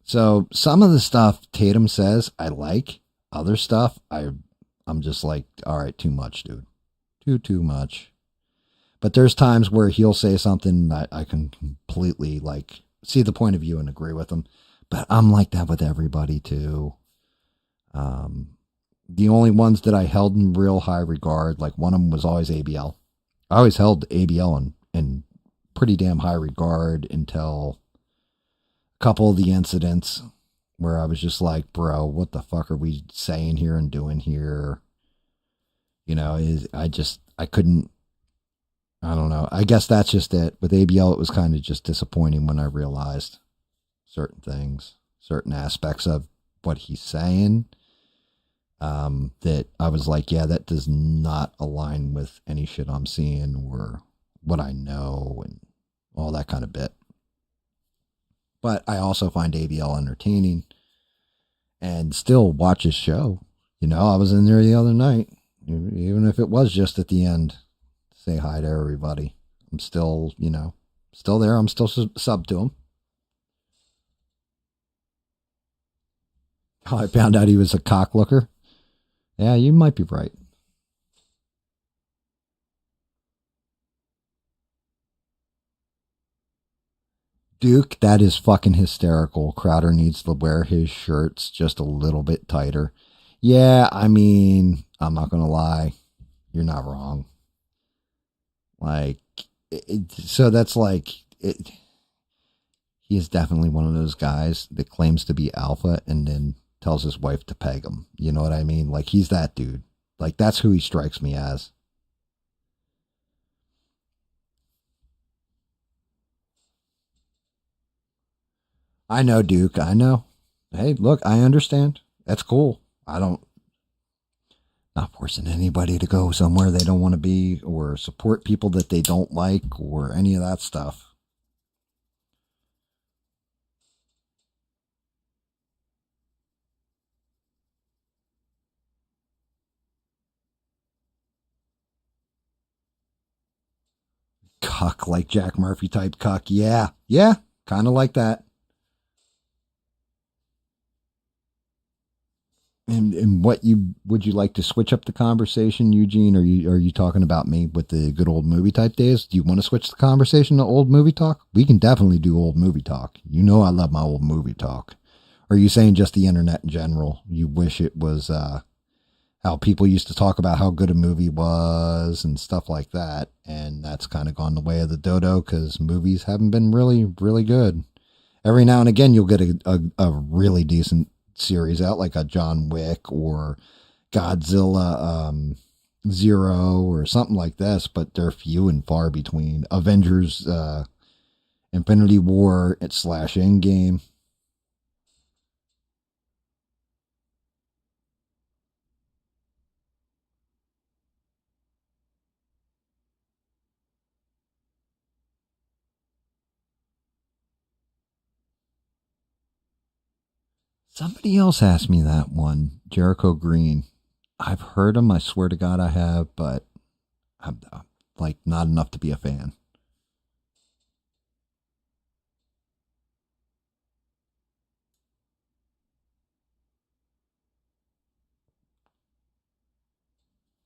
So some of the stuff Tatum says I like. Other stuff I'm just like, all right, too much, dude. Too much. But there's times where he'll say something that I can completely like see the point of view and agree with him. But I'm like that with everybody too. The only ones that I held in real high regard, like one of them was always ABL. I always held ABL in pretty damn high regard until a couple of the incidents where I was just like, bro, what the fuck are we saying here and doing here? I couldn't, I don't know. I guess that's just it. With ABL, it was kind of just disappointing when I realized certain things, certain aspects of what he's saying. That I was like, yeah, that does not align with any shit I'm seeing or what I know and all that kind of bit. But I also find ABL entertaining and still watch his show. I was in there the other night, even if it was just at the end, say hi to everybody. I'm still, still there. I'm still sub to him. Oh, I found out he was a cock looker. Yeah, you might be right. Duke, that is fucking hysterical. Crowder needs to wear his shirts just a little bit tighter. Yeah, I mean, I'm not going to lie. You're not wrong. Like, so that's like, he is definitely one of those guys that claims to be alpha and then tells his wife to peg him. You know what I mean? Like, he's that dude. Like, that's who he strikes me as. I know, Duke. I know. Hey, look, I understand. That's cool. I don't, not forcing anybody to go somewhere they don't want to be or support people that they don't like or any of that stuff. Cuck like Jack Murphy type cuck. Yeah. Yeah. Kind of like that. And what would you like to switch up the conversation, Eugene? Are you talking about me with the good old movie type days? Do you want to switch the conversation to old movie talk? We can definitely do old movie talk. You know I love my old movie talk. Or are you saying just the internet in general? You wish it was how people used to talk about how good a movie was and stuff like that, and that's kind of gone the way of the dodo because movies haven't been really, really good. Every now and again, you'll get a really decent series out, like a John Wick or Godzilla Zero or something like this, but they're few and far between. Avengers Infinity War / Endgame. Somebody else asked me that one, Jericho Green. I've heard him. I swear to God I have, but I'm like not enough to be a fan.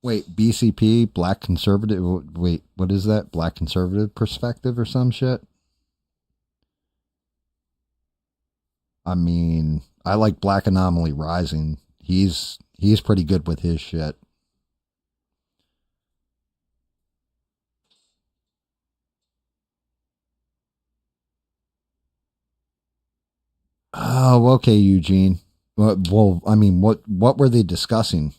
Wait, BCP, Black Conservative. Wait, what is that? Black Conservative Perspective or some shit? I mean, I like Black Anomaly Rising. He's pretty good with his shit. Oh, okay, Eugene. Well, I mean, what were they discussing?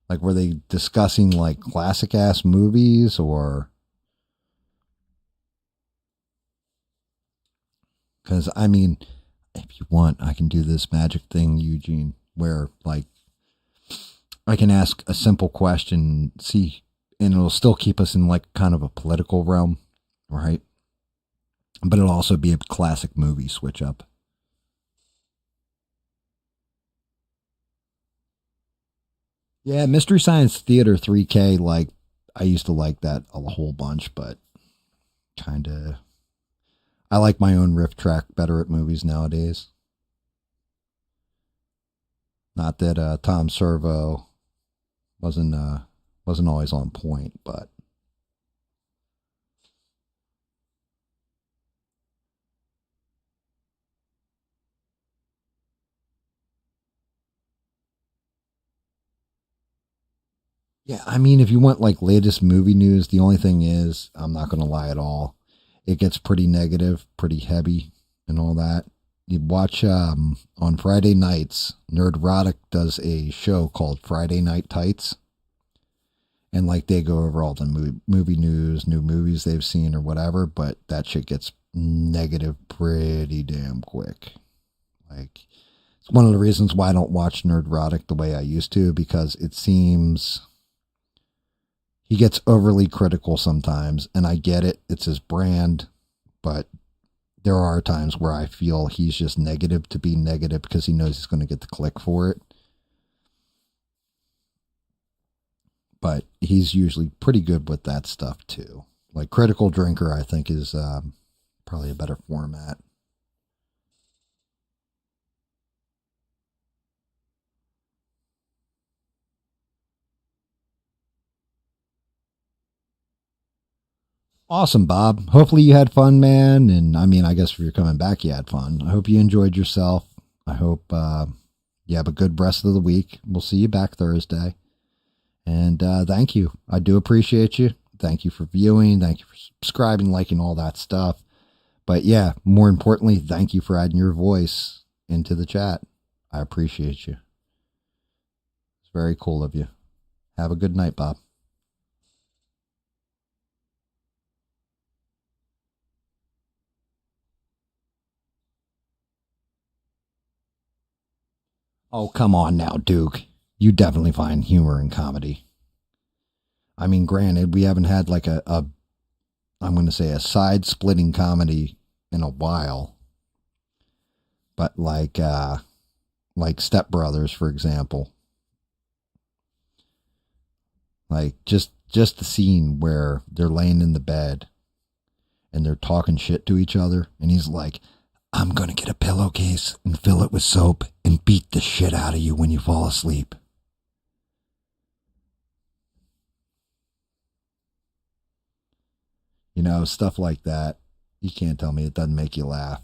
Like, were they discussing like classic ass movies or? Because I mean, if you want, I can do this magic thing, Eugene, where like I can ask a simple question, see, and it'll still keep us in like kind of a political realm, right? But it'll also be a classic movie switch up. Yeah, Mystery Science Theater 3K, like, I used to like that a whole bunch, but kind of, I like my own riff track better at movies nowadays. Not that Tom Servo wasn't always on point, but yeah, I mean, if you want like latest movie news, the only thing is, I'm not going to lie at all. It gets pretty negative, pretty heavy, and all that. You watch on Friday nights, Nerdrotic does a show called Friday Night Tights, and like they go over all the movie news, new movies they've seen or whatever. But that shit gets negative pretty damn quick. Like it's one of the reasons why I don't watch Nerdrotic the way I used to, because it seems he gets overly critical sometimes, and I get it. It's his brand, but there are times where I feel he's just negative to be negative because he knows he's going to get the click for it. But he's usually pretty good with that stuff too. Like Critical Drinker, I think is probably a better format. Awesome, Bob. Hopefully you had fun, man. And I mean, I guess if you're coming back, you had fun. I hope you enjoyed yourself. I hope you have a good rest of the week. We'll see you back Thursday. And thank you. I do appreciate you. Thank you for viewing. Thank you for subscribing, liking, all that stuff. But yeah, more importantly, thank you for adding your voice into the chat. I appreciate you. It's very cool of you. Have a good night, Bob. Oh, come on now, Duke. You definitely find humor in comedy. I mean, granted, we haven't had like I'm going to say a side-splitting comedy in a while. But like Step Brothers, for example. Like just the scene where they're laying in the bed and they're talking shit to each other. And he's like, I'm going to get a pillowcase and fill it with soap and beat the shit out of you when you fall asleep. You know, stuff like that. You can't tell me it doesn't make you laugh.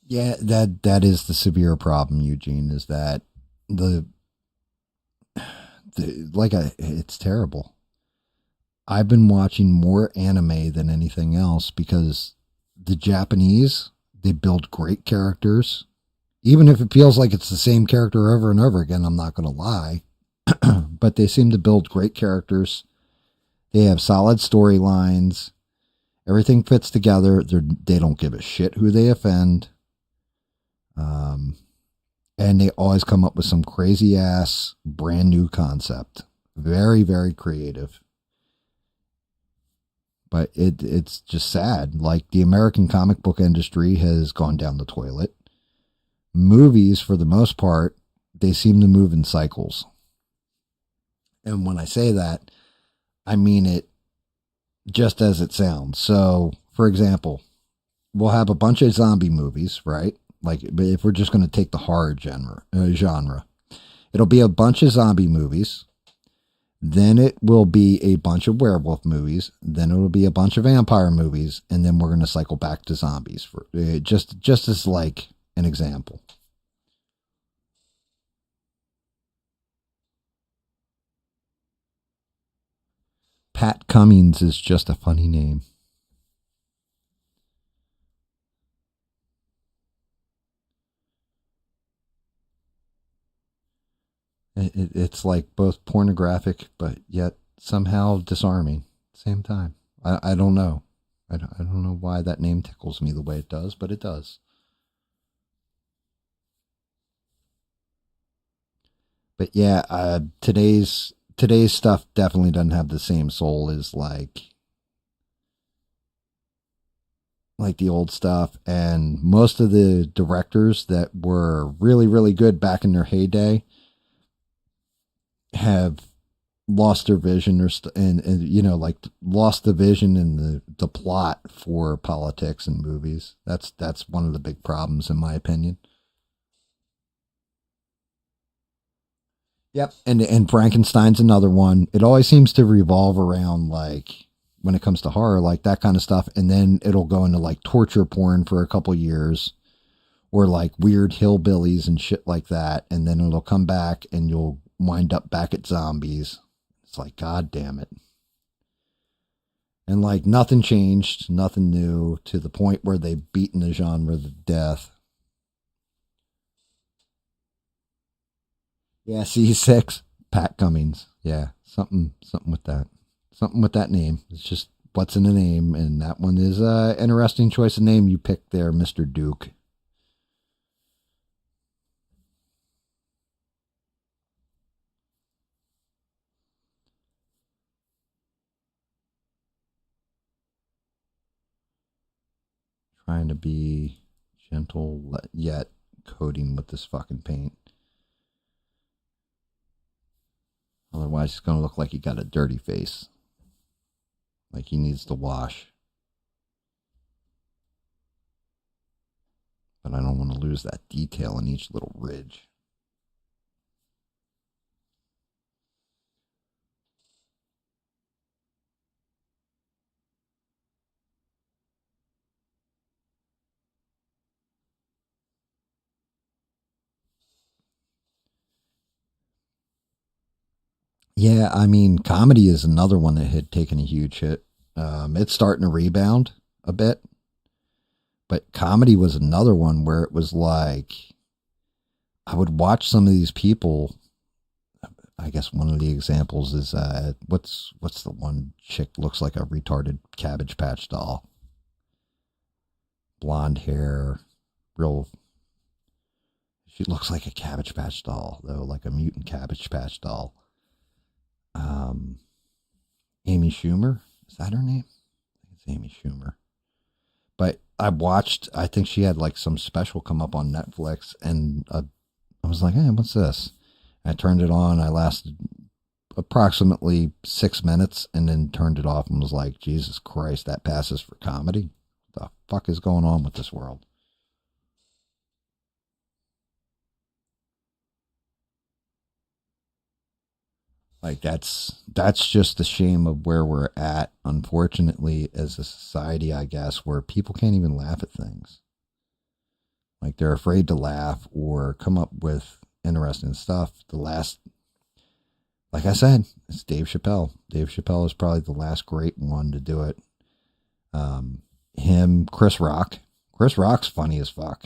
Yeah, that is the severe problem, Eugene, is that it's terrible. I've been watching more anime than anything else because the Japanese, they build great characters. Even if it feels like it's the same character over and over again, I'm not going to lie. But they seem to build great characters. They have solid storylines. Everything fits together. They don't give a shit who they offend. And they always come up with some crazy ass brand new concept. Very, very creative. But it's just sad. Like, the American comic book industry has gone down the toilet. Movies, for the most part, they seem to move in cycles. And when I say that, I mean it just as it sounds. So, for example, we'll have a bunch of zombie movies, right? Like, if we're just going to take the horror genre, it'll be a bunch of zombie movies. Then it will be a bunch of werewolf movies. Then it'll be a bunch of vampire movies. And then we're going to cycle back to zombies for just as like an example. Pat Cummings is just a funny name. It's like both pornographic, but yet somehow disarming at the same time. I don't know. I don't know why that name tickles me the way it does, but it does. But yeah, today's stuff definitely doesn't have the same soul as like the old stuff. And most of the directors that were really, really good back in their heyday have lost their vision and you know, like, lost the vision and the plot for politics and movies. That's one of the big problems, in my opinion. Yep. And Frankenstein's another one. It always seems to revolve around, like, when it comes to horror, like that kind of stuff. And then it'll go into like torture porn for a couple years, or like weird hillbillies and shit like that. And then it'll come back and you'll wind up back at zombies. It's like, God damn it. And like, nothing changed, nothing new, to the point where they've beaten the genre to death. Yeah, C6, Pat Cummings. Yeah, something with that. Something with that name. It's just what's in the name, and that one is an interesting choice of name you picked there, Mr. Duke. Trying to be gentle, yet coating with this fucking paint. Otherwise, it's going to look like he got a dirty face. Like he needs to wash. But I don't want to lose that detail in each little ridge. Yeah, I mean, comedy is another one that had taken a huge hit. It's starting to rebound a bit. But comedy was another one where it was like, I would watch some of these people. I guess one of the examples is, what's the one chick looks like a retarded Cabbage Patch doll? Blonde hair, real. She looks like a Cabbage Patch doll, though, like a mutant Cabbage Patch doll. Amy Schumer, is that her name? I think it's Amy Schumer. But I think she had like some special come up on Netflix, and I was like, hey, what's this? And I turned it on. I lasted approximately 6 minutes and then turned it off and was like, Jesus Christ, that passes for comedy. What the fuck is going on with this world? Like that's just the shame of where we're at, unfortunately, as a society, I guess, where people can't even laugh at things. Like they're afraid to laugh or come up with interesting stuff. The last, like I said, it's Dave Chappelle. Dave Chappelle is probably the last great one to do it. Him, Chris Rock. Chris Rock's funny as fuck.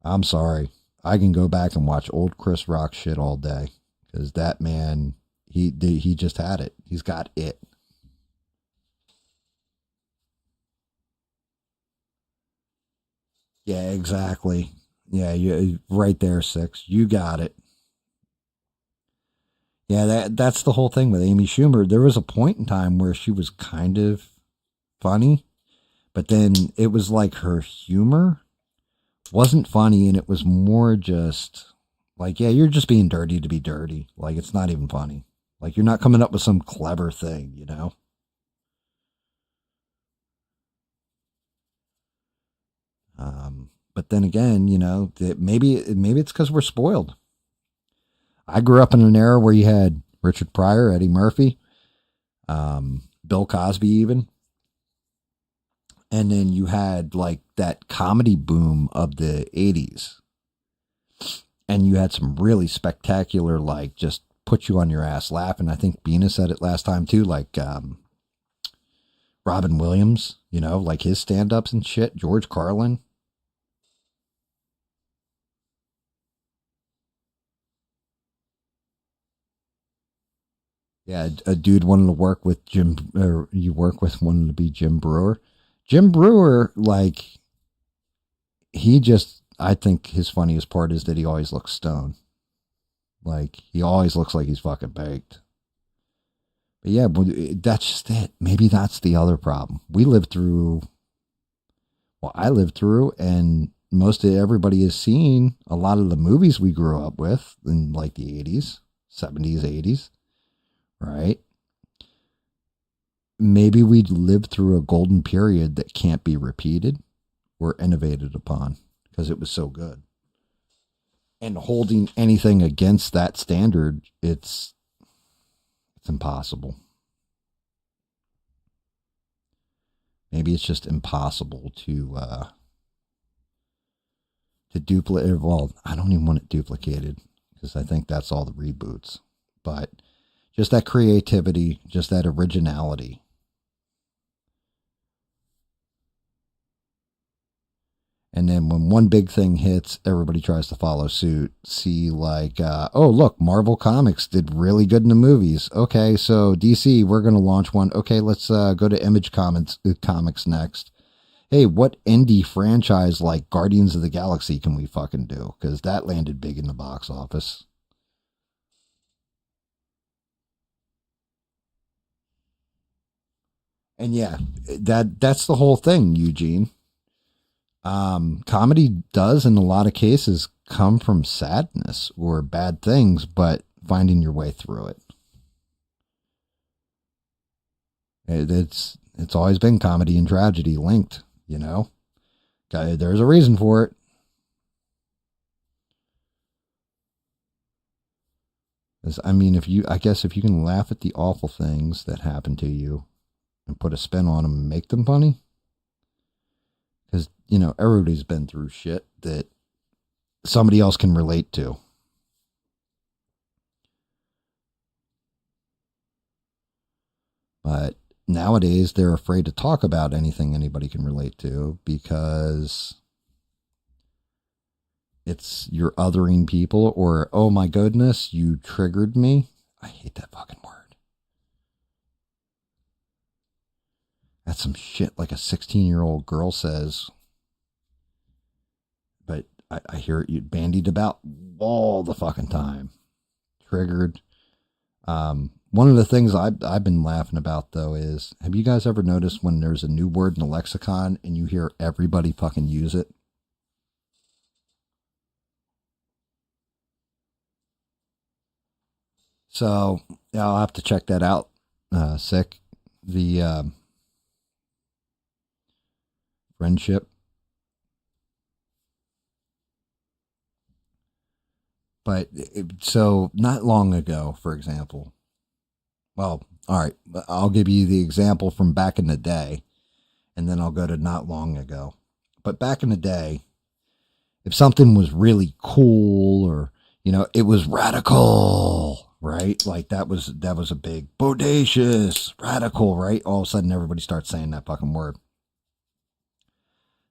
I'm sorry. I can go back and watch old Chris Rock shit all day because that man, he just had it. He's got it. Yeah, exactly. Yeah, you right there, Six. You got it. Yeah, that's the whole thing with Amy Schumer. There was a point in time where she was kind of funny, but then it was like her humor wasn't funny and it was more just like, yeah, you're just being dirty to be dirty. Like it's not even funny. Like you're not coming up with some clever thing, you know? But then again, you know, maybe it's because we're spoiled. I grew up in an era where you had Richard Pryor, Eddie Murphy, Bill Cosby even. And then you had like that comedy boom of the 80s. And you had some really spectacular, like just put you on your ass laughing. I think Bina said it last time too, like Robin Williams, you know, like his stand-ups and shit, George Carlin. Yeah, a dude wanted to work with Jim, or you work with wanted to be Jim Brewer. Jim Brewer, like, I think his funniest part is that he always looks stoned. Like, he always looks like he's fucking baked. But yeah, that's just it. Maybe that's the other problem. I lived through, and most of everybody has seen a lot of the movies we grew up with in like the 80s, 70s, 80s. Right? Maybe we lived through a golden period that can't be repeated or innovated upon because it was so good. And holding anything against that standard, it's impossible. Maybe it's just impossible to duplicate. Well, I don't even want it duplicated because I think that's all the reboots. But just that creativity, just that originality. And then when one big thing hits, everybody tries to follow suit. See, like, oh, look, Marvel Comics did really good in the movies. Okay, so DC, we're going to launch one. Okay, let's go to Image Comics next. Hey, what indie franchise like Guardians of the Galaxy can we fucking do? Because that landed big in the box office. And yeah, that's the whole thing, Eugene. Comedy does, in a lot of cases, come from sadness or bad things, but finding your way through it. It's always been comedy and tragedy linked, you know? There's a reason for it. I mean, if you can laugh at the awful things that happen to you and put a spin on them and make them funny, because, you know, everybody's been through shit that somebody else can relate to. But nowadays, they're afraid to talk about anything anybody can relate to because it's you're othering people, or, oh my goodness, you triggered me. I hate that fucking word. That's some shit like a 16-year-old girl says. But I hear it bandied about all the fucking time. Triggered. One of the things I've been laughing about, though, is, have you guys ever noticed when there's a new word in a lexicon and you hear everybody fucking use it? So yeah, I'll have to check that out. Sick. The friendship. But so not long ago, for example. Well, all right. I'll give you the example from back in the day, and then I'll go to not long ago. But back in the day, if something was really cool or it was radical, right? Like that was a big bodacious, radical, right? All of a sudden everybody starts saying that fucking word.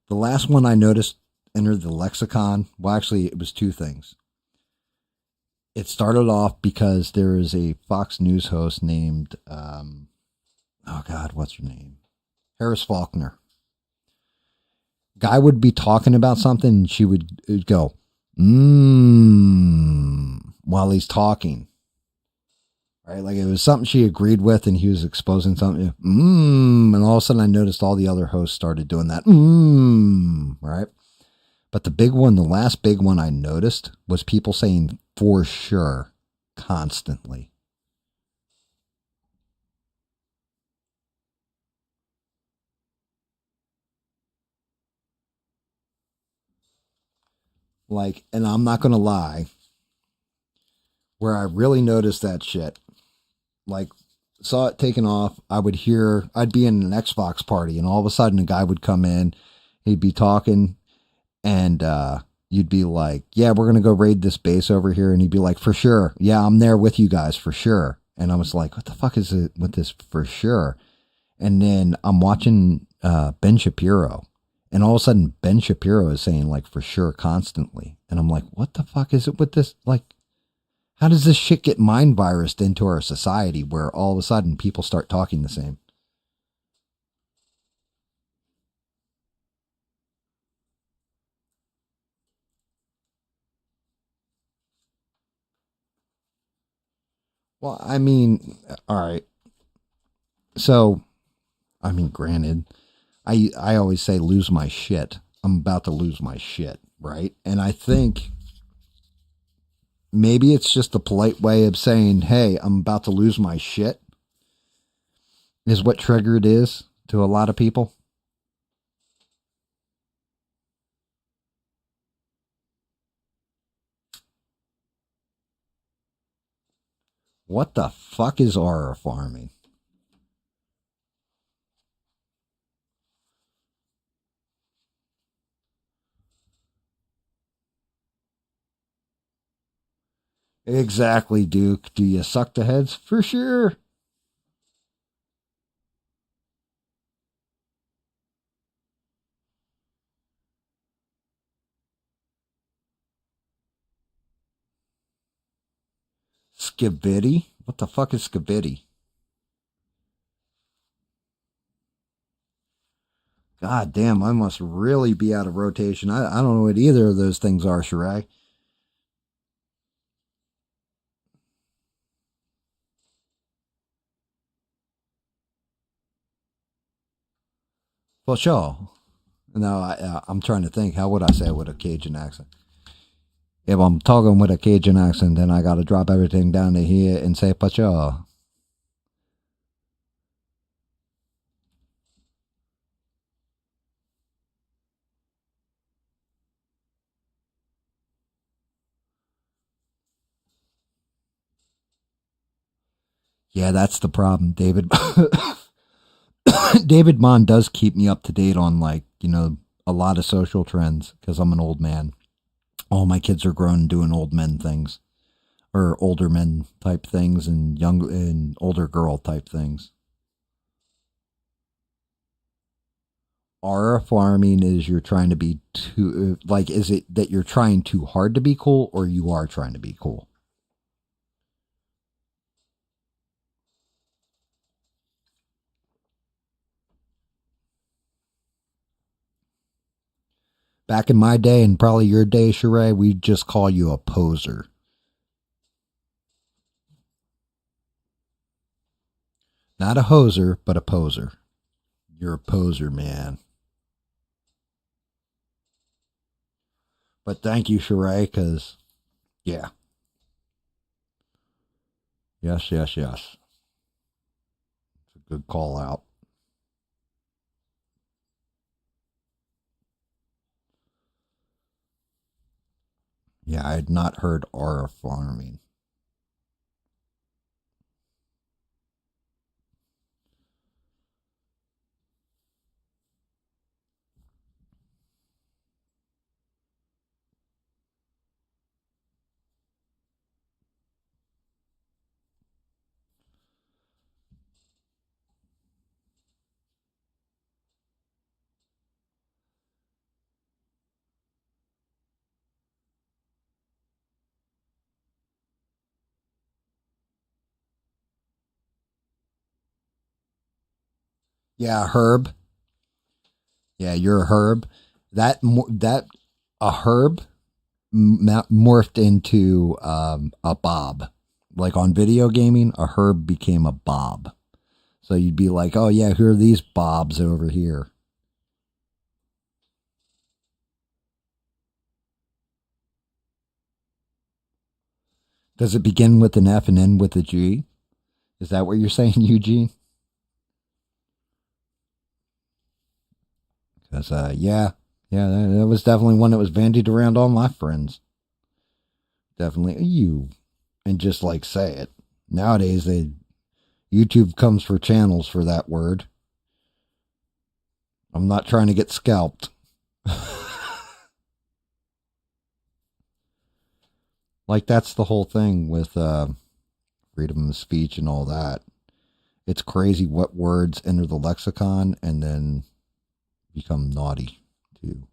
The last one I noticed entered the lexicon. Well, actually it was two things. It started off because there is a Fox News host named oh God, what's her name? Harris Faulkner. Guy would be talking about something and she would go, while he's talking. Right? Like it was something she agreed with and he was exposing something. And all of a sudden I noticed all the other hosts started doing that. Right? But the big one, the last big one I noticed was people saying for sure constantly. Like, and I'm not going to lie, where I really noticed that shit, like, saw it taken off, I'd be in an Xbox party, and all of a sudden a guy would come in, he'd be talking, and you'd be like, yeah, we're going to go raid this base over here, and he'd be like, for sure, yeah, I'm there with you guys, for sure. And I was like, what the fuck is it with this for sure? And then I'm watching Ben Shapiro, and all of a sudden Ben Shapiro is saying like for sure constantly. And I'm like, what the fuck is it with this? Like, how does this shit get mind virused into our society where all of a sudden people start talking the same? Well, I mean, all right. So, I mean, granted, I always say lose my shit. I'm about to lose my shit, right? And I think maybe it's just a polite way of saying, hey, I'm about to lose my shit, is what triggered is to a lot of people. What the fuck is aura farming? Exactly, Duke. Do you suck the heads? For sure. Skibidi? What the fuck is skibidi? God damn, I must really be out of rotation. I don't know what either of those things are, Sheree. For sure. No, I'm trying to think. How would I say it with a Cajun accent? If I'm talking with a Cajun accent, then I got to drop everything down to here and say for sure. Yeah, that's the problem, David. David Mon does keep me up to date on a lot of social trends because I'm an old man. All my kids are grown and doing old men things or older men type things and young and older girl type things. Aura farming is you're trying to be too like is it that you're trying too hard to be cool or you are trying to be cool? Back in my day and probably your day, Sheree, we'd just call you a poser. Not a hoser, but a poser. You're a poser, man. But thank you, Sheree, because, yeah. Yes, yes, yes. It's a good call out. Yeah, I had not heard aura farming. Yeah, herb. Yeah, you're a herb. That a herb morphed into a bob. Like on video gaming, a herb became a bob. So you'd be like, oh yeah, who are these bobs over here? Does it begin with an F and end with a G? Is that what you're saying, Eugene? Because, yeah, that was definitely one that was bandied around all my friends. Definitely you. And just like say it. Nowadays, YouTube comes for channels for that word. I'm not trying to get scalped. Like, that's the whole thing with freedom of speech and all that. It's crazy what words enter the lexicon and then become naughty, too.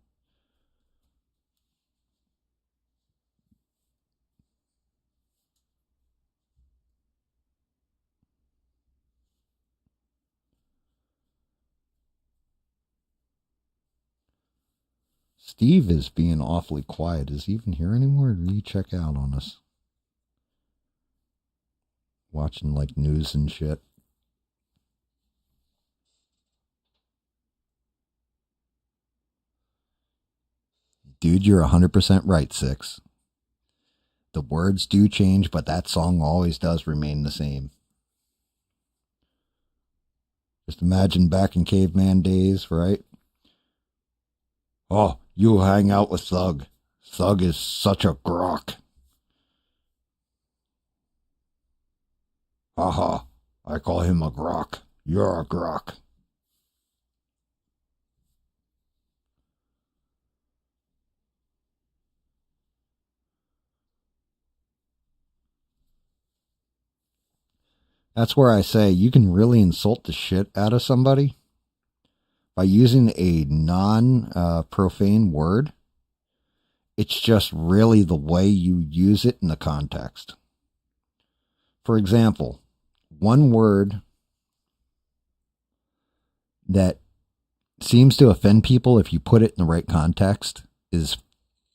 Steve is being awfully quiet. Is he even here anymore? Or did he check out on us? Watching like news and shit. Dude, you're 100% right, Six. The words do change, but that song always does remain the same. Just imagine back in caveman days, right? Oh, you hang out with Thug. Thug is such a grok. Haha, I call him a grok. You're a grok. That's where I say you can really insult the shit out of somebody by using a non-profane word. It's just really the way you use it in the context. For example, one word that seems to offend people if you put it in the right context is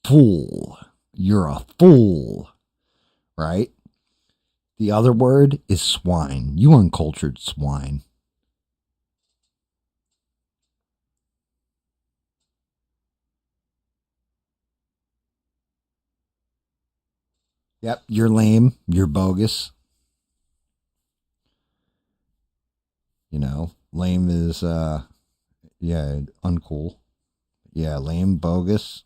fool. You're a fool, right? The other word is swine. You uncultured swine. Yep, you're lame. You're bogus. You know, lame is, yeah, uncool. Yeah, lame, bogus.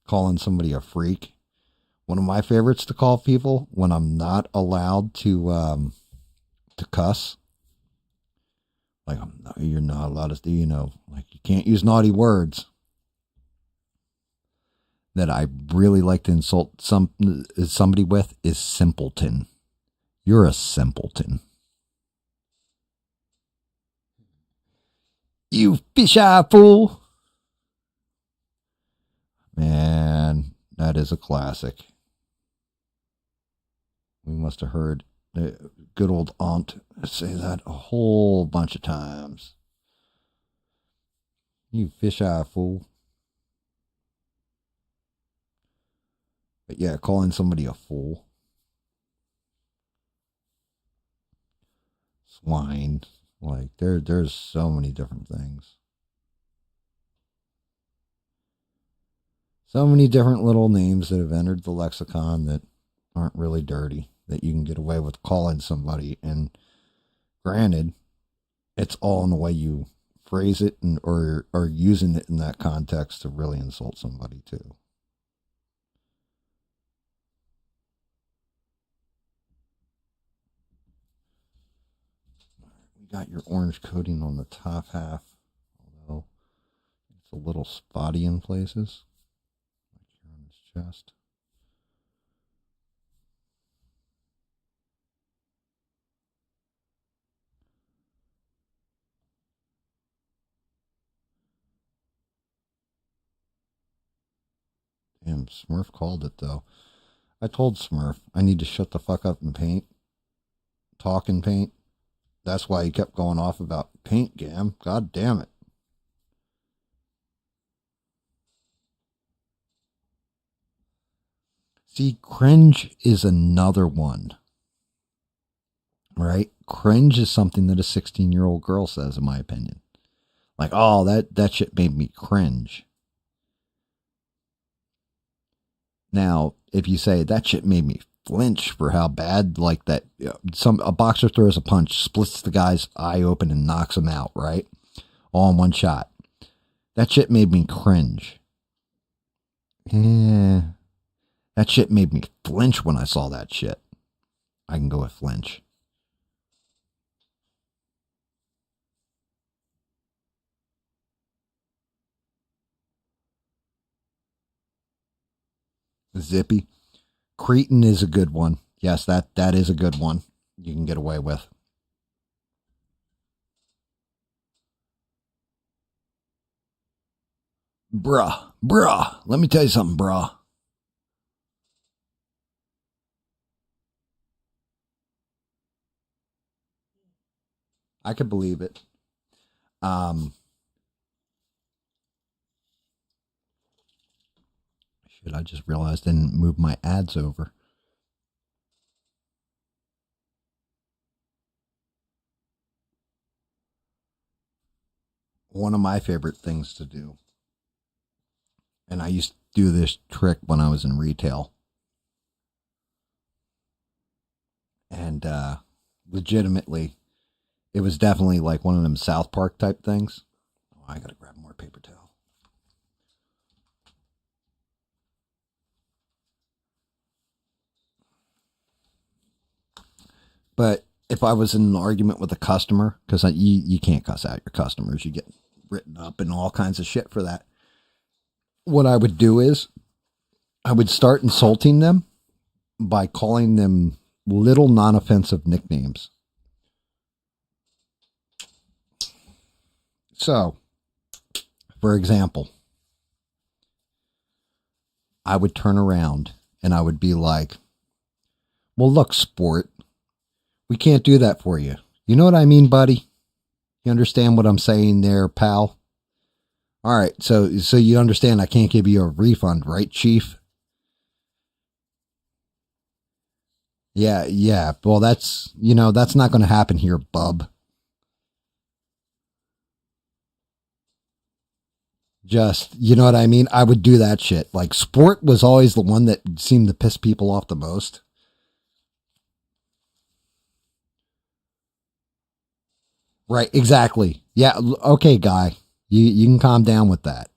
Calling somebody a freak. One of my favorites to call people when I'm not allowed to cuss. Like, you're not allowed to, like you can't use naughty words. That I really like to insult somebody with is simpleton. You're a simpleton. You fish-eye fool. Man, that is a classic. We must have heard the good old aunt say that a whole bunch of times. You fish-eye fool. But yeah, calling somebody a fool. Swine. Like, there's so many different things. So many different little names that have entered the lexicon that aren't really dirty, that you can get away with calling somebody. And granted, it's all in the way you phrase it and or using it in that context to really insult somebody too. We got your orange coating on the top half, although it's a little spotty in places, like here on his chest. Damn, Smurf called it though. I told Smurf I need to shut the fuck up and paint. Talk and paint. That's why he kept going off about paint, GAM. God damn it. See, cringe is another one. Right? Cringe is something that a 16-year-old girl says, in my opinion. Like, oh, that shit made me cringe. Now, if you say that shit made me flinch for how bad, like that, a boxer throws a punch, splits the guy's eye open and knocks him out, right? All in one shot. That shit made me cringe. Yeah. That shit made me flinch when I saw that shit. I can go with flinch. Zippy. Cretin is a good one. Yes, that is a good one. You can get away with. Bruh. Let me tell you something, bruh. I could believe it. Shit, I just realized I didn't move my ads over. One of my favorite things to do, and I used to do this trick when I was in retail, and legitimately, it was definitely like one of them South Park type things. Oh, I gotta grab more paper towel. But if I was in an argument with a customer, because you can't cuss out your customers, you get written up and all kinds of shit for that. What I would do is I would start insulting them by calling them little non-offensive nicknames. So, for example, I would turn around and I would be like, well, look, sport, we can't do that for you. You know what I mean, buddy? You understand what I'm saying there, pal? All right, so you understand I can't give you a refund, right, Chief? Yeah. Well, that's not going to happen here, bub. Just, you know what I mean? I would do that shit. Like, sport was always the one that seemed to piss people off the most. Right, exactly. Yeah, okay, guy. You can calm down with that.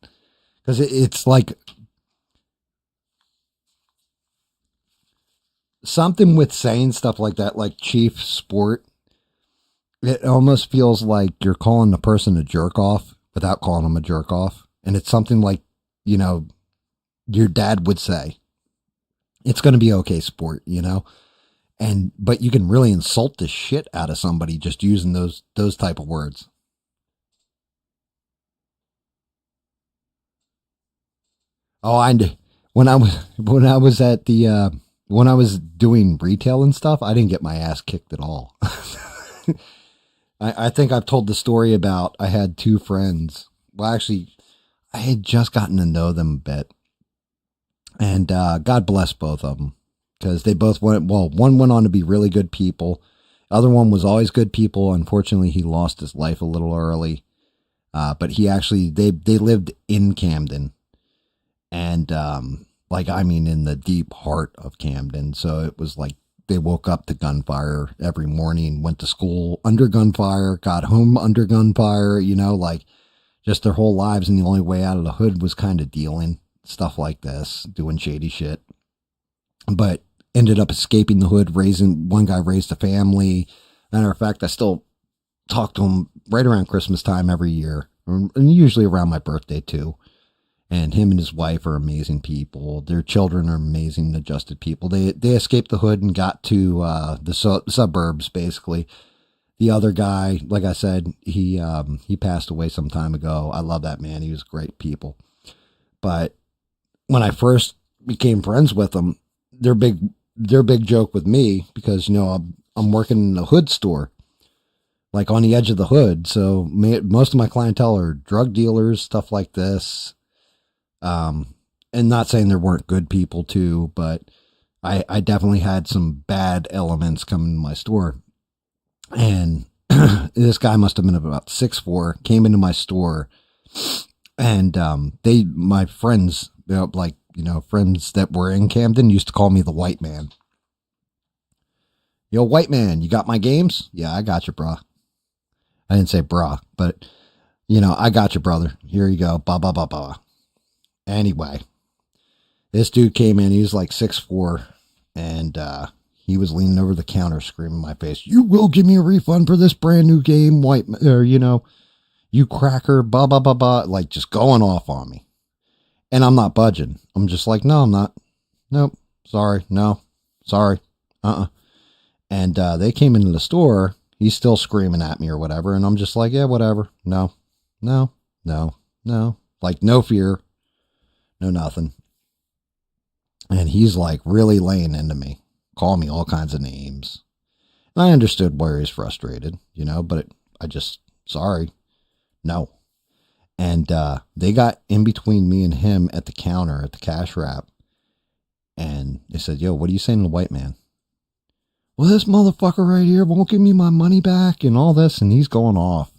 Because it's like something with saying stuff like that, like Chief Sport. It almost feels like you're calling the person a jerk off without calling them a jerk off. And it's something like, your dad would say. It's going to be okay, sport, but you can really insult the shit out of somebody just using those type of words. Oh, when I was doing retail and stuff, I didn't get my ass kicked at all. I think I've told the story about I had two friends. Well, actually, I had just gotten to know them a bit, and God bless both of them. Because they both one went on to be really good people. The other one was always good people. Unfortunately, he lost his life a little early. But he actually, they lived in Camden. And Like, I mean, in the deep heart of Camden. So it was like they woke up to gunfire every morning, went to school under gunfire, got home under gunfire, you know, like just their whole lives. And the only way out of the hood was kind of dealing stuff like this, doing shady shit. But ended up escaping the hood, one guy raised a family. Matter of fact, I still talk to him right around Christmas time every year, and usually around my birthday too. And him and his wife are amazing people. Their children are amazing, adjusted people. They escaped the hood and got to the suburbs, basically. The other guy, like I said, he passed away some time ago. I love that man. He was great people. But when I first became friends with them, their big joke with me, because, you know, I'm working in a hood store, like on the edge of the hood. So most of my clientele are drug dealers, stuff like this. And not saying there weren't good people too, but I definitely had some bad elements come in my store. And this guy must have been about 6'4", came into my store, and my friends, friends that were in Camden used to call me the white man. Yo, white man, you got my games? Yeah, I got you, brah. I didn't say brah, but, you know, I got you, brother. Here you go. Blah, blah, blah, blah. Anyway, this dude came in. He was like 6'4", and he was leaning over the counter screaming in my face, "You will give me a refund for this brand new game, white, or, you know, you cracker, blah, blah, blah, blah," like just going off on me. And I'm not budging. I'm just like, no, I'm not. Nope. Sorry. No. Sorry. And they came into the store. He's still screaming at me or whatever. And I'm just like, yeah, whatever. No. Like, no fear. No nothing. And he's like really laying into me, calling me all kinds of names. And I understood where he's frustrated, you know, but sorry. No. And they got in between me and him at the counter at the cash wrap. And they said, "Yo, what are you saying to the white man?" "Well, this motherfucker right here won't give me my money back and all this." And he's going off.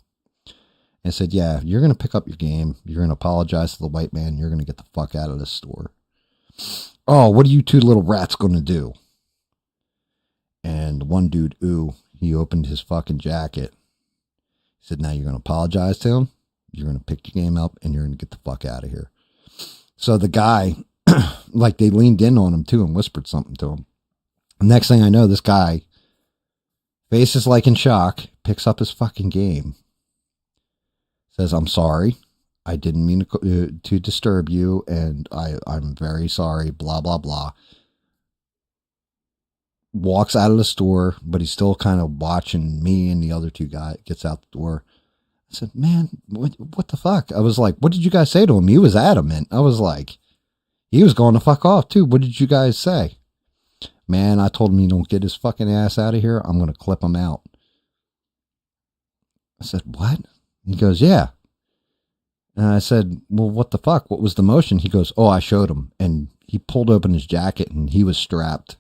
I said, "Yeah, you're going to pick up your game. You're going to apologize to the white man. You're going to get the fuck out of this store." "Oh, what are you two little rats going to do?" And one dude, he opened his fucking jacket. He said, "Now you're going to apologize to him. You're going to pick your game up, and you're going to get the fuck out of here." So the guy, like, they leaned in on him too and whispered something to him. Next thing I know, this guy, face is like in shock, picks up his fucking game, says, "I'm sorry. I didn't mean to disturb you, and I'm very sorry, blah, blah, blah." Walks out of the store, but he's still kind of watching me and the other two guys. Gets out the door. I said, "Man, what the fuck?" I was like, "What did you guys say to him?" He was adamant. I was like, he was going to fuck off too. "What did you guys say?" "Man, I told him he don't get his fucking ass out of here, I'm going to clip him out." I said, "What?" He goes, "Yeah." And I said, "Well, what the fuck? What was the motion?" He goes, "Oh, I showed him." And he pulled open his jacket and he was strapped.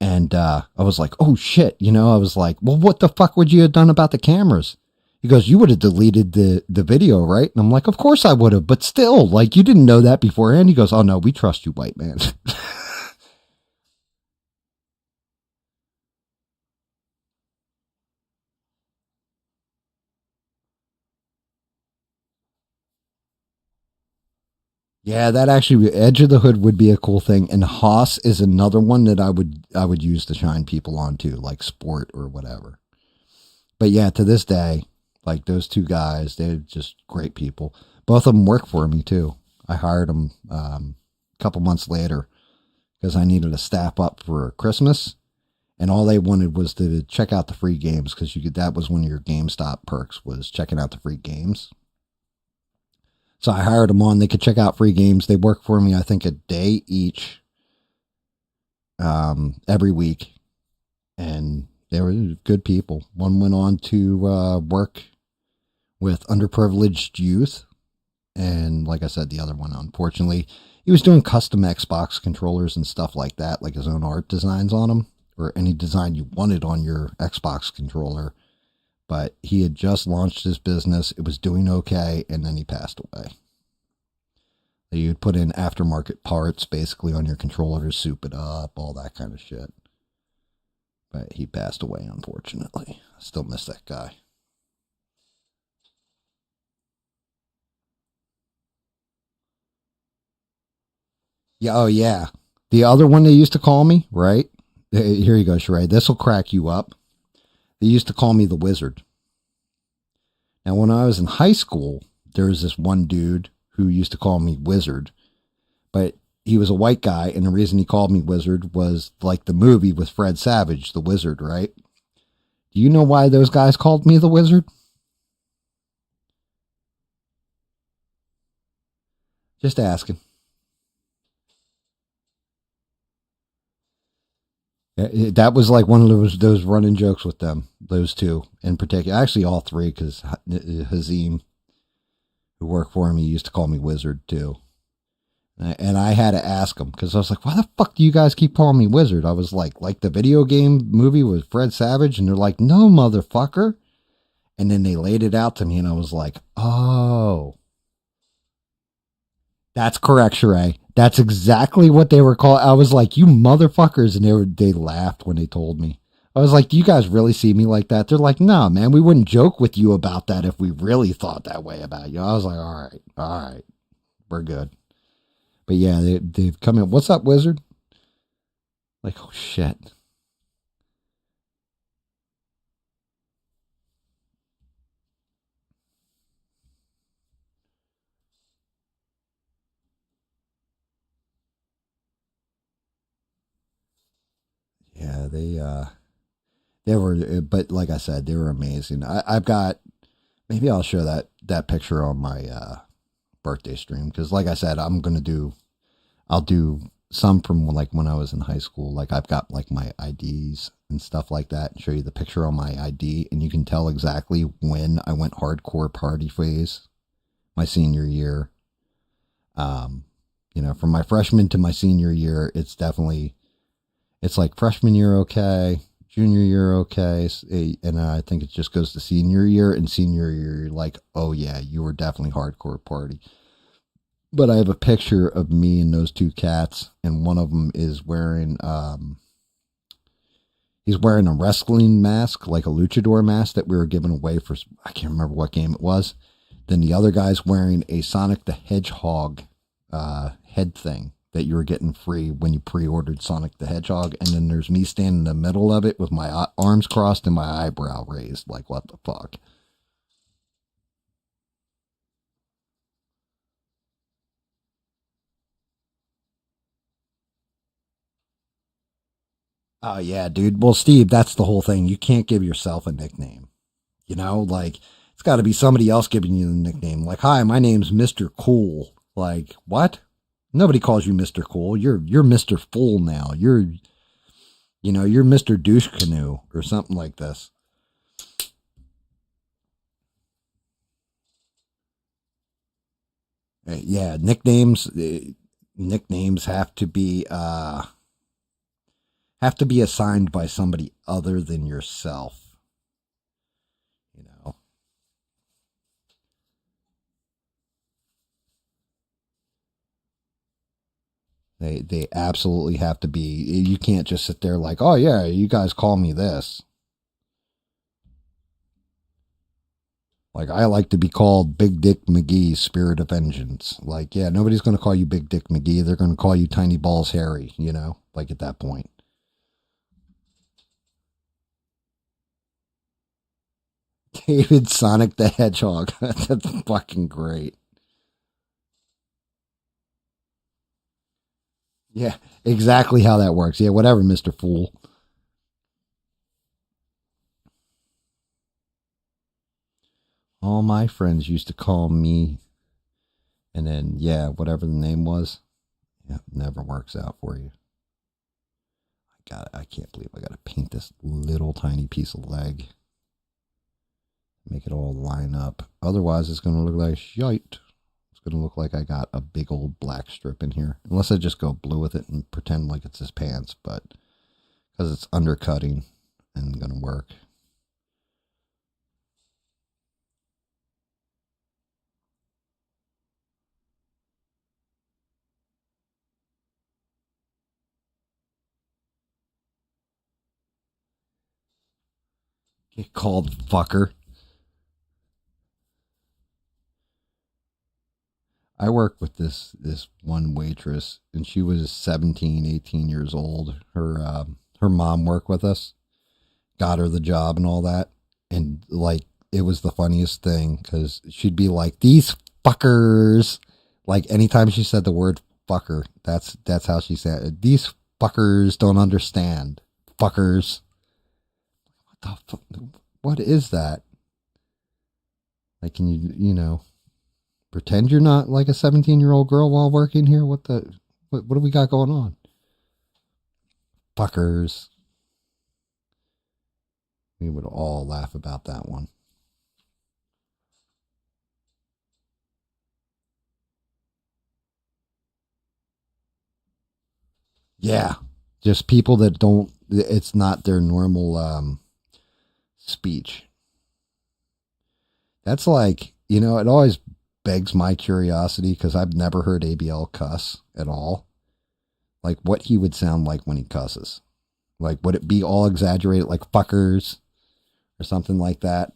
And I was like, "Oh shit." You know, I was like, "Well, what the fuck would you have done about the cameras?" He goes, "You would have deleted the video, right?" And I'm like, "Of course I would have, but still, like, you didn't know that beforehand." He goes, "Oh no, we trust you, white man." Yeah, that actually, Edge of the Hood would be a cool thing. And Haas is another one that I would use to shine people onto, like sport or whatever. But yeah, to this day, like those two guys, they're just great people. Both of them work for me too. I hired them a couple months later because I needed to staff up for Christmas. And all they wanted was to check out the free games, because that was one of your GameStop perks, was checking out the free games. So I hired them on. They could check out free games. They work for me, I think, a day each every week. And they were good people. One went on to work with underprivileged youth. And like I said, the other one, unfortunately, he was doing custom Xbox controllers and stuff like that, like his own art designs on them, or any design you wanted on your Xbox controller. But he had just launched his business. It was doing okay, and then he passed away. You'd put in aftermarket parts basically on your controller to soup it up, all that kind of shit. But he passed away, unfortunately. I still miss that guy. Yeah, oh yeah. The other one they used to call me, right? Here you go, Sheree. This will crack you up. They used to call me the Wizard. Now, when I was in high school, there was this one dude who used to call me Wizard, but he was a white guy, and the reason he called me Wizard was like the movie with Fred Savage, The Wizard, right? Do you know why those guys called me the Wizard? Just asking. That was like one of those running jokes with them, those two in particular. Actually, all three, because Hazim, who worked for him, he used to call me Wizard too. And I had to ask him because I was like, why the fuck do you guys keep calling me Wizard? I was like the video game movie with Fred Savage. And they're like, no, motherfucker. And then they laid it out to me and I was like, oh, that's correct, Sheree. That's exactly what they were called. I was like, you motherfuckers. And they laughed when they told me. I was like, do you guys really see me like that? They're like, no, man, we wouldn't joke with you about that if we really thought that way about you. I was like, all right, we're good. But yeah, they've come in. What's up, Wizard? Like, oh shit. Yeah, they were, but like I said, they were amazing. I've got, maybe I'll show that picture on my birthday stream because, like I said, I'll do some from like when I was in high school. Like I've got like my IDs and stuff like that, and show you the picture on my ID, and you can tell exactly when I went hardcore party phase, my senior year. From my freshman to my senior year, it's like freshman year okay, junior year okay, and I think it just goes to senior year. And senior year, you're like, oh yeah, you were definitely hardcore party. But I have a picture of me and those two cats, and one of them is wearing he's wearing a wrestling mask, like a luchador mask that we were giving away for, I can't remember what game it was. Then the other guy's wearing a Sonic the Hedgehog head thing that you were getting free when you pre-ordered Sonic the Hedgehog. And then there's me standing in the middle of it with my arms crossed and my eyebrow raised. Like, what the fuck? Oh, yeah, dude. Well, Steve, that's the whole thing. You can't give yourself a nickname. Like, it's got to be somebody else giving you the nickname. Like, hi, my name's Mr. Cool. Like, what? Nobody calls you Mr. Cool. You're Mr. Fool now. You're Mr. Douche Canoe or something like this. Yeah, nicknames have to be assigned by somebody other than yourself. They absolutely have to be. You can't just sit there like, oh yeah, you guys call me this. Like, I like to be called Big Dick McGee, Spirit of Vengeance. Like, yeah, nobody's going to call you Big Dick McGee. They're going to call you Tiny Balls Harry, like at that point. David Sonic the Hedgehog. That's fucking great. Yeah, exactly how that works. Yeah, whatever, Mr. Fool. All my friends used to call me, and then, yeah, whatever the name was, yeah, never works out for you. I can't believe I got to paint this little tiny piece of leg. Make it all line up. Otherwise, it's going to look like shite. It's going to look like I got a big old black strip in here. Unless I just go blue with it and pretend like it's his pants, but because it's undercutting and going to work. Get called fucker. I worked with this one waitress, and she was 17, 18 years old. Her mom worked with us, got her the job and all that. And like, it was the funniest thing because she'd be like, these fuckers. Like, anytime she said the word fucker, that's how she said it. These fuckers don't understand. Fuckers. What the fuck? What is that? Like, can you pretend you're not like a 17-year-old girl while working here? What do we got going on? Fuckers. We would all laugh about that one. Yeah. Just people that don't, it's not their normal speech. That's like, it always begs my curiosity because I've never heard ABL cuss at all. Like what he would sound like when he cusses. Like, would it be all exaggerated, like fuckers or something like that?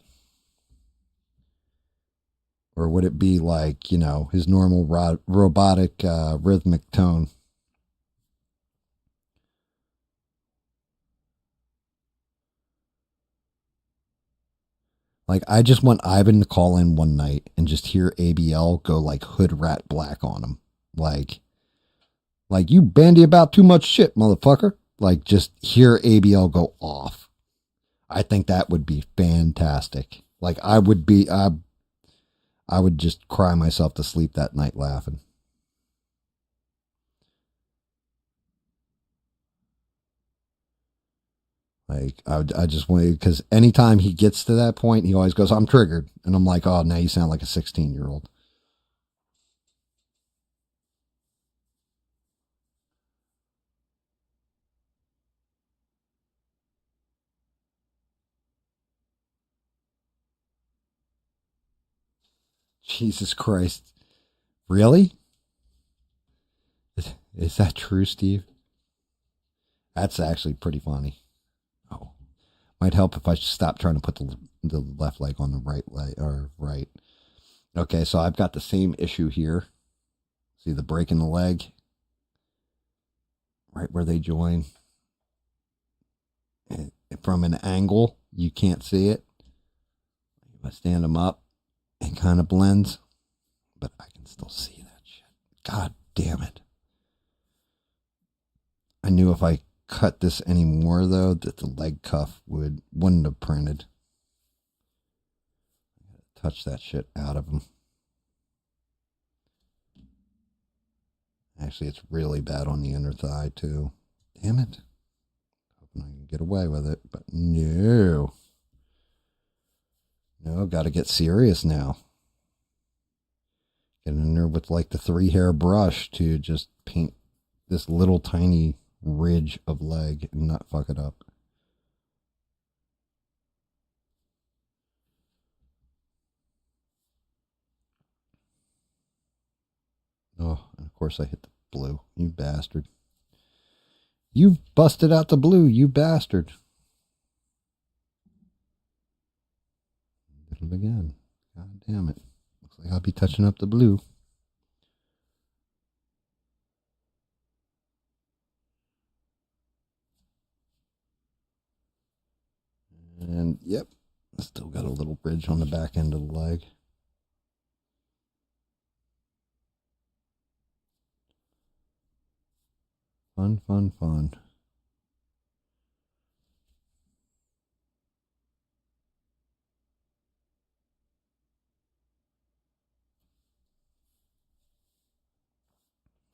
Or would it be like, his normal robotic rhythmic tone? Like, I just want Ivan to call in one night and just hear ABL go like hood rat black on him. Like you bandy about too much shit, motherfucker. Like, just hear ABL go off. I think that would be fantastic. Like, I would just cry myself to sleep that night laughing. Like, I just want, because anytime he gets to that point, he always goes, I'm triggered. And I'm like, oh, now you sound like a 16-year-old. Jesus Christ. Really? Is that true, Steve? That's actually pretty funny. Oh, might help if I stop trying to put the left leg on the right leg, or right. Okay, so I've got the same issue here. See the break in the leg? Right where they join. And from an angle, you can't see it. If I stand them up, it kind of blends. But I can still see that shit. God damn it. I knew if I cut this anymore, though, that the leg cuff wouldn't have printed. Touch that shit out of him. Actually, it's really bad on the inner thigh, too. Damn it. Hoping I can get away with it, but no. No, gotta get serious now. Get in there with like the 3-hair brush to just paint this little tiny ridge of leg and not fuck it up. Oh, and of course I hit the blue. You bastard. You busted out the blue, you bastard. Did it again. God damn it. Looks like I'll be touching up the blue. And yep, still got a little bridge on the back end of the leg. Fun, fun, fun.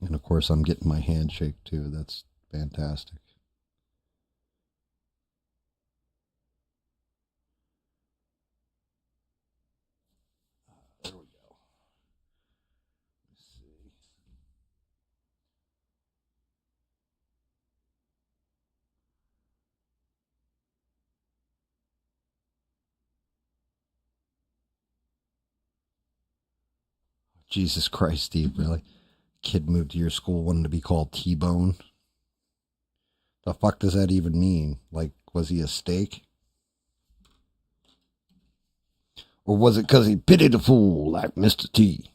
And of course, I'm getting my handshake too. That's fantastic. There we go. Let's see. Jesus Christ, Steve, really? Kid moved to your school wanting to be called T-Bone? The fuck does that even mean? Like, was he a steak? Or was it because he pitied a fool like Mr. T?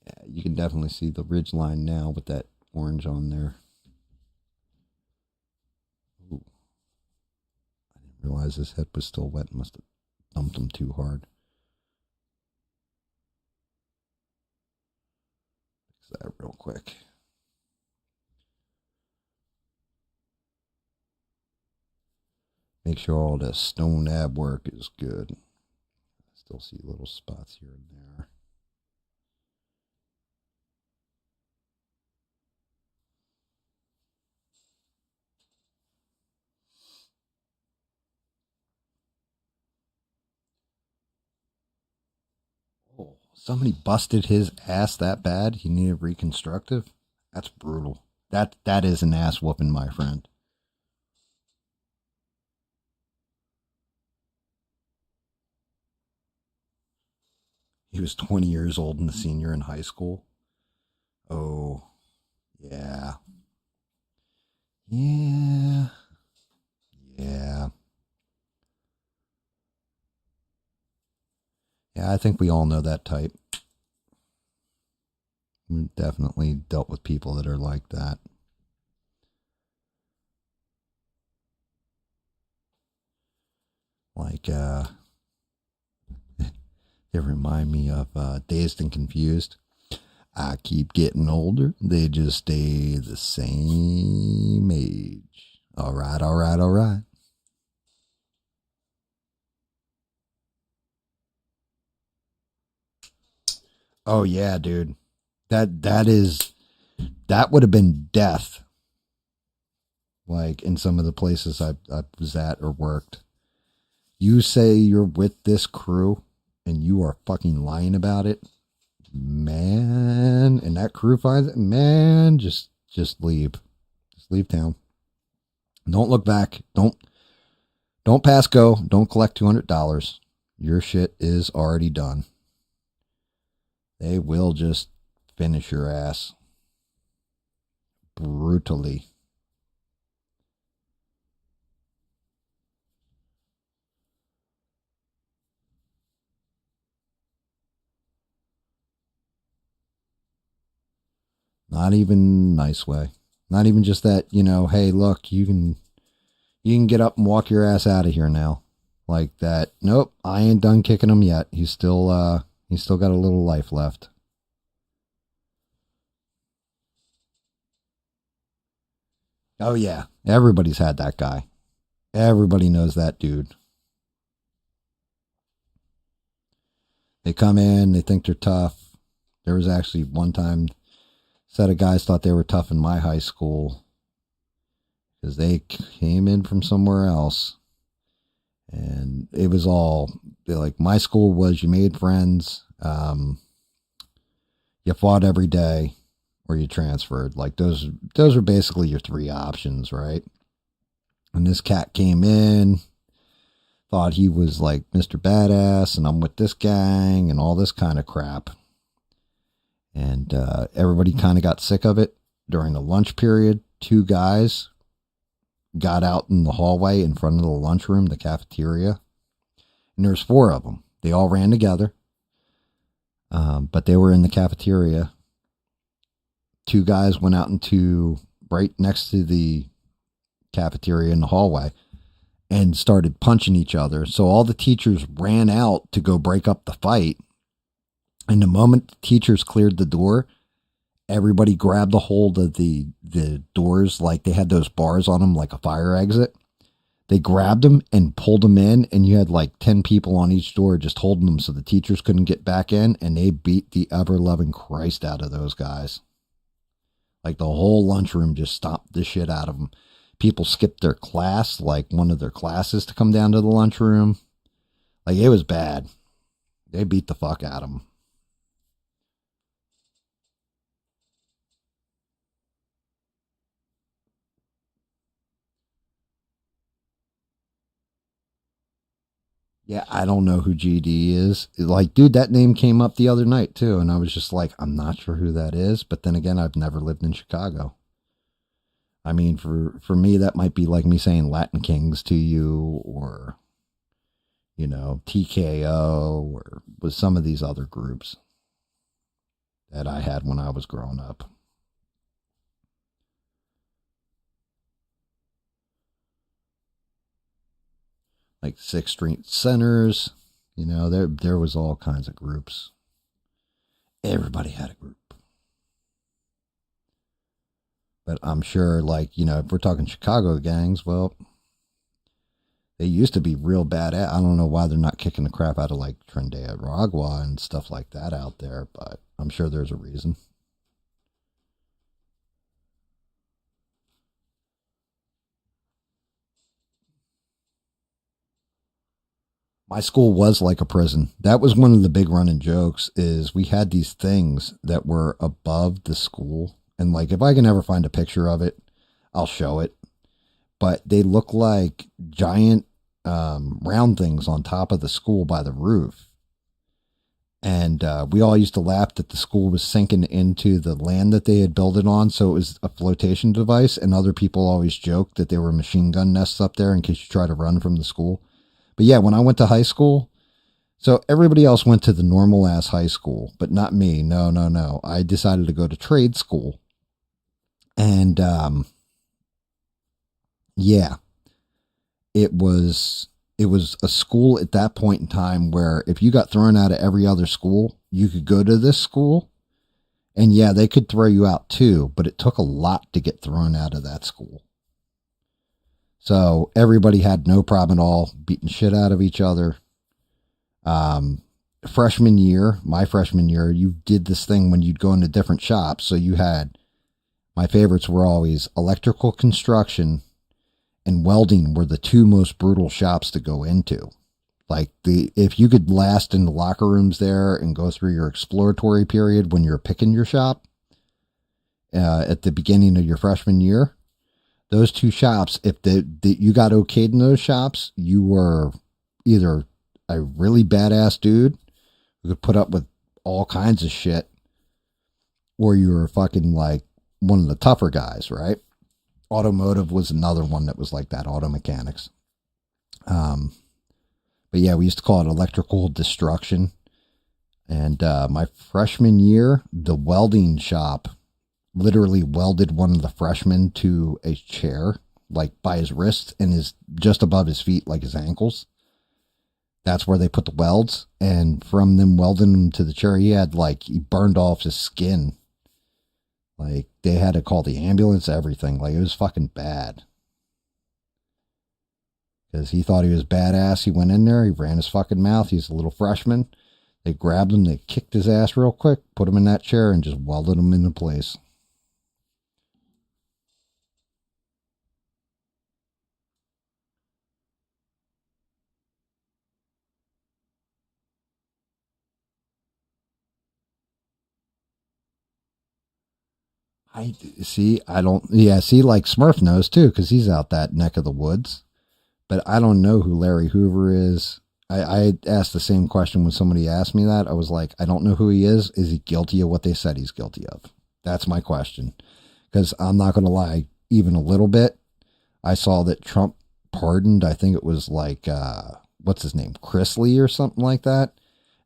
Yeah, you can definitely see the ridge line now with that orange on there. Ooh. I didn't realize his head was still wet. Must have thumped him too hard. Fix that real quick. Make sure all the stone ab work is good. I still see little spots here and there. Oh, somebody busted his ass that bad he needed reconstructive? That's brutal. That is an ass whooping, my friend. He was 20 years old and a senior in high school. Oh, yeah. Yeah. Yeah. Yeah, I think we all know that type. We've definitely dealt with people that are like that. Like, they remind me of Dazed and Confused. I keep getting older. They just stay the same age. All right, all right, all right. Oh yeah, dude. That would have been death. Like in some of the places I was at or worked. You say you're with this crew and you are fucking lying about it, man, and that crew finds it, man, just leave. Just leave town. Don't look back. Don't pass go. Don't collect $200. Your shit is already done. They will just finish your ass brutally. Not even nice way. Not even just that, you know, hey, look, you can get up and walk your ass out of here now. Like that. Nope, I ain't done kicking him yet. He's still got a little life left. Oh yeah, everybody's had that guy. Everybody knows that dude. They come in, they think they're tough. There was actually one time a set of guys thought they were tough in my high school because they came in from somewhere else. And it was all like my school was you made friends, you fought every day, or you transferred. Like those are basically your three options, right? And this cat came in, thought he was like Mr. Badass, and I'm with this gang and all this kind of crap. And everybody kind of got sick of it. During the lunch period, two guys got out in the hallway in front of the lunchroom, the cafeteria. And there's four of them. They all ran together. But they were in the cafeteria. Two guys went out into right next to the cafeteria in the hallway and started punching each other. So all the teachers ran out to go break up the fight. And the moment the teachers cleared the door, everybody grabbed a hold of the doors like they had those bars on them like a fire exit. They grabbed them and pulled them in, and you had like 10 people on each door just holding them so the teachers couldn't get back in, and they beat the ever-loving Christ out of those guys. Like the whole lunchroom just stomped the shit out of them. People skipped their class, like one of their classes, to come down to the lunchroom. Like it was bad. They beat the fuck out of them. Yeah, I don't know who GD is. Like, dude, that name came up the other night, too. And I was just like, I'm not sure who that is. But then again, I've never lived in Chicago. I mean, for me, that might be like me saying Latin Kings to you, or you know, TKO, or with some of these other groups that I had when I was growing up. Like 6th Street Centers, you know, there was all kinds of groups. Everybody had a group. But I'm sure, like, you know, if we're talking Chicago gangs, well, they used to be real bad at. I don't know why they're not kicking the crap out of like Trinidad and stuff like that out there, but I'm sure there's a reason. My school was like a prison. That was one of the big running jokes, is we had these things that were above the school. And like, if I can ever find a picture of it, I'll show it. But they look like giant round things on top of the school by the roof. And we all used to laugh that the school was sinking into the land that they had built it on. So it was a flotation device. And other people always joked that there were machine gun nests up there in case you try to run from the school. But yeah, when I went to high school, so everybody else went to the normal ass high school, but not me. No. I decided to go to trade school. And yeah, it was a school at that point in time where if you got thrown out of every other school, you could go to this school. And yeah, they could throw you out too, but it took a lot to get thrown out of that school. So everybody had no problem at all beating shit out of each other. Freshman year, my freshman year, you did this thing when you'd go into different shops. So you had, my favorites were always electrical construction and welding were the two most brutal shops to go into. Like, if you could last in the locker rooms there and go through your exploratory period when you're picking your shop at the beginning of your freshman year, those two shops, if you got okayed in those shops, you were either a really badass dude who could put up with all kinds of shit, or you were fucking like one of the tougher guys, right? Automotive was another one that was like that, auto mechanics. But yeah, we used to call it electrical destruction. And my freshman year, the welding shop literally welded one of the freshmen to a chair, like by his wrist and his just above his feet, like his ankles. That's where they put the welds. And from them welding him to the chair, he burned off his skin. Like, they had to call the ambulance, everything. Like, it was fucking bad. Because he thought he was badass. He went in there, he ran his fucking mouth. He's a little freshman. They grabbed him, they kicked his ass real quick, put him in that chair, and just welded him into place. Like Smurf knows too, because he's out that neck of the woods. But I don't know who Larry Hoover is. I asked the same question when somebody asked me that. I was like, I don't know who he is. Is he guilty of what they said he's guilty of? That's my question. Because I'm not going to lie, even a little bit. I saw that Trump pardoned, I think it was like, what's his name? Chrisley or something like that.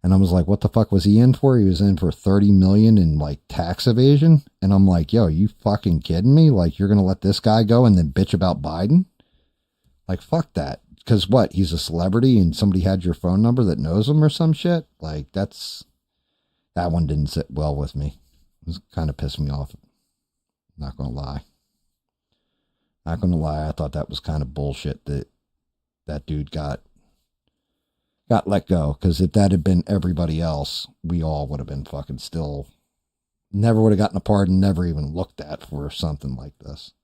And I was like, what the fuck was he in for? He was in for 30 million in like tax evasion. And I'm like, yo, you fucking kidding me? Like, you're going to let this guy go and then bitch about Biden? Like, fuck that. Because what? He's a celebrity and somebody had your phone number that knows him or some shit? Like, that one didn't sit well with me. It was kind of pissed me off. Not going to lie. Not going to lie. I thought that was kind of bullshit that dude got let go. Because if that had been everybody else, we all would have been fucking still, never would have gotten a pardon, never even looked at for something like this.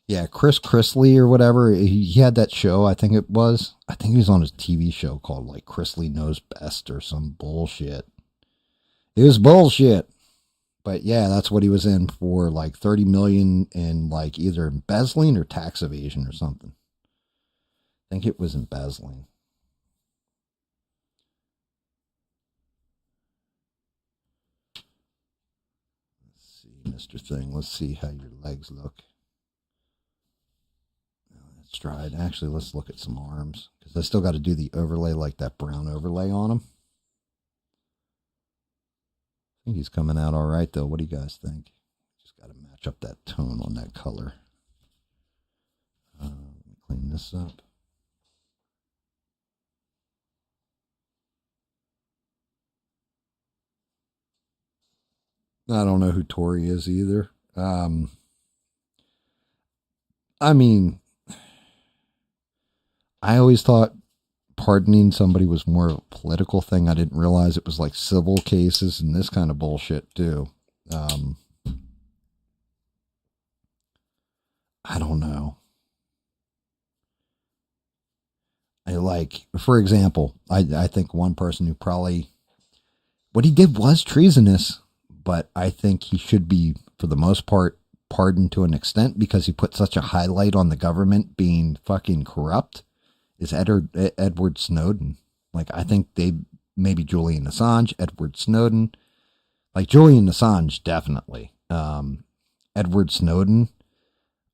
Yeah, Chris Chrisley or whatever. He had that show, I think he was on his TV show called like Chrisley Knows Best or some bullshit. It was bullshit. But yeah, that's what he was in for, like 30 million in like either embezzling or tax evasion or something. I think it was embezzling. Let's see. Mr. Thing. Let's see how your legs look. Stride. Actually, let's look at some arms, because I still got to do the overlay, like that brown overlay on him. I think he's coming out all right, though. What do you guys think? Just got to match up that tone on that color. Let me clean this up. I don't know who Tori is either. I mean, I always thought pardoning somebody was more of a political thing. I didn't realize it was like civil cases and this kind of bullshit too. I don't know. For example, I think one person who probably, what he did was treasonous, but I think he should be, for the most part, pardoned to an extent, because he put such a highlight on the government being fucking corrupt, is Edward Snowden. Like, I think maybe Julian Assange, Edward Snowden. Like, Julian Assange, definitely. Edward Snowden,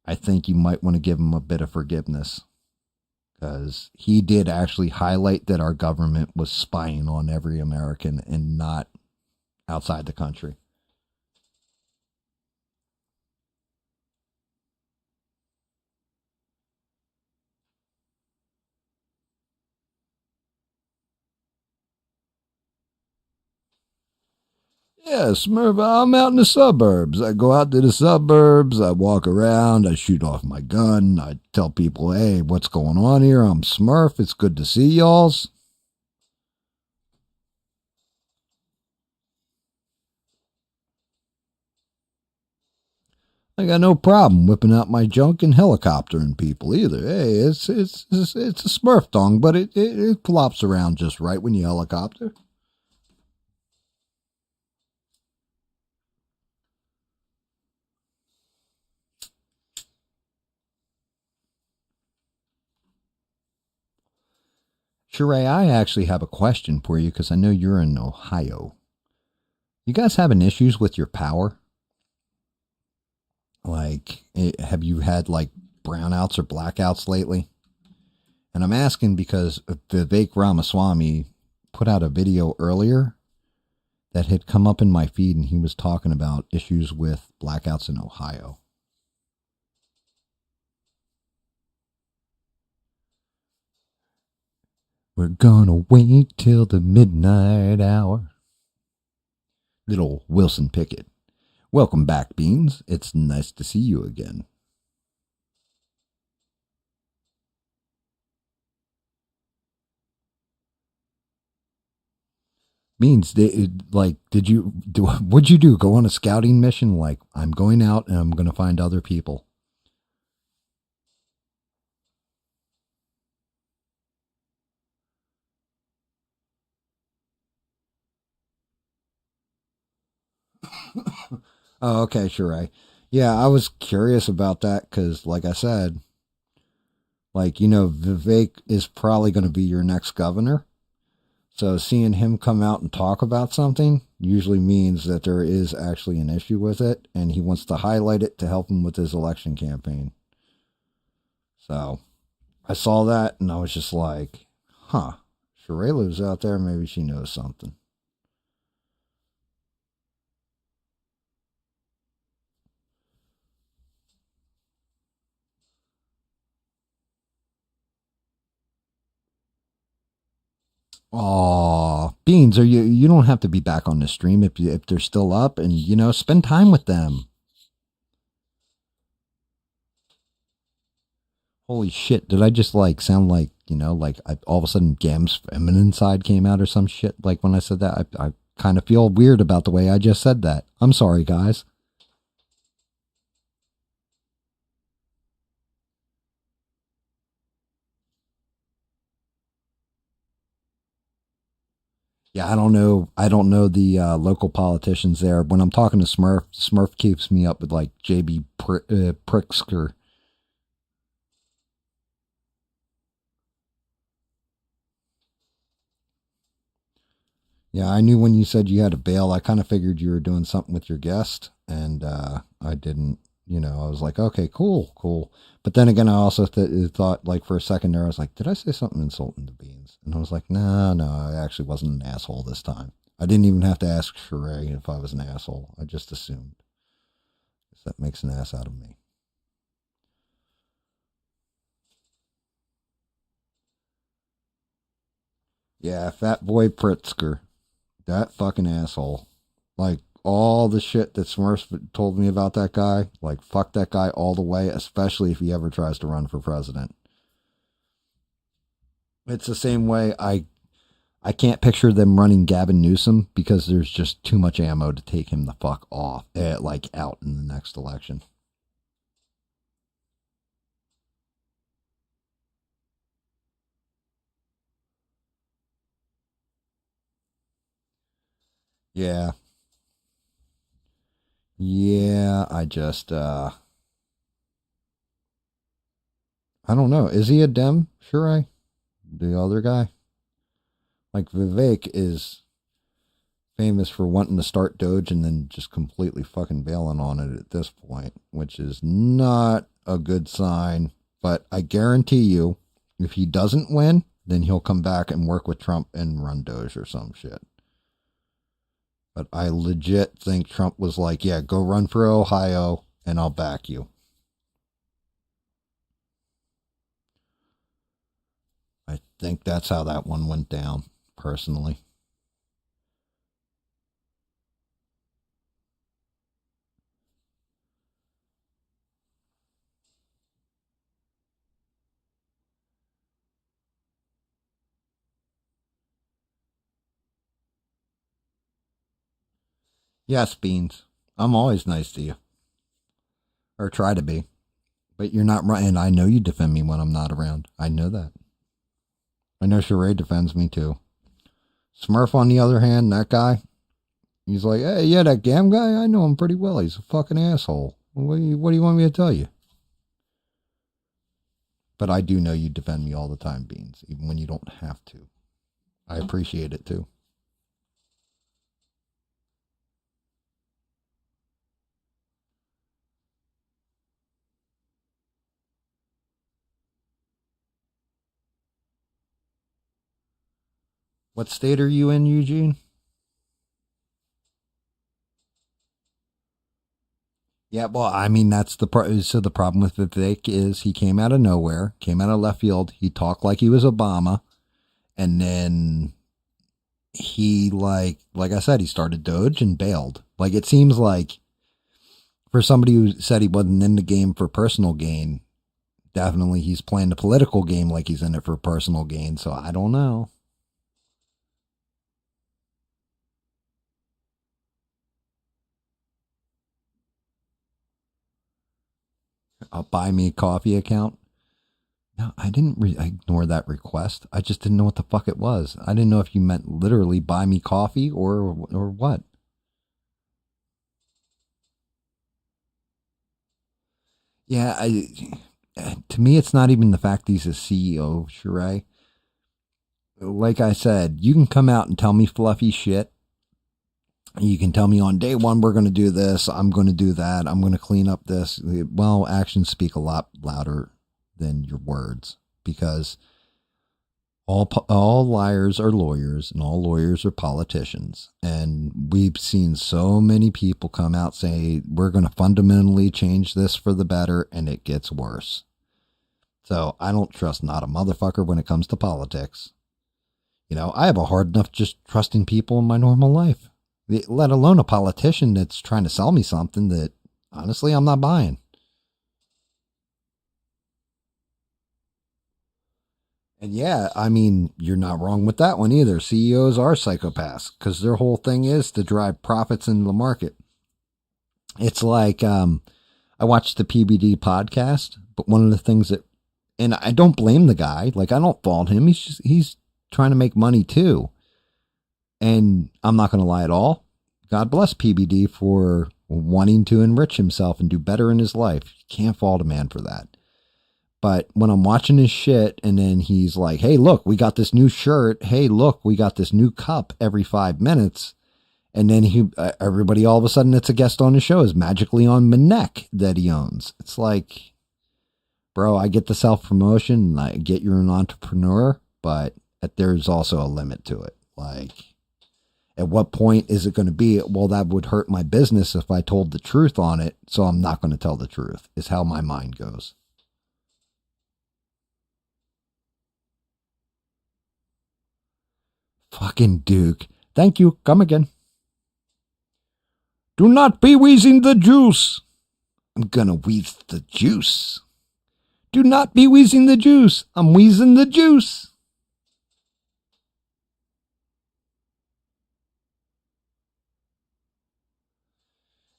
I think you might want to give him a bit of forgiveness, because he did actually highlight that our government was spying on every American and not outside the country. Yeah, Smurf, I'm out in the suburbs. I go out to the suburbs, I walk around, I shoot off my gun, I tell people, hey, what's going on here? I'm Smurf, it's good to see y'alls. I got no problem whipping out my junk and helicoptering people either. Hey, it's a Smurf dong, but it flops around just right when you helicopter. Sheree, I actually have a question for you, because I know you're in Ohio. You guys having issues with your power? Like, have you had like brownouts or blackouts lately? And I'm asking because Vivek Ramaswamy put out a video earlier that had come up in my feed, and he was talking about issues with blackouts in Ohio. We're gonna wait till the midnight hour. Little Wilson Pickett. Welcome back, Beans. It's nice to see you again. Beans, what'd you do? Go on a scouting mission? Like, I'm going out and I'm going to find other people. Oh, okay, sure. Yeah, I was curious about that because, like I said, Vivek is probably going to be your next governor. So seeing him come out and talk about something usually means that there is actually an issue with it, and he wants to highlight it to help him with his election campaign. So I saw that and I was just like, huh, Sheree lives out there. Maybe she knows something. Aw, Beans, you don't have to be back on the stream if they're still up, and spend time with them. Holy shit, did I just sound like, all of a sudden GAM's feminine side came out or some shit? Like when I said that, I kind of feel weird about the way I just said that. I'm sorry, guys. Yeah, I don't know. I don't know the local politicians there. When I'm talking to Smurf keeps me up with JB Pritzker. Yeah, I knew when you said you had to bail, I kind of figured you were doing something with your guest. and I didn't. I was like, okay, cool. But then again, I also thought, like, for a second there, I was like, did I say something insulting to Beans? And I was like, no, I actually wasn't an asshole this time. I didn't even have to ask Sheree if I was an asshole. I just assumed. That makes an ass out of me. Yeah, Fat Boy Pritzker. That fucking asshole. Like, all the shit that Smurfs told me about that guy, like, fuck that guy all the way, especially if he ever tries to run for president. It's the same way I can't picture them running Gavin Newsom because there's just too much ammo to take him the fuck off, like, out in the next election. Yeah. Yeah, I just, I don't know. Is he a Dem? Sure, the other guy? Like, Vivek is famous for wanting to start Doge and then just completely fucking bailing on it at this point, which is not a good sign. But I guarantee you, if he doesn't win, then he'll come back and work with Trump and run Doge or some shit. But I legit think Trump was like, yeah, go run for Ohio and I'll back you. I think that's how that one went down, personally. Yes, Beans. I'm always nice to you. Or try to be. But you're not right, and I know you defend me when I'm not around. I know that. I know Sheree defends me too. Smurf, on the other hand, that guy, he's like, hey, yeah, that GAM guy, I know him pretty well. He's a fucking asshole. What do you want me to tell you? But I do know you defend me all the time, Beans, even when you don't have to. I appreciate it too. What state are you in, Eugene? Yeah, well, I mean, that's so the problem with Vivek is he came out of nowhere, came out of left field. He talked like he was Obama. And then he, like I said, he started Doge and bailed. Like, it seems like for somebody who said he wasn't in the game for personal gain, definitely he's playing the political game like he's in it for personal gain. So I don't know. A buy me coffee account. No, I didn't ignore that request. I just didn't know what the fuck it was. I didn't know if you meant literally buy me coffee or what. Yeah, to me, it's not even the fact he's a CEO, Sheree. Like I said, you can come out and tell me fluffy shit. You can tell me on day one, we're going to do this. I'm going to do that. I'm going to clean up this. Well, actions speak a lot louder than your words, because all liars are lawyers and all lawyers are politicians. And we've seen so many people come out say, we're going to fundamentally change this for the better, and it gets worse. So I don't trust not a motherfucker when it comes to politics. I have a hard enough just trusting people in my normal life, let alone a politician that's trying to sell me something that honestly I'm not buying. And yeah, I mean, you're not wrong with that one either. CEOs are psychopaths because their whole thing is to drive profits into the market. It's like, I watched the PBD podcast, but one of the things that, and I don't blame the guy, like I don't fault him. He's trying to make money too. And I'm not going to lie at all. God bless PBD for wanting to enrich himself and do better in his life. You can't fault a man for that. But when I'm watching his shit and then he's like, hey, look, we got this new shirt. Hey, look, we got this new cup every 5 minutes. And then everybody all of a sudden that's a guest on the show is magically on my neck that he owns. It's like, bro, I get the self-promotion and I get you're an entrepreneur, but there's also a limit to it. Like, at what point is it going to be, well, that would hurt my business if I told the truth on it, so I'm not going to tell the truth, is how my mind goes. Fucking Duke. Thank you. Come again. Do not be wheezing the juice. I'm gonna wheeze the juice. Do not be wheezing the juice. I'm wheezing the juice.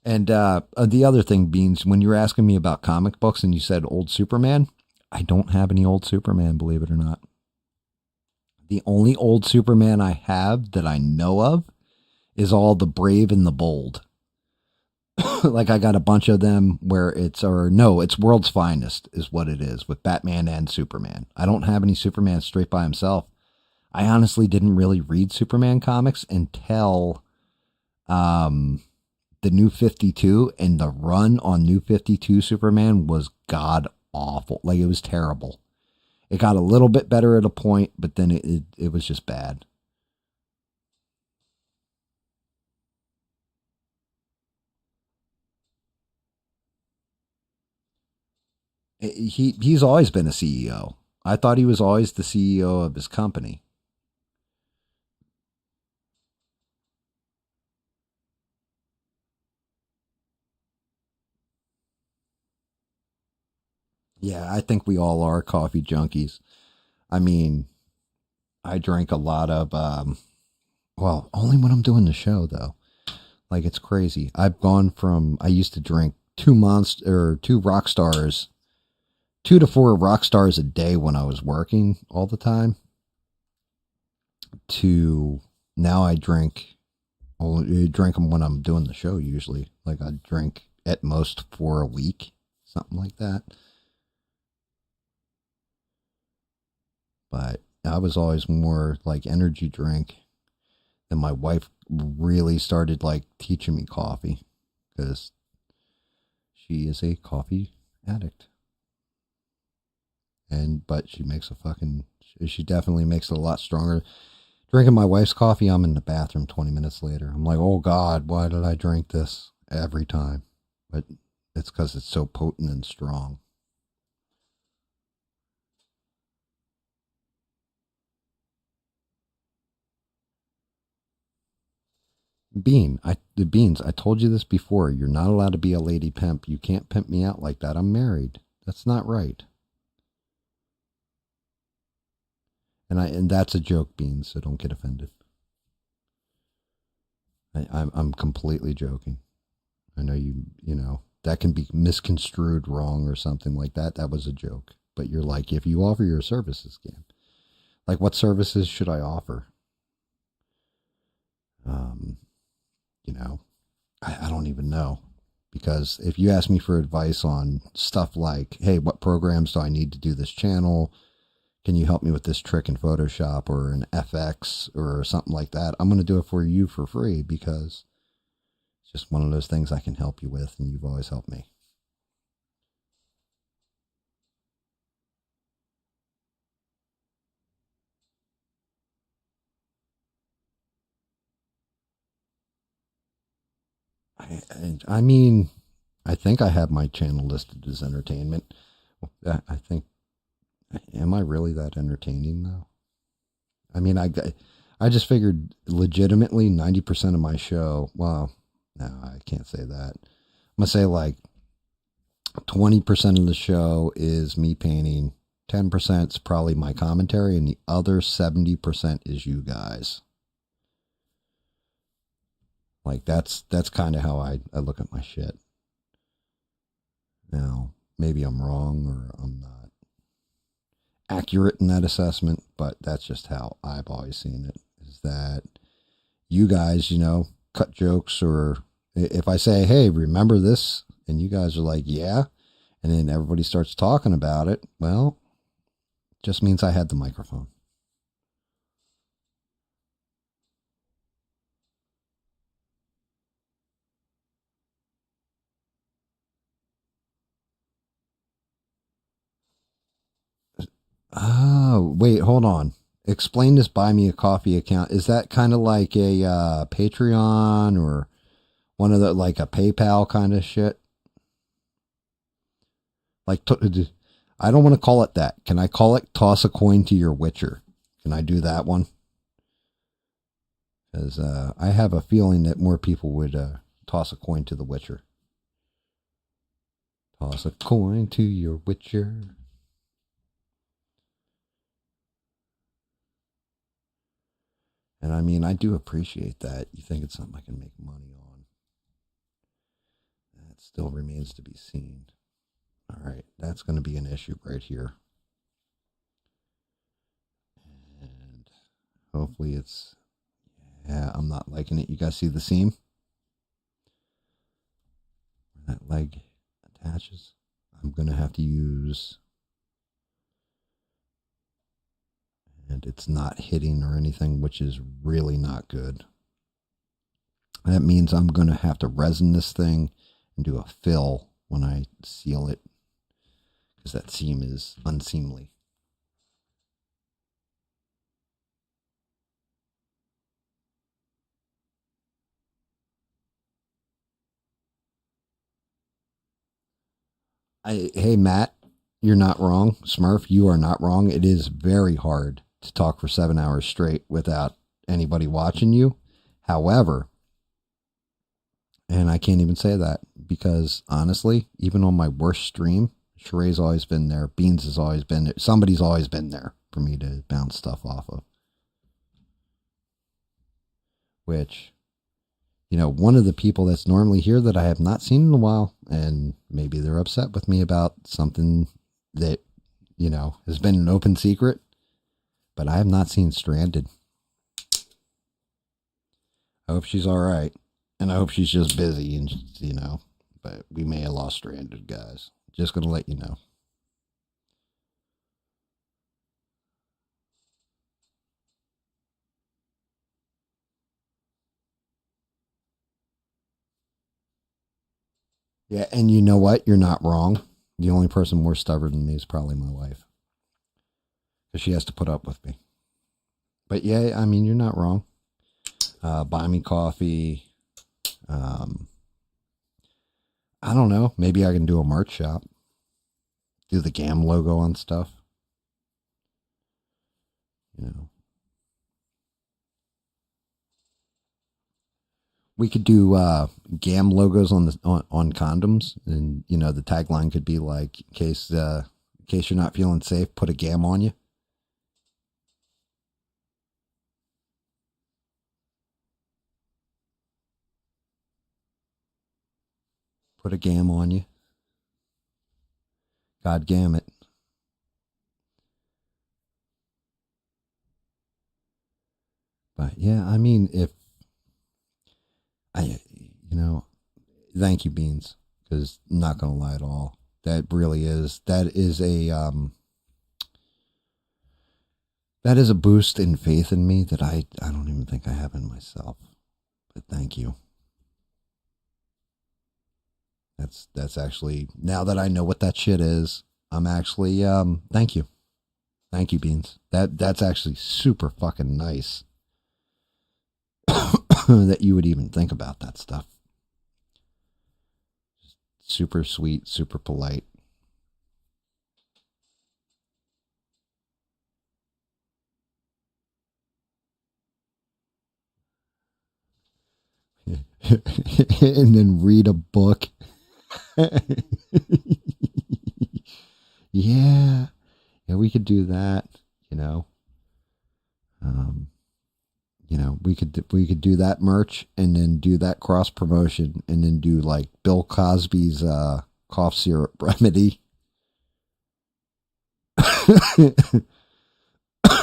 And the other thing, Beans, when you were asking me about comic books and you said old Superman, I don't have any old Superman, believe it or not. The only old Superman I have that I know of is all the Brave and the Bold. Like, I got a bunch of them where it's World's Finest is what it is, with Batman and Superman. I don't have any Superman straight by himself. I honestly didn't really read Superman comics until the New 52, and the run on New 52 Superman was god awful. Like, it was terrible. It got a little bit better at a point, but then it was just bad. He's always been a CEO. I thought he was always the CEO of his company. Yeah, I think we all are coffee junkies. I mean, I drink a lot of, well, only when I'm doing the show, though. Like, it's crazy. I've gone from, I used to drink 2 rock stars, 2 to 4 rock stars a day when I was working all the time, to now I drink them when I'm doing the show usually. Like, I drink at most 4 a week, something like that. But I was always more like energy drink. And my wife really started like teaching me coffee, because she is a coffee addict. But she definitely makes it a lot stronger. Drinking my wife's coffee, I'm in the bathroom 20 minutes later. I'm like, oh God, why did I drink this every time? But it's because it's so potent and strong. Beans, I told you this before. You're not allowed to be a lady pimp. You can't pimp me out like that. I'm married. That's not right. And that's a joke, Beans, so don't get offended. I'm completely joking. I know you know, that can be misconstrued wrong or something like that. That was a joke. But you're like, if you offer your services, GAM, like, what services should I offer? You know, I don't even know. Because if you ask me for advice on stuff like, hey, what programs do I need to do this channel? Can you help me with this trick in Photoshop or an FX or something like that? I'm going to do it for you for free, because it's just one of those things I can help you with, and you've always helped me. I mean, I think I have my channel listed as entertainment. I think, am I really that entertaining though? I mean, I just figured legitimately 90% of my show, well, no, I can't say that. I'm going to say like 20% of the show is me painting, 10% is probably my commentary, and the other 70% is you guys. Like, that's kind of how I look at my shit. Now, maybe I'm wrong or I'm not accurate in that assessment, but that's just how I've always seen it, is that you guys, you know, cut jokes, or if I say, hey, remember this? And you guys are like, yeah. And then everybody starts talking about it. Well, it just means I had the microphone. wait, hold on. Explain this Buy Me a Coffee account. Is that kind of like a Patreon or one of the, like a PayPal kind of shit? Like, I don't want to call it that. Can I call it Toss a Coin to Your Witcher? Can I do that one? Because I have a feeling that more people would toss a coin to the Witcher. Toss a coin to your Witcher. And I mean, I do appreciate that. You think it's something I can make money on. That still remains to be seen. All right, that's going to be an issue right here. And hopefully it's, yeah, I'm not liking it. You guys see the seam? Where that leg attaches. I'm going to have to use, and it's not hitting or anything, which is really not good. That means I'm going to have to resin this thing and do a fill when I seal it, because that seam is unseemly. Hey, Matt, you're not wrong. Smurf, you are not wrong. It is very hard to talk for 7 hours straight without anybody watching you. However, and I can't even say that because honestly, even on my worst stream, Sheree's always been there. Beans has always been there. Somebody's always been there for me to bounce stuff off of. Which, you know, one of the people that's normally here that I have not seen in a while, and maybe they're upset with me about something that, you know, has been an open secret, but I have not seen Stranded. I hope she's all right, and I hope she's just busy, and you know, but we may have lost Stranded, guys. Just gonna let you know. Yeah, and you know what? You're not wrong. The only person more stubborn than me is probably my wife, because she has to put up with me. But yeah, I mean, you're not wrong. Buy me coffee. I don't know. Maybe I can do a merch shop. Do the GAM logo on stuff. You know. We could do GAM logos on the on condoms, and you know the tagline could be like, in case you're not feeling safe, put a GAM on you. Put a GAM on you. God damn it. But yeah, I mean, if I, you know, thank you, Beans, because not gonna lie at all, that is a boost in faith in me that I don't even think I have in myself. But thank you. That's actually, now that I know what that shit is, I'm actually thank you. Thank you, Beans. That's actually super fucking nice. That you would even think about that stuff. Super sweet, super polite. And then read a book. Yeah, we could do that, you know. You know, we could do that merch and then do that cross promotion and then do like Bill Cosby's cough syrup remedy.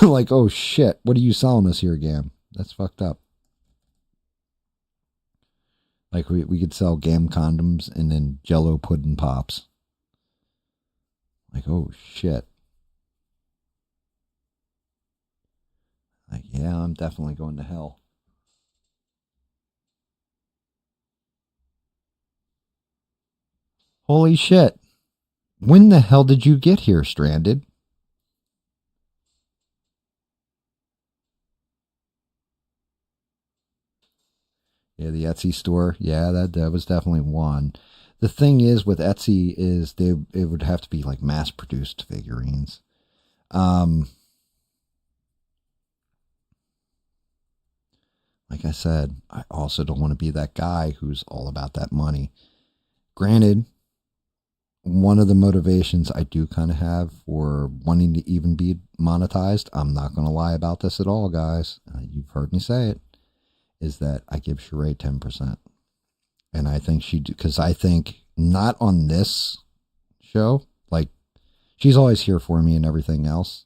Like, oh shit, what are you selling us here, GAM? That's fucked up. Like we could sell GAM condoms and then Jello pudding pops. Like, oh shit. Like, yeah, I'm definitely going to hell. Holy shit. When the hell did you get here, Stranded? Yeah, the Etsy store. Yeah, that was definitely one. The thing is with Etsy is it would have to be like mass produced figurines. Like I said, I also don't want to be that guy who's all about that money. Granted, one of the motivations I do kind of have for wanting to even be monetized, I'm not going to lie about this at all, guys. You've heard me say it, is that I give Sheree 10%. And I think because I think not on this show, like she's always here for me and everything else.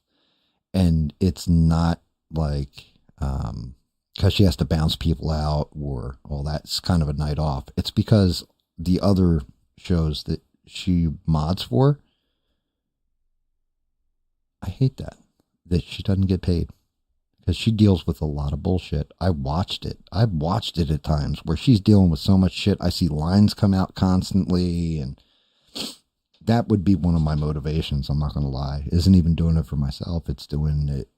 And it's not like, because she has to bounce people out or all that's kind of a night off. It's because the other shows that she mods for, I hate that she doesn't get paid because she deals with a lot of bullshit. I've watched it at times where she's dealing with so much shit. I see lines come out constantly, and that would be one of my motivations. I'm not going to lie. Isn't even doing it for myself. It's doing it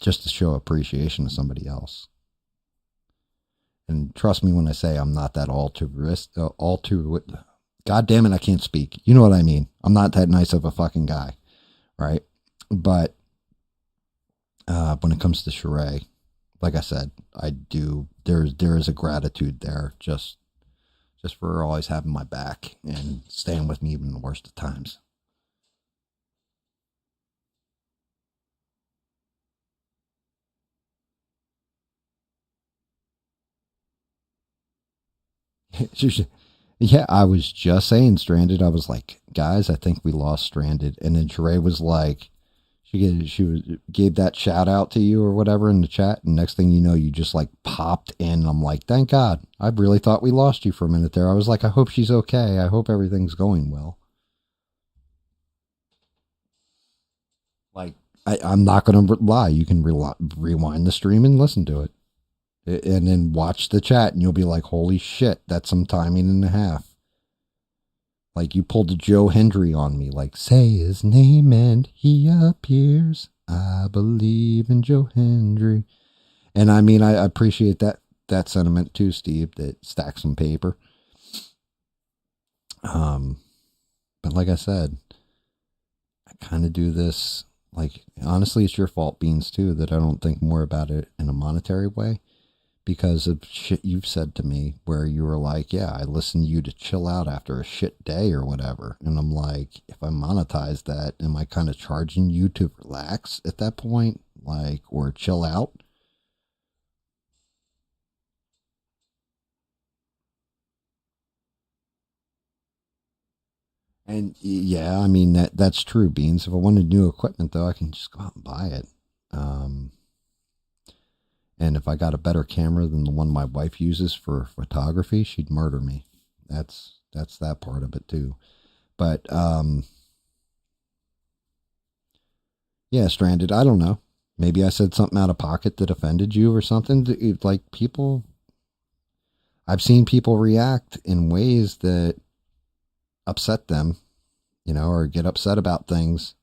just to show appreciation to somebody else. And trust me when I say I'm not that God damn it, I can't speak. You know what I mean? I'm not that nice of a fucking guy, right? But when it comes to Sheree, like I said, I do. There is a gratitude there, just for her always having my back and staying with me even in the worst of times. Yeah, I was just saying Stranded. I was like, guys, I think we lost Stranded, and then Sheree was like, gave that shout out to you or whatever in the chat, and next thing you know, you just like popped in. I'm like, thank God. I really thought we lost you for a minute there. I was like, I hope she's okay. I hope everything's going well. Like, I'm not going to lie. You can rewind the stream and listen to it. And then watch the chat, and you'll be like, holy shit, that's some timing and a half. Like, you pulled a Joe Hendry on me, like, say his name and he appears. I believe in Joe Hendry. And I mean, I appreciate that sentiment too, Steve, that stacks some paper. But like I said, I kind of do this, like, honestly, it's your fault, Beans, too, that I don't think more about it in a monetary way. Because of shit you've said to me where you were like, yeah, I listen to you to chill out after a shit day or whatever. And I'm like, if I monetize that, am I kind of charging you to relax at that point? Like, or chill out? And yeah, I mean, that's true, Beans. If I wanted new equipment, though, I can just go out and buy it. And if I got a better camera than the one my wife uses for photography, she'd murder me. That's that part of it too. But yeah, Stranded, I don't know. Maybe I said something out of pocket that offended you or something. Like, people, I've seen people react in ways that upset them, or get upset about things.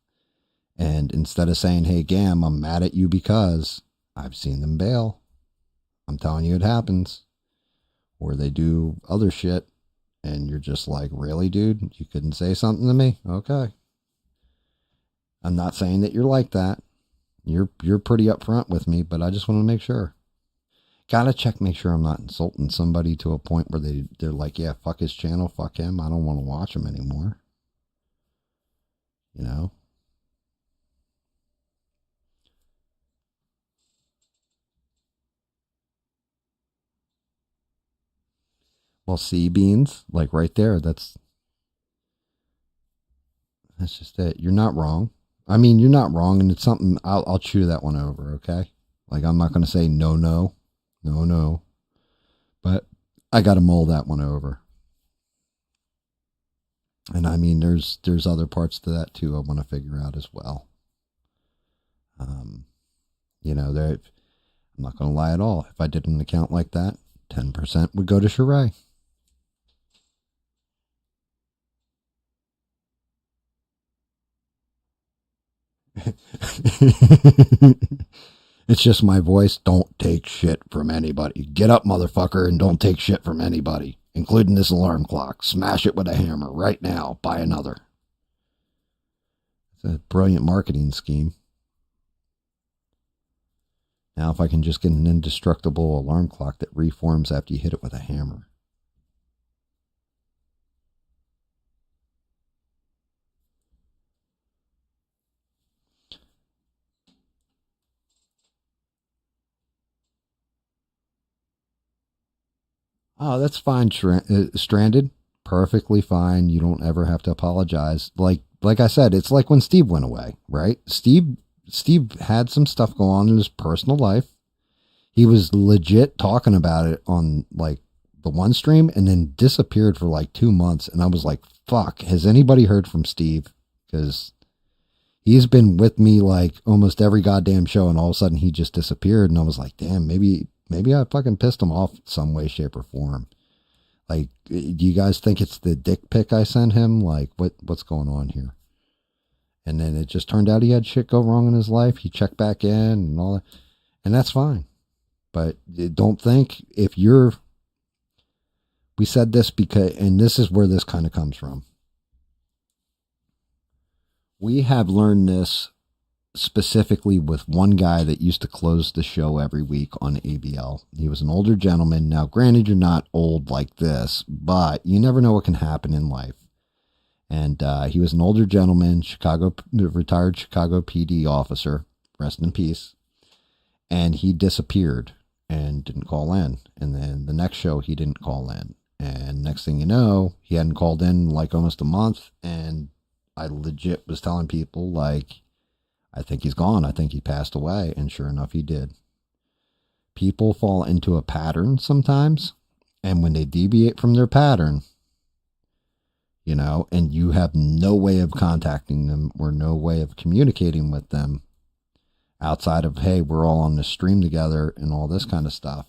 And instead of saying, hey, GAM, I'm mad at you because, I've seen them bail. I'm telling you, it happens. Or they do other shit, and you're just like, really, dude? You couldn't say something to me? Okay. I'm not saying that you're like that. You're pretty upfront with me, but I just want to make sure. Gotta make sure I'm not insulting somebody to a point where they're like, yeah, fuck his channel, fuck him. I don't want to watch him anymore. Well, see, Beans, like right there, that's just it. You're not wrong. I mean, you're not wrong, and it's something I'll chew that one over, okay? Like, I'm not going to say no. But I got to mull that one over. And I mean, there's other parts to that too I want to figure out as well. I'm not going to lie at all. If I did an account like that, 10% would go to Sheree. It's just my voice. Don't take shit from anybody. Get up, motherfucker, and don't take shit from anybody, including this alarm clock. Smash it with a hammer right now. Buy another. It's a brilliant marketing scheme. Now, if I can just get an indestructible alarm clock that reforms after you hit it with a hammer. Oh, that's fine, Stranded. Perfectly fine. You don't ever have to apologize. Like I said, it's like when Steve went away, right? Steve had some stuff going on in his personal life. He was legit talking about it on like the one stream and then disappeared for like 2 months. And I was like, fuck, has anybody heard from Steve? Because he's been with me like almost every goddamn show, and all of a sudden he just disappeared. And I was like, damn, maybe I fucking pissed him off some way, shape, or form. Like, do you guys think it's the dick pic I sent him? Like, what's going on here? And then it just turned out he had shit go wrong in his life. He checked back in and all that. And that's fine. But don't think we said this because, and this is where this kind of comes from. We have learned this specifically with one guy that used to close the show every week on ABL. He was an older gentleman. Now, granted, you're not old like this, but you never know what can happen in life. And he was an older gentleman, retired Chicago PD officer, rest in peace. And he disappeared and didn't call in. And then the next show, he didn't call in. And next thing you know, he hadn't called in like almost a month. And I legit was telling people, like, I think he's gone. I think he passed away. And sure enough, he did. People fall into a pattern sometimes. And when they deviate from their pattern, you know, and you have no way of contacting them or no way of communicating with them outside of, hey, we're all on this stream together and all this kind of stuff,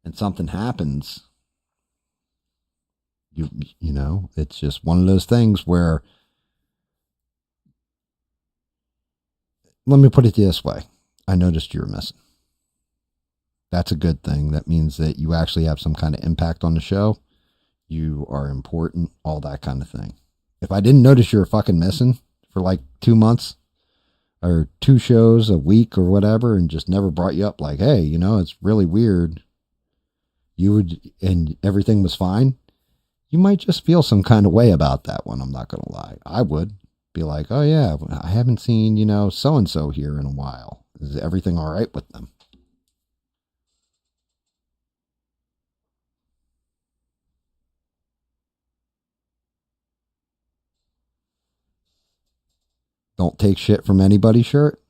and something happens, you know, it's just one of those things where, let me put it this way. I noticed you were missing. That's a good thing. That means that you actually have some kind of impact on the show. You are important, all that kind of thing. If I didn't notice you were fucking missing for like 2 months or 2 shows a week or whatever, and just never brought you up like, hey, you know, it's really weird, and everything was fine, you might just feel some kind of way about that one. I'm not going to lie. I would be like, oh yeah, I haven't seen, you know, so-and-so here in a while. Is everything all right with them? Don't take shit from anybody shirt.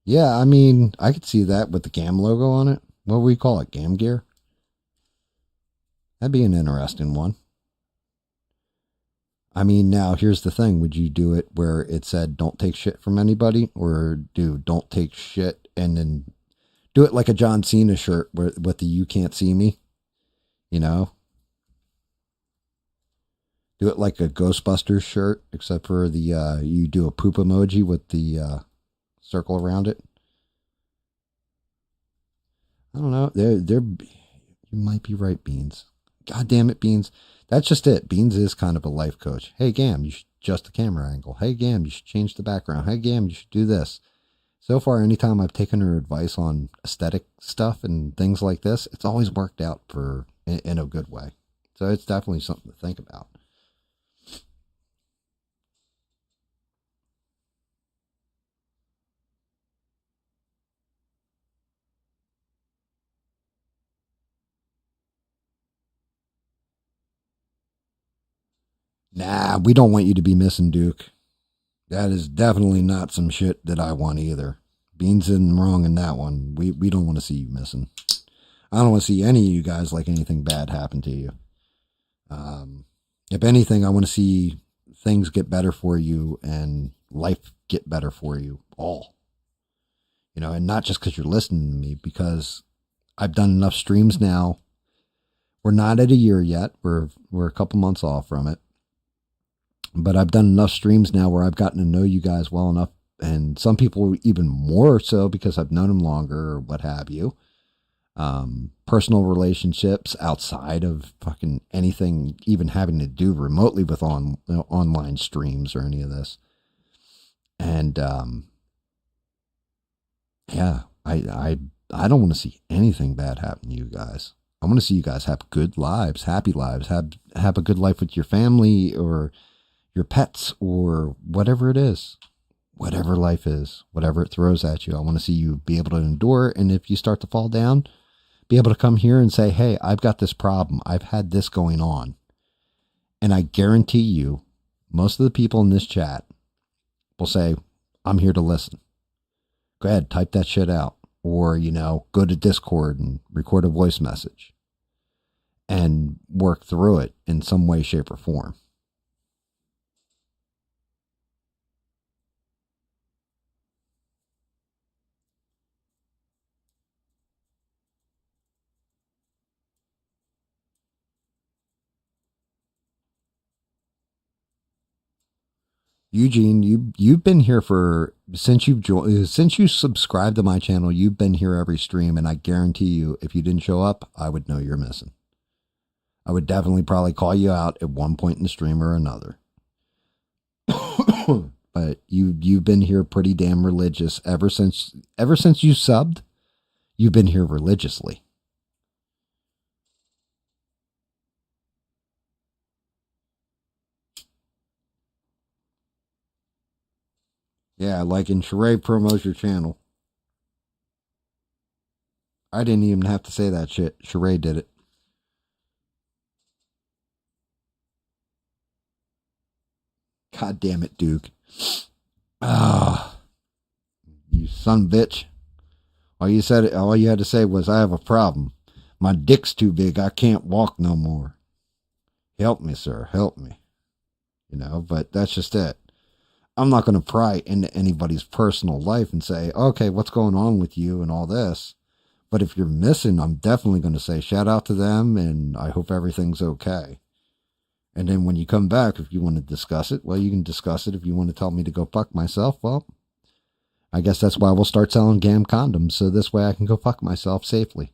Yeah, I mean, I could see that with the GAM logo on it. What do we call it? GAM gear? That'd be an interesting one. I mean, now here's the thing. Would you do it where it said don't take shit from anybody, or don't take shit and then do it like a John Cena shirt with the you can't see me, you know? Do it like a Ghostbusters shirt, except for the you do a poop emoji with the circle around it. I don't know. You might be right, Beans. God damn it, Beans. That's just it. Beans is kind of a life coach. Hey, GAM, you should adjust the camera angle. Hey, GAM, you should change the background. Hey, GAM, you should do this. So far, anytime I've taken her advice on aesthetic stuff and things like this, it's always worked out in a good way. So it's definitely something to think about. Nah, we don't want you to be missing, Duke. That is definitely not some shit that I want either. Beans isn't wrong in that one. We don't want to see you missing. I don't want to see any of you guys like anything bad happen to you. If anything, I want to see things get better for you and life get better for you all. You know, and not just because you're listening to me, because I've done enough streams now. We're not at a year yet. We're a couple months off from it. But I've done enough streams now where I've gotten to know you guys well enough and some people even more so because I've known them longer or what have you. Personal relationships outside of fucking anything even having to do remotely with online streams or any of this. And yeah, I don't want to see anything bad happen to you guys. I want to see you guys have good lives, happy lives, have a good life with your family or your pets or whatever it is. Whatever life is, whatever it throws at you. I want to see you be able to endure it. And if you start to fall down, be able to come here and say, hey, I've got this problem. I've had this going on. And I guarantee you, most of the people in this chat will say, I'm here to listen. Go ahead, type that shit out. Or, go to Discord and record a voice message and work through it in some way, shape, or form. Eugene, you've been here since you subscribed to my channel. You've been here every stream, and I guarantee you, if you didn't show up, I would know you're missing. I would definitely probably call you out at one point in the stream or another. But you've been here pretty damn religious ever since you subbed. You've been here religiously. Yeah, like in Sheree promos your channel. I didn't even have to say that shit. Sheree did it. God damn it, Duke. Ah, you son of a bitch. All you had to say was, I have a problem. My dick's too big. I can't walk no more. Help me, sir. Help me. But that's just it. I'm not going to pry into anybody's personal life and say, okay, what's going on with you and all this. But if you're missing, I'm definitely going to say shout out to them and I hope everything's okay. And then when you come back, if you want to discuss it, well, you can discuss it. If you want to tell me to go fuck myself, well, I guess that's why we'll start selling GAM condoms. So this way I can go fuck myself safely.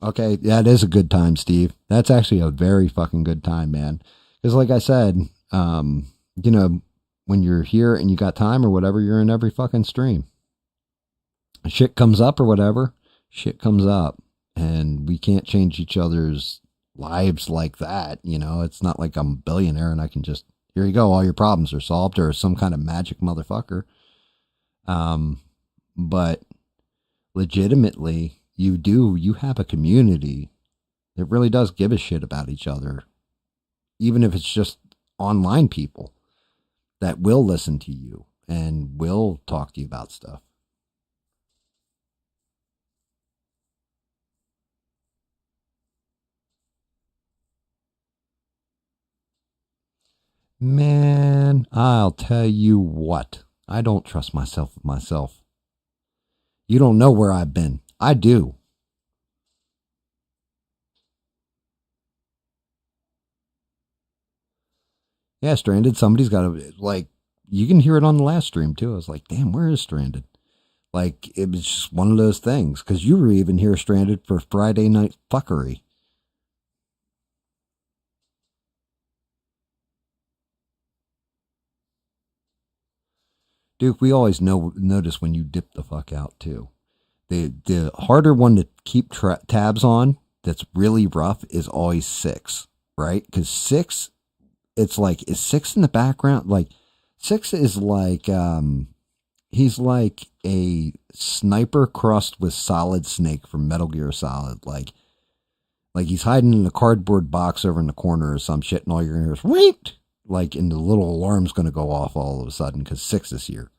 Okay, that is a good time, Steve. That's actually a very fucking good time, man. Because like I said, when you're here and you got time or whatever, you're in every fucking stream. Shit comes up or whatever, shit comes up. And we can't change each other's lives like that. It's not like I'm a billionaire and I can just, here you go, all your problems are solved or some kind of magic motherfucker. But legitimately, you have a community that really does give a shit about each other, even if it's just online people that will listen to you and will talk to you about stuff. Man, I'll tell you what, I don't trust myself with myself. You don't know where I've been. I do. Yeah, Stranded, somebody's got to, like, you can hear it on the last stream too. I was like, damn, where is Stranded? Like, it was just one of those things. Because you were even here Stranded for Friday night fuckery. Duke, we always notice when you dip the fuck out too. The harder one to keep tabs on that's really rough is always 6, right? Because 6, it's like, is 6 in the background? Like, 6 is like, he's like a sniper crossed with Solid Snake from Metal Gear Solid. Like he's hiding in a cardboard box over in the corner or some shit, and all you're gonna hear is wait, like, and the little alarm's gonna go off all of a sudden because 6 is here.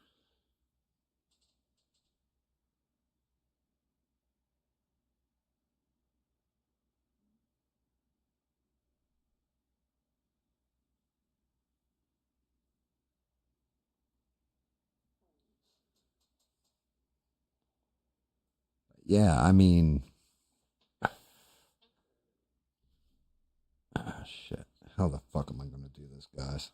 yeah, I mean, shit. How the fuck am I going to do this, guys?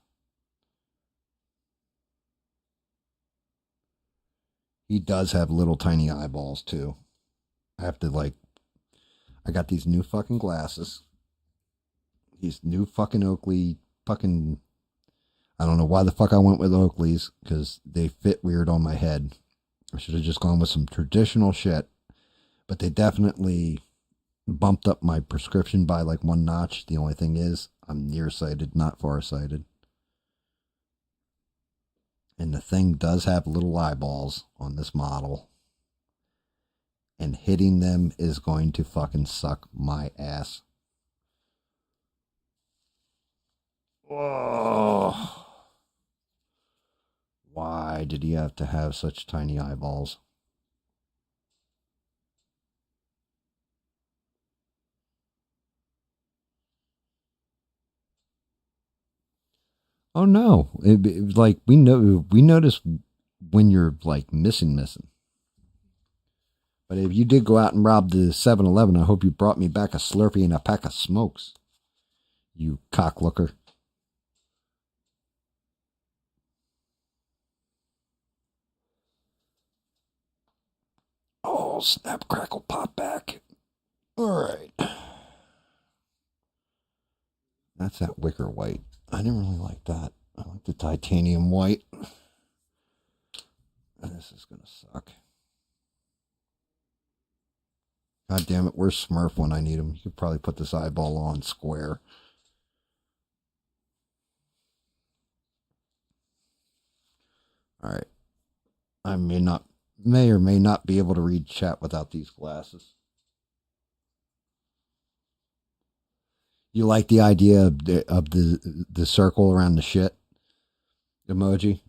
He does have little tiny eyeballs, too. I have to, like, I got these new fucking glasses. These new fucking Oakley fucking, I don't know why the fuck I went with Oakleys, because they fit weird on my head. I should have just gone with some traditional shit. But they definitely bumped up my prescription by like one notch. The only thing is, I'm nearsighted, not farsighted. And the thing does have little eyeballs on this model. And hitting them is going to fucking suck my ass. Whoa. Why did he have to have such tiny eyeballs? Oh no! Like we notice when you're like missing. But if you did go out and rob the 7-Eleven, I hope you brought me back a Slurpee and a pack of smokes. You cocklooker. Oh, snap, crackle, pop back. All right. That's that wicker white. I didn't really like that. I like the titanium white. This is going to suck. God damn it, where's Smurf when I need him? You could probably put this eyeball on square. All right. I may or may not be able to read chat without these glasses. You like the idea of the circle around the shit emoji?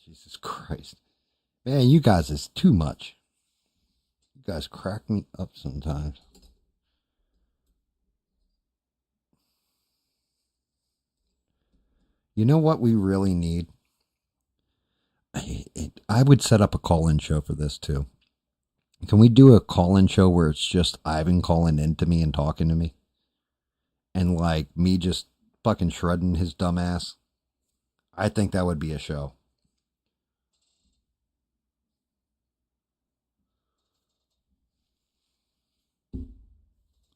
Jesus Christ. Man, you guys is too much. You guys crack me up sometimes. You know what we really need? I would set up a call-in show for this too. Can we do a call-in show where it's just Ivan calling into me and talking to me? And like me just fucking shredding his dumb ass? I think that would be a show.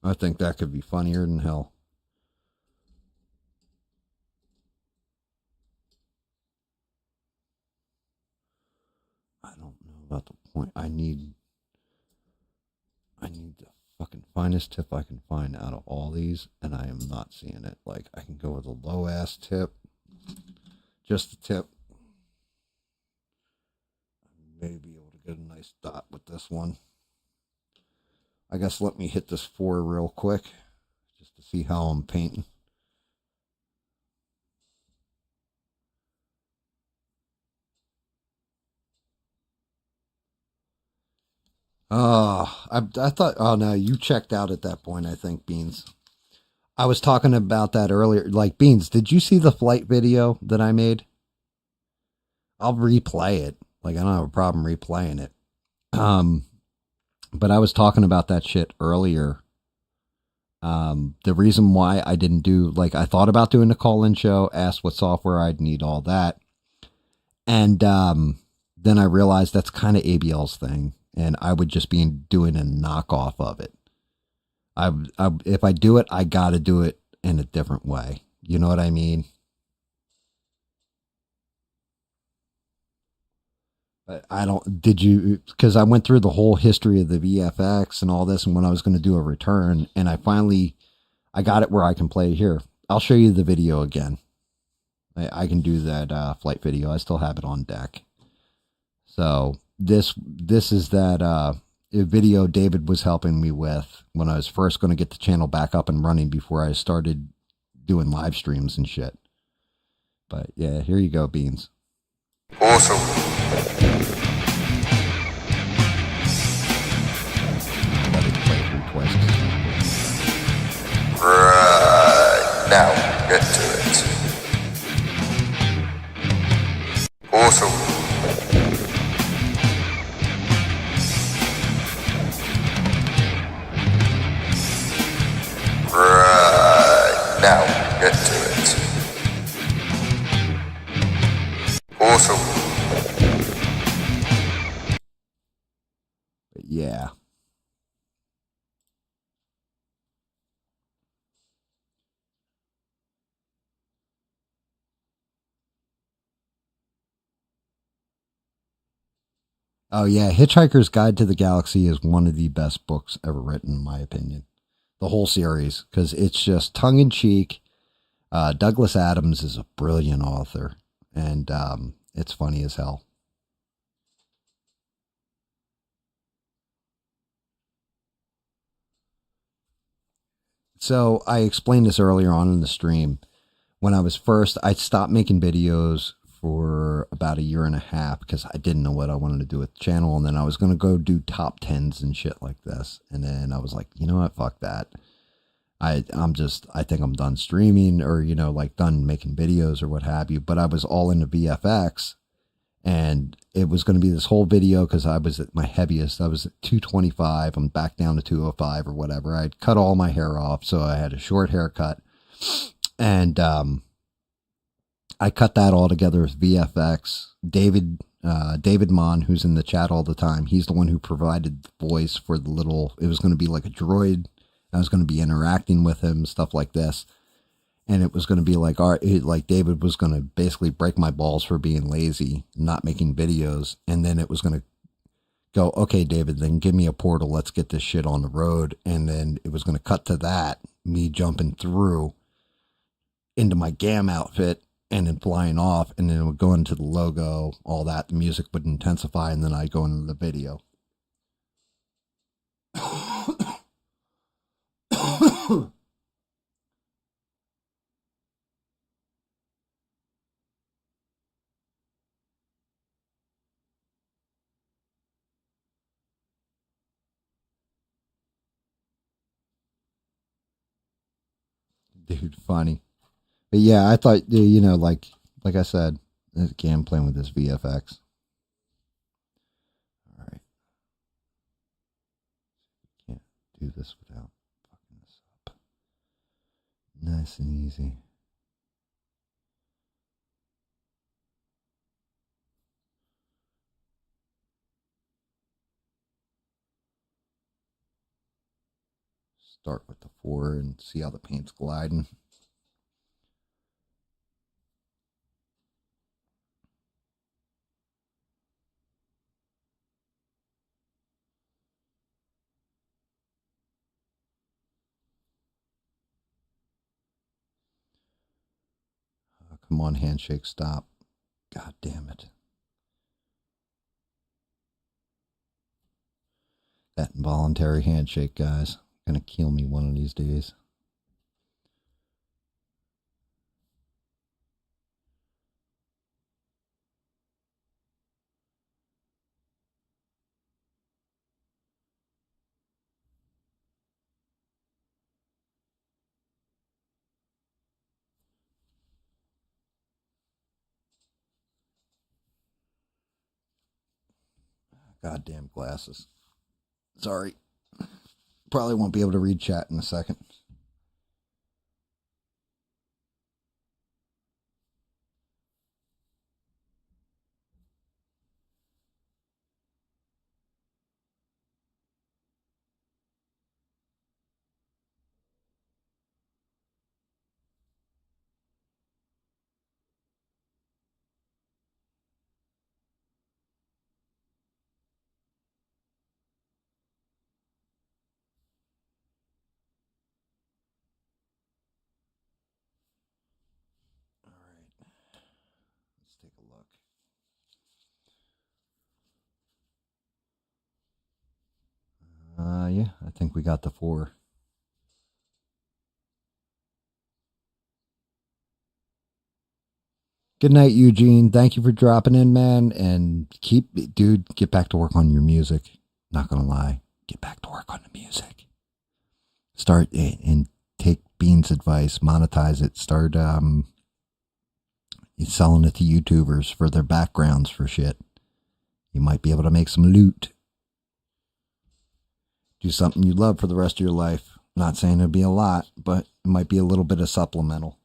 I think that could be funnier than hell. I don't know about the point. I need the fucking finest tip I can find out of all these, and I am not seeing it. Like, I can go with a low ass tip. Just the tip. I may be able to get a nice dot with this one. I guess let me hit this 4 real quick, just to see how I'm painting. I thought, oh no, you checked out at that point, I think, Beans. I was talking about that earlier. Like, Beans, did you see the flight video that I made? I'll replay it. Like, I don't have a problem replaying it. But I was talking about that shit earlier. The reason why I didn't do, like, I thought about doing a call-in show, asked what software I'd need, all that. And then I realized that's kind of ABL's thing. And I would just be doing a knockoff of it. If I do it, I got to do it in a different way. You know what I mean? But I don't, did you, because I went through the whole history of the VFX and all this, and when I was going to do a return, and I got it where I can play here. I'll show you the video again. I can do that flight video. I still have it on deck. So this is that a video David was helping me with when I was first going to get the channel back up and running before I started doing live streams and shit. But yeah, here you go, Beans. Awesome. Let it play through twice. Right. Now, get to it. Awesome. Right. Now, get to it. Awesome. But yeah. Oh yeah, Hitchhiker's Guide to the Galaxy is one of the best books ever written, in my opinion. The whole series, because it's just tongue in cheek. Douglas Adams is a brilliant author, and it's funny as hell. So I explained this earlier on in the stream. When I was first, I stopped making videos for about a year and a half because I didn't know what I wanted to do with the channel. And then I was going to go do top 10s and shit like this. And then I was like, you know what? Fuck that. I think I'm done streaming or, you know, like done making videos or what have you. But I was all into VFX, and it was going to be this whole video because I was at my heaviest. I was at 225. I'm back down to 205 or whatever. I'd cut all my hair off, so I had a short haircut. And I cut that all together with VFX. David Mon, who's in the chat all the time, he's the one who provided the voice for the little, it was going to be like a droid. I was going to be interacting with him, stuff like this. And it was going to be like, like David was going to basically break my balls for being lazy, not making videos. And then it was going to go, okay, David, then give me a portal. Let's get this shit on the road. And then it was going to cut to that, me jumping through into my GAM outfit and then flying off. And then it would go into the logo, all that. The music would intensify. And then I'd go into the video. Dude, funny. But yeah, I thought, you know, like I said, again, playing with this VFX. All right. Can't do this without fucking this up. Nice and easy. Start with the 4 and see how the paint's gliding. Come on, handshake, stop. God damn it. That involuntary handshake, guys. Gonna kill me one of these days. Goddamn glasses. Sorry. Probably won't be able to read chat in a second. Yeah, I think we got the 4. Good night, Eugene. Thank you for dropping in, man. And get back to work on your music. Not gonna lie, get back to work on the music. Start and take Bean's advice, monetize it. Start selling it to YouTubers for their backgrounds for shit. You might be able to make some loot. Do something you love for the rest of your life. Not saying it'd be a lot, but it might be a little bit of supplemental.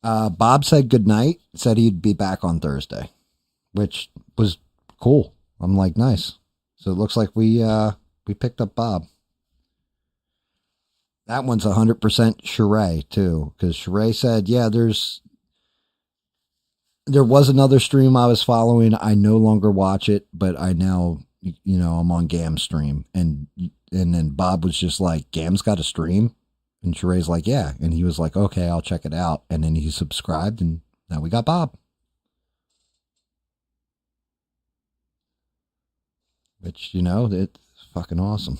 Bob said goodnight, said he'd be back on Thursday, which was cool. I'm like, nice. So it looks like we picked up Bob. That one's 100% Sheree too, because Sheree said, yeah, there was another stream I was following. I no longer watch it, but I now, I'm on GAM stream. And then Bob was just like, GAM's got a stream? And Sheree's like, yeah. And he was like, okay, I'll check it out. And then he subscribed, and now we got Bob. Which, it's fucking awesome.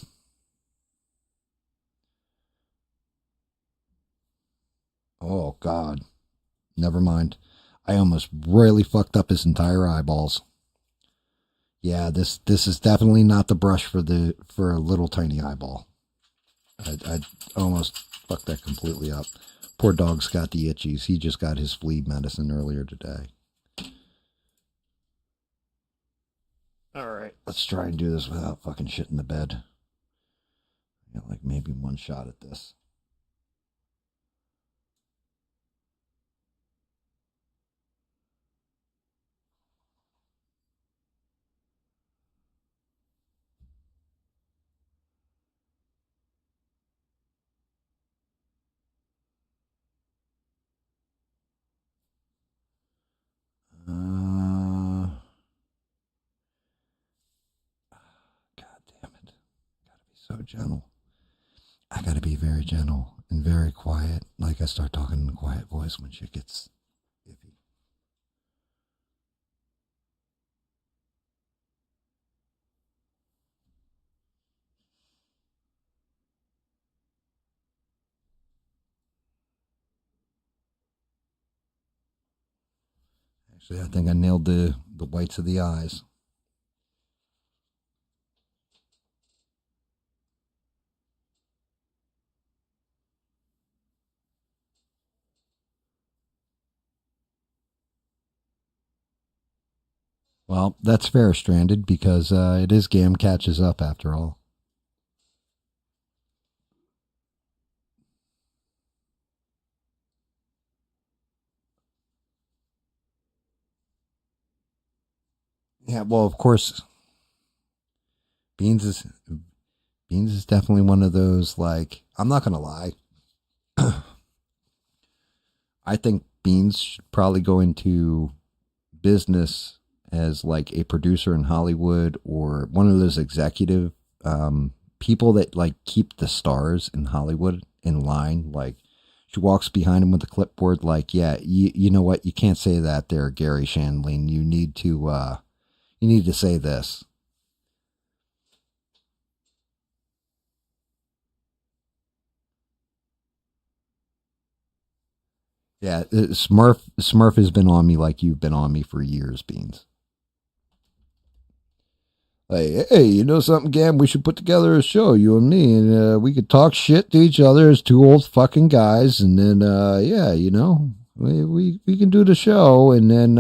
Oh, God. Never mind. I almost royally fucked up his entire eyeballs. Yeah, this is definitely not the brush for a little tiny eyeball. I almost fucked that completely up. Poor dog's got the itchies. He just got his flea medicine earlier today. All right, let's try and do this without fucking shit in the bed. Got like maybe one shot at this. God damn it. Gotta be so gentle. I gotta be very gentle and very quiet. Like I start talking in a quiet voice when shit gets iffy. Actually, I think I nailed the whites of the eyes. Well, that's fair, Stranded, because it is GAM catches up after all. Yeah, well, of course, Beans is definitely one of those, like, I'm not going to lie. I think Beans should probably go into business as like a producer in Hollywood or one of those executive people that like keep the stars in Hollywood in line. Like she walks behind him with a clipboard like, yeah, you know what? You can't say that there, Gary Shandling. You need to say this. Yeah, Smurf has been on me like you've been on me for years, Beans. Like, hey, you know something, Gam? We should put together a show, you and me, and we could talk shit to each other as two old fucking guys, and then, yeah, we can do the show, and then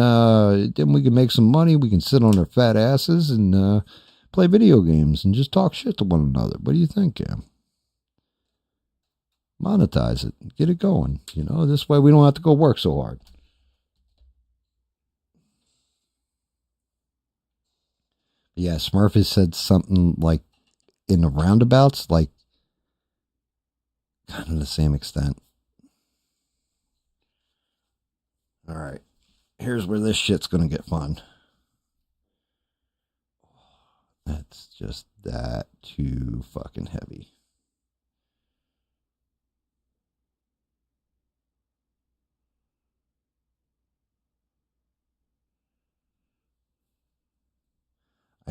we can make some money. We can sit on our fat asses and play video games and just talk shit to one another. What do you think, Gam? Monetize it, get it going. This way we don't have to go work so hard. Yeah, Smurf has said something like in the roundabouts, like kind of the same extent. All right, here's where this shit's gonna get fun. That's just that too fucking heavy.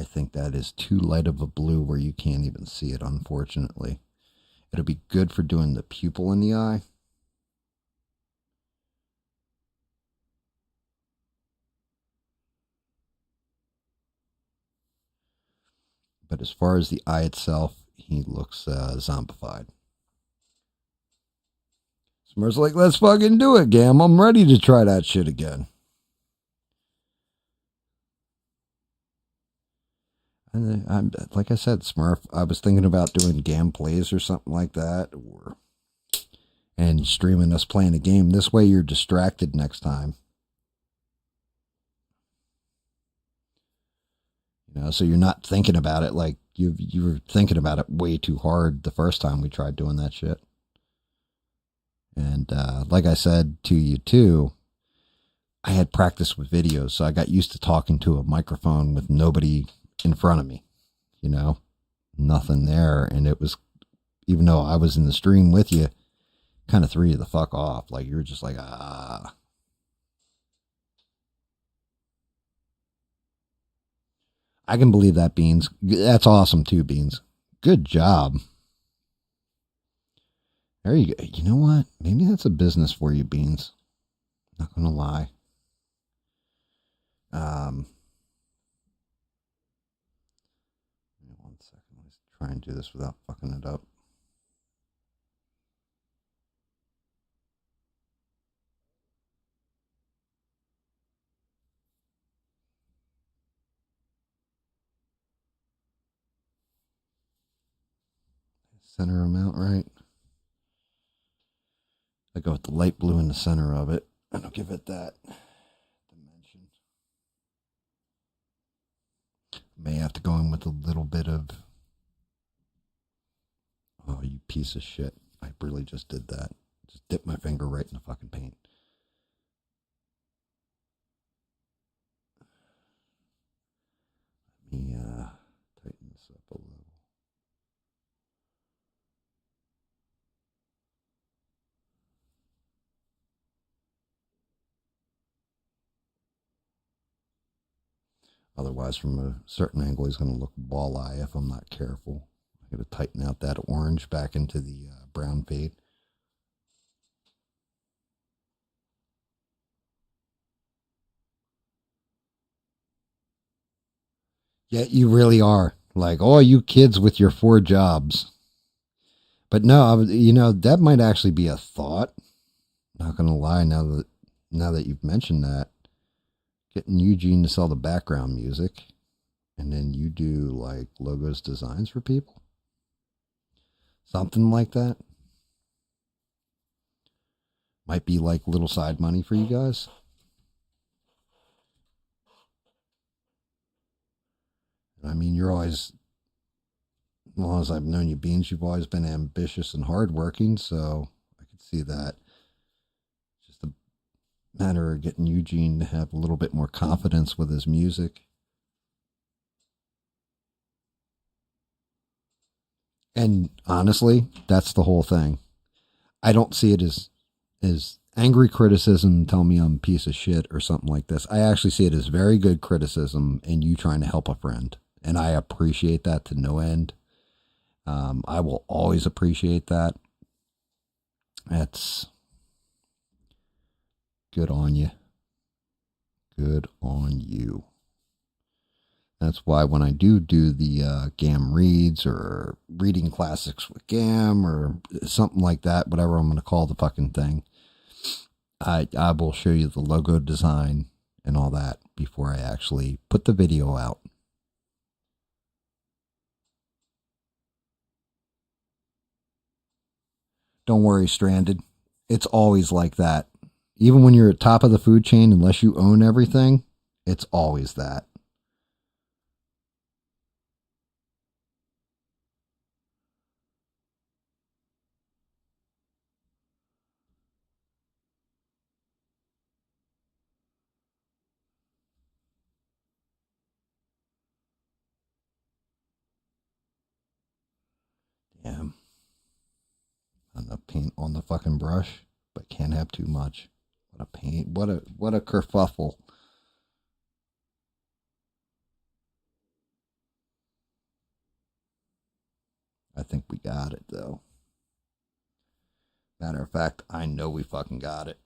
I think that is too light of a blue where you can't even see it, unfortunately. It'll be good for doing the pupil in the eye. But as far as the eye itself, he looks zombified. Smurf's like, let's fucking do it, Gam. I'm ready to try that shit again. And like I said, Smurf, I was thinking about doing GAM plays or something like that, and streaming us playing a game. This way you're distracted next time. You know, so you're not thinking about it like you were thinking about it way too hard the first time we tried doing that shit. And like I said to you too, I had practice with videos, so I got used to talking to a microphone with nobody in front of me, you know, nothing there. And it was, even though I was in the stream with you, kind of threw you the fuck off. Like you were just like, ah. I can believe that, Beans. That's awesome too, Beans. Good job. There you go. You know what? Maybe that's a business for you, Beans. Not gonna lie. One second. Let's try and do this without fucking it up. Center them out right. I go with the light blue in the center of it, and I'll give it that dimension. May have to go in with a little bit of, oh, you piece of shit. I really just did that. Just dipped my finger right in the fucking paint. Let me tighten this up a little. Otherwise, from a certain angle, he's going to look ball-eye if I'm not careful. I'm going to tighten out that orange back into the brown fade. Yeah, you really are. Like, oh, you kids with your 4 jobs. But no, you know, that might actually be a thought. Not going to lie, now that you've mentioned that. Getting Eugene to sell the background music, and then you do like logos designs for people. Something like that. Might be like little side money for you guys. I mean, you're always, as long as I've known you, Beans, you've always been ambitious and hardworking, so I could see that. Just a matter of getting Eugene to have a little bit more confidence with his music. And honestly, that's the whole thing. I don't see it as angry criticism, tell me I'm a piece of shit or something like this. I actually see it as very good criticism and you trying to help a friend. And I appreciate that to no end. I will always appreciate that. That's good on you. Good on you. That's why when I do the GAM reads or reading classics with GAM or something like that, whatever I'm going to call the fucking thing, I will show you the logo design and all that before I actually put the video out. Don't worry, Stranded. It's always like that. Even when you're at top of the food chain, unless you own everything, it's always that. Damn. Enough paint on the fucking brush, but can't have too much. What a paint. What a kerfuffle. though. Matter of fact, I know we fucking got it.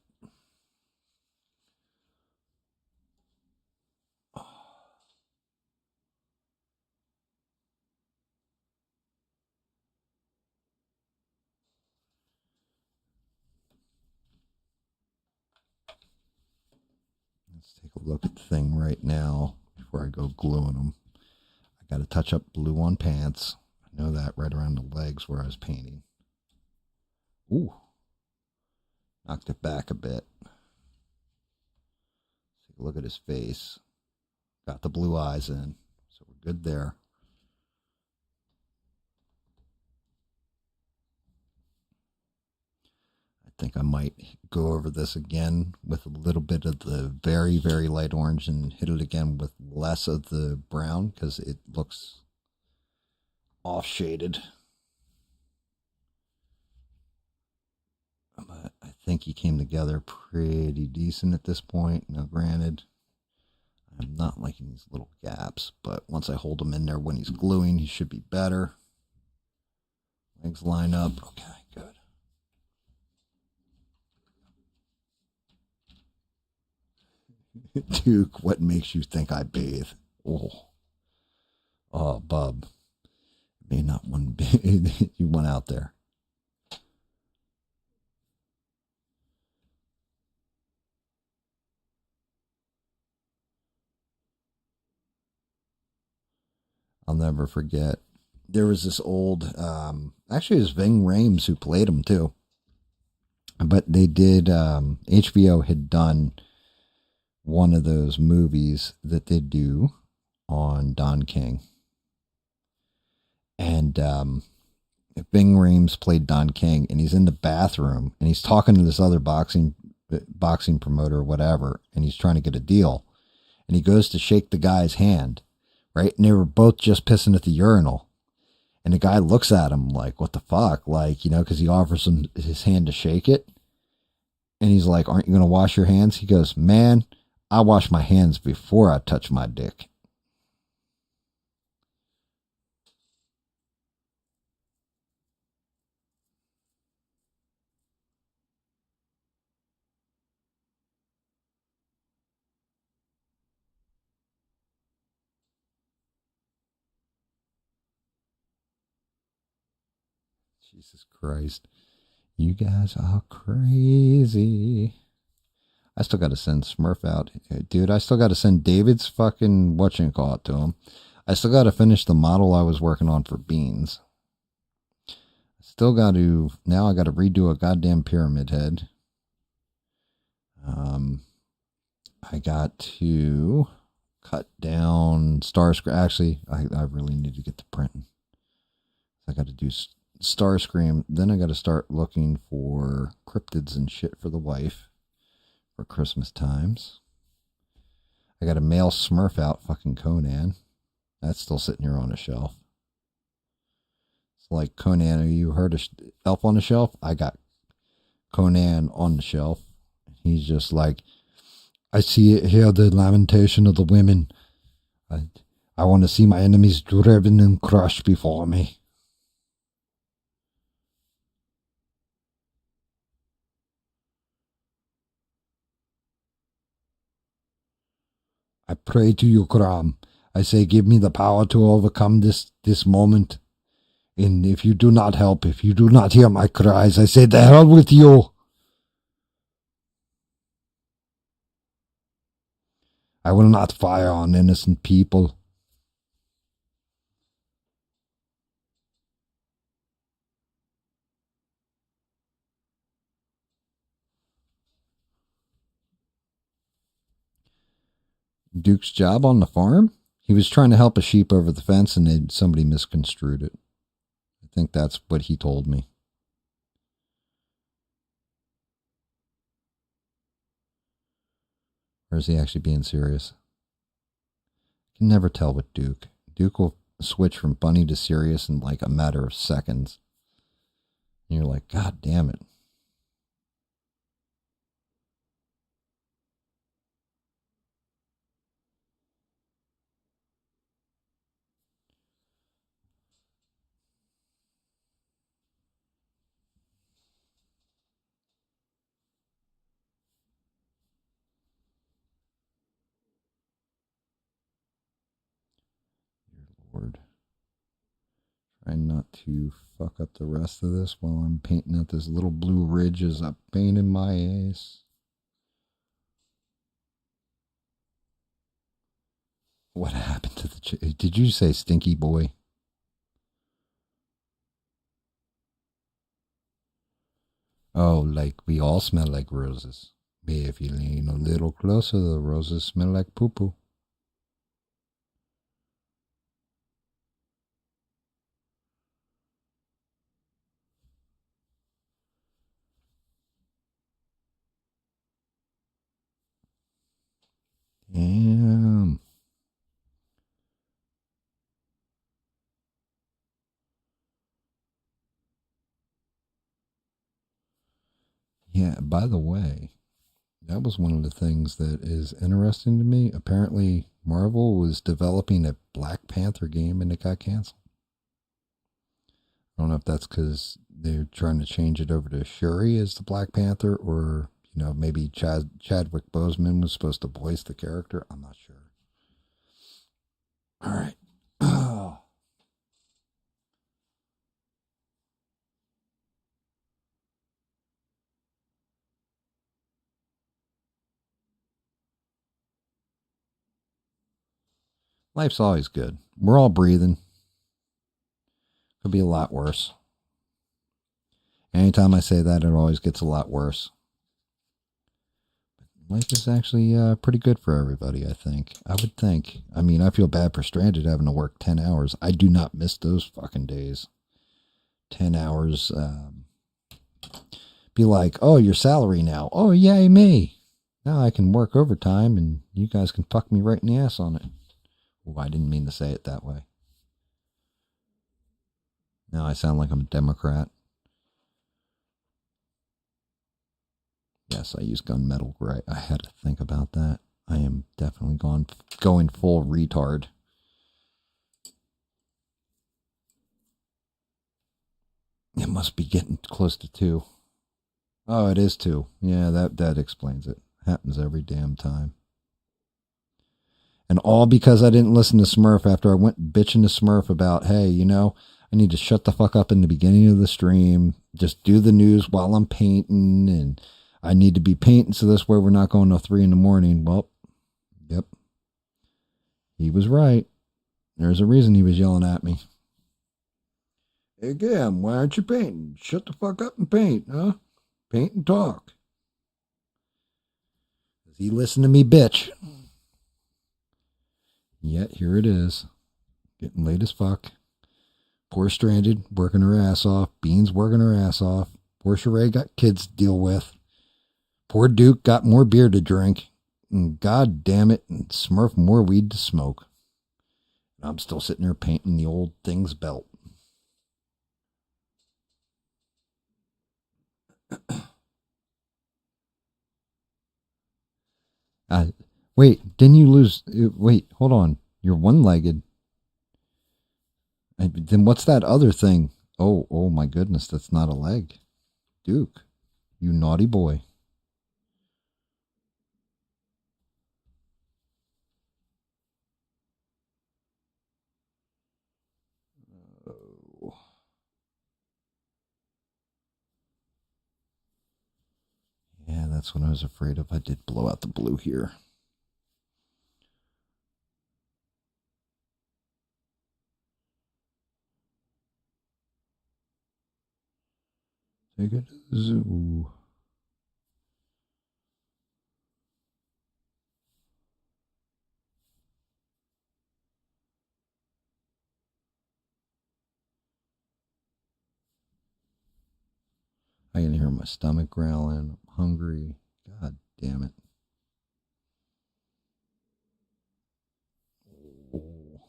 Let's take a look at the thing right now before I go gluing them. I got to touch up blue on pants. I know that right around the legs where I was painting. Ooh. Knocked it back a bit. Take a look at his face. Got the blue eyes in. So we're good there. I think I might go over this again with a little bit of the very, very light orange and hit it again with less of the brown because it looks off shaded. But I think he came together pretty decent at this point. Now, granted, I'm not liking these little gaps, but once I hold him in there when he's gluing, he should be better. Legs line up. Okay, good. Duke, what makes you think I bathe? Oh, bub. May not one you went out there. I'll never forget. There was this old, actually it was Ving Rhames who played him too. But they did, HBO had done one of those movies that they do on Don King. And Ving Rhames played Don King, and he's in the bathroom, and he's talking to this other boxing promoter or whatever, and he's trying to get a deal. And he goes to shake the guy's hand, right? And they were both just pissing at the urinal. And the guy looks at him like, what the fuck? Like, you know, because he offers him his hand to shake it. And he's like, aren't you going to wash your hands? He goes, man, I wash my hands before I touch my dick. Jesus Christ. You guys are crazy. I still got to send Smurf out. Dude, I still got to send David's fucking whatchamacallit to him. I still got to finish the model I was working on for Beans. Still got to, now I got to redo a goddamn pyramid head. I got to cut down Starscream. Actually, I really need to get to printing. I got to do Starscream. Then I got to start looking for cryptids and shit for the wife for Christmas times. I got to mail Smurf out fucking Conan. That's still sitting here on a shelf. It's like, Conan, have you heard of Elf on the Shelf? I got Conan on the shelf. He's just like, I hear the lamentation of the women. I want to see my enemies driven and crushed before me. I pray to you, Kram. I say, give me the power to overcome this moment. And if you do not help, if you do not hear my cries, I say, the hell with you. I will not fire on innocent people. Duke's job on the farm? He was trying to help a sheep over the fence and somebody misconstrued it. I think that's what he told me. Or is he actually being serious? I can never tell with Duke. Duke will switch from funny to serious in like a matter of seconds. And you're like, God damn it. to fuck up the rest of this while I'm painting out this little blue ridge as a pain in my ass. What happened to the did you say stinky boy? Oh, like we all smell like roses. If you lean a little closer, the roses smell like poo-poo. Damn. Yeah, by the way, that was one of the things that is interesting to me. Apparently, Marvel was developing a Black Panther game and it got canceled. I don't know if that's because they're trying to change it over to Shuri as the Black Panther, or, you know, maybe Chadwick Boseman was supposed to voice the character. I'm not sure. All right. Oh. Life's always good. We're all breathing. Could be a lot worse. Anytime I say that, it always gets a lot worse. Life is actually pretty good for everybody, I think. I would think. I mean, I feel bad for Stranded having to work 10 hours. I do not miss those fucking days. 10 hours. Be like, oh, your salary now. Oh, yay, me. Now I can work overtime and you guys can fuck me right in the ass on it. Oh, I didn't mean to say it that way. Now I sound like I'm a Democrat. Yes, I use gunmetal gray. I had to think about that. I am definitely going full retard. It must be getting close to 2. Oh, it is 2. Yeah, that explains it. Happens every damn time. And all because I didn't listen to Smurf after I went bitching to Smurf about, hey, you know, I need to shut the fuck up in the beginning of the stream. Just do the news while I'm painting, and I need to be painting so this way we're not going till 3 a.m. Well, yep. He was right. There's a reason he was yelling at me. Hey, Gam, why aren't you painting? Shut the fuck up and paint, huh? Paint and talk. Does he listen to me, bitch? Yet here it is. Getting late as fuck. Poor Stranded working her ass off. Beans working her ass off. Poor Sheree got kids to deal with. Poor Duke got more beer to drink. And god damn it, and Smurf more weed to smoke. I'm still sitting there painting the old thing's belt. Wait, didn't you lose? Wait, hold on. You're one-legged. Then what's that other thing? Oh my goodness, that's not a leg. Duke, you naughty boy. Oh. Yeah, that's what I was afraid of. I did blow out the blue here. Take it to the zoo. I can hear my stomach growling. I'm hungry. God damn it. Oh.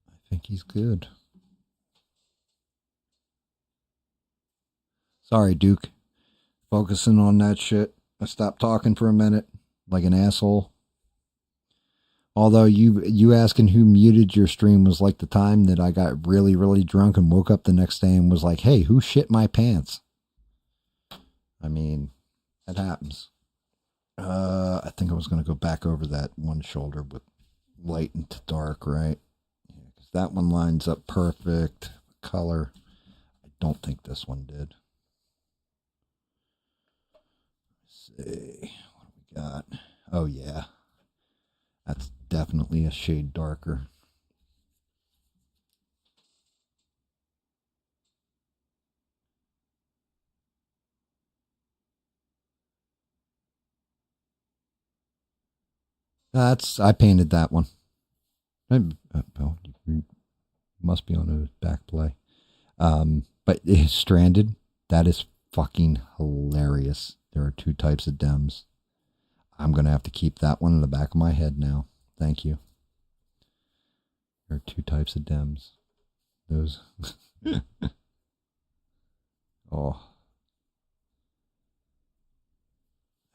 I think he's good. Sorry, Duke. focusing on that shit. I stopped talking for a minute like an asshole. Although you asking who muted your stream was like the time that I got really, really drunk and woke up the next day and was like, hey, who shit my pants? I mean, that happens. I think I was going to go back over that one shoulder with light into dark, right? Yeah, 'cause that one lines up perfect. Color. I don't think this one did. Let's see. What do we got? Oh, yeah. That's definitely a shade darker. I painted that one. Oh, you must be on a back play. But Stranded, that is fucking hilarious. There are 2 types of Dems. I'm going to have to keep that one in the back of my head now. Thank you. There are 2 types of Dems. Those. Oh.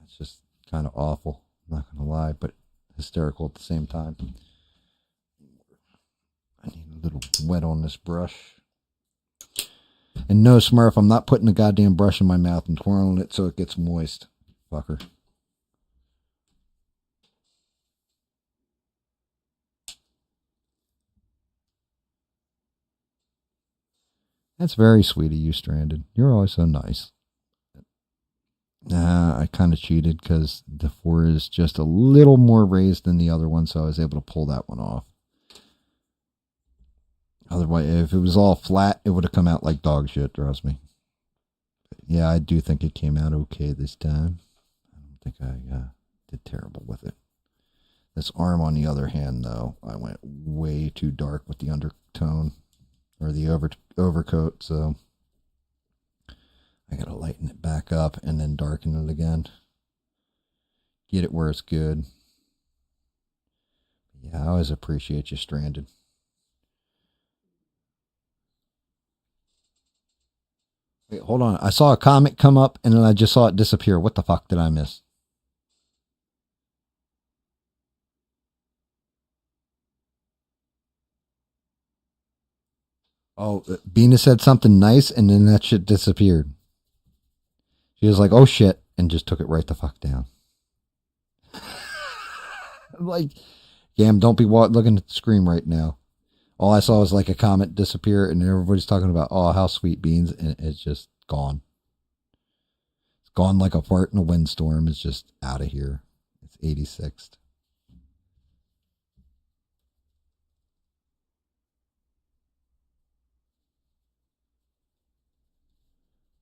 That's just kind of awful. I'm not going to lie, but hysterical at the same time. I need a little wet on this brush. And no, Smurf, I'm not putting the goddamn brush in my mouth and twirling it so it gets moist. Fucker. That's very sweet of you, Stranded. You're always so nice. I kind of cheated because the 4 is just a little more raised than the other one, so I was able to pull that one off. Otherwise, if it was all flat, it would have come out like dog shit, trust me. But yeah, I do think it came out okay this time. I don't think I did terrible with it. This arm, on the other hand, though, I went way too dark with the undertone or the overcoat, so I gotta lighten it back up and then darken it again. Get it where it's good. Yeah, I always appreciate you, Stranded. Wait, hold on. I saw a comment come up and then I just saw it disappear. What the fuck did I miss? Oh, Bina said something nice and then that shit disappeared. She was like, oh shit, and just took it right the fuck down. Like, Gam, don't be looking at the screen right now. All I saw was like a comment disappear and everybody's talking about, oh, how sweet beans, and it's just gone. It's gone like a fart in a windstorm. It's just out of here. It's 86th.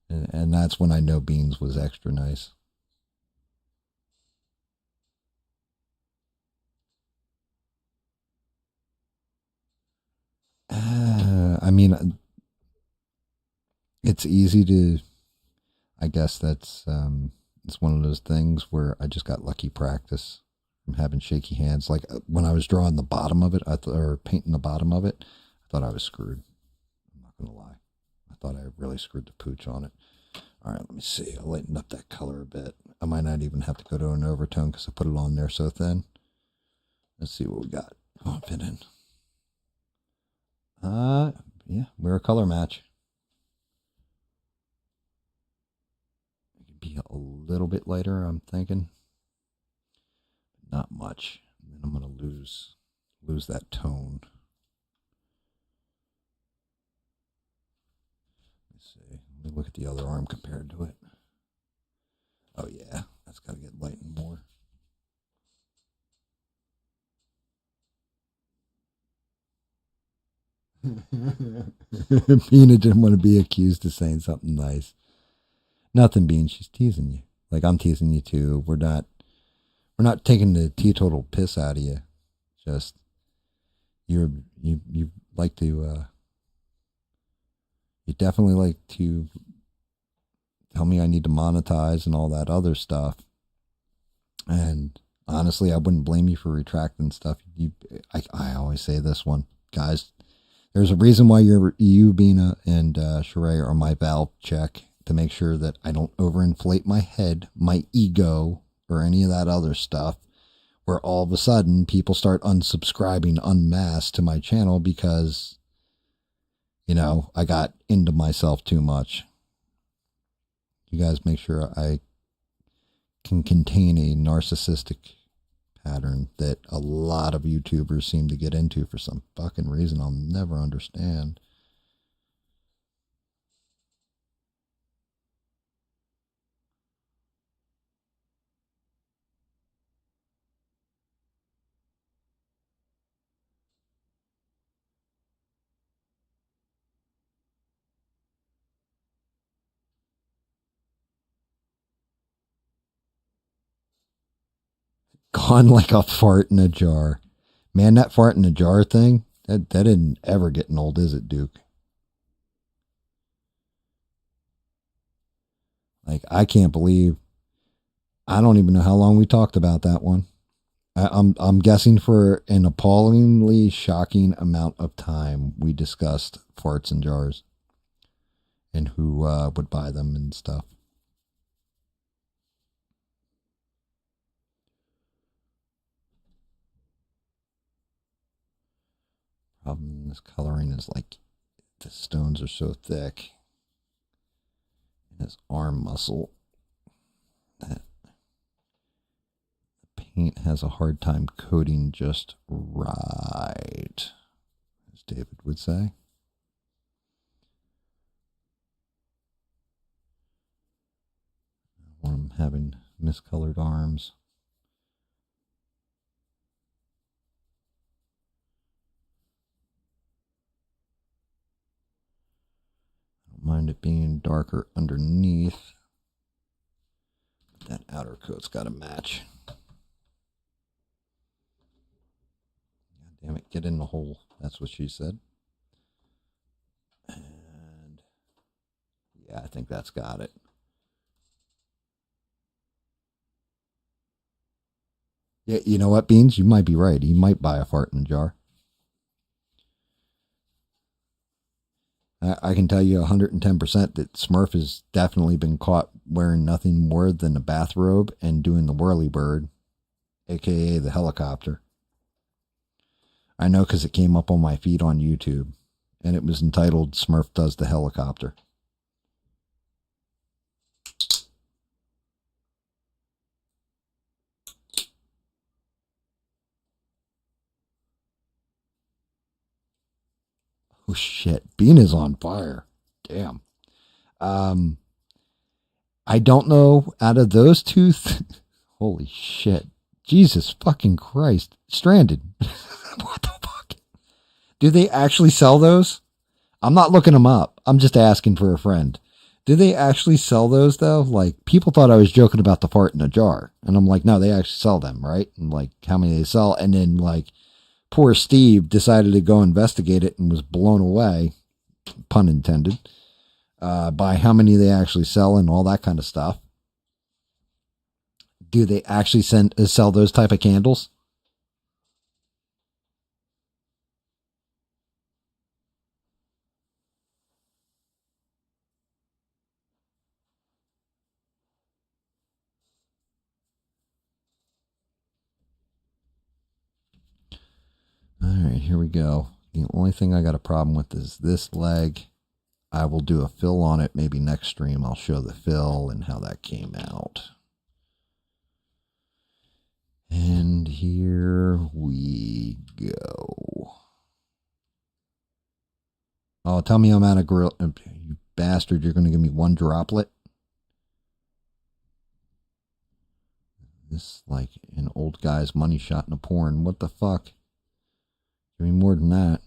And that's when I know Beans was extra nice. I mean, it's easy to, I guess that's, it's one of those things where I just got lucky practice from having shaky hands. Like when I was drawing the bottom of it, or painting the bottom of it, I thought I was screwed. I'm not going to lie. I thought I really screwed the pooch on it. All right, let me see. I'll lighten up that color a bit. I might not even have to go to an overtone because I put it on there so thin. Let's see what we got. Oh, fit in. Yeah, we're a color match. It could be a little bit lighter, I'm thinking. Not much. And then I'm going to lose that tone. Let's see. Let me look at the other arm compared to it. Oh yeah, that's got to get lightened more. Bina didn't want to be accused of saying something nice. Nothing, Bean. She's teasing you. Like I'm teasing you too. We're not taking the teetotal piss out of you. Just you like to you definitely like to tell me I need to monetize and all that other stuff. And honestly, I wouldn't blame you for retracting stuff. I always say this one, guys. There's a reason why you, Bina, and Sheree are my valve check to make sure that I don't overinflate my head, my ego, or any of that other stuff, where all of a sudden people start unsubscribing en masse to my channel because, you know, I got into myself too much. You guys make sure I can contain a narcissistic pattern that a lot of YouTubers seem to get into for some fucking reason I'll never understand. Gone like a fart in a jar. Man, that fart in a jar thing, that didn't ever get old, is it, Duke? Like, I can't believe, I don't even know how long we talked about that one. I'm guessing for an appallingly shocking amount of time we discussed farts in jars and who would buy them and stuff. Problem in this coloring is like the stones are so thick in his arm muscle that the paint has a hard time coating just right, as David would say. When I'm having miscolored arms. Mind it being darker underneath. That outer coat's got to match. God damn it, get in the hole. That's what she said. And yeah, I think that's got it. Yeah, you know what, Beans? You might be right. He might buy a fart in a jar. I can tell you 110% that Smurf has definitely been caught wearing nothing more than a bathrobe and doing the whirly bird, aka the helicopter. I know because it came up on my feed on YouTube, and it was entitled Smurf Does the Helicopter. Oh shit, Bean is on fire. Damn. I don't know out of those two. Holy shit. Jesus fucking Christ. Stranded. What the fuck? Do they actually sell those? I'm not looking them up. I'm just asking for a friend. Do they actually sell those though? Like, people thought I was joking about the fart in a jar. And I'm like, no, they actually sell them, right? And like, how many they sell. And then like, poor Steve decided to go investigate it and was blown away, pun intended, by how many they actually sell and all that kind of stuff. Do they actually sell those type of candles? All right, here we go. The only thing I got a problem with is this leg. I will do a fill on it. Maybe next stream I'll show the fill and how that came out. And here we go. Oh, tell me I'm out of grill. You bastard, you're going to give me one droplet? This is like an old guy's money shot in a porn. What the fuck? Give me more than that.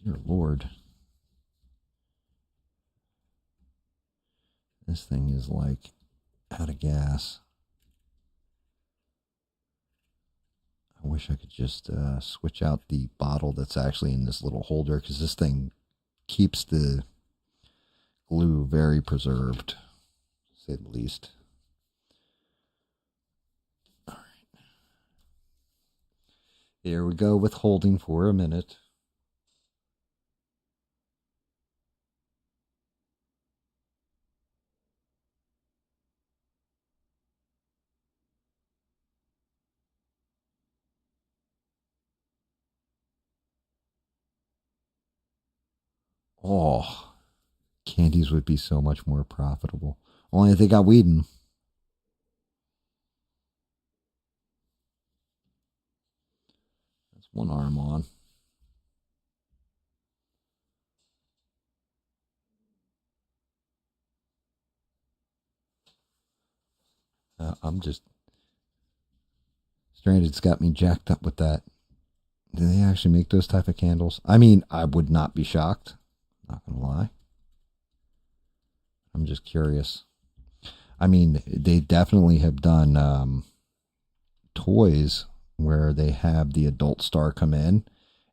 Dear Lord. This thing is like out of gas. I wish I could just switch out the bottle that's actually in this little holder, because this thing keeps the glue very preserved, to say the least. Here we go with holding for a minute. Oh, candies would be so much more profitable. Only if they got weed in them. That's one arm on. I'm just... Stranded's got me jacked up with that. Do they actually make those type of candles? I mean, I would not be shocked. Not gonna lie. I'm just curious. I mean, they definitely have done toys where they have the adult star come in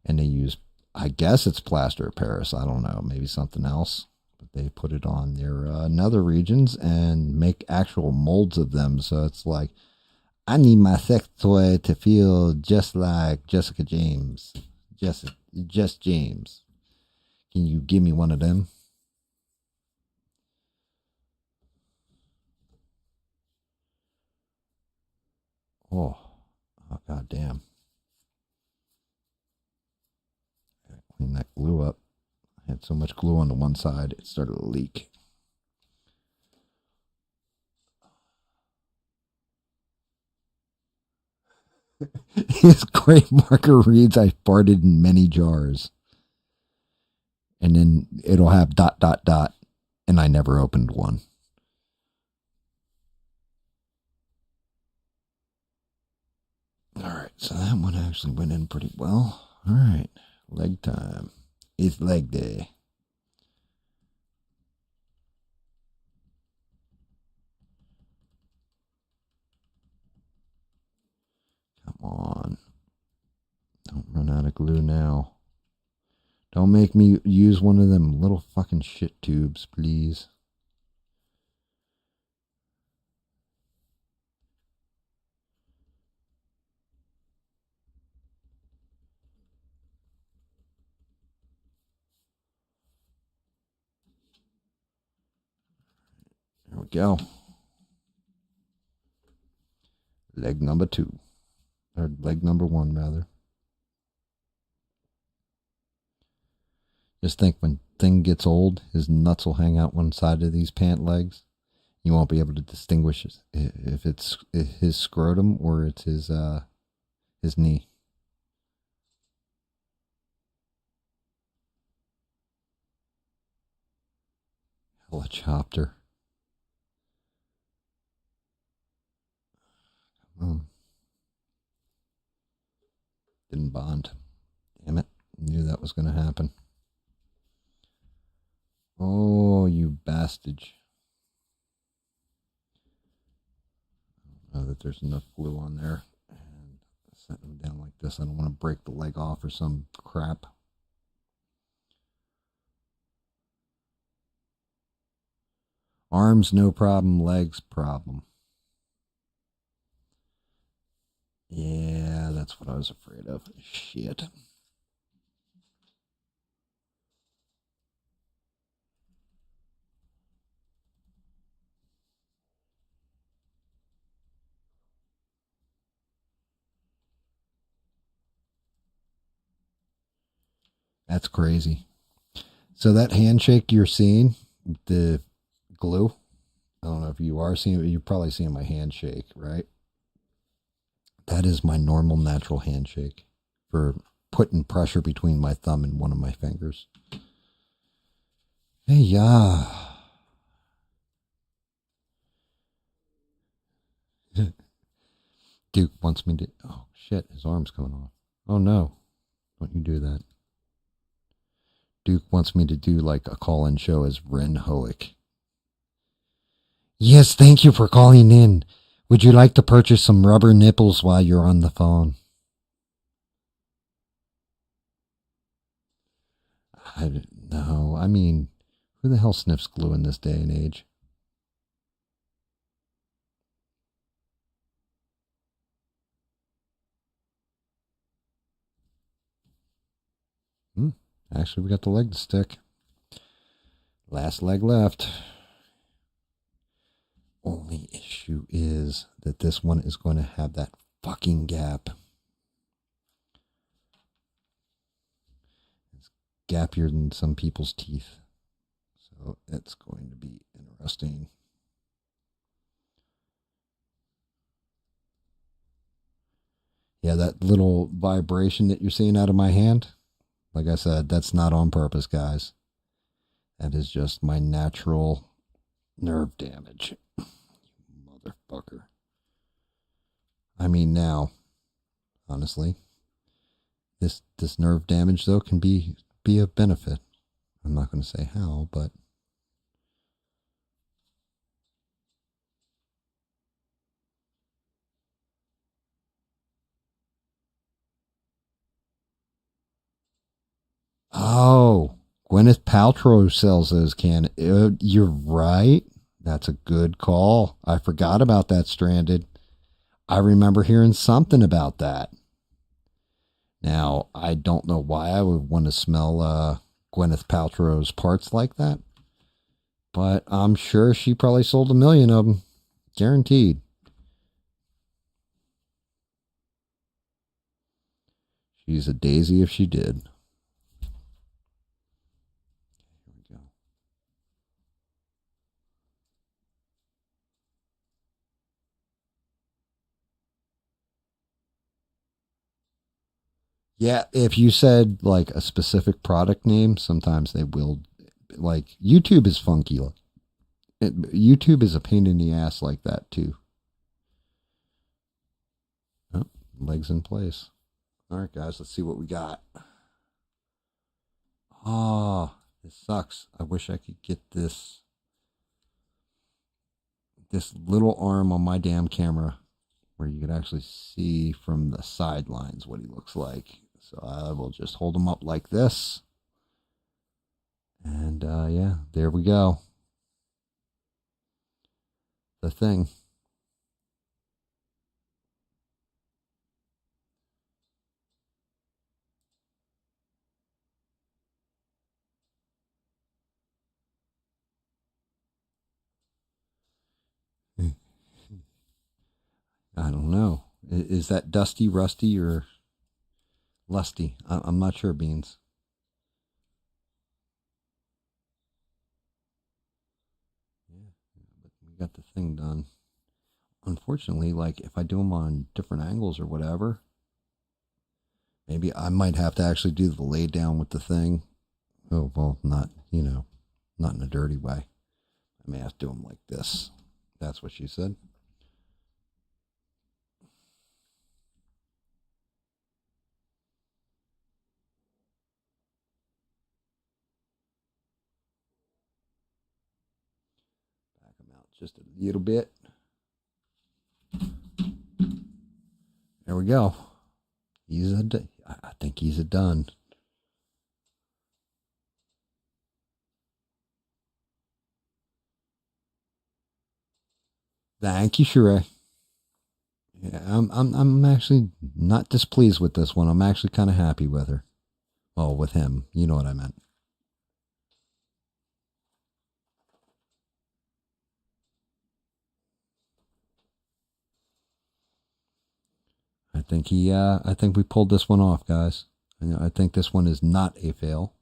and they use, I guess it's plaster of Paris. I don't know, maybe something else. But they put it on their nether regions and make actual molds of them. So it's like, I need my sex toy to feel just like Jessica James. Just James. Can you give me one of them? Oh god damn. Clean that glue up. I had so much glue on the one side, it started to leak. His great marker reads, I farted in many jars. And then it'll have ... and I never opened one. Alright, so that one actually went in pretty well. Alright, leg time. It's leg day. Come on. Don't run out of glue now. Don't make me use one of them little fucking shit tubes, please. There we go. Leg number 2. Or leg number 1, rather. Just think, when thing gets old, his nuts will hang out one side of these pant legs. You won't be able to distinguish if it's his scrotum or it's his knee. Helicopter. Didn't bond. Damn it. Knew that was going to happen. Oh, you bastard. I don't know that there's enough glue on there. And set them down like this. I don't want to break the leg off or some crap. Arms, no problem. Legs, problem. Yeah, that's what I was afraid of. Shit. That's crazy. So that handshake you're seeing, the glue, I don't know if you are seeing it, you're probably seeing my handshake, right? That is my normal natural handshake for putting pressure between my thumb and one of my fingers. Hey, yeah. Duke wants me to... Oh, shit, his arm's coming off. Oh, no. Don't you do that. Duke wants me to do like a call-in show as Ren Hoek. Yes, thank you for calling in. Would you like to purchase some rubber nipples while you're on the phone? I don't know. I mean, who the hell sniffs glue in this day and age? Actually, we got the leg to stick. Last leg left. Only issue is that this one is going to have that fucking gap. It's gappier than some people's teeth. So it's going to be interesting. Yeah, that little vibration that you're seeing out of my hand, like I said, that's not on purpose, guys. That is just my natural nerve damage. Motherfucker. I mean, now, honestly, this nerve damage, though, can be of benefit. I'm not going to say how, but oh, Gwyneth Paltrow sells those cans. You're right. That's a good call. I forgot about that, Stranded. I remember hearing something about that. Now, I don't know why I would want to smell Gwyneth Paltrow's parts like that, but I'm sure she probably sold 1 million of them. Guaranteed. She's a daisy if she did. Here we go. Yeah, if you said like a specific product name, sometimes they will. Like YouTube is funky. YouTube is a pain in the ass like that too. Oh, legs in place. All right, guys, let's see what we got. Oh, this sucks. I wish I could get this little arm on my damn camera where you could actually see from the sidelines what he looks like. So I will just hold him up like this. And yeah, there we go. The thing. I don't know. Is that Dusty, Rusty, or Lusty? I'm not sure, Beans. Yeah, but we got the thing done. Unfortunately, like if I do them on different angles or whatever, maybe I might have to actually do the lay down with the thing. Oh, well, not, not in a dirty way. I may have to do them like this. That's what she said. Back them out just a little bit. There we go. I think he's a done. Thank you, Sheree. Yeah, I'm actually not displeased with this one. I'm actually kind of happy with her. Well, with him. You know what I meant. I think we pulled this one off, guys. I think this one is not a fail.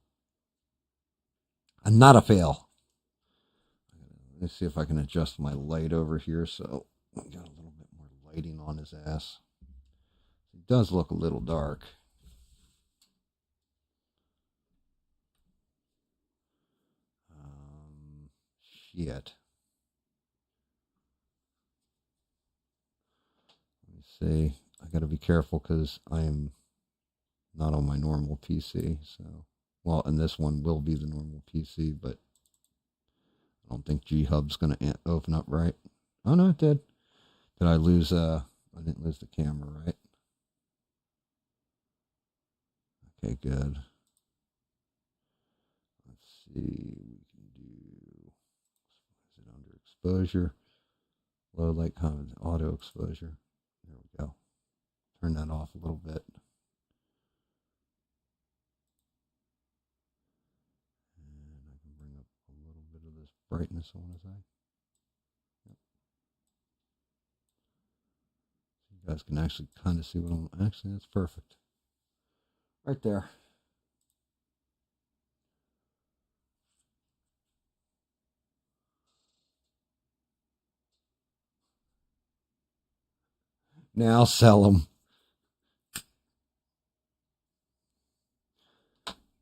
Not a fail. Let's see if I can adjust my light over here so I got a little bit more lighting on his ass. It does look a little dark. Shit. Let me see. I got to be careful because I am not on my normal PC. So, well, and this one will be the normal PC, but I don't think G-Hub's going to open up right. Oh, no, it did. Did I lose, I didn't lose the camera, right? Okay, good. Let's see. We can do, is it under exposure? Low light comment, auto exposure. There we go. Turn that off a little bit. brightness I want to say. Yep. You guys can actually kind of see what I'm actually. That's perfect. Right there. Now sell them.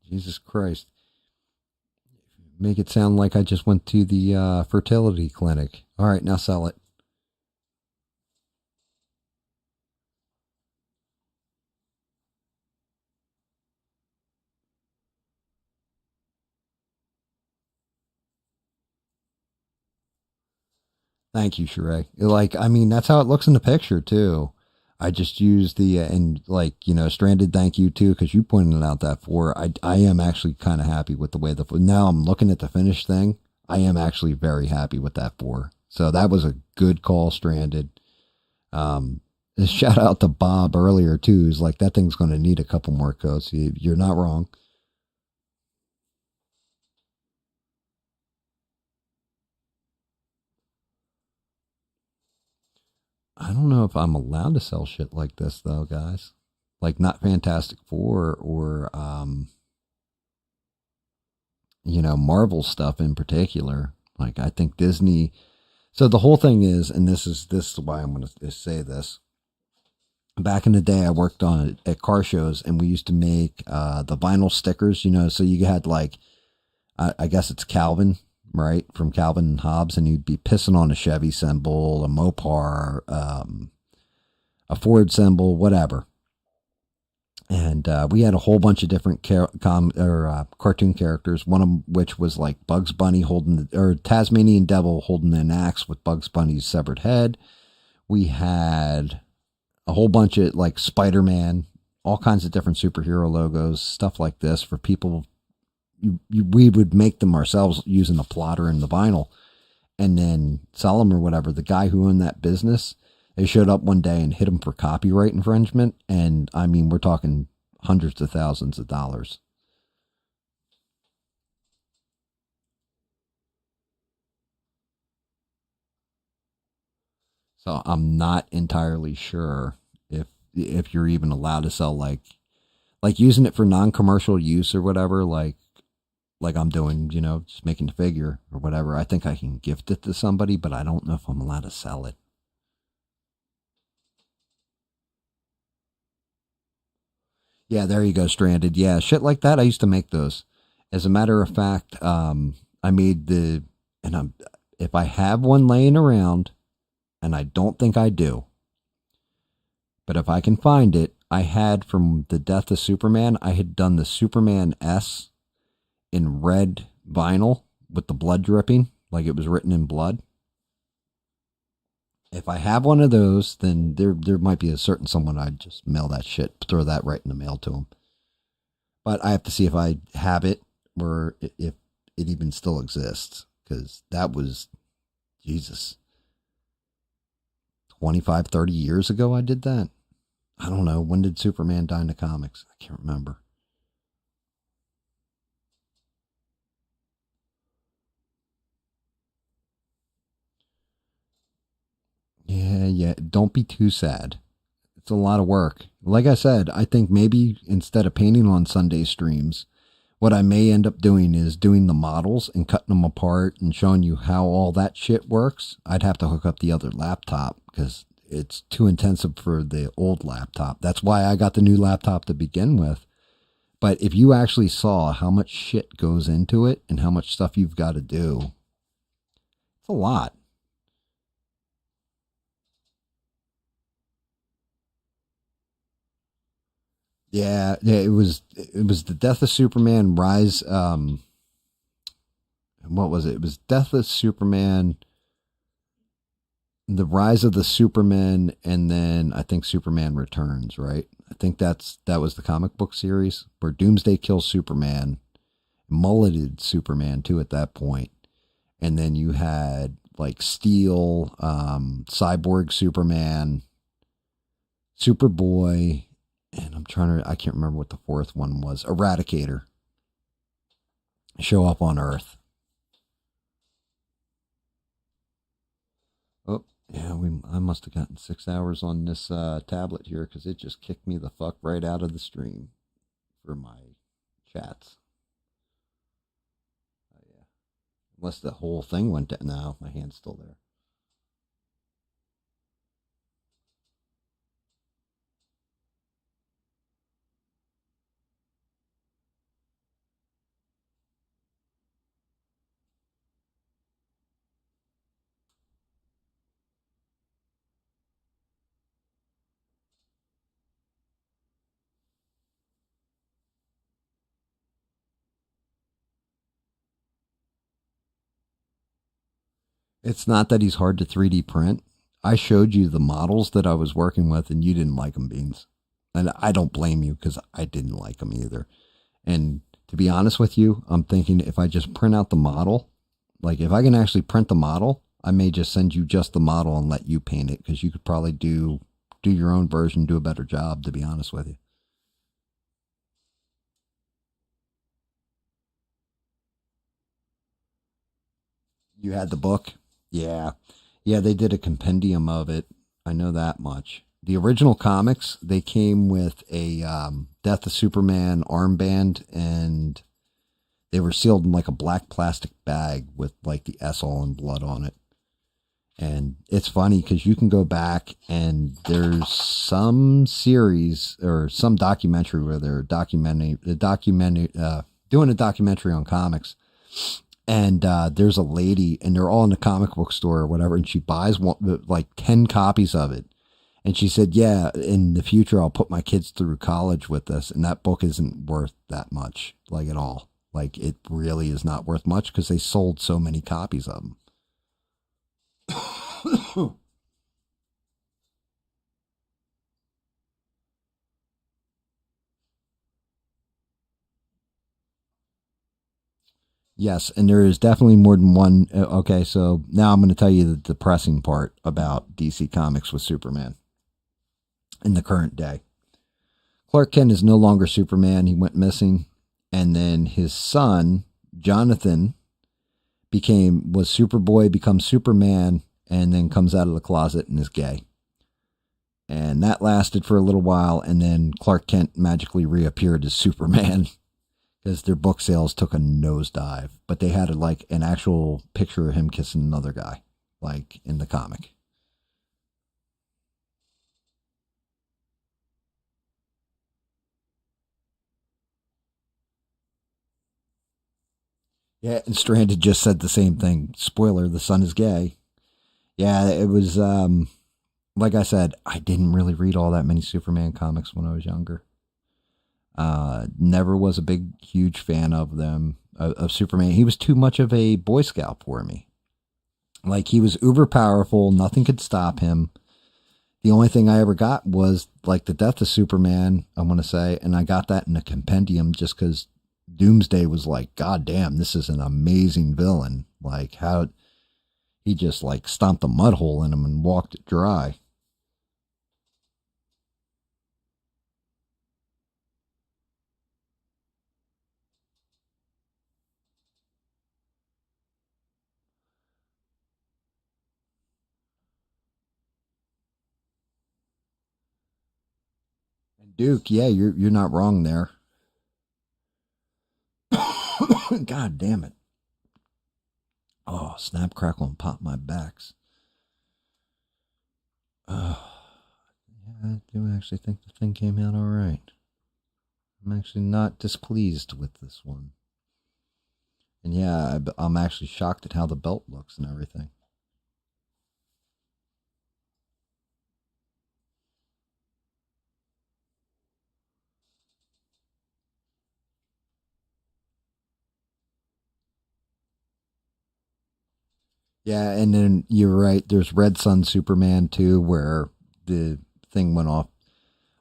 Jesus Christ. Make it sound like I just went to the fertility clinic. All right, now sell it. Thank you, Sheree. Like, I mean, that's how it looks in the picture, too. I just used the, and like, you know, Stranded, thank you, too, because you pointed out that for, I am actually kind of happy with the way now I'm looking at the finished thing. I am actually very happy with that for. So that was a good call, Stranded. Shout out to Bob earlier, too. He's like, that thing's going to need a couple more coats. You're not wrong. I don't know if I'm allowed to sell shit like this though, guys. Like not Fantastic Four or you know, Marvel stuff in particular. Like I think Disney. So the whole thing is, and this is why I'm going to say this. Back in the day, I worked on at car shows, and we used to make the vinyl stickers. You know, so you had like, I guess it's Calvin, right, from Calvin and Hobbes, and you'd be pissing on a Chevy symbol, a Mopar, a Ford symbol, whatever. And we had a whole bunch of different cartoon characters, one of which was like Bugs Bunny or Tasmanian Devil holding an axe with Bugs Bunny's severed head. We had a whole bunch of like Spider-Man, all kinds of different superhero logos, stuff like this for people. We would make them ourselves using the plotter and the vinyl and then sell them or whatever. The guy who owned that business, they showed up one day and hit him for copyright infringement. And I mean, we're talking hundreds of thousands of dollars. So I'm not entirely sure if you're even allowed to sell like using it for non-commercial use or whatever, like I'm doing, you know, just making the figure or whatever. I think I can gift it to somebody, but I don't know if I'm allowed to sell it. Yeah, there you go, Stranded. Yeah, shit like that. I used to make those. As a matter of fact, I made if I have one laying around, and I don't think I do, but if I can find it, I had from the Death of Superman, I had done the Superman S in red vinyl with the blood dripping, like it was written in blood. If I have one of those, then there might be a certain someone I'd just mail that shit, throw that right in the mail to them. But I have to see if I have it or if it even still exists, because that was, Jesus, 25, 30 years ago I did that. I don't know. When did Superman die in the comics? I can't remember. Yeah. Don't be too sad. It's a lot of work. Like I said, I think maybe instead of painting on Sunday streams, what I may end up doing is doing the models and cutting them apart and showing you how all that shit works. I'd have to hook up the other laptop because it's too intensive for the old laptop. That's why I got the new laptop to begin with. But if you actually saw how much shit goes into it and how much stuff you've got to do, it's a lot. Yeah, it was the Death of Superman Rise. What was it? It was Death of Superman, the Rise of the Superman, and then I think Superman Returns. Right? I think that was the comic book series where Doomsday kills Superman, mulleted Superman too at that point, and then you had like Steel, Cyborg Superman, Superboy. And I can't remember what the fourth one was. Eradicator. Show up on Earth. Yeah, I must have gotten 6 hours on this tablet here because it just kicked me the fuck right out of the stream for my chats. Oh, yeah. Unless the whole thing went down. No, my hand's still there. It's not that he's hard to 3D print. I showed you the models that I was working with and you didn't like them, Beans. And I don't blame you because I didn't like them either. And to be honest with you, I'm thinking if I just print out the model, like if I can actually print the model, I may just send you just the model and let you paint it because you could probably do your own version, do a better job, to be honest with you. You had the book? Yeah. Yeah, they did a compendium of it. I know that much. The original comics, they came with a Death of Superman armband, and they were sealed in like a black plastic bag with like the S all in blood on it. And it's funny because you can go back and there's some series or some documentary where they're doing a documentary on comics. And there's a lady, and they're all in a comic book store or whatever, and she buys like 10 copies of it. And she said, yeah, in the future, I'll put my kids through college with this. And that book isn't worth that much, like at all. Like it really is not worth much because they sold so many copies of them. Yes, and there is definitely more than one. Okay, so now I'm going to tell you the depressing part about DC Comics with Superman in the current day. Clark Kent is no longer Superman. He went missing. And then his son, Jonathan, was Superboy, becomes Superman, and then comes out of the closet and is gay. And that lasted for a little while, and then Clark Kent magically reappeared as Superman because their book sales took a nosedive. But they had like an actual picture of him kissing another guy, like in the comic. Yeah, and Stranded just said the same thing. Spoiler, the son is gay. Yeah, it was, like I said, I didn't really read all that many Superman comics when I was younger. Never was a big, huge fan of them, of Superman. He was too much of a Boy Scout for me. Like, he was uber powerful. Nothing could stop him. The only thing I ever got was, like, the Death of Superman, I want to say, and I got that in a compendium just because Doomsday was like, God damn, this is an amazing villain. Like, how he just, like, stomped a mud hole in him and walked it dry. Duke, yeah, you're not wrong there. God damn it. Oh, snap, crackle, and pop my backs. Oh, yeah, I do actually think the thing came out all right. I'm actually not displeased with this one. And yeah, I'm actually shocked at how the belt looks and everything. Yeah, and then you're right. There's Red Sun Superman too, where the thing went off.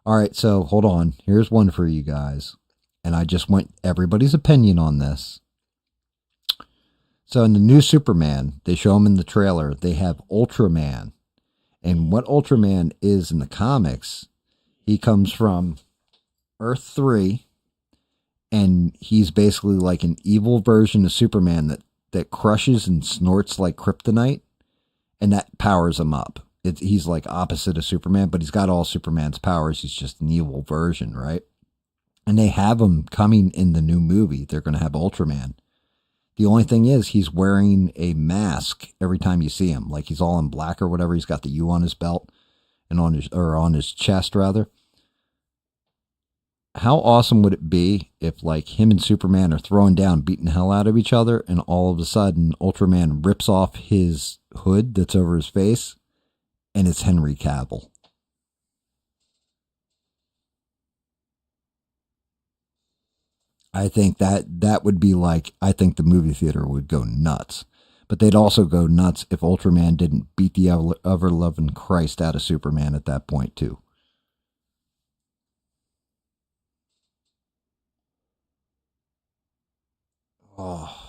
All right, so hold on. Here's one for you guys. And I just want everybody's opinion on this. So in the new Superman, they show him in the trailer, they have Ultraman. And what Ultraman is in the comics, he comes from Earth 3, and he's basically like an evil version of Superman that crushes and snorts like kryptonite. and that powers him up. He's like opposite of Superman, but he's got all Superman's powers. He's just an evil version, right? And they have him coming in the new movie. They're going to have Ultraman. The only thing is he's wearing a mask every time you see him. Like he's all in black or whatever. He's got the U on his belt and on his chest rather. How awesome would it be if like him and Superman are throwing down, beating the hell out of each other, and all of a sudden Ultraman rips off his hood that's over his face and it's Henry Cavill. I think that would be like, I think the movie theater would go nuts. But they'd also go nuts if Ultraman didn't beat the ever-loving Christ out of Superman at that point, too. Oh.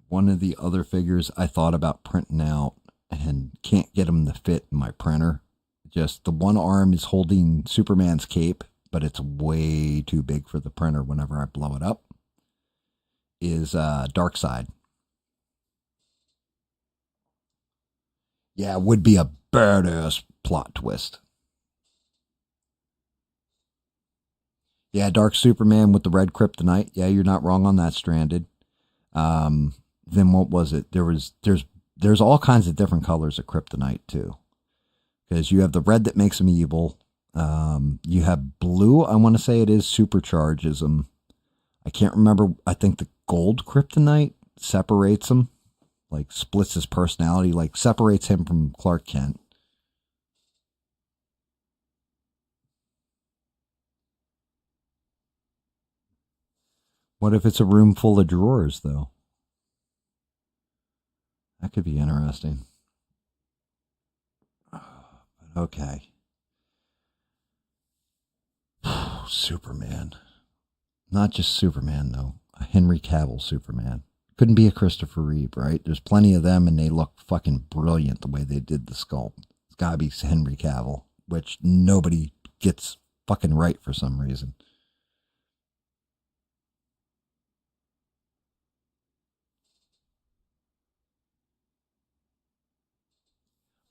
One of the other figures I thought about printing out and can't get them to fit in my printer. Just the one arm is holding Superman's cape, but it's way too big for the printer whenever I blow it up, is Darkseid. Yeah, it would be a badass plot twist. Yeah, Dark Superman with the red kryptonite. Yeah, you're not wrong on that, Stranded. Then what was it? There's all kinds of different colors of kryptonite too. Because you have the red that makes him evil. You have blue, I want to say it is, supercharges him. I can't remember. I think the gold kryptonite separates him. Like splits his personality, like separates him from Clark Kent. What if it's a room full of drawers, though? That could be interesting. Okay. Superman. Not just Superman, though. A Henry Cavill Superman. Couldn't be a Christopher Reeve, right? There's plenty of them, and they look fucking brilliant the way they did the sculpt. It's gotta be Henry Cavill, which nobody gets fucking right for some reason.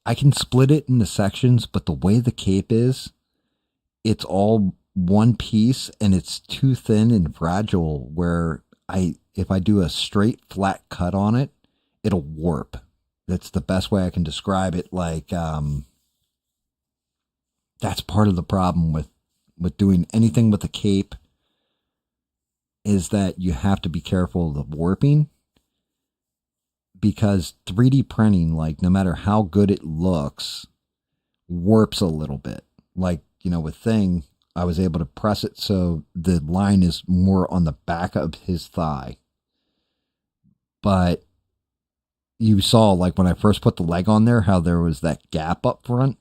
I can split it into sections, but the way the cape is, it's all one piece, and it's too thin and fragile where if I do a straight flat cut on it, it'll warp. That's the best way I can describe it. Like, that's part of the problem with doing anything with a cape, is that you have to be careful of the warping, because 3D printing, like no matter how good it looks, warps a little bit. Like, you know, with Thing, I was able to press it so the line is more on the back of his thigh. But you saw, like when I first put the leg on there, how there was that gap up front.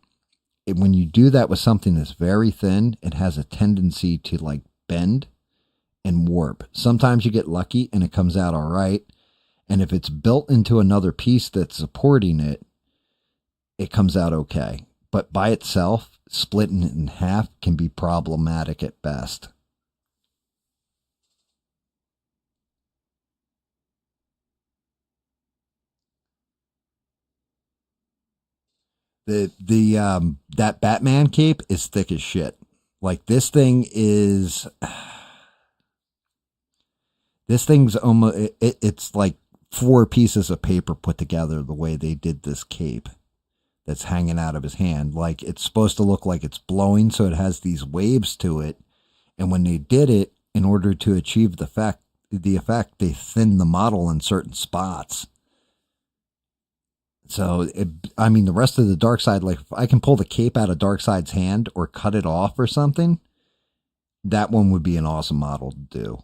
And when you do that with something that's very thin, it has a tendency to like bend and warp. Sometimes you get lucky and it comes out all right. And if it's built into another piece that's supporting it, it comes out okay. But by itself, splitting it in half can be problematic at best. That Batman cape is thick as shit. Like this thing's almost, it's like 4 pieces of paper put together the way they did this cape that's hanging out of his hand. Like it's supposed to look like it's blowing, so it has these waves to it. And when they did it, in order to achieve the effect, they thinned the model in certain spots. So, the rest of the Darkseid, like if I can pull the cape out of Darkseid's hand or cut it off or something, that one would be an awesome model to do.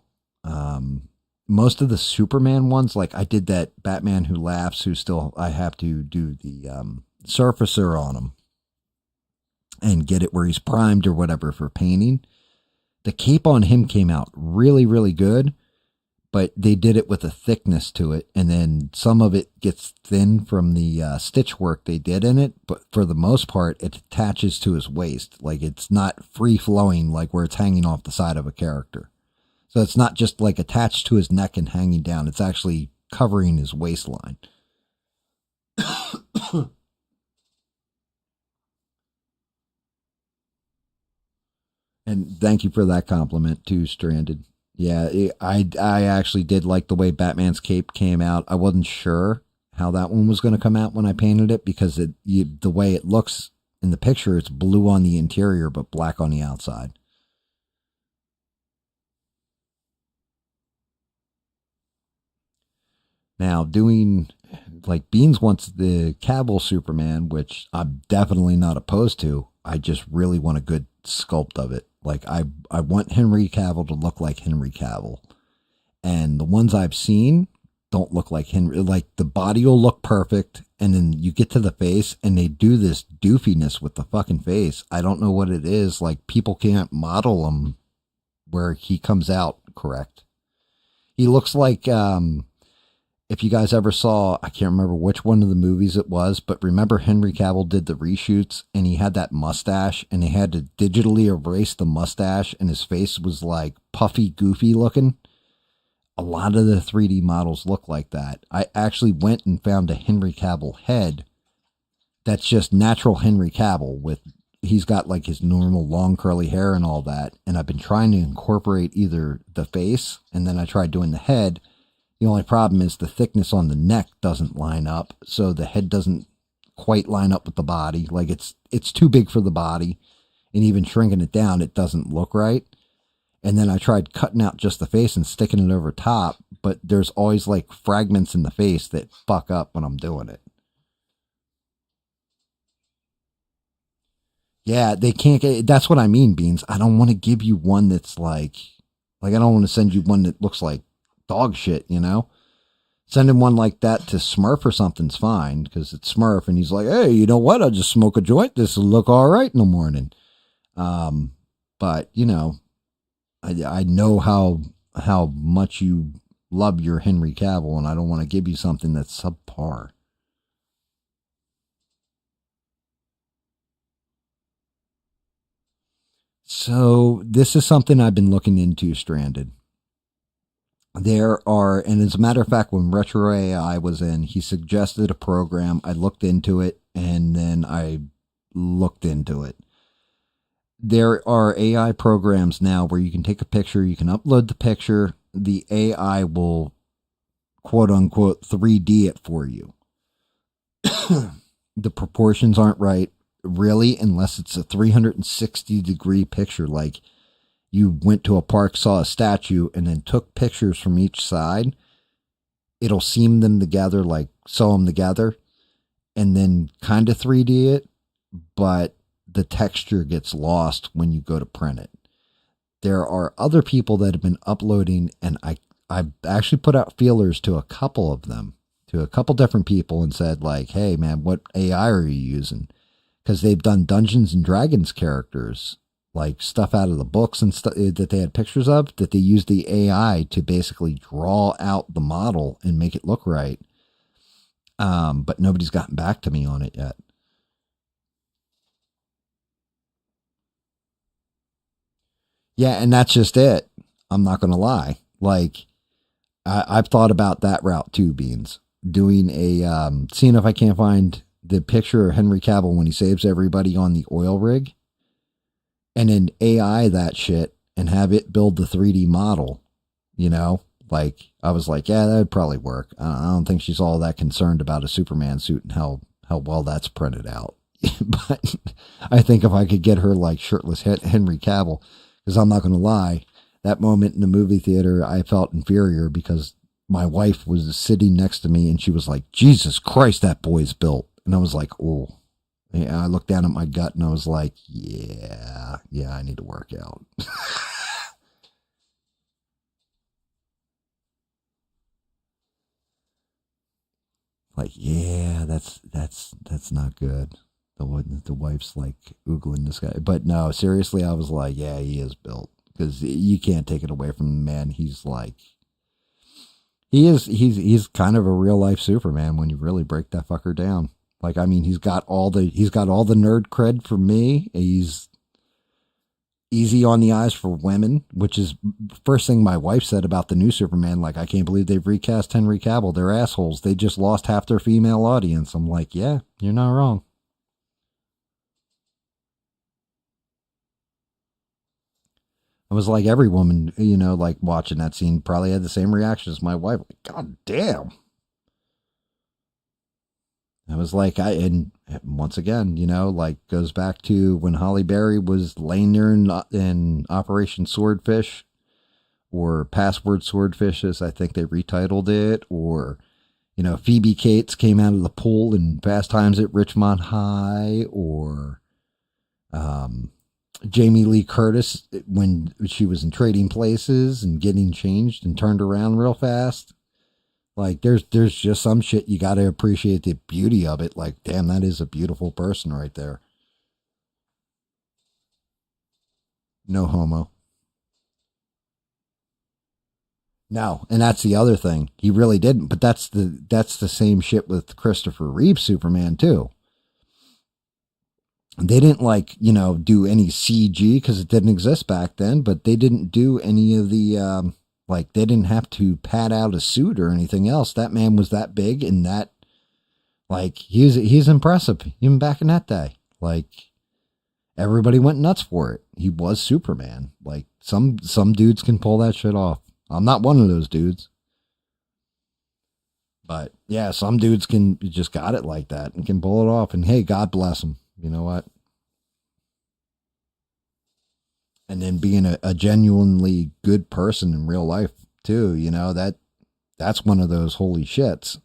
Most of the Superman ones, like I did that Batman Who Laughs, I have to do the surfacer on him and get it where he's primed or whatever for painting. The cape on him came out really, really good, but they did it with a thickness to it, and then some of it gets thin from the stitch work they did in it, but for the most part it attaches to his waist. Like, it's not free flowing like where it's hanging off the side of a character. So it's not just like attached to his neck and hanging down, it's actually covering his waistline. And thank you for that compliment too, Stranded. Yeah, I actually did like the way Batman's cape came out. I wasn't sure how that one was going to come out when I painted it, because the way it looks in the picture, it's blue on the interior but black on the outside. Now, doing, like, Beans wants the Cavill Superman, which I'm definitely not opposed to. I just really want a good sculpt of it. Like, I want Henry Cavill to look like Henry Cavill. And the ones I've seen don't look like Henry. Like, the body will look perfect, and then you get to the face, and they do this doofiness with the fucking face. I don't know what it is. Like, people can't model him where he comes out correct. He looks like, if you guys ever saw, I can't remember which one of the movies it was, but remember Henry Cavill did the reshoots and he had that mustache and they had to digitally erase the mustache and his face was like puffy, goofy looking. A lot of the 3D models look like that. I actually went and found a Henry Cavill head that's just natural Henry Cavill with, he's got like his normal long curly hair and all that. And I've been trying to incorporate either the face and then I tried doing the head. The only problem is the thickness on the neck doesn't line up, so the head doesn't quite line up with the body. Like, it's too big for the body, and even shrinking it down, it doesn't look right. And then I tried cutting out just the face and sticking it over top, but there's always like fragments in the face that fuck up when I'm doing it. Yeah, they can't get, that's what I mean, Beans. I don't want to give you one that's like I don't want to send you one that looks like dog shit, you know? Sending one like that to Smurf or something's fine, because it's Smurf and he's like, hey, you know what? I'll just smoke a joint. This will look all right in the morning. But, you know, I know how much you love your Henry Cavill, and I don't want to give you something that's subpar. So this is something I've been looking into, Stranded. There are, and as a matter of fact, when Retro AI was in, he suggested a program. I looked into it, and then I looked into it. There are AI programs now where you can take a picture, you can upload the picture, the AI will, quote unquote, 3D it for you. The proportions aren't right, really, unless it's a 360-degree picture, like you went to a park, saw a statue, and then took pictures from each side. It'll seam them together, like sew them together, and then kind of 3D it, but the texture gets lost when you go to print it. There are other people that have been uploading, and I've actually put out feelers to a couple of them, to a couple different people, and said, like, hey, man, what AI are you using? Because they've done Dungeons and Dragons characters, like stuff out of the books and stuff that they had pictures of, that they used the AI to basically draw out the model and make it look right. But nobody's gotten back to me on it yet. Yeah, and that's just it. I'm not going to lie. Like, I've thought about that route too, Beans. Doing a, seeing if I can't find the picture of Henry Cavill when he saves everybody on the oil rig, and then AI that shit and have it build the 3D model, you know? Like, I was like, yeah, that would probably work. I don't think she's all that concerned about a Superman suit and how well that's printed out. But I think if I could get her like shirtless Henry Cavill, because I'm not going to lie, that moment in the movie theater, I felt inferior because my wife was sitting next to me and she was like, Jesus Christ, that boy's built. And I was like, oh. Yeah, I looked down at my gut and I was like, yeah, I need to work out. Like, yeah, that's not good. The wife's like oogling this guy. But no, seriously, I was like, yeah, he is built. Because you can't take it away from the man. He's like, He's kind of a real life Superman when you really break that fucker down. Like, I mean, he's got all the nerd cred for me. He's easy on the eyes for women, which is first thing my wife said about the new Superman. Like, I can't believe they've recast Henry Cavill. They're assholes. They just lost half their female audience. I'm like, yeah, you're not wrong. I was like, every woman, you know, like watching that scene probably had the same reaction as my wife. Like, God damn. I was like, and once again, you know, like goes back to when Holly Berry was laying there in Operation Swordfish or Password Swordfish, as I think they retitled it, or, you know, Phoebe Cates came out of the pool in Fast Times at Richmond High, or, Jamie Lee Curtis when she was in Trading Places and getting changed and turned around real fast. Like, there's just some shit you got to appreciate the beauty of it. Like, damn, that is a beautiful person right there. No homo. No, and that's the other thing. He really didn't, but that's the same shit with Christopher Reeve Superman too. They didn't, like, you know, do any CG because it didn't exist back then, but they didn't do any of the, like, they didn't have to pad out a suit or anything else. That man was that big and that, like, he's impressive, even back in that day. Like, everybody went nuts for it. He was Superman. Like, some dudes can pull that shit off. I'm not one of those dudes. But, yeah, some dudes can just got it like that and can pull it off. And, hey, God bless them. You know what? And then being a genuinely good person in real life too, you know, that's one of those holy shits.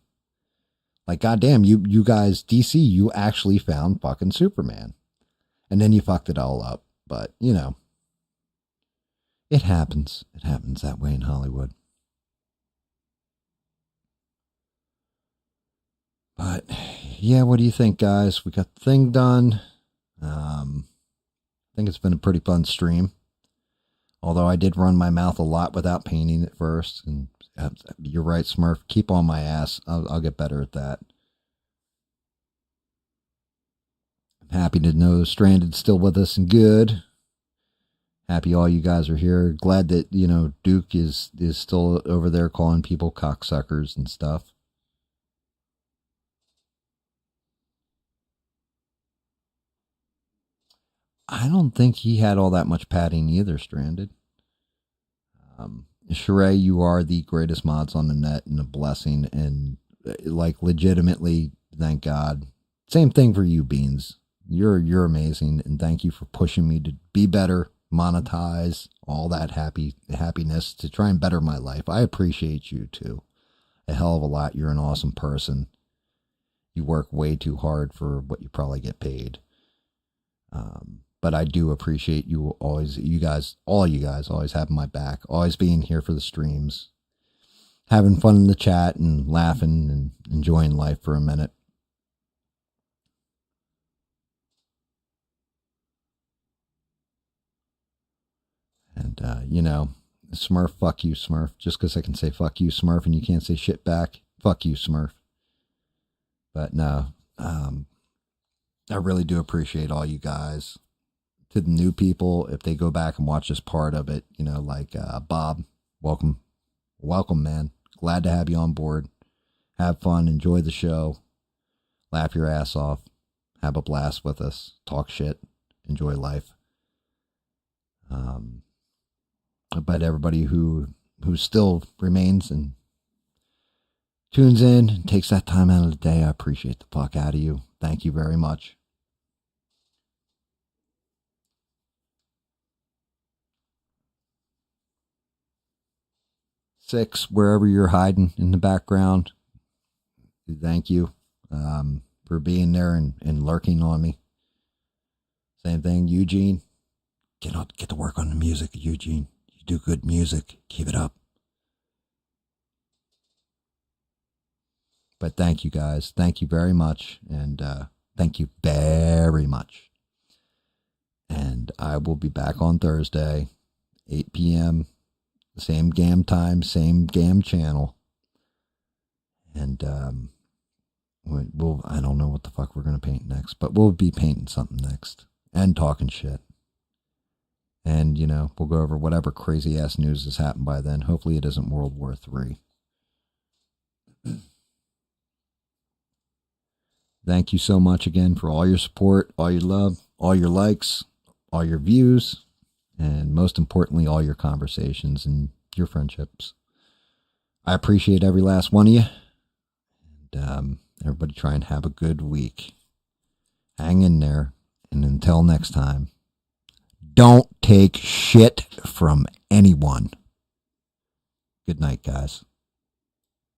Like, goddamn, you guys, DC, you actually found fucking Superman. And then you fucked it all up. But, you know, it happens. It happens that way in Hollywood. But, yeah, what do you think, guys? We got the thing done. I think it's been a pretty fun stream. Although I did run my mouth a lot without painting at first. And you're right, Smurf. Keep on my ass. I'll get better at that. I'm happy to know Stranded's still with us and good. Happy all you guys are here. Glad that, you know, Duke is still over there calling people cocksuckers and stuff. I don't think he had all that much padding either, Stranded. Sheree, you are the greatest mods on the net and a blessing. And, like, legitimately, thank God. Same thing for you, Beans. You're amazing. And thank you for pushing me to be better, monetize, all that happiness to try and better my life. I appreciate you, too. A hell of a lot. You're an awesome person. You work way too hard for what you probably get paid. But I do appreciate you always, all you guys always having my back, always being here for the streams, having fun in the chat and laughing and enjoying life for a minute. And, you know, Smurf, fuck you, Smurf. Just because I can say fuck you, Smurf, and you can't say shit back, fuck you, Smurf. But no, I really do appreciate all you guys. To the new people, if they go back and watch this part of it, you know, like Bob, welcome, man. Glad to have you on board. Have fun, enjoy the show, laugh your ass off, have a blast with us, talk shit, enjoy life. But everybody who still remains and tunes in and takes that time out of the day, I appreciate the fuck out of you. Thank you very much. Six, wherever you're hiding in the background, thank you for being there and lurking on me. Same thing, Eugene. Get to work on the music, Eugene. You do good music. Keep it up. But thank you, guys. Thank you very much. And thank you very much. And I will be back on Thursday, 8 p.m., same GAM time, same GAM channel. And I don't know what the fuck we're going to paint next, but we'll be painting something next and talking shit. And, we'll go over whatever crazy ass news has happened by then. Hopefully it isn't World War III. Thank you so much again for all your support, all your love, all your likes, all your views, and most importantly, all your conversations and your friendships. I appreciate every last one of you. And everybody try and have a good week. Hang in there. And until next time, don't take shit from anyone. Good night, guys.